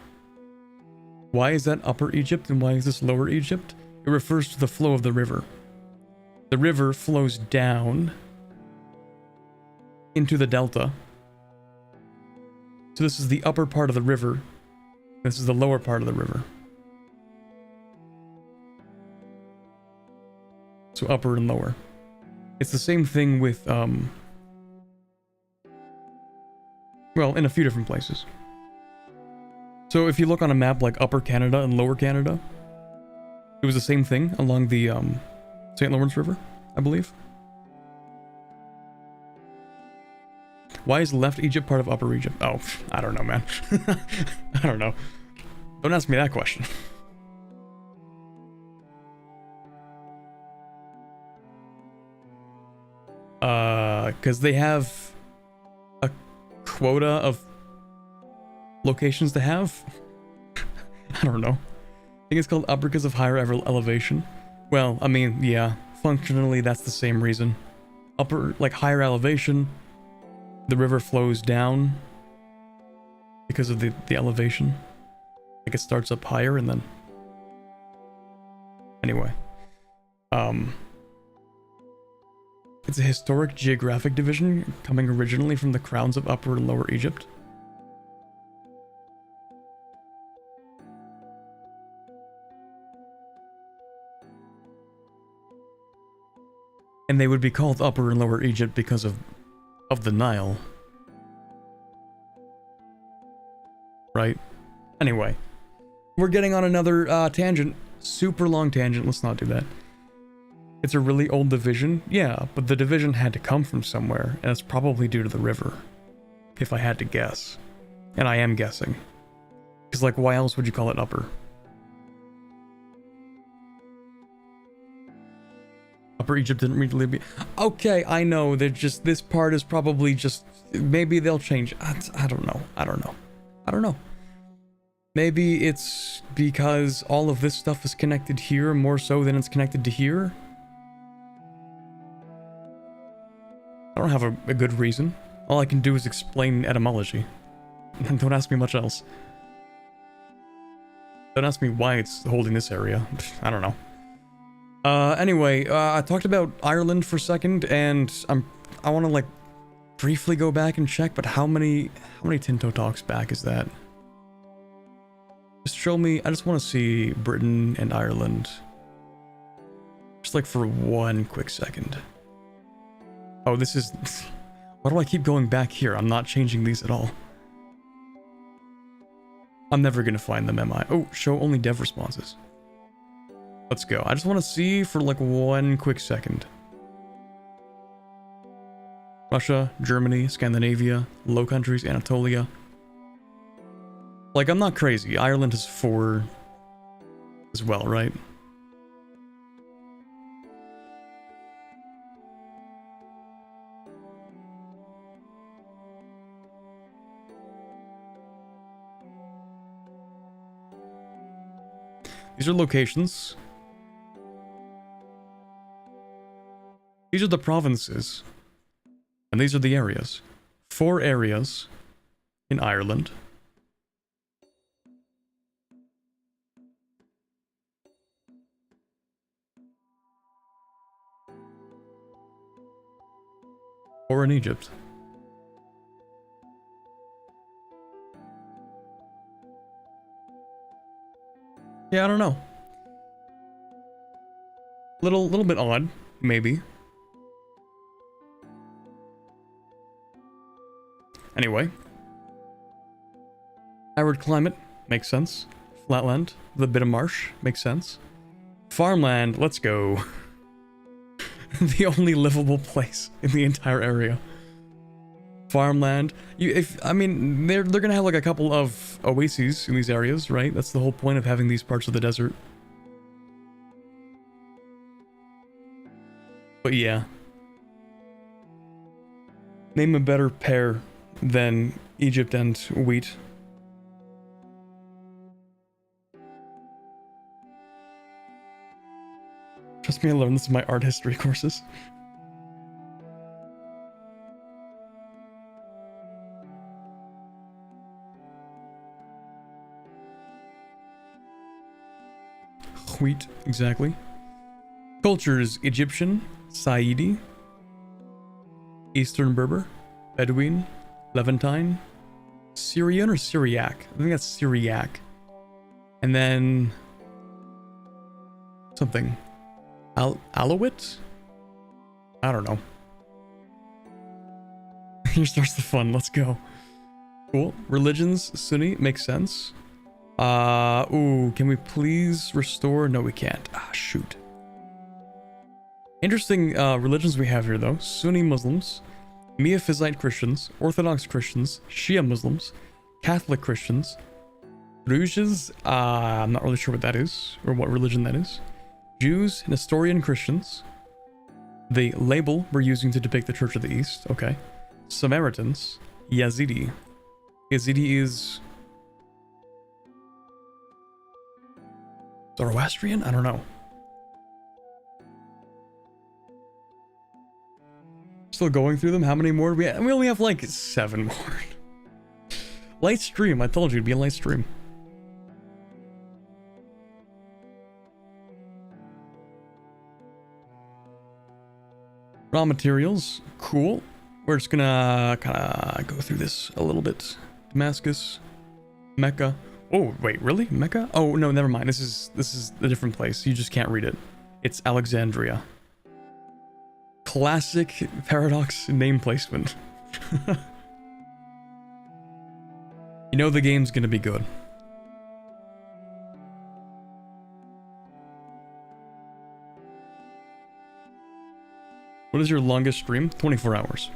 Why is that Upper Egypt and why is this Lower Egypt? It refers to the flow of the river. The river flows down into the delta. So this is the upper part of the river. This is the lower part of the river. So upper and lower. It's the same thing with, well, in a few different places. So if you look on a map like Upper Canada and Lower Canada, it was the same thing along the St. Lawrence River, I believe. Why is Left Egypt part of Upper Egypt? Oh, I don't know, man. I don't know. Don't ask me that question. Because they have a quota of locations to have. I don't know. I think it's called upper because of higher elevation. Well, I mean, yeah, functionally that's the same reason. Upper, like higher elevation, the river flows down because of the elevation. Like it starts up higher and then... Anyway. It's a historic geographic division coming originally from the crowns of Upper and Lower Egypt. And they would be called Upper and Lower Egypt because of the Nile. Right? Anyway. We're getting on another tangent. Super long tangent. Let's not do that. It's a really old division. Yeah, but the division had to come from somewhere. And it's probably due to the river. If I had to guess. And I am guessing. Because, like, why else would you call it Upper? Upper Egypt didn't really be... Okay, I know. They're just... This part is probably just... Maybe they'll change. I don't know. I don't know. Maybe it's because all of this stuff is connected here more so than it's connected to here? I don't have a good reason. All I can do is explain etymology. Don't ask me much else. Don't ask me why it's holding this area. I don't know. Anyway, I talked about Ireland for a second, and I want to, like, briefly go back and check, but how many Tinto talks back is that? Just show me, I just want to see Britain and Ireland. Just, like, for one quick second. Oh, this is... Why do I keep going back here? I'm not changing these at all. I'm never gonna find them, am I? Oh, show only dev responses. Let's go. I just want to see for like one quick second. Russia, Germany, Scandinavia, Low Countries, Anatolia. Like, I'm not crazy. Ireland is 4 as well, right? These are locations. These are the provinces. And these are the areas. 4 areas in Ireland. Or in Egypt. Yeah, I don't know. Little bit odd, maybe. Anyway. Arid climate, makes sense. Flatland, with a bit of marsh, makes sense. Farmland, let's go. The only livable place in the entire area. Farmland. I mean, they're gonna have like a couple of oases in these areas, right? That's the whole point of having these parts of the desert. But yeah. Name a better pair than Egypt and wheat. Trust me, I learned this in my art history courses. Wheat, exactly. Cultures: Egyptian, Saidi, Eastern Berber, Bedouin, Levantine, Syrian or Syriac? I think that's Syriac. And then something. Alawite? I don't know. Here starts the fun. Let's go. Cool. Religions: Sunni, makes sense. Ooh, can we please restore? No, we can't. Ah, shoot. Interesting religions we have here, though. Sunni Muslims, Miaphysite Christians, Orthodox Christians, Shia Muslims, Catholic Christians, Druges, I'm not really sure what that is, or what religion that is. Jews, Nestorian Christians. The label we're using to depict the Church of the East, okay. Samaritans, Yazidi. Yazidi is... Zoroastrian? I don't know. still going through them. How many more do we have? We only have like 7 more. Light stream. I told you it'd be a light stream. Raw materials. Cool. We're just gonna kind of go through this a little bit. Damascus. Mecca. Oh, wait, really? Mecca? Oh, no, never mind. This is a different place. You just can't read it. It's Alexandria. Classic Paradox name placement. You know the game's gonna be good. What is your longest stream? 24 hours.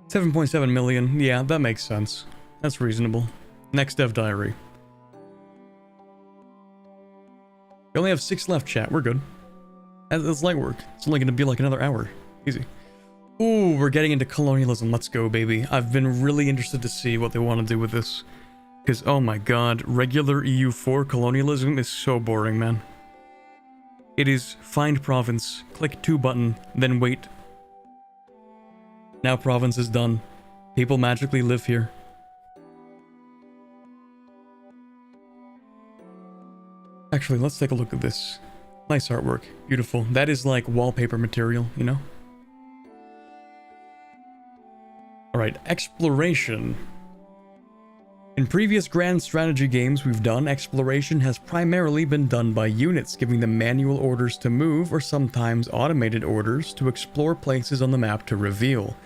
7.7 million. Yeah, that makes sense. That's reasonable. Next dev diary. We only have 6 left, chat. We're good. That's light work. It's only going to be like another hour. Easy. Ooh, we're getting into colonialism. Let's go, baby. I've been really interested to see what they want to do with this. Because, oh my god, regular EU4 colonialism is so boring, man. It is find province, click 2 button, then wait. Now province is done. People magically live here. Actually, let's take a look at this. Nice artwork. Beautiful. That is like wallpaper material, you know? Alright, exploration. In previous grand strategy games we've done, exploration has primarily been done by units, giving them manual orders to move or sometimes automated orders to explore places on the map to reveal.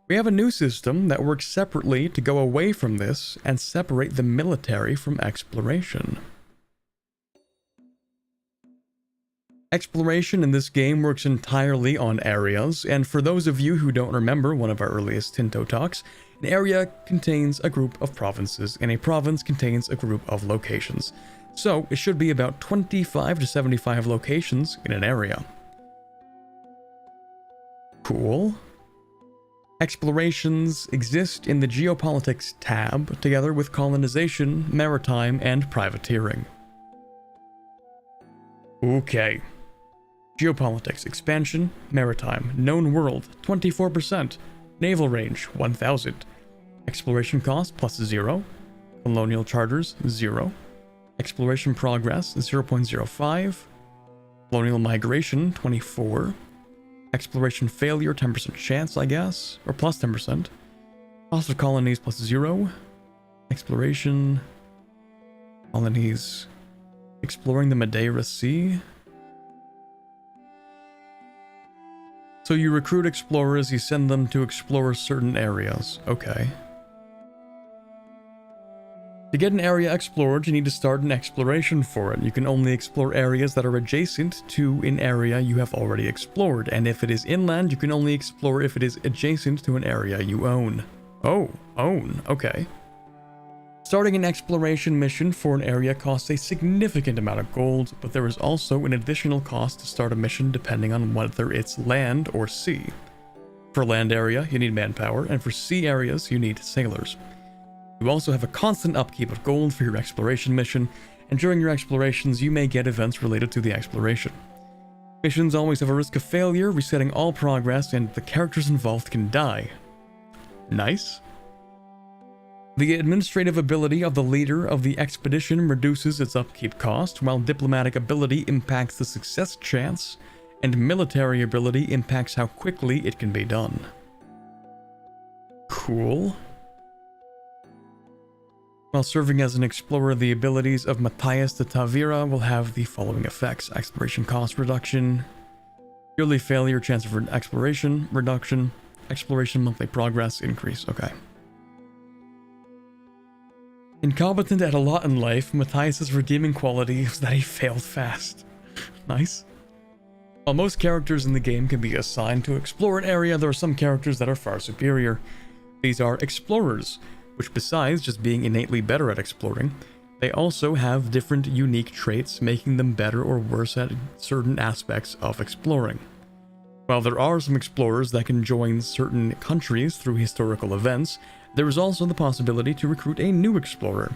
We have a new system that works separately to go away from this and separate the military from exploration. Exploration in this game works entirely on areas, and for those of you who don't remember one of our earliest Tinto talks, an area contains a group of provinces, and a province contains a group of locations. So it should be about 25 to 75 locations in an area. Cool. Explorations exist in the Geopolitics tab, together with colonization, maritime, and privateering. Okay. Geopolitics, expansion, maritime, known world, 24%, naval range, 1000, exploration cost, +0, colonial charters, 0, exploration progress, 0.05, colonial migration, 24, exploration failure, 10% chance, I guess, or plus 10%, cost of colonies, +0, exploration, colonies, exploring the Madeira Sea. So you recruit explorers, you send them to explore certain areas. Okay. To get an area explored, you need to start an exploration for it. You can only explore areas that are adjacent to an area you have already explored, and if it is inland, you can only explore if it is adjacent to an area you own. Oh, own, okay. Starting an exploration mission for an area costs a significant amount of gold, but there is also an additional cost to start a mission depending on whether it's land or sea. For land area, you need manpower, and for sea areas, you need sailors. You also have a constant upkeep of gold for your exploration mission, and during your explorations, you may get events related to the exploration. Missions always have a risk of failure, resetting all progress, and the characters involved can die. Nice. The administrative ability of the leader of the expedition reduces its upkeep cost, while diplomatic ability impacts the success chance, and military ability impacts how quickly it can be done. Cool. While serving as an explorer, the abilities of Matthias de Tavira will have the following effects: exploration cost reduction, yearly failure chance of exploration reduction, exploration monthly progress increase. Okay. Incompetent at a lot in life, Matthias' redeeming quality is that he failed fast. Nice. While most characters in the game can be assigned to explore an area, there are some characters that are far superior. These are explorers, which besides just being innately better at exploring, they also have different unique traits making them better or worse at certain aspects of exploring. While there are some explorers that can join certain countries through historical events, there is also the possibility to recruit a new explorer.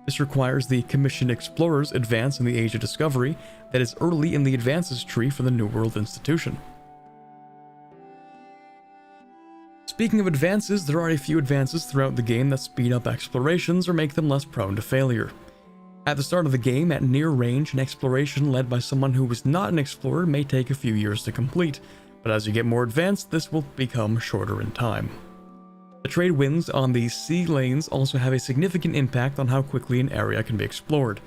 This requires the commissioned explorers advance in the Age of Discovery that is early in the advances tree for the New World Institution. Speaking of advances, there are a few advances throughout the game that speed up explorations or make them less prone to failure. At the start of the game, at near range, an exploration led by someone who was not an explorer may take a few years to complete, but as you get more advanced, this will become shorter in time. The trade winds on the sea lanes also have a significant impact on how quickly an area can be explored.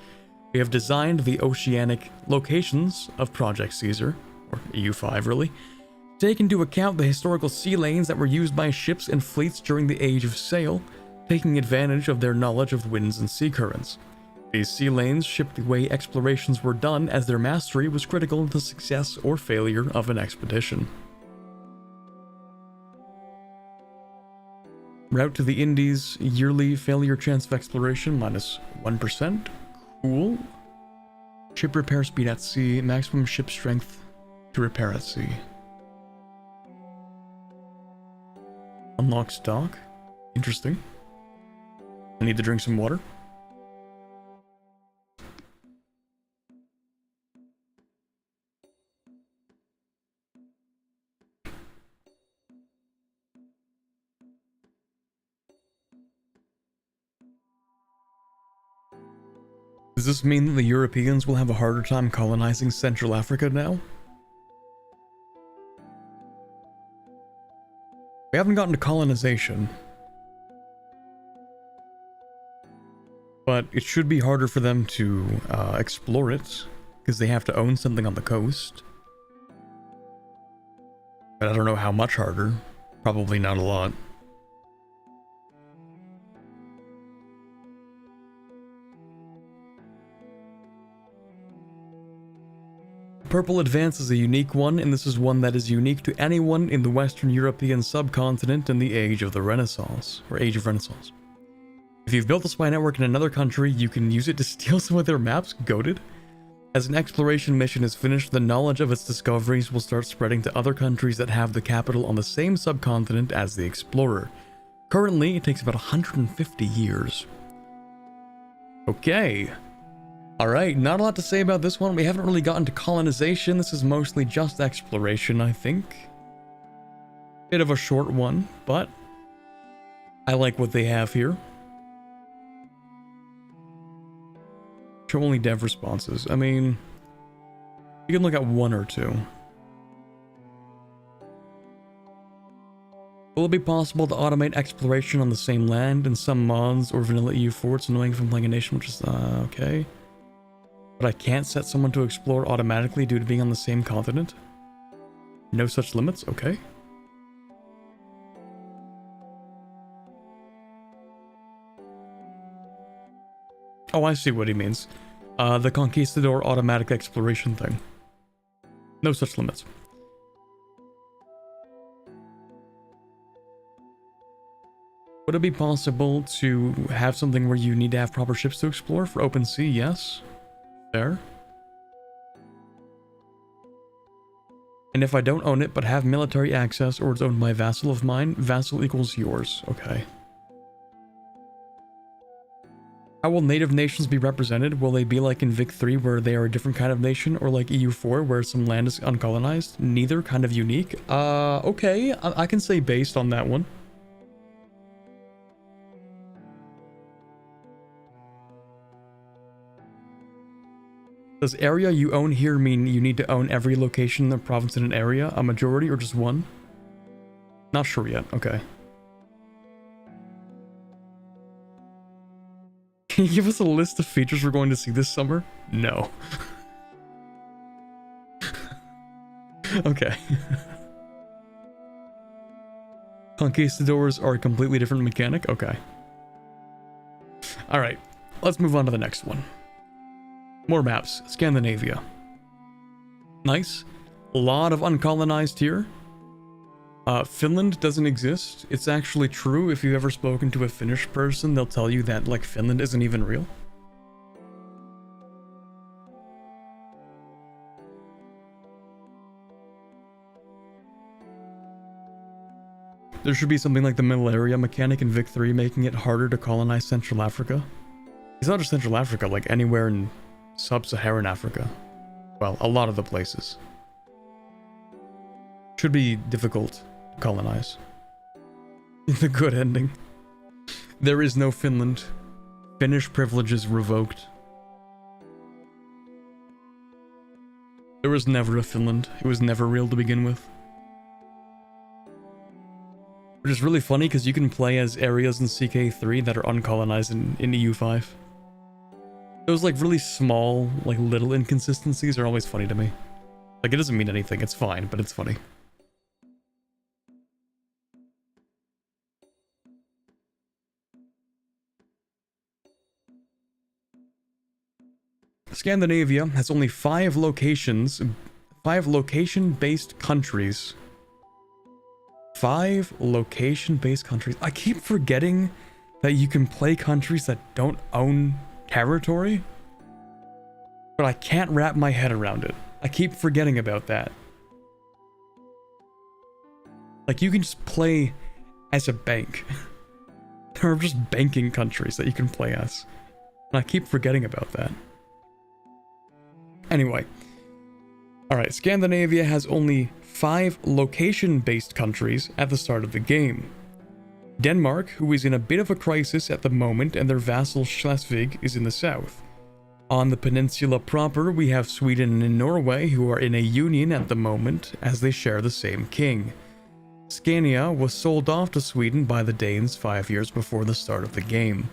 We have designed the oceanic locations of Project Caesar, or EU5 really, to take into account the historical sea lanes that were used by ships and fleets during the Age of Sail, taking advantage of their knowledge of winds and sea currents. These sea lanes shaped the way explorations were done, as their mastery was critical to the success or failure of an expedition. Route to the Indies, yearly failure chance of exploration -1%. Cool. Ship repair speed at sea, maximum ship strength to repair at sea. Unlocks dock. Interesting. I need to drink some water. Does this mean that the Europeans will have a harder time colonizing Central Africa now? We haven't gotten to colonization, but it should be harder for them to explore it, because they have to own something on the coast. But I don't know how much harder. Probably not a lot. Purple Advance is a unique one, and this is one that is unique to anyone in the Western European subcontinent in the Age of the Renaissance, or Age of Renaissance. If you've built a spy network in another country, you can use it to steal some of their maps. Goated. As an exploration mission is finished, the knowledge of its discoveries will start spreading to other countries that have the capital on the same subcontinent as the explorer. Currently, it takes about 150 years. Okay. Alright, not a lot to say about this one. We haven't really gotten to colonization. This is mostly just exploration, I think. Bit of a short one, but I like what they have here. Show only dev responses. I mean, you can look at one or two. Will it be possible to automate exploration on the same land in some mods or vanilla EU4? It's annoying if I'm playing a nation which is, okay. But I can't set someone to explore automatically due to being on the same continent? No such limits? Okay. Oh, I see what he means. The Conquistador automatic exploration thing. No such limits. Would it be possible to have something where you need to have proper ships to explore for open sea? Yes. Fair. And if I don't own it but have military access or it's owned by a vassal of mine, vassal equals yours. Okay. How will native nations be represented? Will they be like in Vic 3 where they are a different kind of nation, or like EU4 where some land is uncolonized? Neither, kind of unique. Okay, I can say based on that one. Does area you own here mean you need to own every location in the province in an area, a majority, or just one? Not sure yet. Okay. Can you give us a list of features we're going to see this summer? No. Okay. Conquistadors are a completely different mechanic? Okay. Alright, let's move on to the next one. More maps. Scandinavia. Nice. A lot of uncolonized here. Finland doesn't exist. It's actually true. If you've ever spoken to a Finnish person, they'll tell you that, like, Finland isn't even real. There should be something like the middle area mechanic in Vic 3, making it harder to colonize Central Africa. It's not just Central Africa, like anywhere in sub-Saharan Africa. Well, a lot of the places. Should be difficult to colonize. The good ending. There is no Finland. Finnish privileges revoked. There was never a Finland. It was never real to begin with. Which is really funny because you can play as areas in CK3 that are uncolonized in EU5. Those like really small, like little inconsistencies are always funny to me. Like it doesn't mean anything, it's fine, but it's funny. Scandinavia has only 5 location-based countries. 5 location-based countries. I keep forgetting that you can play countries that don't own territory, but I can't wrap my head around it. I keep forgetting about that. Like, you can just play as a bank. There are just banking countries that you can play as. And I keep forgetting about that. Anyway. Alright, Scandinavia has only 5 location-based countries at the start of the game. Denmark, who is in a bit of a crisis at the moment, and their vassal Schleswig is in the south. On the peninsula proper, we have Sweden and Norway, who are in a union at the moment, as they share the same king. Scania was sold off to Sweden by the Danes 5 years before the start of the game.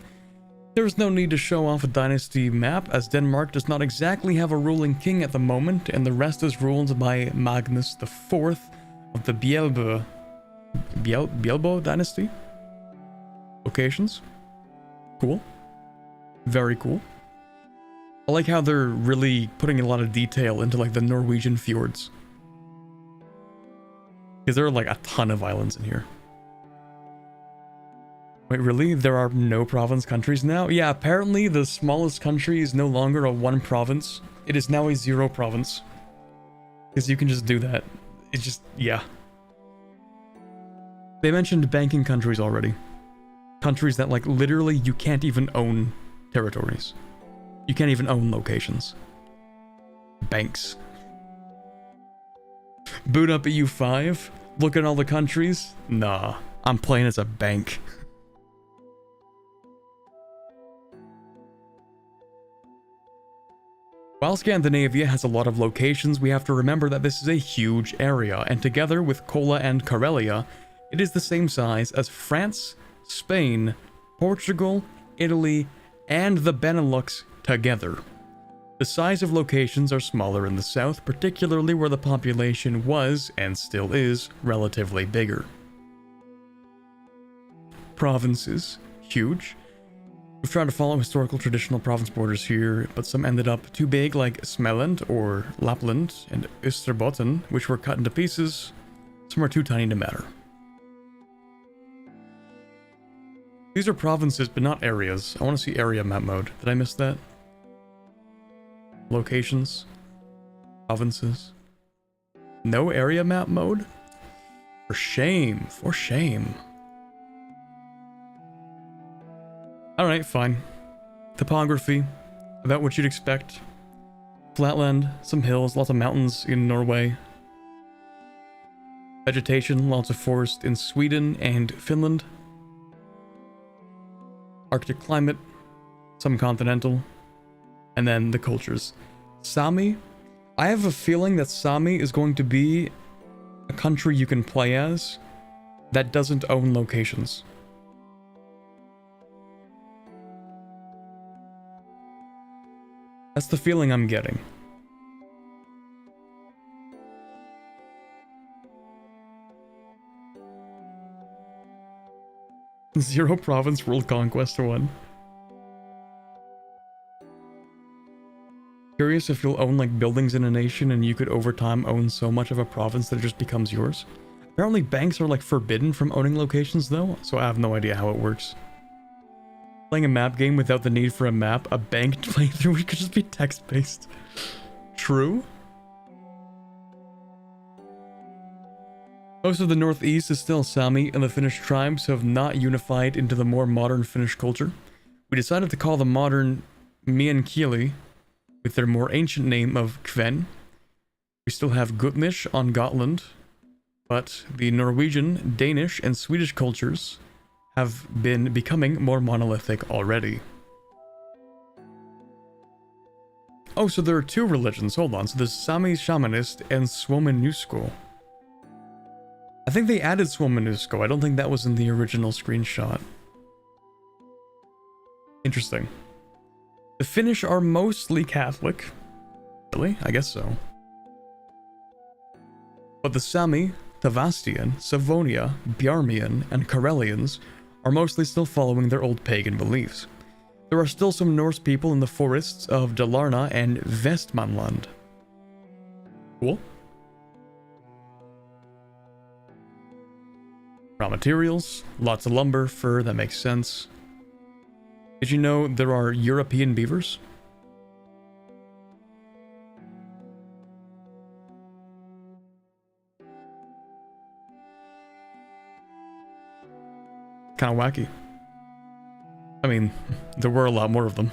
There is no need to show off a dynasty map, as Denmark does not exactly have a ruling king at the moment, and the rest is ruled by Magnus IV of the Bjelbo dynasty. Locations. Cool. Very cool. I like how they're really putting a lot of detail into like the Norwegian fjords. Because there are like a ton of islands in here. Wait, really? There are no province countries now? Yeah, apparently the smallest country is no longer a 1 province. It is now a 0 province. Because you can just do that. It's just, yeah. They mentioned banking countries already. Countries that, like, literally you can't even own territories. You can't even own locations. Banks. Boot up EU5? Look at all the countries? Nah, I'm playing as a bank. While Scandinavia has a lot of locations, we have to remember that this is a huge area, and together with Kola and Karelia, it is the same size as France, Spain, Portugal, Italy, and the Benelux together. The size of locations are smaller in the south, particularly where the population was, and still is, relatively bigger. Provinces. Huge. We've tried to follow historical traditional province borders here, but some ended up too big, like Smeland or Lapland and Österbotten, which were cut into pieces. Some are too tiny to matter. These are provinces, but not areas. I want to see area map mode. Did I miss that? Locations. Provinces. No area map mode? For shame. For shame. Alright, fine. Topography. About what you'd expect. Flatland, some hills, lots of mountains in Norway. Vegetation, lots of forest in Sweden and Finland. Arctic climate, some continental. And then the cultures. Sami. I have a feeling that Sami is going to be a country you can play as that doesn't own locations. That's the feeling I'm getting. Zero province world conquest 1. Curious if you'll own like buildings in a nation and you could over time own so much of a province that it just becomes yours. Apparently banks are like forbidden from owning locations though, so I have no idea how it works. Playing a map game without the need for a map, a banked playthrough could just be text-based. True? Most of the northeast is still Sami, and the Finnish tribes have not unified into the more modern Finnish culture. We decided to call the modern Meänkieli with their more ancient name of Kven. We still have Gutnish on Gotland, but the Norwegian, Danish, and Swedish cultures have been becoming more monolithic already. Oh, so there are two religions. Hold on. So there's Sami Shamanist and Suomennusko. I think they added Suomennusko. I don't think that was in the original screenshot. Interesting. The Finnish are mostly Catholic. Really? I guess so. But the Sami, Tavastian, Savonia, Bjarmian, and Karelians are mostly still following their old pagan beliefs. There are still some Norse people in the forests of Dalarna and Vestmanland. Cool. Raw materials, lots of lumber, fur, that makes sense. Did you know there are European beavers? Kind of wacky. I mean, there were a lot more of them.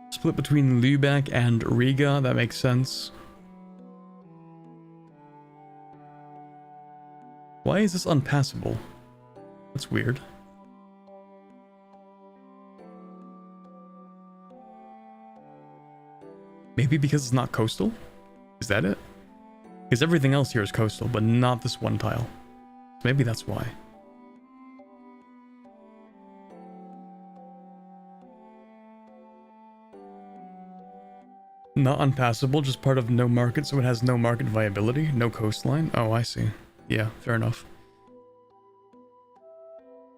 Split between Lübeck and Riga, that makes sense. Why is this unpassable? That's weird. Maybe because it's not coastal? Is that it? Because everything else here is coastal, but not this one tile. Maybe that's why. Not unpassable, just part of no market, so it has no market viability, no coastline. Oh, I see. Yeah, fair enough.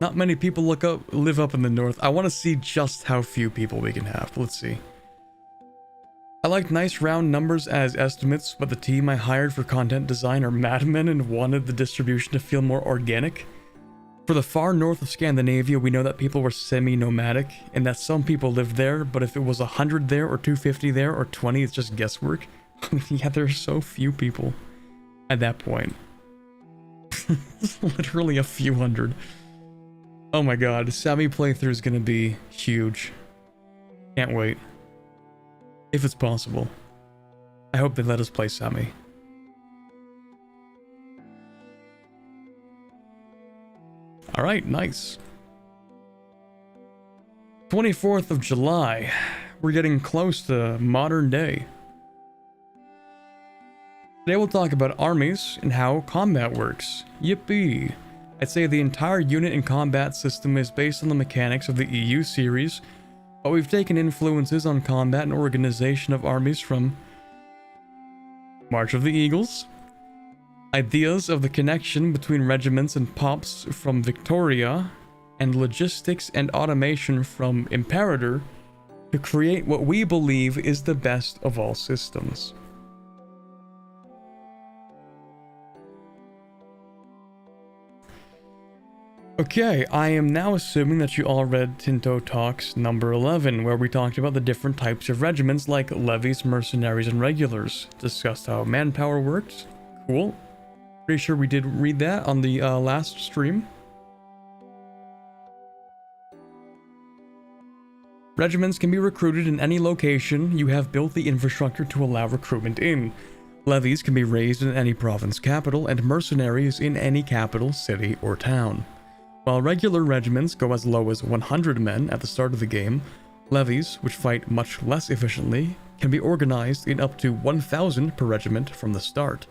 Not many people live up in the north. I want to see just how few people we can have. Let's see. I like nice round numbers as estimates, but the team I hired for content design are madmen and wanted the distribution to feel more organic. For the far north of Scandinavia, we know that people were semi-nomadic, and that some people lived there, but if it was 100 there, or 250 there, or 20, it's just guesswork. Yeah, there are so few people at that point. Literally a few hundred. Oh my god, Sami playthrough is gonna be huge. Can't wait. If it's possible. I hope they let us play Sami. Alright, nice. 24th of July. We're getting close to modern day. Today we'll talk about armies and how combat works. Yippee! I'd say the entire unit and combat system is based on the mechanics of the EU series, but we've taken influences on combat and organization of armies from March of the Eagles, ideas of the connection between regiments and pops from Victoria, and logistics and automation from Imperator to create what we believe is the best of all systems. Okay, I am now assuming that you all read Tinto Talks number 11, where we talked about the different types of regiments like levies, mercenaries, and regulars. Discussed how manpower worked. Cool. Pretty sure we did read that on the last stream. Regiments can be recruited in any location you have built the infrastructure to allow recruitment in. Levies can be raised in any province capital, and mercenaries in any capital, city, or town. While regular regiments go as low as 100 men at the start of the game, levies, which fight much less efficiently, can be organized in up to 1,000 per regiment from the start,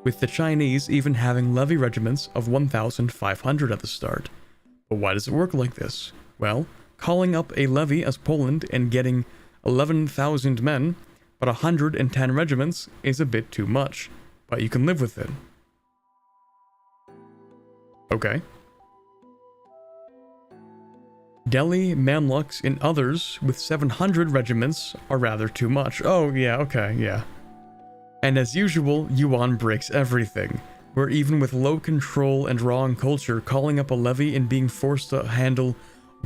with the Chinese even having levy regiments of 1,500 at the start. But why does it work like this? Well, calling up a levy as Poland and getting 11,000 men, but 110 regiments is a bit too much, but you can live with it. Okay. Delhi, Mamluks, and others with 700 regiments are rather too much. Oh, yeah, okay, yeah. And as usual, Yuan breaks everything, where even with low control and wrong culture, calling up a levy and being forced to handle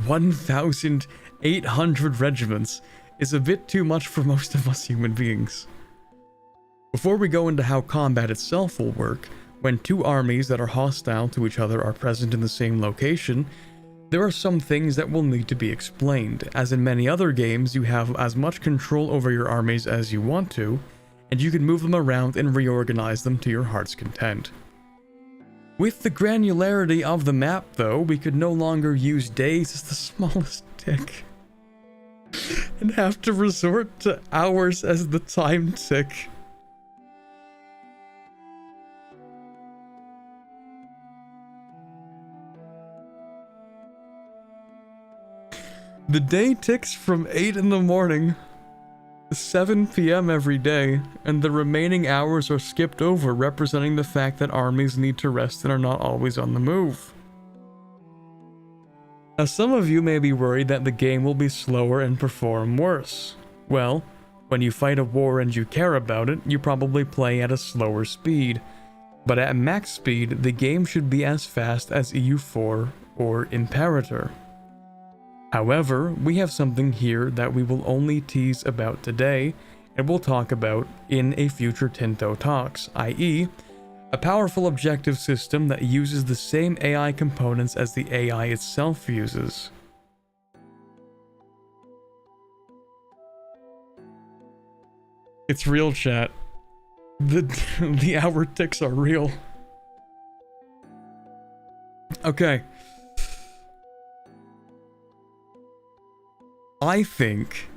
1,800 regiments is a bit too much for most of us human beings. Before we go into how combat itself will work, when two armies that are hostile to each other are present in the same location, there are some things that will need to be explained. As in many other games, you have as much control over your armies as you want to, and you can move them around and reorganize them to your heart's content. With the granularity of the map, though, we could no longer use days as the smallest tick, and have to resort to hours as the time tick. The day ticks from 8 in the morning to 7 p.m. every day, and the remaining hours are skipped over, representing the fact that armies need to rest and are not always on the move. Now, some of you may be worried that the game will be slower and perform worse. Well, when you fight a war and you care about it, you probably play at a slower speed. But at max speed, the game should be as fast as EU4 or Imperator. However, we have something here that we will only tease about today, and we'll talk about in a future Tinto talks, i.e., a powerful objective system that uses the same AI components as the AI itself uses. It's real, chat. The hour ticks are real. Okay. I think,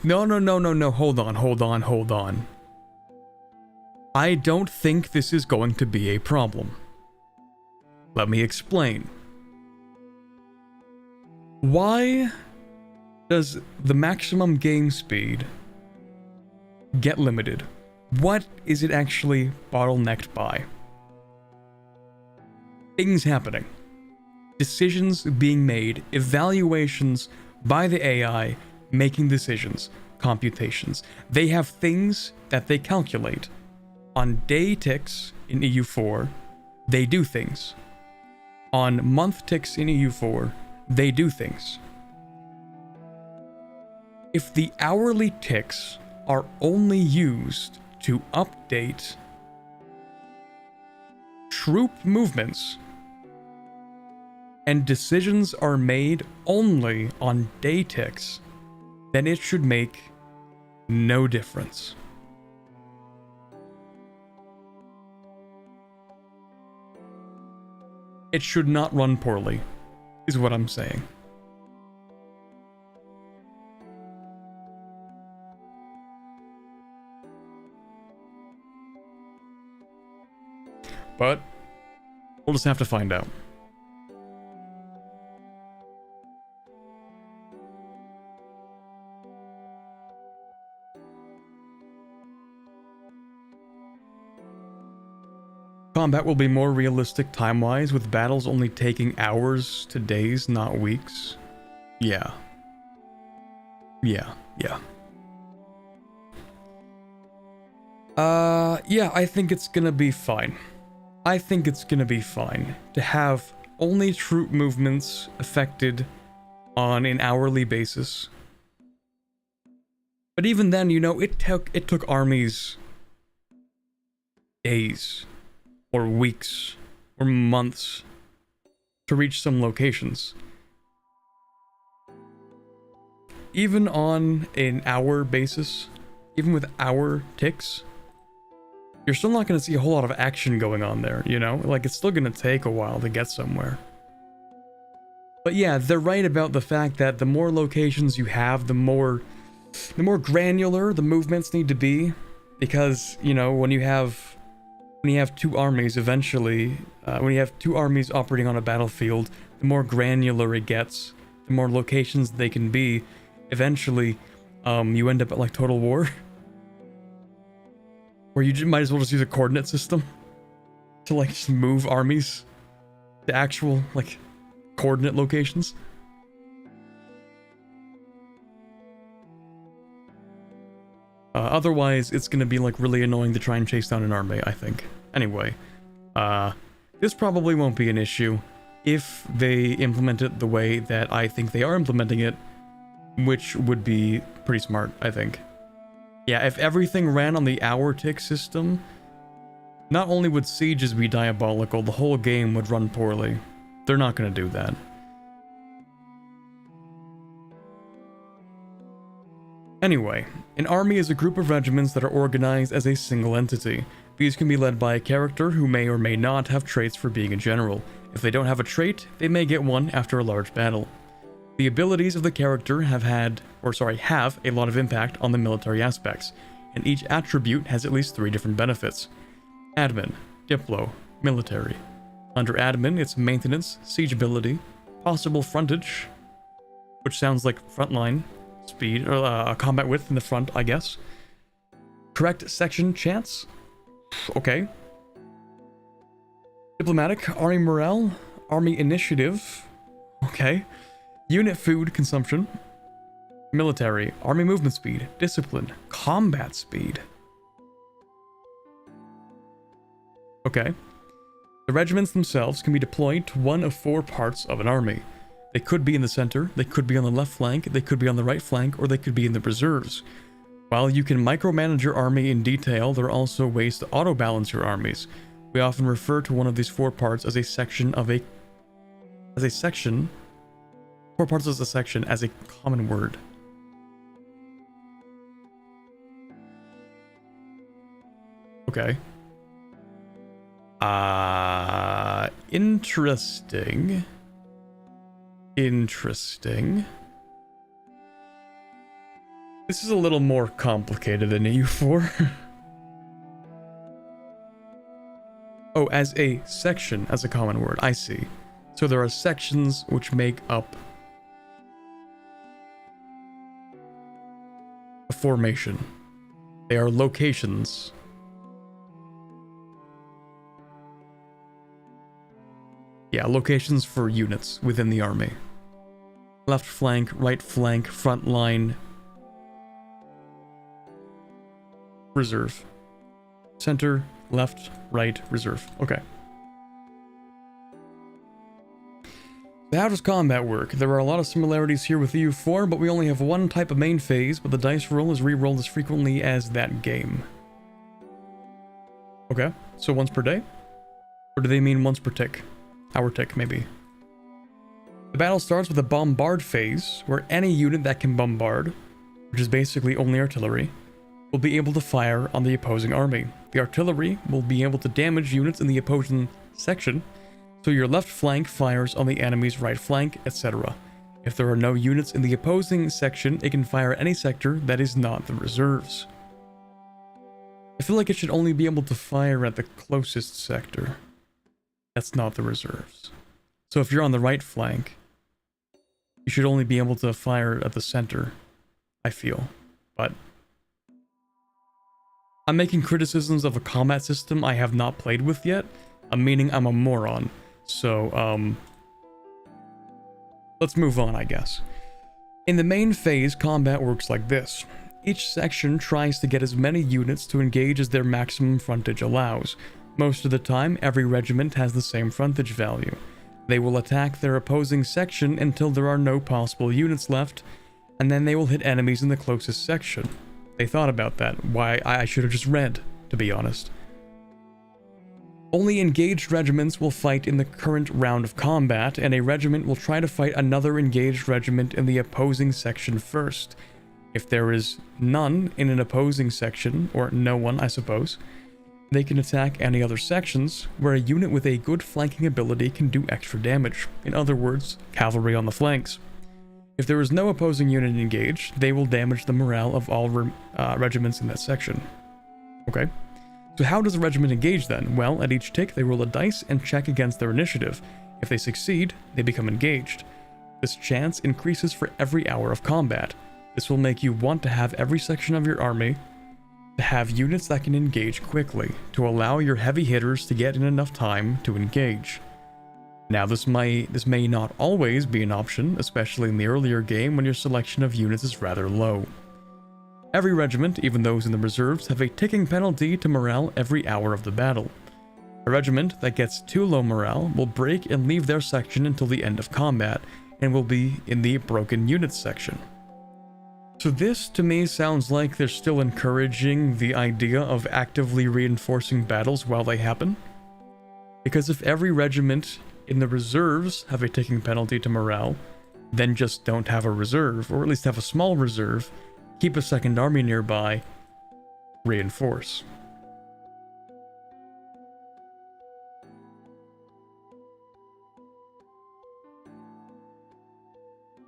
no, hold on. I don't think this is going to be a problem. Let me explain. Why does the maximum game speed get limited? What is it actually bottlenecked by? Things happening. Decisions being made, evaluations by the AI, making decisions, computations. They have things that they calculate. On day ticks in EU4, they do things. On month ticks in EU4, they do things. If the hourly ticks are only used to update troop movements, and decisions are made only on day ticks, then it should make no difference. It should not run poorly, is what I'm saying. But we'll just have to find out. Combat will be more realistic time-wise, with battles only taking hours to days, not weeks. Yeah. Yeah, I think it's gonna be fine. I think it's gonna be fine to have only troop movements affected on an hourly basis. But even then, you know, it took armies days or weeks or months to reach some locations. Even on an hour basis, even with hour ticks, you're still not going to see a whole lot of action going on there, you know? Like, it's still going to take a while to get somewhere. But yeah, they're right about the fact that the more locations you have, the more granular the movements need to be. Because, you know, when you have two armies eventually, when you have two armies operating on a battlefield, the more granular it gets, the more locations they can be. Eventually, you end up at like Total War, where you might as well just use a coordinate system to like just move armies to actual like coordinate locations. Otherwise, it's gonna be like really annoying to try and chase down an army, I think. Anyway, this probably won't be an issue if they implement it the way that I think they are implementing it, which would be pretty smart, I think. Yeah, if everything ran on the hour tick system, not only would sieges be diabolical, the whole game would run poorly. They're not going to do that. Anyway, an army is a group of regiments that are organized as a single entity. These can be led by a character who may or may not have traits for being a general. If they don't have a trait, they may get one after a large battle. The abilities of the character have a lot of impact on the military aspects, and each attribute has at least 3 different benefits. Admin, Diplo, Military. Under Admin, it's Maintenance, Siegeability, Possible Frontage, which sounds like frontline, speed, or combat width in the front, I guess. Correct section chance. Okay. Diplomatic, Army Morale, Army Initiative. Okay. Unit Food Consumption. Military, Army Movement Speed, Discipline, Combat Speed. Okay. The regiments themselves can be deployed to one of 4 parts of an army. They could be in the center, they could be on the left flank, they could be on the right flank, or they could be in the reserves. While you can micromanage your army in detail, there are also ways to auto-balance your armies. We often refer to one of these 4 parts as a section of a... 4 parts as a section as a common word. Okay. Interesting. Interesting. This is a little more complicated than EU4. Oh, as a section, as a common word. I see. So there are sections which make up a formation. They are locations. Yeah, locations for units within the army. Left flank, right flank, front line, reserve. Center, left, right, reserve. Okay. So how does combat work? There are a lot of similarities here with EU4, but we only have one type of main phase, but the dice roll is re-rolled as frequently as that game. Okay, so once per day? Or do they mean once per tick? Hour tick, maybe. The battle starts with a bombard phase, where any unit that can bombard, which is basically only artillery, will be able to fire on the opposing army. The artillery will be able to damage units in the opposing section, so your left flank fires on the enemy's right flank, etc. If there are no units in the opposing section, it can fire any sector that is not the reserves. I feel like it should only be able to fire at the closest sector. That's not the reserves. So if you're on the right flank, you should only be able to fire at the center, I feel. But I'm making criticisms of a combat system I have not played with yet, meaning I'm a moron. So, let's move on, I guess. In the main phase, combat works like this. Each section tries to get as many units to engage as their maximum frontage allows. Most of the time, every regiment has the same frontage value. They will attack their opposing section until there are no possible units left, and then they will hit enemies in the closest section. They thought about that. Why, I should have just read, to be honest. Only engaged regiments will fight in the current round of combat, and a regiment will try to fight another engaged regiment in the opposing section first. If there is none in an opposing section, or no one, I suppose, they can attack any other sections where a unit with a good flanking ability can do extra damage. In other words, cavalry on the flanks. If there is no opposing unit engaged, they will damage the morale of all regiments in that section. Okay. So how does a regiment engage then? Well, at each tick they roll a dice and check against their initiative. If they succeed, they become engaged. This chance increases for every hour of combat. This will make you want to have every section of your army to have units that can engage quickly, to allow your heavy hitters to get in enough time to engage. Now this may not always be an option, especially in the earlier game when your selection of units is rather low. Every regiment, even those in the reserves, have a ticking penalty to morale every hour of the battle. A regiment that gets too low morale will break and leave their section until the end of combat, and will be in the broken units section. So this, to me, sounds like they're still encouraging the idea of actively reinforcing battles while they happen. Because if every regiment in the reserves have a ticking penalty to morale, then just don't have a reserve, or at least have a small reserve, keep a second army nearby, reinforce.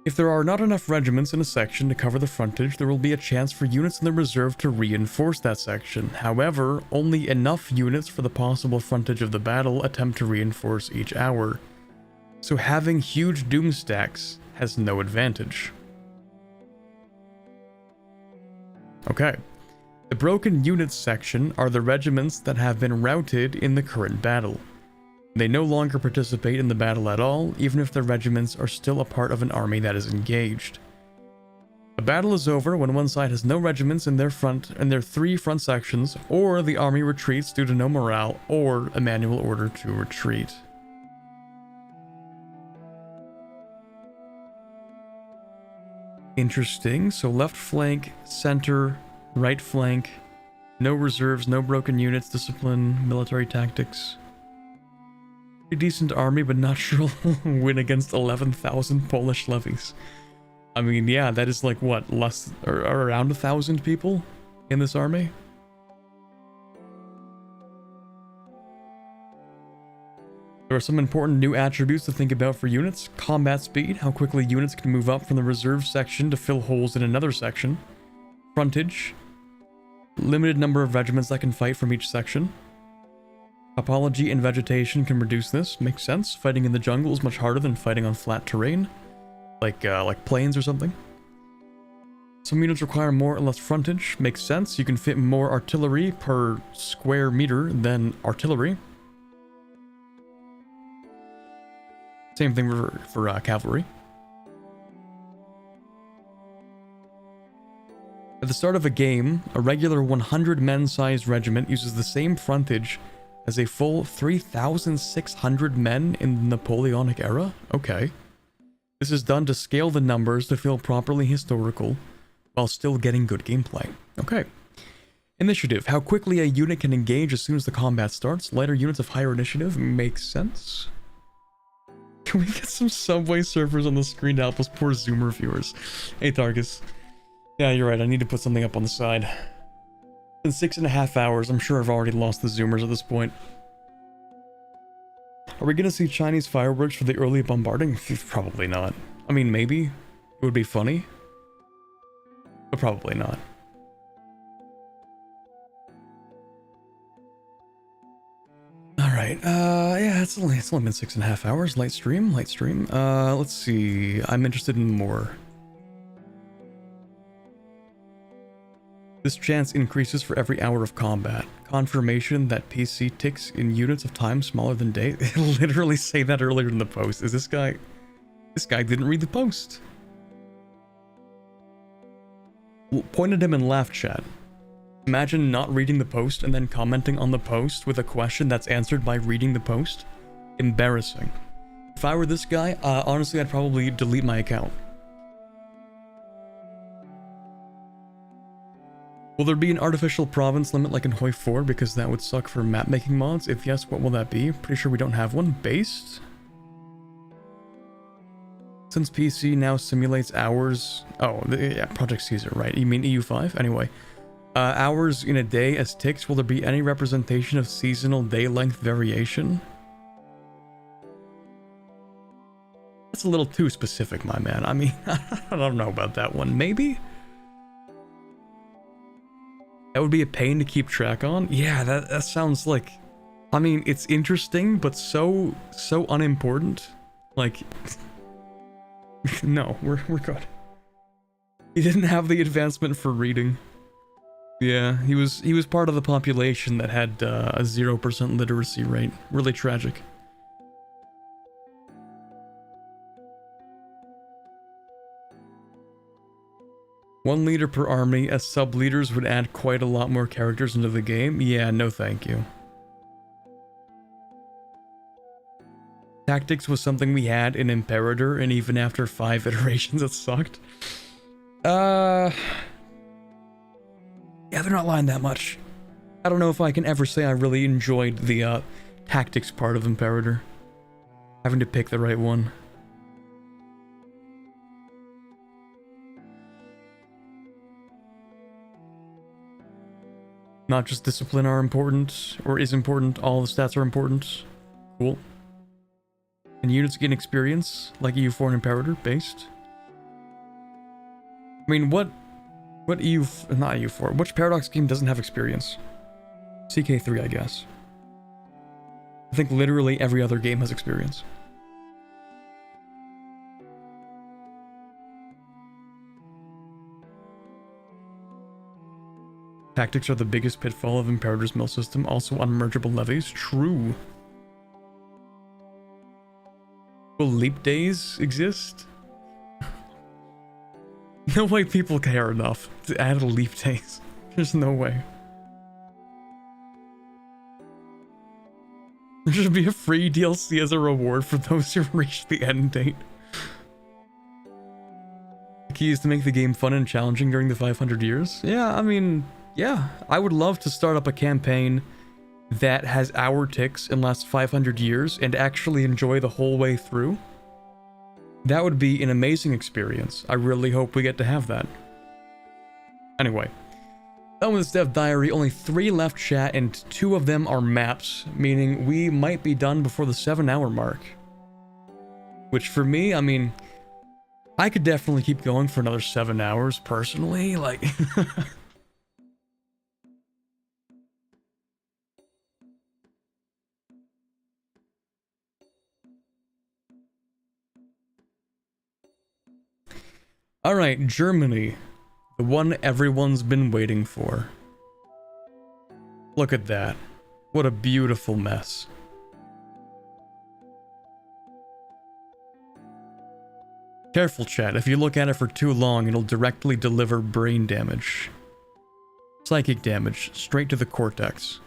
If there are not enough regiments in a section to cover the frontage, there will be a chance for units in the reserve to reinforce that section. However, only enough units for the possible frontage of the battle attempt to reinforce each hour. So having huge doom stacks has no advantage. Okay. The broken units section are the regiments that have been routed in the current battle. They no longer participate in the battle at all, even if their regiments are still a part of an army that is engaged. The battle is over when one side has no regiments in their three front sections, or the army retreats due to no morale or a manual order to retreat. Interesting. So left flank, center, right flank, no reserves, no broken units, discipline, military tactics. Pretty decent army, but not sure will win against 11,000 Polish levies. I mean, yeah, that is like what, less or around 1,000 people in this army? There are some important new attributes to think about for units. Combat speed, how quickly units can move up from the reserve section to fill holes in another section. Frontage, limited number of regiments that can fight from each section. Topology and vegetation can reduce this, makes sense. Fighting in the jungle is much harder than fighting on flat terrain, like plains or something. Some units require more or less frontage, makes sense. You can fit more artillery per square meter than artillery. Same thing for cavalry. At the start of a game, a regular 100 men-sized regiment uses the same frontage as a full 3,600 men in the Napoleonic era? Okay. This is done to scale the numbers to feel properly historical, while still getting good gameplay. Okay. Initiative. How quickly a unit can engage as soon as the combat starts. Lighter units of higher initiative makes sense. Can we get some Subway surfers on the screen to help us poor Zoomer viewers? Hey, Targus. Yeah, you're right. I need to put something up on the side. In 6.5 hours, I'm sure I've already lost the Zoomers at this point. Are we gonna see Chinese fireworks for the early bombarding? Probably not. I mean, maybe. It would be funny. But probably not. Alright, yeah, it's only been 6.5 hours. Light stream. Let's see. I'm interested in more. This chance increases for every hour of combat. Confirmation that PC ticks in units of time smaller than day. They literally say that earlier in the post. Is this guy... This guy didn't read the post. Point at him and laugh, chat. Imagine not reading the post and then commenting on the post with a question that's answered by reading the post. Embarrassing. If I were this guy, honestly, I'd probably delete my account. Will there be an artificial province limit like in Hoi 4? Because that would suck for map making mods. If yes, what will that be? Pretty sure we don't have one. Based? Since PC now simulates hours... Oh, yeah, Project Caesar, right. You mean EU5? Anyway. Hours in a day as ticks, will there be any representation of seasonal day length variation? That's a little too specific, my man. I mean, I don't know about that one. Maybe? That would be a pain to keep track on. Yeah, that sounds like... I mean, it's interesting, but so unimportant. Like... No, we're good. He didn't have the advancement for reading. Yeah, he was part of the population that had a 0% literacy rate. Really tragic. One leader per army, as sub-leaders would add quite a lot more characters into the game. Yeah, no thank you. Tactics was something we had in Imperator, and even after 5 iterations it sucked. Yeah, they're not lying that much. I don't know if I can ever say I really enjoyed the tactics part of Imperator. Having to pick the right one. Not just discipline are important, or is important, all the stats are important. Cool. And units gain experience, like EU4 and Imperator, based. I mean, what not EU4, which Paradox game doesn't have experience? CK3, I guess. I think literally every other game has experience. Tactics are the biggest pitfall of Imperator's mill system, also unmergeable levies. True. Will leap days exist? No way people care enough to add leap days. There's no way. There should be a free DLC as a reward for those who reach the end date. The key is to make the game fun and challenging during the 500 years. Yeah, I mean, yeah. I would love to start up a campaign that has hour ticks and lasts 500 years and actually enjoy the whole way through. That would be an amazing experience. I really hope we get to have that. Anyway. Done with this dev diary, only 3 left, chat, and 2 of them are maps, meaning we might be done before the 7-hour mark. Which for me, I mean, I could definitely keep going for another 7 hours, personally, like... Alright, Germany. The one everyone's been waiting for. Look at that. What a beautiful mess. Careful, chat. If you look at it for too long, it'll directly deliver brain damage. Psychic damage, straight to the cortex.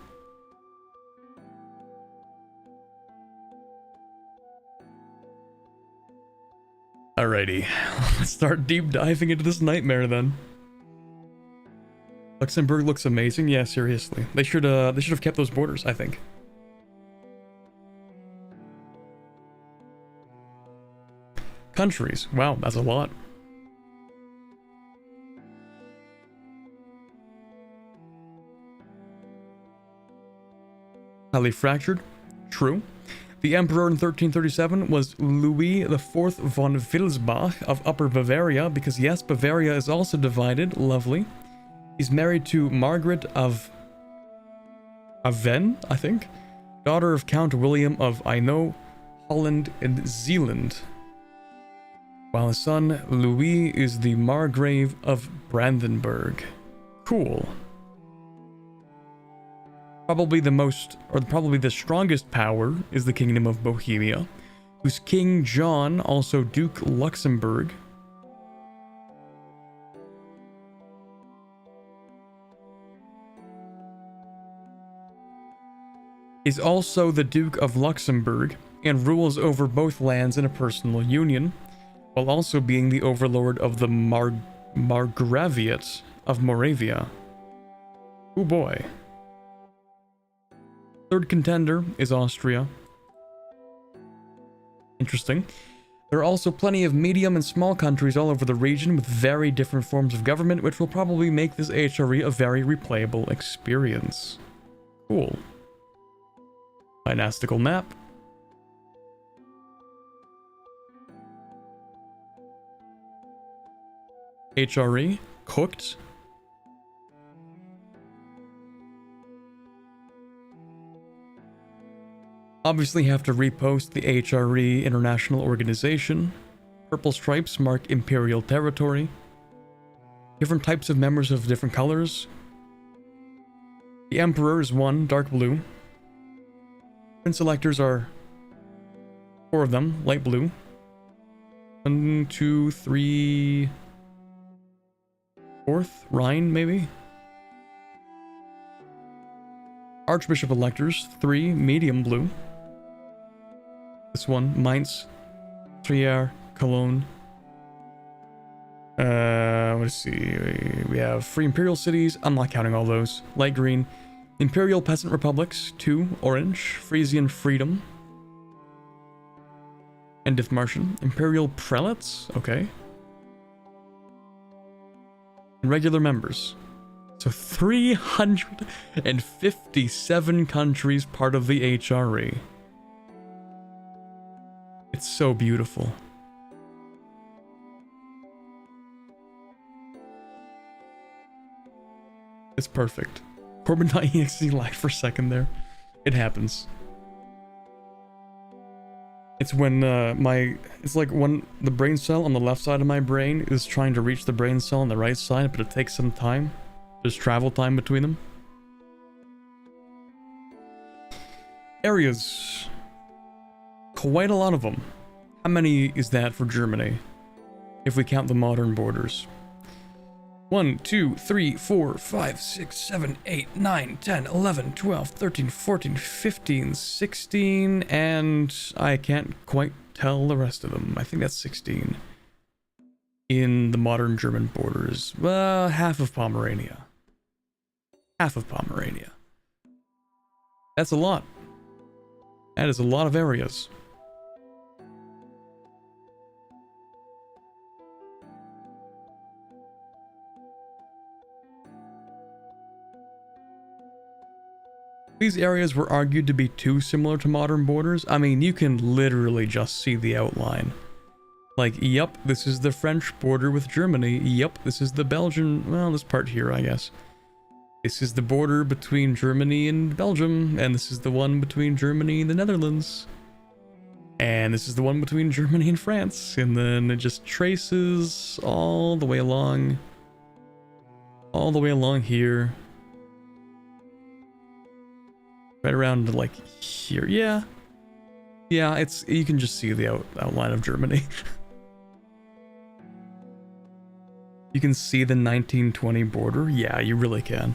Alrighty, let's start deep diving into this nightmare then. Luxembourg looks amazing. Yeah, seriously. They should have kept those borders, I think. Countries. Wow, that's a lot. Highly fractured. True. The emperor in 1337 was Louis IV von Wilsbach of Upper Bavaria, because yes, Bavaria is also divided. Lovely. He's married to Margaret of Aven, I think, daughter of Count William of Hainaut, Holland, and Zeeland. While his son Louis is the Margrave of Brandenburg. Cool. Probably the strongest power is the Kingdom of Bohemia, whose King John, also Duke Luxembourg, is also the Duke of Luxembourg and rules over both lands in a personal union, while also being the overlord of the Margraviate of Moravia. Oh boy. Third contender is Austria. Interesting. There are also plenty of medium and small countries all over the region with very different forms of government, which will probably make this HRE a very replayable experience. Cool. Dynastical map. HRE, cooked. Obviously have to repost the HRE International Organization. Purple stripes mark Imperial territory. Different types of members of different colors. The Emperor is 1, dark blue. Prince electors are 4 of them, light blue. 1, 2, 3... 4th, Rhine, maybe? Archbishop electors, 3, medium blue. This one, Mainz, Trier, Cologne. Let's see. We have free imperial cities. I'm not counting all those. Light green. Imperial peasant republics. 2. Orange. Frisian freedom. End of Martian. Imperial prelates. Okay. And regular members. So 357 countries part of the HRE. It's so beautiful. It's perfect. Corbin.exe lagged for a second there. It happens. It's when it's like when the brain cell on the left side of my brain is trying to reach the brain cell on the right side, but it takes some time. There's travel time between them. Areas. Quite a lot of them. How many is that for Germany? If we count the modern borders. 1, 2, 3, 4, 5, 6, 7, 8, 9, 10, 11, 12, 13, 14, 15, 16, and I can't quite tell the rest of them. I think that's 16. In the modern German borders. Well, half of Pomerania. Half of Pomerania. That's a lot. That is a lot of areas. These areas were argued to be too similar to modern borders. I mean, you can literally just see the outline. Like, yep, this is the French border with Germany. Yep, this is the Belgian, well, this part here, I guess. This is the border between Germany and Belgium, and this is the one between Germany and the Netherlands. And this is the one between Germany and France. And then it just traces all the way along here. Right around like here. Yeah, it's, you can just see the outline of Germany. You can see the 1920 border. Yeah, you really can.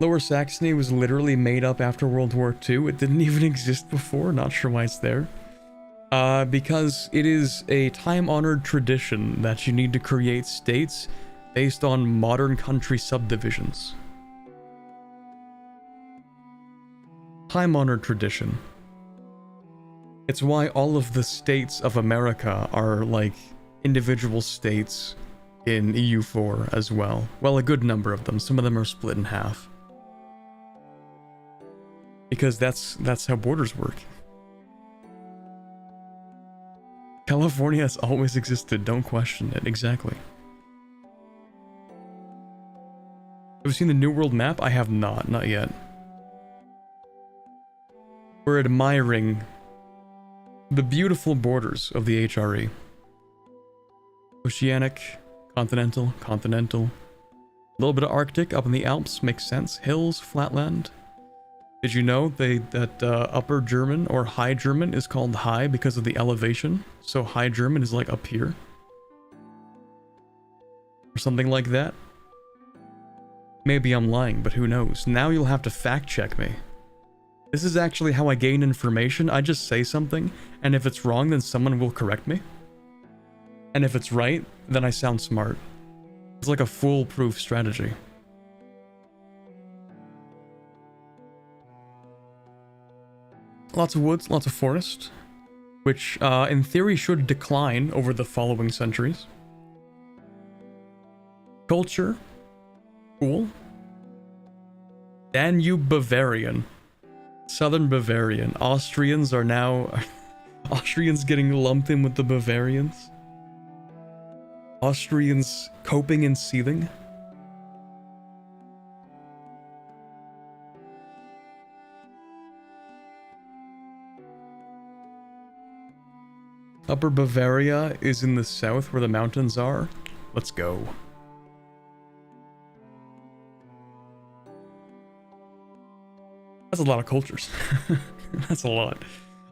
Lower Saxony was literally made up after World War II. It didn't even exist before. Not sure why it's there. Because it is a time-honored tradition that you need to create states based on modern country subdivisions. Time-honored tradition. It's why all of the states of America are like individual states in EU4 as well. Well, a good number of them. Some of them are split in half. Because that's how borders work. California has always existed, don't question it. Exactly. Have you seen the New World map? I have not yet. We're admiring the beautiful borders of the HRE. Oceanic, continental. A little bit of Arctic up in the Alps makes sense. Hills, flatland. Did you know that Upper German or High German is called high because of the elevation? So High German is like up here. Or something like that. Maybe I'm lying, but who knows? Now you'll have to fact check me. This is actually how I gain information. I just say something, and if it's wrong, then someone will correct me. And if it's right, then I sound smart. It's like a foolproof strategy. Lots of woods, lots of forest, which in theory should decline over the following centuries. Culture, cool. Danube Bavarian. Southern Bavarian. Austrians are now... Austrians getting lumped in with the Bavarians. Austrians coping and seething. Upper Bavaria is in the south where the mountains are. Let's go. That's a lot of cultures. That's a lot.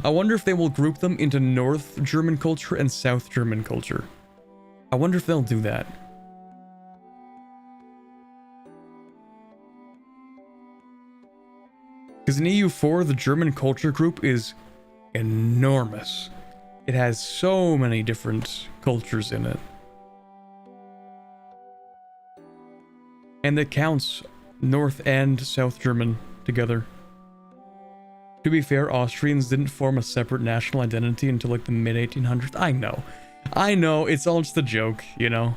I wonder if they will group them into North German culture and South German culture. I wonder if they'll do that. Because in EU4, the German culture group is enormous. It has so many different cultures in it. And it counts North and South German together. To be fair, Austrians didn't form a separate national identity until like the mid-1800s. I know, it's all just a joke, you know?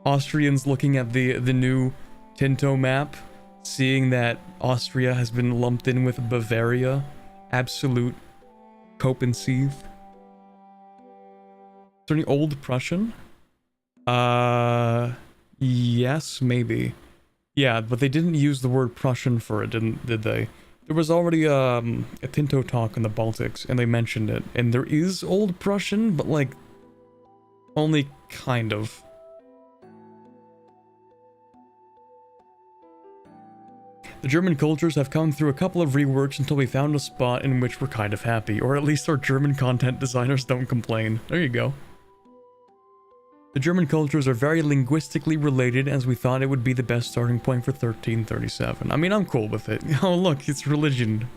Austrians looking at the new Tinto map, seeing that Austria has been lumped in with Bavaria, absolute cope and seethe. Is there any Old Prussian? Yes, maybe. Yeah, but they didn't use the word Prussian for it, did they? There was already a Tinto talk in the Baltics, and they mentioned it. And there is Old Prussian, but like, only kind of. The German cultures have come through a couple of reworks until we found a spot in which we're kind of happy, or at least our German content designers don't complain. There you go. The German cultures are very linguistically related, as we thought it would be the best starting point for 1337. I mean, I'm cool with it. Oh look, it's religion.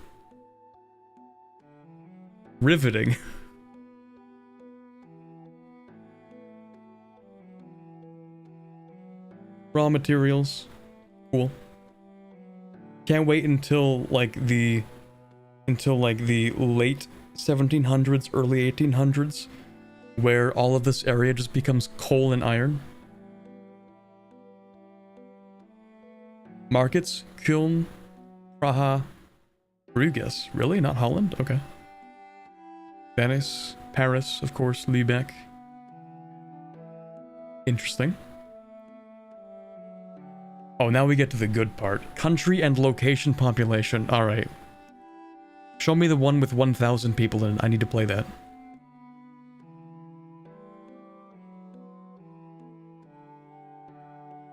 Riveting. Raw materials. Cool. Can't wait until like the late 1700s, early 1800s, where all of this area just becomes coal and iron. Markets, Köln, Praha, Bruges. Really? Not Holland? Okay. Venice, Paris, of course, Lübeck. Interesting. Oh, now we get to the good part. Country and location population. Alright. Show me the one with 1,000 people in it. I need to play that.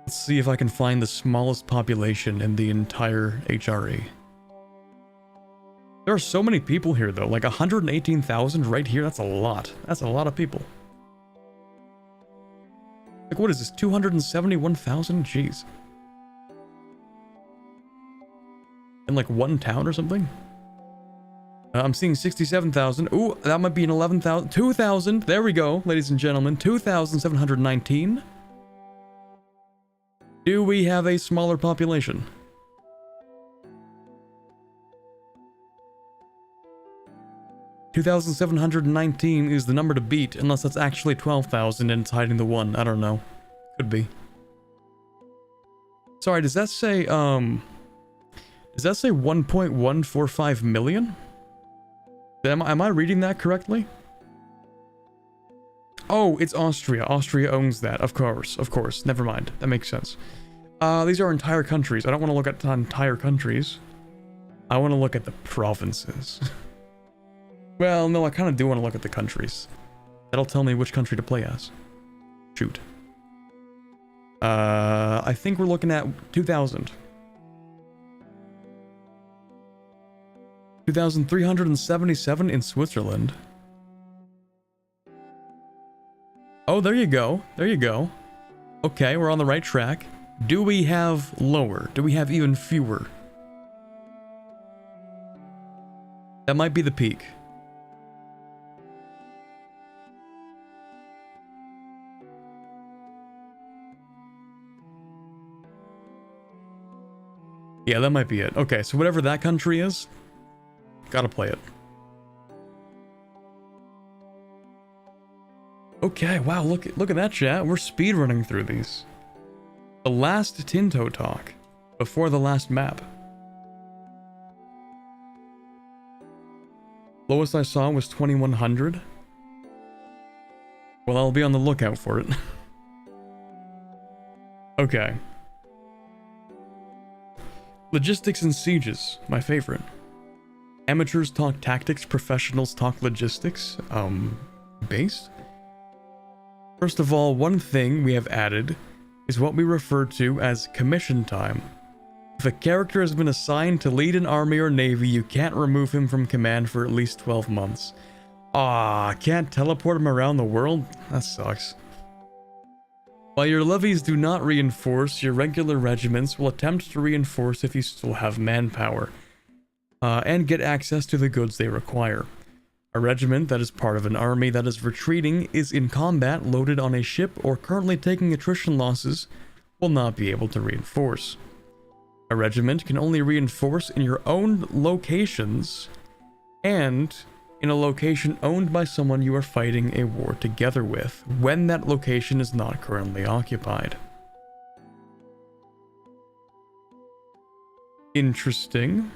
Let's see if I can find the smallest population in the entire HRE. There are so many people here, though. Like 118,000 right here. That's a lot. That's a lot of people. Like, what is this? 271,000? Jeez. In like one town or something? I'm seeing 67,000. Ooh, that might be an 11,000. 2,000. There we go, ladies and gentlemen. 2,719. Do we have a smaller population? $2,719 is the number to beat, unless that's actually 12,000 and it's hiding the 1. I don't know. Could be. Sorry, does that say, does that say 1.145 million? Am I reading that correctly? Oh, it's Austria. Austria owns that. Of course, of course. Never mind. That makes sense. These are entire countries. I don't want to look at entire countries. I want to look at the provinces. Well, no, I kind of do want to look at the countries. That'll tell me which country to play as. Shoot. I think we're looking at 2,000. 2,377 in Switzerland. Oh, there you go. There you go. Okay, we're on the right track. Do we have lower? Do we have even fewer? That might be the peak. Yeah, that might be it. Okay, so whatever that country is, gotta play it. Okay, wow, look at that, chat. We're speedrunning through these. The last Tinto talk, before the last map. Lowest I saw was 2,100. Well, I'll be on the lookout for it. Okay. Logistics and sieges, my favorite. Amateurs talk tactics, professionals talk logistics. Based? First of all, one thing we have added is what we refer to as commission time. If a character has been assigned to lead an army or navy, you can't remove him from command for at least 12 months. Ah, can't teleport him around the world? That sucks. While your levies do not reinforce, your regular regiments will attempt to reinforce if you still have manpower, and get access to the goods they require. A regiment that is part of an army that is retreating is in combat, loaded on a ship, or currently taking attrition losses, will not be able to reinforce. A regiment can only reinforce in your own locations and in a location owned by someone you are fighting a war together with, when that location is not currently occupied. Interesting.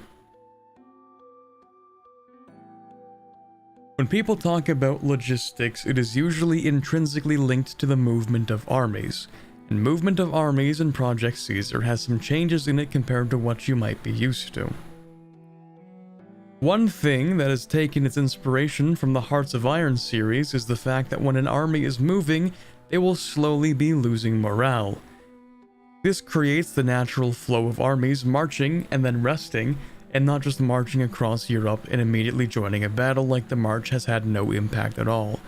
When people talk about logistics, it is usually intrinsically linked to the movement of armies, and movement of armies in Project Caesar has some changes in it compared to what you might be used to. One thing that has taken its inspiration from the Hearts of Iron series is the fact that when an army is moving, they will slowly be losing morale. This creates the natural flow of armies marching and then resting, and not just marching across Europe and immediately joining a battle like the march has had no impact at all.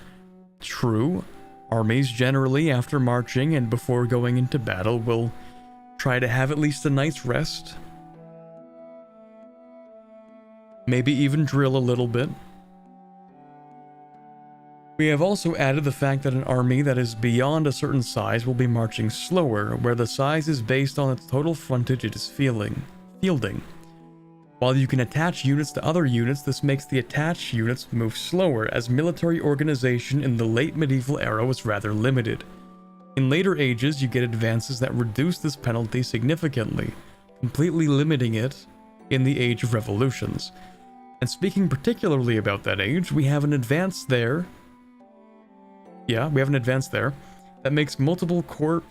True, armies generally after marching and before going into battle will try to have at least a night's rest. Maybe even drill a little bit. We have also added the fact that an army that is beyond a certain size will be marching slower, where the size is based on its total frontage it is fielding. While you can attach units to other units, this makes the attached units move slower, as military organization in the late medieval era was rather limited. In later ages, you get advances that reduce this penalty significantly, completely limiting it in the Age of Revolutions. And speaking particularly about that age, we have an advance there. Yeah, we have an advance there that makes multiple core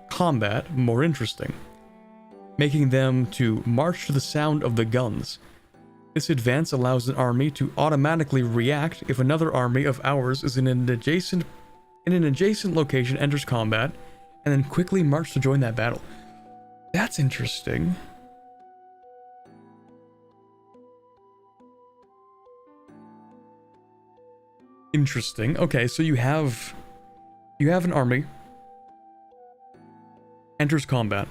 combat more interesting, making them to march to the sound of the guns. This advance allows an army to automatically react if another army of ours is in an adjacent location, enters combat, and then quickly march to join that battle. That's interesting. Interesting. Okay, so you have an army, enters combat.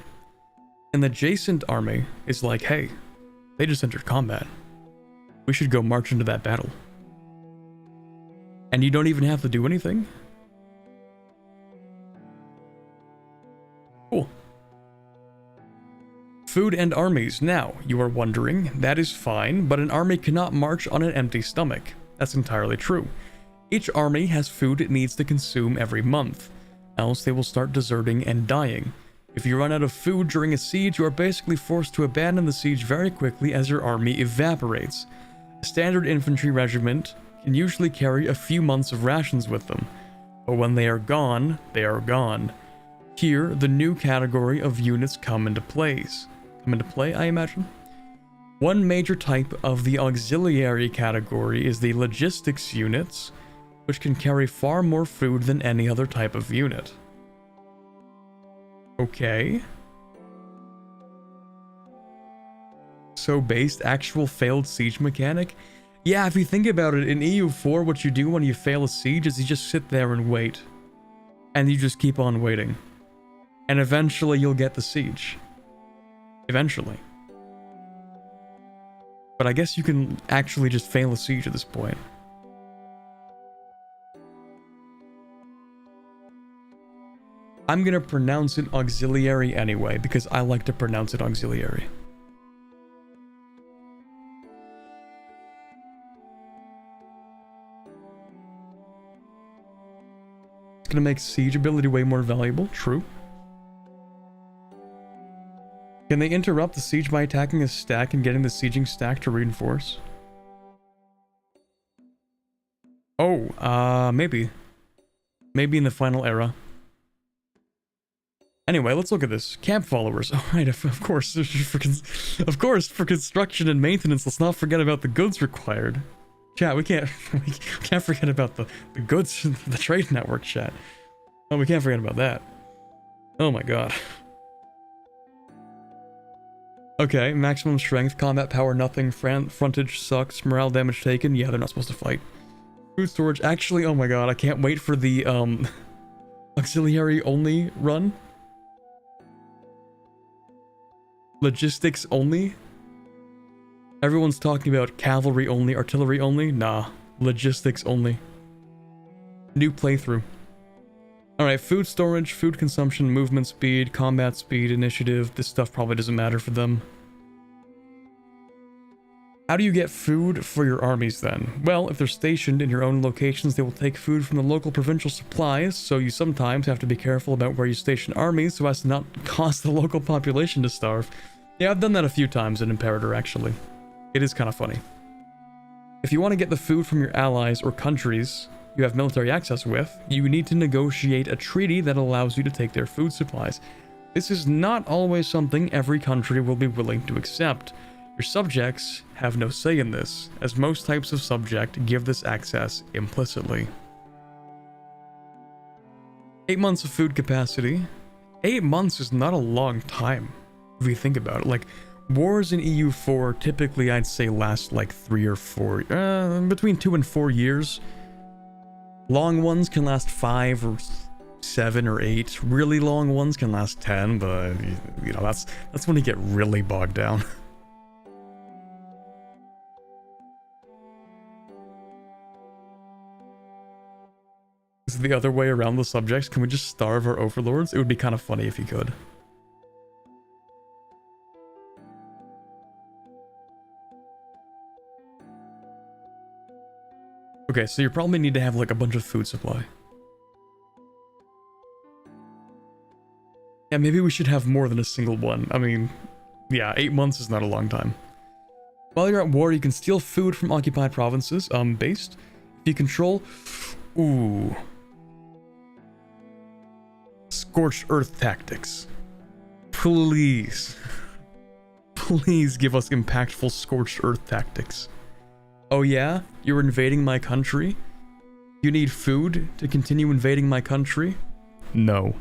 An adjacent army is like, hey, they just entered combat. We should go march into that battle. And you don't even have to do anything? Cool. Food and armies. Now, you are wondering, that is fine, but an army cannot march on an empty stomach. That's entirely true. Each army has food it needs to consume every month, else they will start deserting and dying. If you run out of food during a siege, you are basically forced to abandon the siege very quickly as your army evaporates. A standard infantry regiment can usually carry a few months of rations with them, but when they are gone, they are gone. Here, the new category of units come into play, I imagine. One major type of the auxiliary category is the logistics units, which can carry far more food than any other type of unit. Okay. So based actual failed siege mechanic? Yeah, if you think about it, in EU4, what you do when you fail a siege is you just sit there and wait. And you just keep on waiting. And eventually you'll get the siege. Eventually. But I guess you can actually just fail a siege at this point. I'm gonna pronounce it auxiliary anyway, because I like to pronounce it auxiliary. It's gonna make siege ability way more valuable, true. Can they interrupt the siege by attacking a stack and getting the sieging stack to reinforce? Oh, maybe. Maybe in the final era. Anyway, let's look at this. Camp followers. Oh, right, of course. Of course, for construction and maintenance, let's not forget about the goods required. Chat, we can't forget about the goods, the trade network, chat. Oh, we can't forget about that. Oh my god. Okay, maximum strength, combat power, nothing, frontage sucks, morale damage taken. Yeah, they're not supposed to fight. Food storage. Actually, oh my god, I can't wait for the, auxiliary only run. Logistics only? Everyone's talking about cavalry only, artillery only? Nah, logistics only. New playthrough. Alright, food storage, food consumption, movement speed, combat speed, initiative. This stuff probably doesn't matter for them. How do you get food for your armies then? Well, if they're stationed in your own locations, they will take food from the local provincial supplies, so you sometimes have to be careful about where you station armies so as to not cause the local population to starve. Yeah, I've done that a few times in Imperator, actually. It is kind of funny. If you want to get the food from your allies or countries you have military access with, you need to negotiate a treaty that allows you to take their food supplies. This is not always something every country will be willing to accept. Your subjects have no say in this, as most types of subject give this access implicitly. 8 months of food capacity. 8 months is not a long time, if you think about it. Like, wars in EU4 typically, I'd say, last like 3 or 4, between 2 and 4 years. Long ones can last 5 or 7 or 8. Really long ones can last 10, but, you know, that's when you get really bogged down. Is it the other way around the subjects? Can we just starve our overlords? It would be kind of funny if you could. Okay, so you probably need to have like a bunch of food supply. Yeah, maybe we should have more than a single one. I mean, yeah, 8 months is not a long time. While you're at war, you can steal food from occupied provinces, based. If you control... Ooh. Scorched Earth tactics. Please. Please give us impactful Scorched Earth tactics. Oh yeah? You're invading my country? You need food to continue invading my country? No.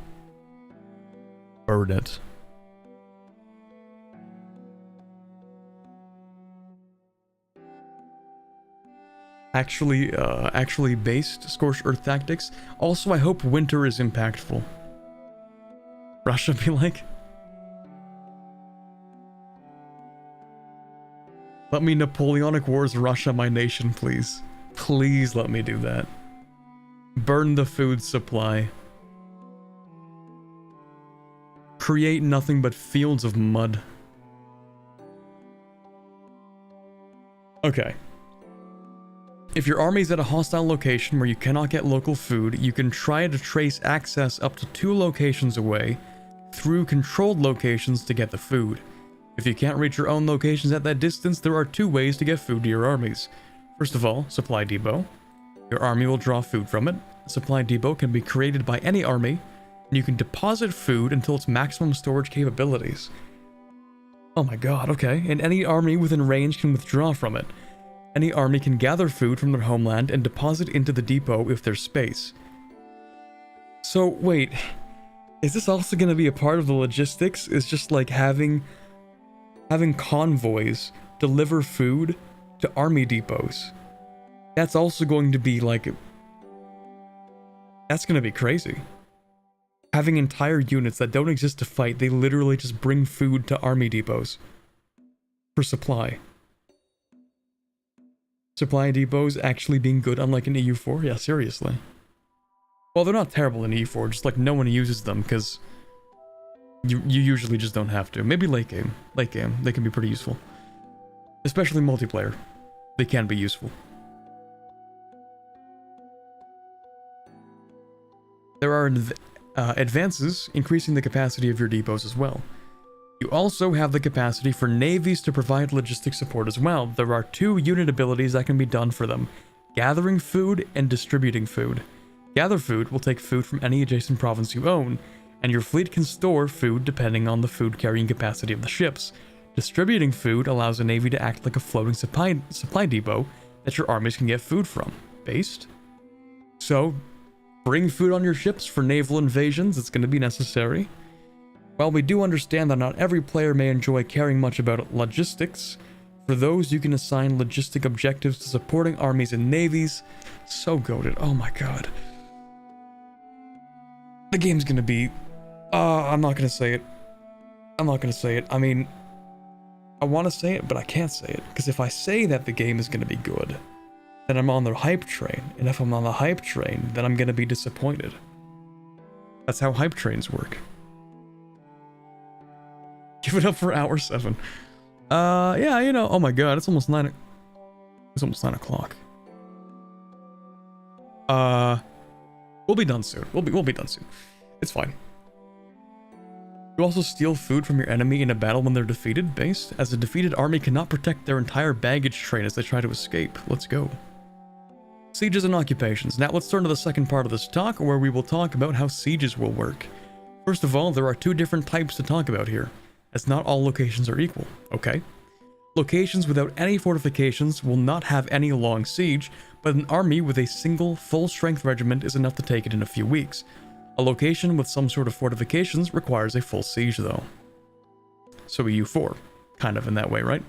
Burn it. Actually based Scorched Earth tactics. Also, I hope winter is impactful. Russia be like... Let me Napoleonic Wars Russia my nation, please. Please let me do that. Burn the food supply. Create nothing but fields of mud. Okay. If your army's at a hostile location where you cannot get local food, you can try to trace access up to 2 locations away through controlled locations to get the food. If you can't reach your own locations at that distance, there are 2 ways to get food to your armies. First of all, supply depot. Your army will draw food from it. A supply depot can be created by any army, and you can deposit food until its maximum storage capabilities. Oh my god, okay. And any army within range can withdraw from it. Any army can gather food from their homeland and deposit into the depot if there's space. So, wait. Is this also going to be a part of the logistics? Is just like having convoys deliver food to army depots? That's also going to be like... That's going to be crazy. Having entire units that don't exist to fight, they literally just bring food to army depots. For supply. Supply depots actually being good, unlike in EU4? Yeah, seriously. Well, they're not terrible in EU4, just like no one uses them, because you usually just don't have to. Maybe late game. Late game, they can be pretty useful. Especially multiplayer. They can be useful. There are advances increasing the capacity of your depots as well. You also have the capacity for navies to provide logistic support as well. There are 2 unit abilities that can be done for them. Gathering food and distributing food. Gather food will take food from any adjacent province you own, and your fleet can store food depending on the food carrying capacity of the ships. Distributing food allows a navy to act like a floating supply depot that your armies can get food from. Based? So, bring food on your ships for naval invasions, it's going to be necessary. While we do understand that not every player may enjoy caring much about logistics, for those you can assign logistic objectives to supporting armies and navies. So goated, oh my god. The game's gonna be... I'm not gonna say it. I'm not gonna say it. I mean, I want to say it, but I can't say it. Because if I say that the game is gonna be good, then I'm on the hype train. And if I'm on the hype train, then I'm gonna be disappointed. That's how hype trains work. Give it up for hour 7. Yeah, you know, oh my god, it's almost 9. It's almost 9 o'clock. We'll be done soon. We'll be done soon. It's fine. You also steal food from your enemy in a battle when they're defeated. Based, as a defeated army cannot protect their entire baggage train as they try to escape. Let's go. Sieges and occupations. Now let's turn to the second part of this talk, where we will talk about how sieges will work. First of all, there are 2 different types to talk about here, as not all locations are equal, okay? Locations without any fortifications will not have any long siege, but an army with a single full-strength regiment is enough to take it in a few weeks. A location with some sort of fortifications requires a full siege though. So EU4, kind of in that way, right?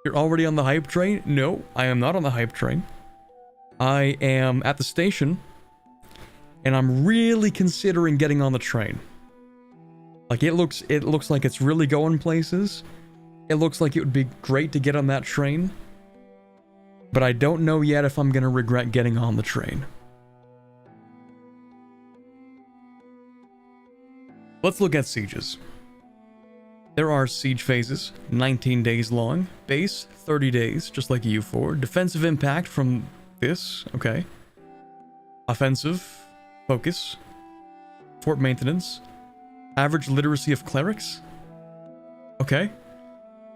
You're already on the hype train? No, I am not on the hype train. I am at the station, and I'm really considering getting on the train. Like, it looks like it's really going places. It looks like it would be great to get on that train. But I don't know yet if I'm gonna regret getting on the train. Let's look at sieges. There are siege phases, 19 days long. Base, 30 days, just like EU4. Defensive impact from this, okay. Offensive, focus. Fort maintenance. Average literacy of clerics. Okay.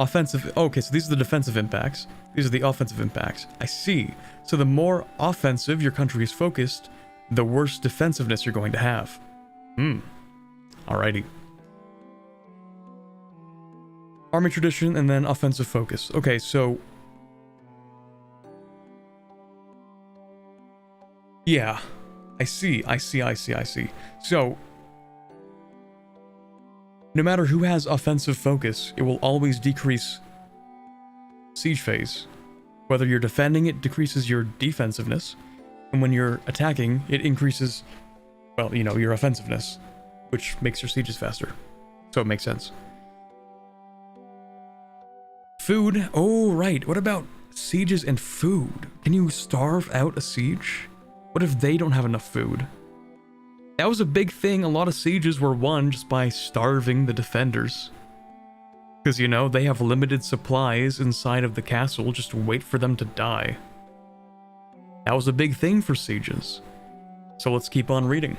Offensive, okay, so these are the defensive impacts. These are the offensive impacts. I see. So the more offensive your country is focused, the worse defensiveness you're going to have. Alrighty. Army tradition and then offensive focus. Okay, so... yeah. I see. So... no matter who has offensive focus, it will always decrease siege phase. Whether you're defending, it decreases your defensiveness. And when you're attacking, it increases, well, you know, your offensiveness, which makes your sieges faster. So it makes sense. Food. Oh, right. What about sieges and food? Can you starve out a siege? What if they don't have enough food? That was a big thing. A lot of sieges were won just by starving the defenders. Because, you know, they have limited supplies inside of the castle. Just wait for them to die. That was a big thing for sieges. So let's keep on reading.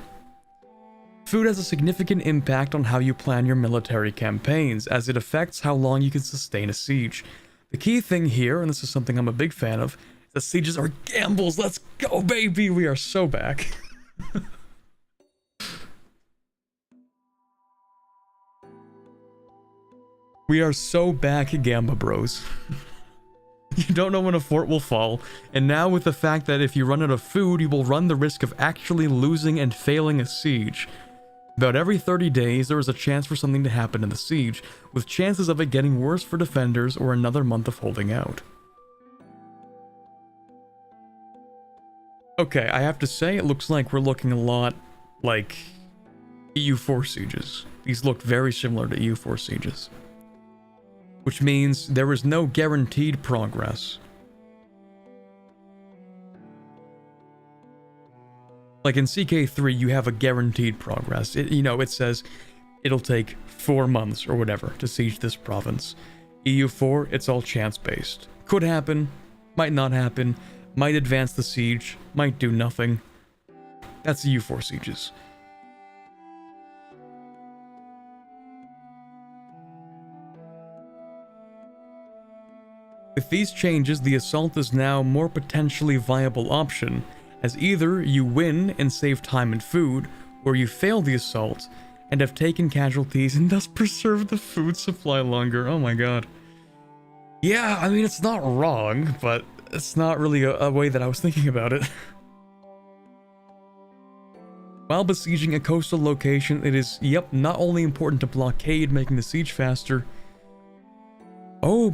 Food has a significant impact on how you plan your military campaigns, as it affects how long you can sustain a siege. The key thing here, and this is something I'm a big fan of, is that sieges are gambles. Let's go, baby! We are so back. We are so back, Gamba Bros. You don't know when a fort will fall, and now with the fact that if you run out of food, you will run the risk of actually losing and failing a siege. About every 30 days, there is a chance for something to happen in the siege, with chances of it getting worse for defenders or another month of holding out. Okay, I have to say, it looks like we're looking a lot like EU4 sieges. These look very similar to EU4 sieges. Which means there is no guaranteed progress. Like in CK3, you have a guaranteed progress. It says it'll take 4 months or whatever to siege this province. EU4, it's all chance-based. Could happen, might not happen, might advance the siege, might do nothing. That's EU4 sieges. With these changes, the assault is now a more potentially viable option, as either you win and save time and food, or you fail the assault and have taken casualties and thus preserved the food supply longer. Oh my god. Yeah, I mean, it's not wrong, but it's not really a way that I was thinking about it. While besieging a coastal location, it is, not only important to blockade, making the siege faster,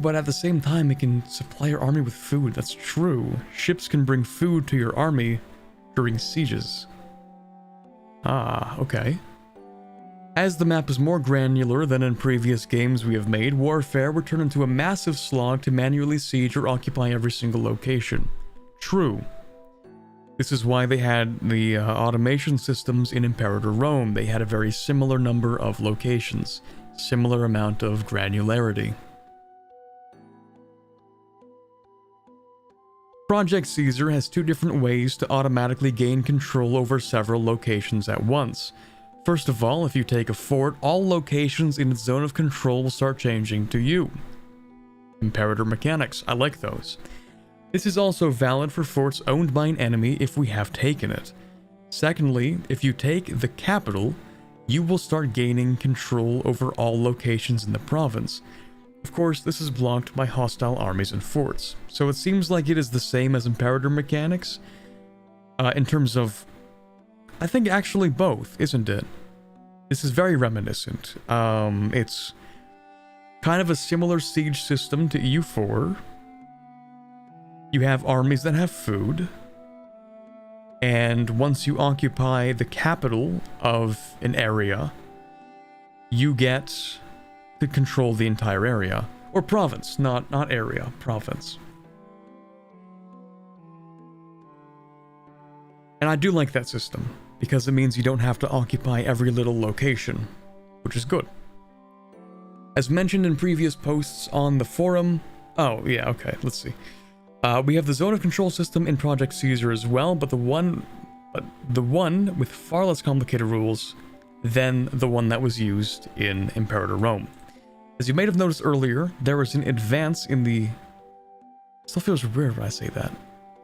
but at the same time, it can supply your army with food. That's true. Ships can bring food to your army during sieges. Ah, okay. As the map is more granular than in previous games we have made, warfare will turn into a massive slog to manually siege or occupy every single location. True. This is why they had the automation systems in Imperator Rome. They had a very similar number of locations, similar amount of granularity. Project Caesar has two different ways to automatically gain control over several locations at once. First of all, if you take a fort, all locations in its zone of control will start changing to you. Imperator mechanics, I like those. This is also valid for forts owned by an enemy if we have taken it. Secondly, if you take the capital, you will start gaining control over all locations in the province. Of course, this is blocked by hostile armies and forts, so it seems like it is the same as Imperator mechanics, in terms of, I think actually both, isn't it? This is very reminiscent. It's kind of a similar siege system to EU4. You have armies that have food, and once you occupy the capital of an area, you get to control the entire area. Or province, not area, province. And I do like that system, because it means you don't have to occupy every little location, which is good. As mentioned in previous posts on the forum... Oh, yeah, okay, let's see. We have the zone of control system in Project Caesar as well, but the one with far less complicated rules than the one that was used in Imperator Rome. As you may have noticed earlier, there was an advance in the... Still feels weird when I say that.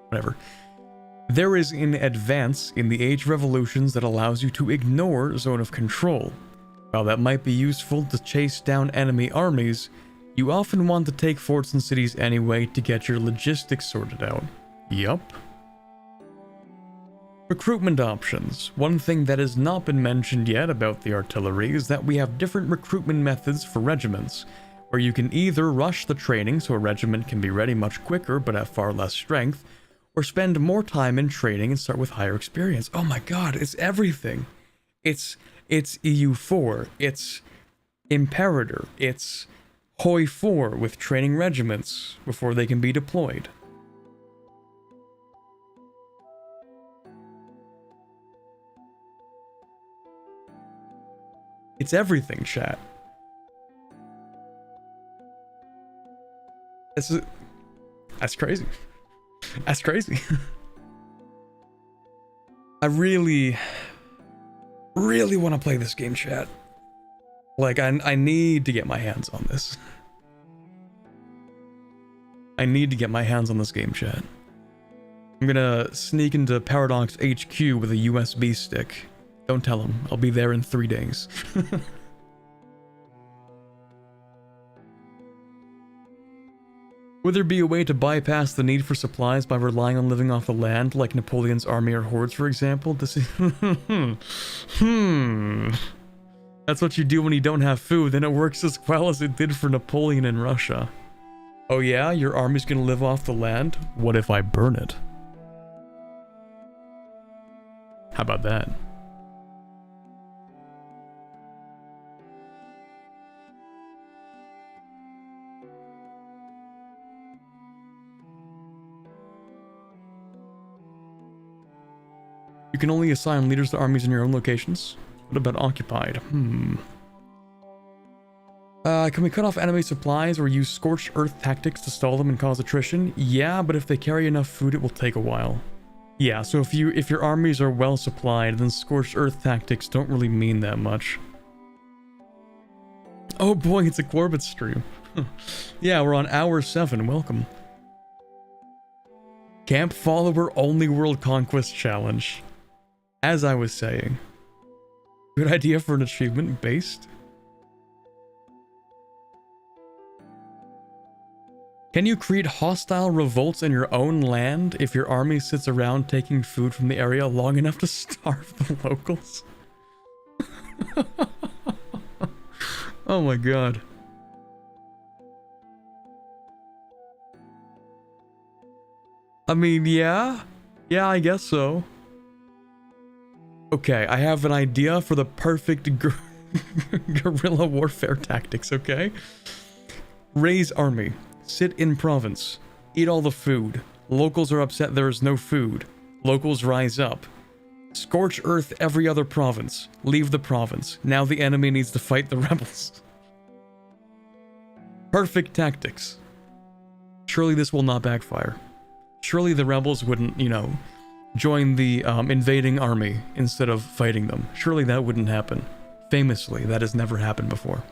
Whatever. There is an advance in the Age Revolutions that allows you to ignore zone of control. While that might be useful to chase down enemy armies, you often want to take forts and cities anyway to get your logistics sorted out. Yup. Recruitment options. One thing that has not been mentioned yet about the artillery is that we have different recruitment methods for regiments, where you can either rush the training so a regiment can be ready much quicker but at far less strength, or spend more time in training and start with higher experience. Oh my god, it's everything. It's EU4, it's Imperator, it's Hoi 4 with training regiments before they can be deployed. It's everything, chat. That's crazy. That's crazy. I really want to play this game, chat. Like, I need to get my hands on this. I need to get my hands on this game, chat. I'm gonna sneak into Paradox HQ with a USB stick. Don't tell him. I'll be there in 3 days. Would there be a way to bypass the need for supplies by relying on living off the land, like Napoleon's army or hordes, for example? That's what you do when you don't have food, then it works as well as it did for Napoleon in Russia. Oh yeah? Your army's gonna live off the land? What if I burn it? How about that? You can only assign leaders to armies in your own locations. What about occupied? Can we cut off enemy supplies or use scorched earth tactics to stall them and cause attrition? Yeah, but if they carry enough food, it will take a while. Yeah, so if your armies are well supplied, then scorched earth tactics don't really mean that much. Oh boy, it's a Corbett stream. Yeah, we're on hour 7. Welcome. Camp follower only world conquest challenge. As I was saying. Good idea for an achievement based. Can you create hostile revolts in your own land if your army sits around taking food from the area long enough to starve the locals? Oh my god. I mean, yeah. Yeah, I guess so. Okay, I have an idea for the perfect guerrilla warfare tactics, okay? Raise army. Sit in province. Eat all the food. Locals are upset there is no food. Locals rise up. Scorch earth every other province. Leave the province. Now the enemy needs to fight the rebels. Perfect tactics. Surely this will not backfire. Surely the rebels wouldn't, join the invading army instead of fighting them. Surely that wouldn't happen. Famously, that has never happened before.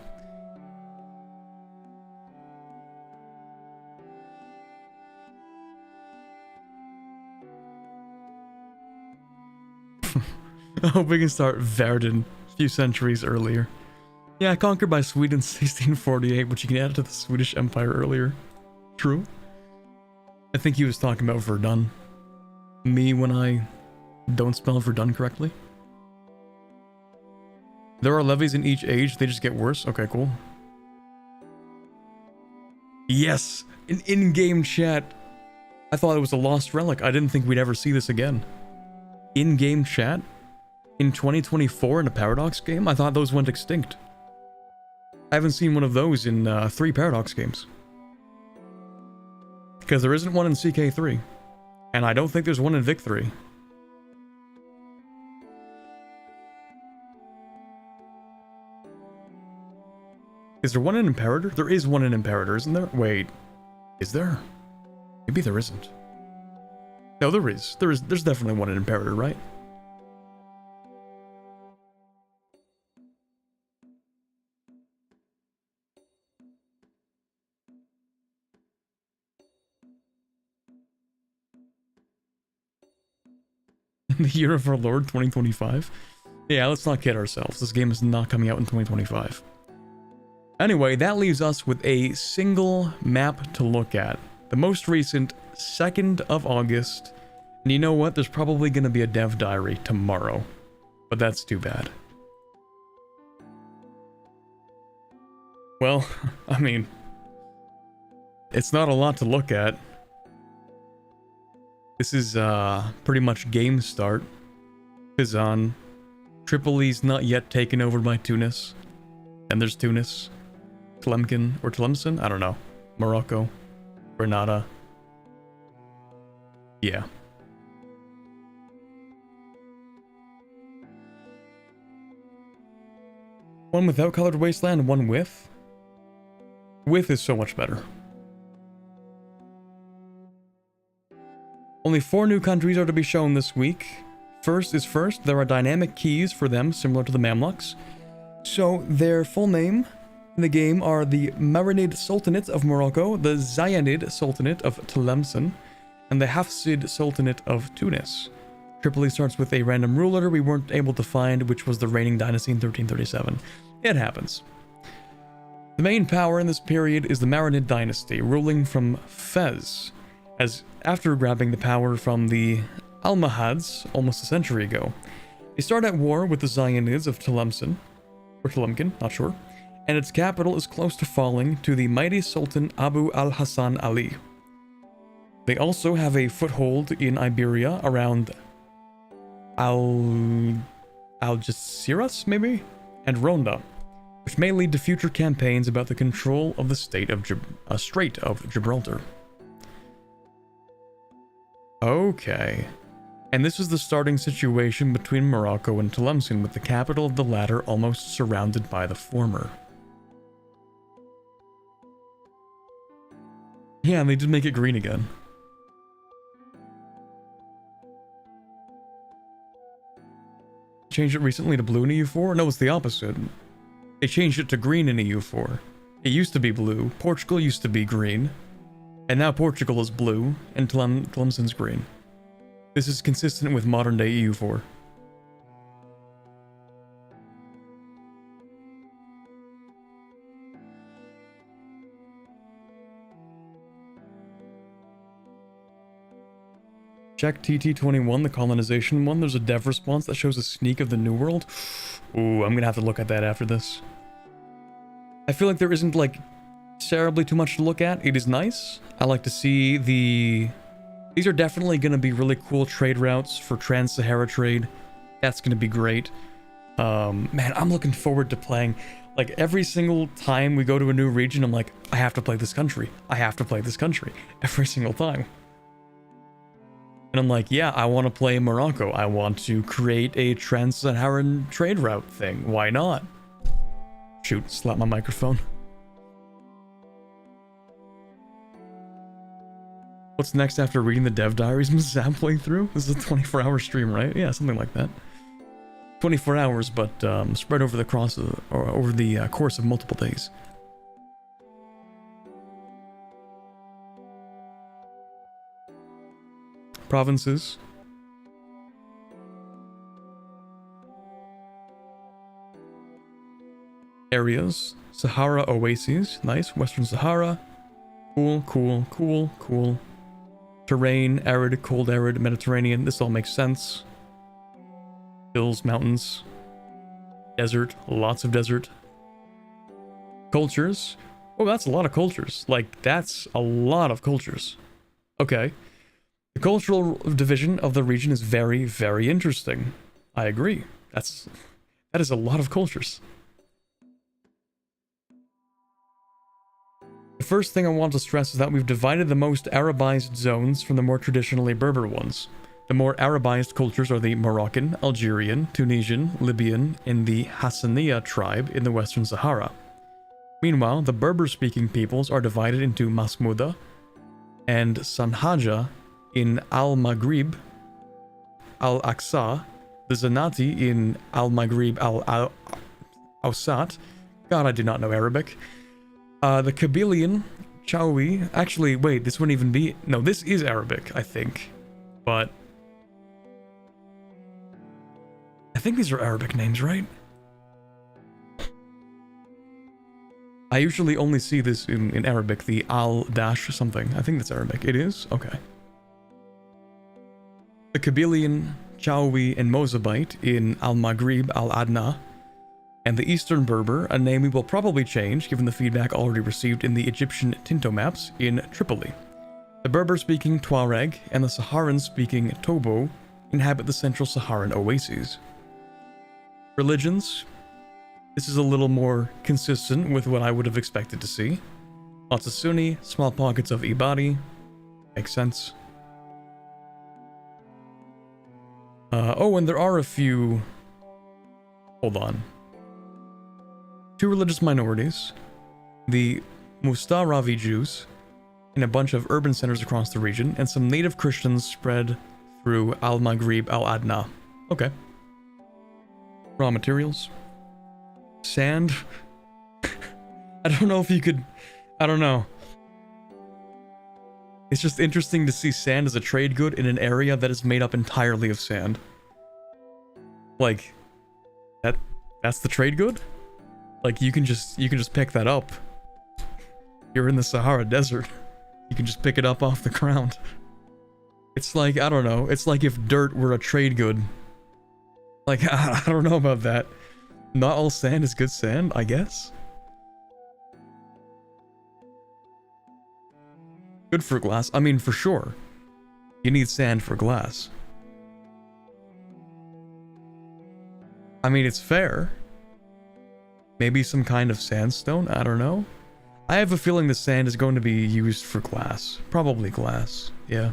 I hope we can start Verden a few centuries earlier. Yeah, conquered by Sweden 1648, but you can add it to the Swedish Empire earlier. True. I think he was talking about Verdun. Me when I don't spell Verdun correctly. There are levies in each age, they just get worse. Okay, cool. Yes! An in-game chat. I thought it was a lost relic. I didn't think we'd ever see this again. In-game chat? In 2024 in a Paradox game? I thought those went extinct. I haven't seen one of those in 3 Paradox games. Because there isn't one in CK3. And I don't think there's one in Vic 3. Is there one in Imperator? There is one in Imperator, isn't there? Wait. Is there? Maybe there isn't. No, there is. There's definitely one in Imperator, right? In the year of our Lord, 2025? Yeah, let's not kid ourselves. This game is not coming out in 2025. Anyway, that leaves us with a single map to look at. The most recent, 2nd of August. And you know what? There's probably going to be a dev diary tomorrow. But that's too bad. Well, I mean, it's not a lot to look at. This is pretty much game start. Kazan. Tripoli's not yet taken over by Tunis. And there's Tunis. Tlemcen or Tlemcen? I don't know. Morocco. Grenada. Yeah. One without colored wasteland, one with? With is so much better. Only 4 new countries are to be shown this week. First is first, there are dynamic keys for them, similar to the Mamluks. So, their full name in the game are the Marinid Sultanate of Morocco, the Zayanid Sultanate of Tlemcen, and the Hafsid Sultanate of Tunis. Tripoli starts with a random ruler we weren't able to find, which was the reigning dynasty in 1337. It happens. The main power in this period is the Marinid dynasty, ruling from Fez, as after grabbing the power from the Almohads almost a century ago. They start at war with the Zayanids of Tlemcen, or Tlemcen, not sure, and its capital is close to falling to the mighty Sultan Abu al-Hassan Ali. They also have a foothold in Iberia around Algeciras, maybe? And Ronda, which may lead to future campaigns about the control of the Strait of Gibraltar. Okay. And this is the starting situation between Morocco and Tlemcen, with the capital of the latter almost surrounded by the former. Yeah, and they did make it green again. Changed it recently to blue in EU4? No, it's the opposite. They changed it to green in EU4. It used to be blue, Portugal used to be green, and now Portugal is blue, and Tlemcen's green. This is consistent with modern day EU4. Check TT21, the colonization one. There's a dev response that shows a sneak of the New World. Ooh, I'm gonna have to look at that after this. I feel like there isn't, like, terribly too much to look at. It is nice. I like to see the... These are definitely gonna be really cool trade routes for Trans-Sahara trade. That's gonna be great. Man, I'm looking forward to playing. Like, every single time we go to a new region, I'm like, I have to play this country. I have to play this country. Every single time. And I'm like, yeah, I want to play Morocco. I want to create a trans-Saharan trade route thing. Why not? Shoot, slap my microphone. What's next after reading the dev diaries and Zap playthrough? This is a 24-hour stream, right? Yeah, something like that. 24 hours, but spread over the course of multiple days. Provinces. Areas. Sahara oases. Nice. Western Sahara. Cool, cool, cool, cool. Terrain, arid, cold arid, Mediterranean. This all makes sense. Hills, mountains. Desert. Lots of desert. Cultures. Oh, that's a lot of cultures. Like, that's a lot of cultures. Okay. The cultural division of the region is very, very interesting. I agree. That is a lot of cultures. The first thing I want to stress is that we've divided the most Arabized zones from the more traditionally Berber ones. The more Arabized cultures are the Moroccan, Algerian, Tunisian, Libyan, and the Hassaniya tribe in the Western Sahara. Meanwhile, the Berber-speaking peoples are divided into Masmuda and Sanhaja in Al-Maghrib, Al-Aqsa, the Zanati in Al-Maghrib Al-Awsat. God, I do not know Arabic. The Kabylian, Chawi. Actually, wait, this wouldn't even be... No, this is Arabic, I think. But... I think these are Arabic names, right? I usually only see this in Arabic, the Al-Dash something. I think that's Arabic. It is? Okay. The Kabylian, Chawi, and Mozabite in Al-Maghrib Al-Adna, and the Eastern Berber, a name we will probably change given the feedback already received in the Egyptian Tinto maps, in Tripoli. The Berber-speaking Tuareg and the Saharan-speaking Tobo inhabit the Central Saharan oases. Religions. This is a little more consistent with what I would have expected to see. Lots of Sunni, small pockets of Ibadi. Makes sense. Oh, and there are a few... Hold on. Two religious minorities. The Mustaravi Jews in a bunch of urban centers across the region, and some native Christians spread through Al-Maghrib Al-Adna. Okay. Raw materials. Sand. I don't know if you could... I don't know. It's just interesting to see sand as a trade good in an area that is made up entirely of sand. Like, that's the trade good? Like, you can just pick that up. You're in the Sahara Desert. You can just pick it up off the ground. It's like, I don't know, it's like if dirt were a trade good. Like, I don't know about that. Not all sand is good sand, I guess. Good for glass. I mean, for sure. You need sand for glass. I mean, it's fair. Maybe some kind of sandstone? I don't know. I have a feeling the sand is going to be used for glass. Probably glass. Yeah.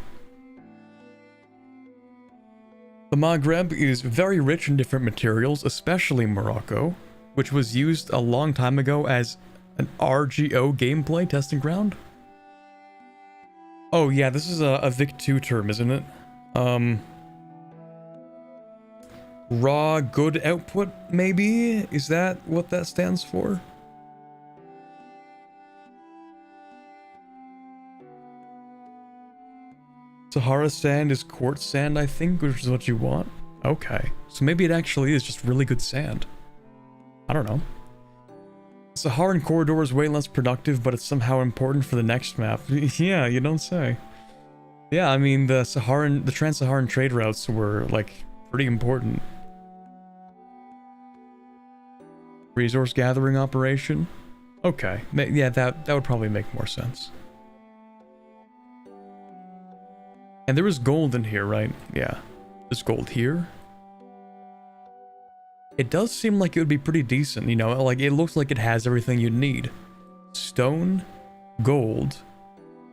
The Maghreb is very rich in different materials, especially Morocco, which was used a long time ago as an RGO gameplay testing ground. Oh yeah, this is a Vic 2 term, isn't it? Raw good output, maybe? Is that what that stands for? Sahara sand is quartz sand, I think, which is what you want. Okay, so maybe it actually is just really good sand. I don't know. Saharan corridor is way less productive, but it's somehow important for the next map. Yeah, you don't say. Yeah, I mean, the trans-Saharan trade routes were, like, pretty important. Resource gathering operation? Okay, yeah, that would probably make more sense. And there was gold in here, right? Yeah. There's gold here. It does seem like it would be pretty decent, you know, like it looks like it has everything you'd need. Stone, gold,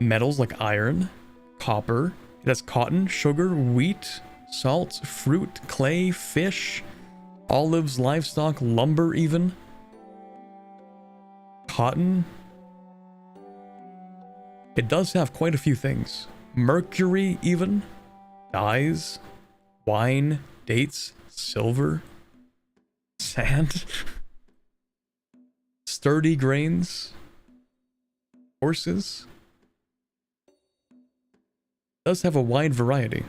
metals like iron, copper, It has cotton, sugar, wheat, salt, fruit, clay, fish, olives, livestock, lumber even. Cotton. It does have quite a few things. Mercury even. Dyes. Wine. Dates. Silver. Sand. Sturdy grains. Horses. It does have a wide variety.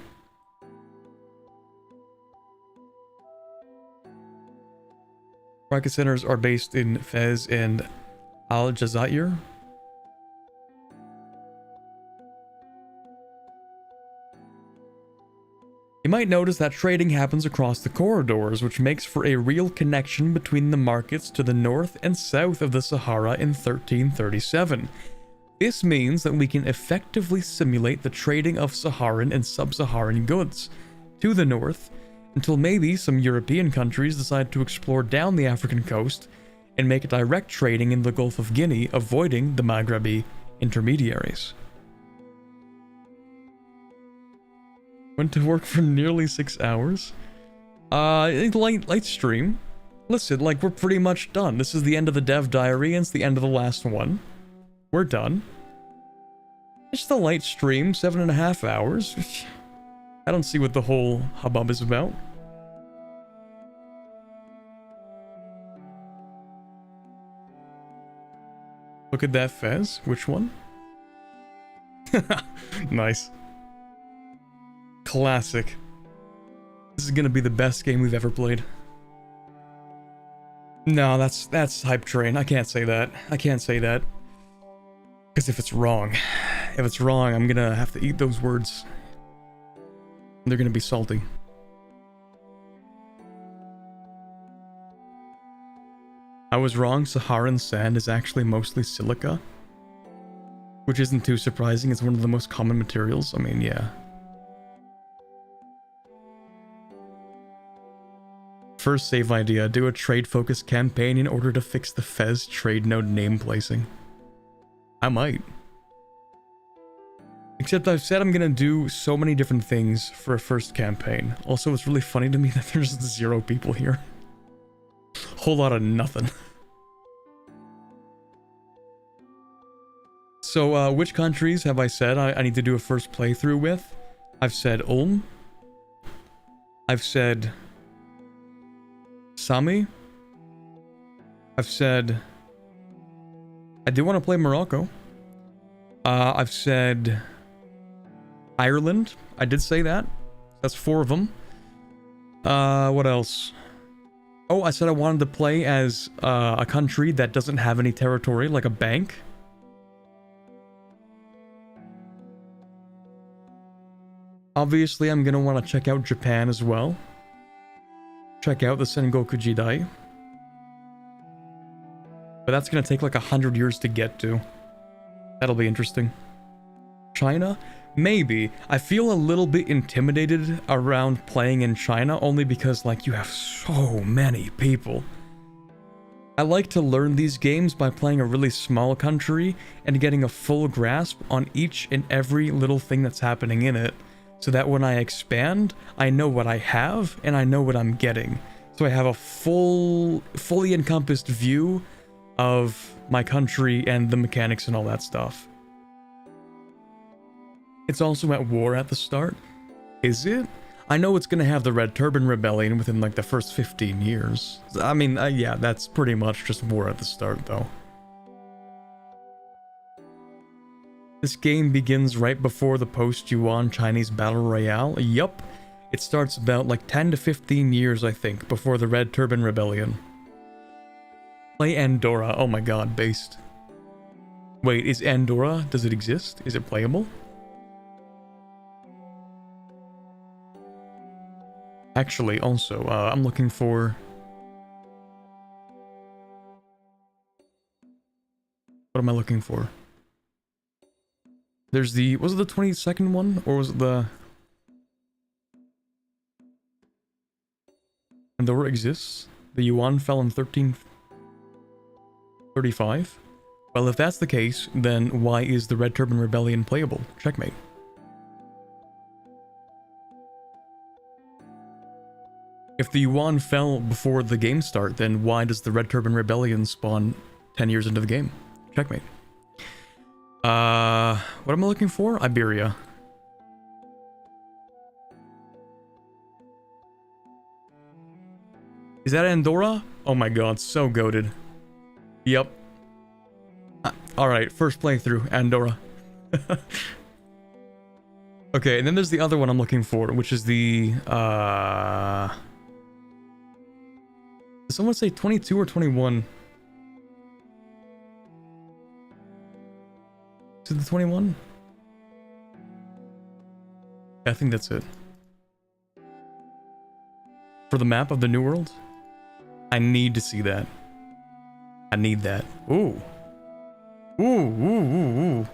Market centers are based in Fez and Al Jazair. You might notice that trading happens across the corridors, which makes for a real connection between the markets to the north and south of the Sahara in 1337. This means that we can effectively simulate the trading of Saharan and sub-Saharan goods to the north until maybe some European countries decide to explore down the African coast and make direct trading in the Gulf of Guinea, avoiding the Maghrebi intermediaries. Went to work for nearly 6 hours. Light stream. Listen, like, we're pretty much done. This is the end of the dev diary, and it's the end of the last one. We're done. It's the light stream, 7.5 hours. I don't see what the whole hubbub is about. Look at that Fez. Which one? Nice. Classic. This is gonna be the best game we've ever played. No, that's hype train. I can't say that. I can't say that. Because if it's wrong, I'm gonna have to eat those words. They're gonna be salty. I was wrong. Saharan sand is actually mostly silica, which isn't too surprising. It's one of the most common materials. I mean, yeah. First save idea, do a trade-focused campaign in order to fix the Fez trade node name placing. I might. Except I've said I'm gonna do so many different things for a first campaign. Also, it's really funny to me that there's 0 people here. Whole lot of nothing. So, which countries have I said I need to do a first playthrough with? I've said Ulm. I've said Sami. I've said I do want to play Morocco. I've said Ireland. I did say that. That's 4 of them. What else? Oh, I said I wanted to play as a country that doesn't have any territory, like a bank. Obviously, I'm gonna want to check out Japan as well. Check out the Sengoku Jidai. But that's gonna take like 100 years to get to. That'll be interesting. China? Maybe. I feel a little bit intimidated around playing in China, only because, like, you have so many people. I like to learn these games by playing a really small country and getting a full grasp on each and every little thing that's happening in it, so that when I expand, I know what I have and I know what I'm getting. So I have a fully encompassed view of my country and the mechanics and all that stuff. It's also at war at the start. Is it? I know it's gonna have the Red Turban Rebellion within like the first 15 years. I mean, yeah, that's pretty much just war at the start though. This game begins right before the post-Yuan Chinese Battle Royale. Yup. It starts about like 10 to 15 years, I think, before the Red Turban Rebellion. Play Andorra. Oh my god, based. Wait, is Andorra, does it exist? Is it playable? Actually, also, I'm looking for... What am I looking for? There's the... Was it the 22nd one? Or was it the... Andorra exists? The Yuan fell in 1335? Well, if that's the case, then why is the Red Turban Rebellion playable? Checkmate. If the yuan fell before the game start, then why does the Red Turban Rebellion spawn 10 years into the game? Checkmate. What am I looking for? Iberia. Is that Andorra? Oh my god, so goated. Yep. Alright, first playthrough, Andorra. Okay, and then there's the other one I'm looking for, which is the, did someone say 22 or 21? Is it the 21? Yeah, I think that's it. For the map of the New World? I need to see that. I need that. Ooh. Ooh, ooh, ooh, ooh.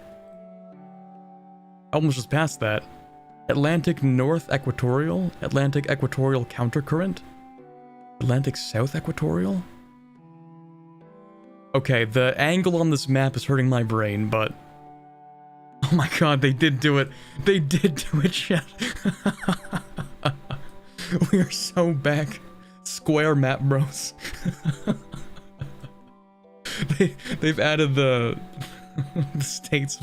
I almost just passed that. Atlantic North Equatorial? Atlantic Equatorial Countercurrent? Atlantic South Equatorial? Okay, the angle on this map is hurting my brain, but... Oh my god, they did do it. They did do it, chat. We are so back. Square map, bros. They've added the states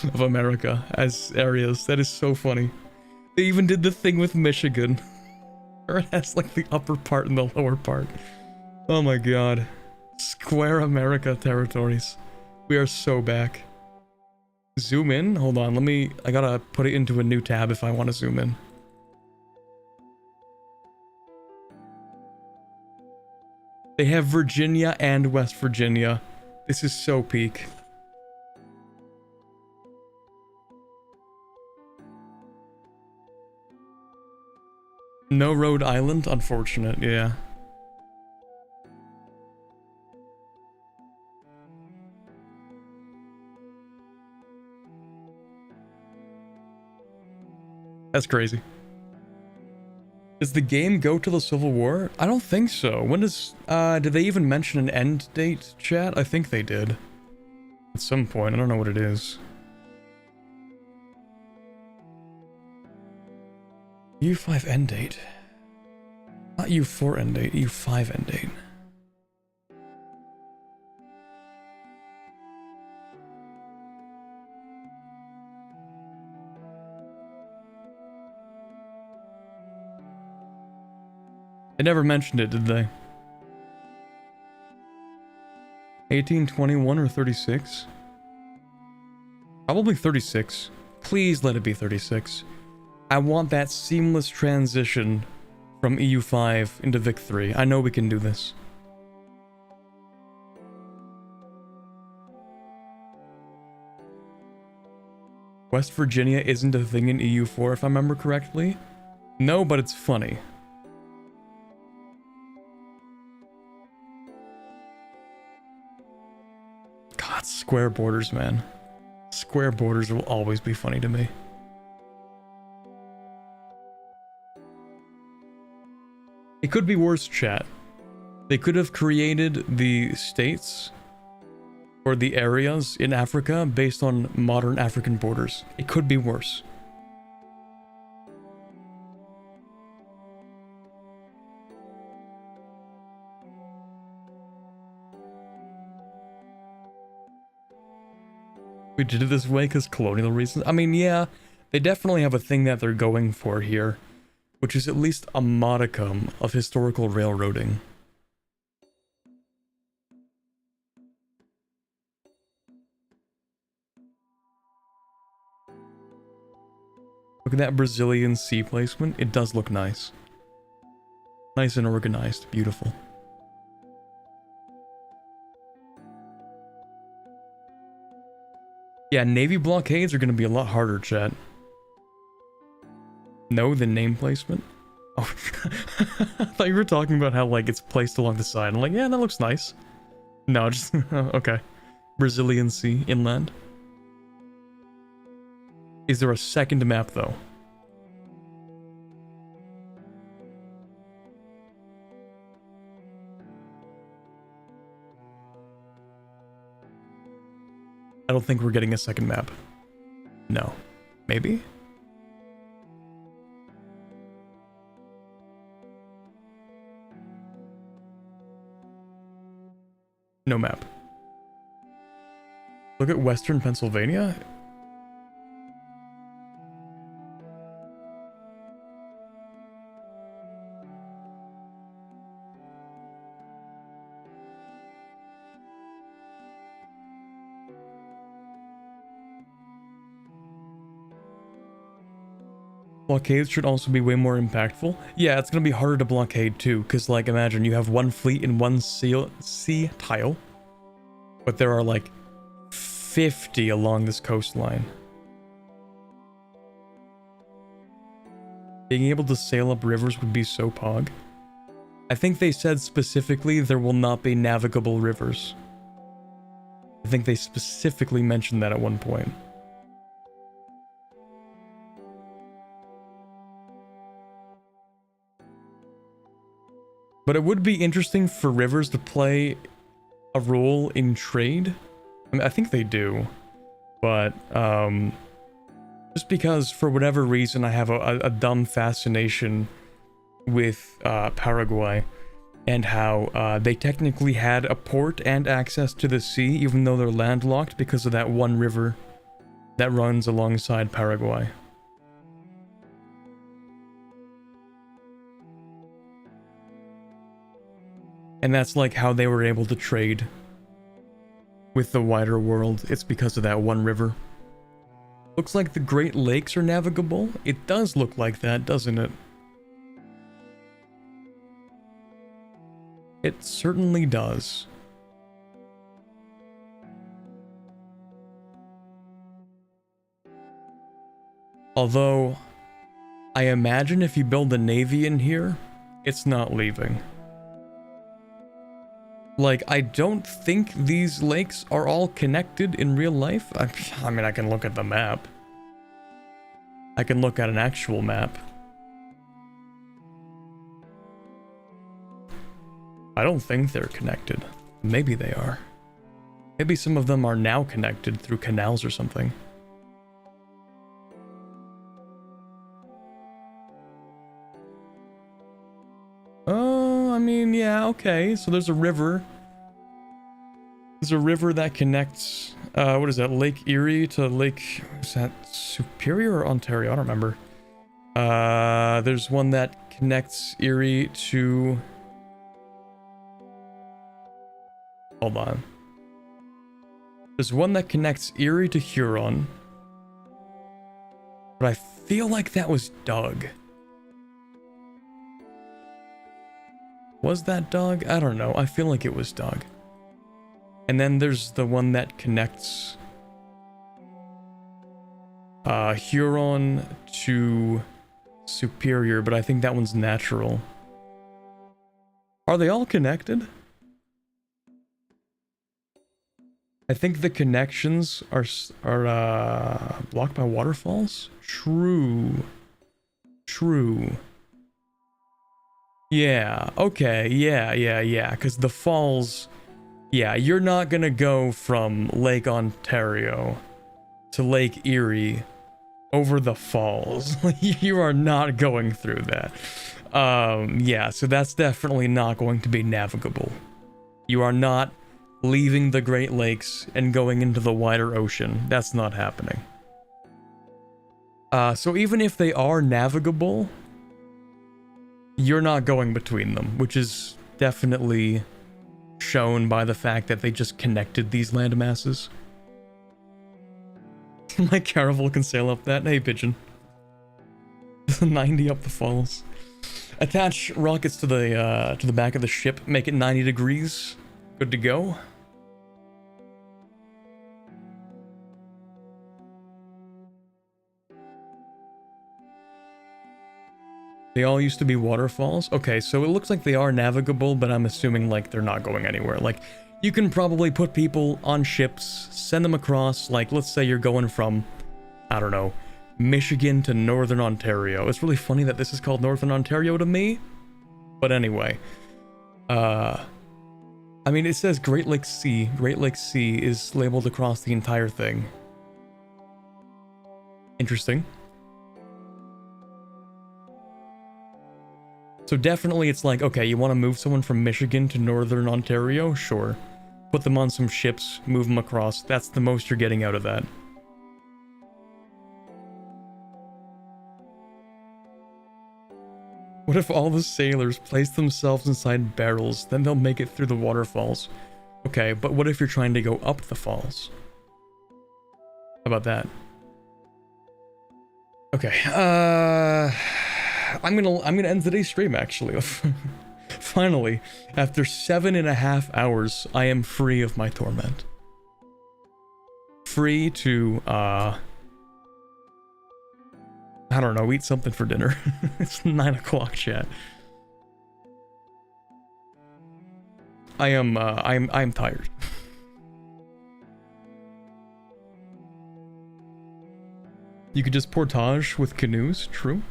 of America as areas. That is so funny. They even did the thing with Michigan. Or it has like the upper part and the lower part. Oh my god. Square America territories. We are so back. Zoom in? Hold on, I gotta put it into a new tab if I want to zoom in. They have Virginia and West Virginia. This is so peak. No Rhode Island? Unfortunate, yeah. That's crazy. Does the game go to the Civil War? I don't think so. When does, did they even mention an end date, chat? I think they did. At some point, I don't know what it is. EU5 end date. Not EU4 end date, EU5 end date. They never mentioned it, did they? 18, 21, or 36? Probably 36. Please let it be 36. I want that seamless transition from EU5 into Vic3. I know we can do this. West Virginia isn't a thing in EU4 if I remember correctly. No, but it's funny. God, square borders, man. Square borders will always be funny to me. It could be worse, chat. They could have created the states or the areas in Africa based on modern African borders. It could be worse. We did it this way because colonial reasons. I mean, yeah, they definitely have a thing that they're going for here, which is at least a modicum of historical railroading. Look at that Brazilian sea placement. It does look nice. Nice and organized. Beautiful. Yeah, Navy blockades are going to be a lot harder, chat. No, the name placement? Oh, I thought you were talking about how, like, it's placed along the side. I'm like, yeah, that looks nice. No, just, okay. Brazilian Sea, inland. Is there a second map, though? I don't think we're getting a second map. No. Maybe? No map. Look at Western Pennsylvania. Blockades should also be way more impactful. Yeah, it's gonna be harder to blockade too, because like imagine you have one fleet in one sea tile, but there are like 50 along this coastline. Being able to sail up rivers would be so pog. I think they said specifically there will not be navigable rivers. I think they specifically mentioned that at one point. But it would be interesting for rivers to play a role in trade. I mean, I think they do. But, just because for whatever reason I have a dumb fascination with Paraguay and how they technically had a port and access to the sea even though they're landlocked because of that one river that runs alongside Paraguay. And that's like how they were able to trade with the wider world. It's because of that one river. Looks like the Great Lakes are navigable. It does look like that, doesn't it? It certainly does. Although, I imagine if you build a navy in here, it's not leaving. Like, I don't think these lakes are all connected in real life. I mean, I can look at the map. I can look at an actual map. I don't think they're connected. Maybe they are. Maybe some of them are now connected through canals or something. I mean, yeah, okay. So there's a river. There's a river that connects, what is that, Lake Erie to Lake, is that Superior or Ontario? I don't remember. There's one that connects Erie to, hold on. There's one that connects Erie to Huron. But I feel like that was Doug. Was that Doug? I don't know. I feel like it was Doug. And then there's the one that connects Huron to Superior, but I think that one's natural. Are they all connected? I think the connections are blocked by waterfalls? True. Yeah, okay, yeah, because the falls, yeah, you're not gonna go from Lake Ontario to Lake Erie over the falls. You are not going through that. Yeah, so that's definitely not going to be navigable. You are not leaving the Great Lakes and going into the wider ocean. That's not happening. So even if they are navigable, you're not going between them, which is definitely shown by the fact that they just connected these land masses. My caravel can sail up that. Hey, pigeon. 90 up the falls. Attach rockets to the back of the ship. Make it 90 degrees. Good to go. They all used to be waterfalls? Okay, so it looks like they are navigable, but I'm assuming, like, they're not going anywhere. Like, you can probably put people on ships, send them across, like, let's say you're going from, I don't know, Michigan to Northern Ontario. It's really funny that this is called Northern Ontario to me, but anyway. I mean, it says Great Lakes Sea. Great Lakes Sea is labeled across the entire thing. Interesting. So definitely it's like, okay, you want to move someone from Michigan to Northern Ontario? Sure. put them on some ships, move them across. That's the most you're getting out of that. What if all the sailors place themselves inside barrels, then they'll make it through the waterfalls? Okay, but what if you're trying to go up the falls? How about that? Okay, I'm gonna end today's stream, actually. Finally, after 7.5 hours, I am free of my torment. Free to, I don't know, eat something for dinner. It's 9 o'clock, chat. I'm tired. You could just portage with canoes, true.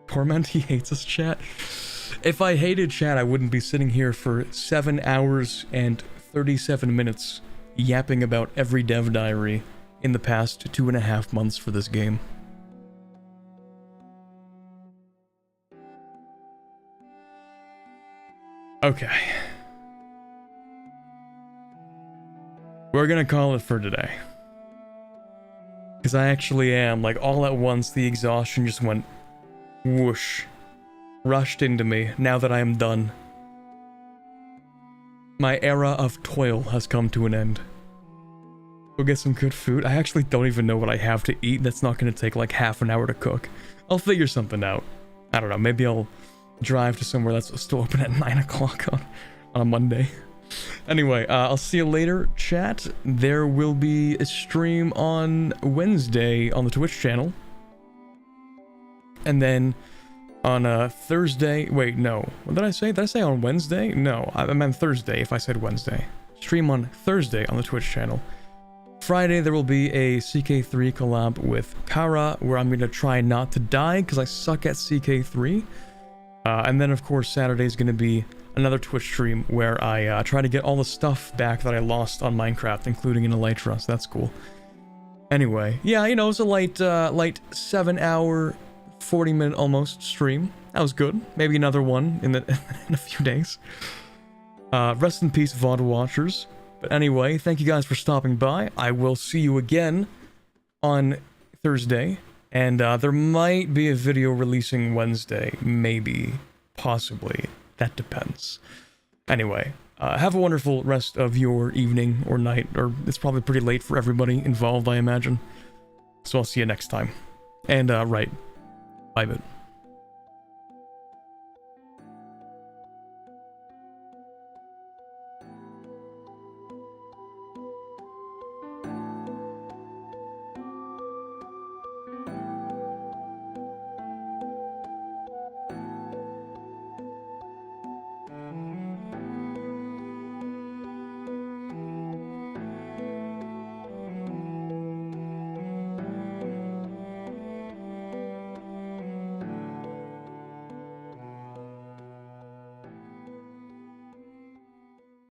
Torment, he hates us, chat. If I hated chat, I wouldn't be sitting here for 7 hours and 37 minutes yapping about every dev diary in the past 2.5 months for this game. Okay. We're gonna call it for today. Because I actually am, like, all at once, the exhaustion just went whoosh. Rushed into me, now that I am done. My era of toil has come to an end. Go get some good food. I actually don't even know what I have to eat. That's not going to take like half an hour to cook. I'll figure something out. I don't know, maybe I'll drive to somewhere that's still open at 9 o'clock on a Monday. Anyway, I'll see you later, chat. There will be a stream on Wednesday on the Twitch channel. And then on Thursday, wait, no. What did I say? Did I say on Wednesday? No, I meant Thursday if I said Wednesday. Stream on Thursday on the Twitch channel. Friday, there will be a CK3 collab with Kara, where I'm going to try not to die, because I suck at CK3. And then, of course, Saturday is going to be another Twitch stream where I try to get all the stuff back that I lost on Minecraft, including an Elytra, so that's cool. Anyway, yeah, you know, it's a light 7 hour, 40-minute almost stream. That was good. Maybe another one in a few days. Rest in peace, VOD watchers. But anyway, thank you guys for stopping by. I will see you again on Thursday. And there might be a video releasing Wednesday. Maybe. Possibly. That depends. Anyway, have a wonderful rest of your evening or night. Or it's probably pretty late for everybody involved, I imagine. So I'll see you next time. And, right. Bye, bit.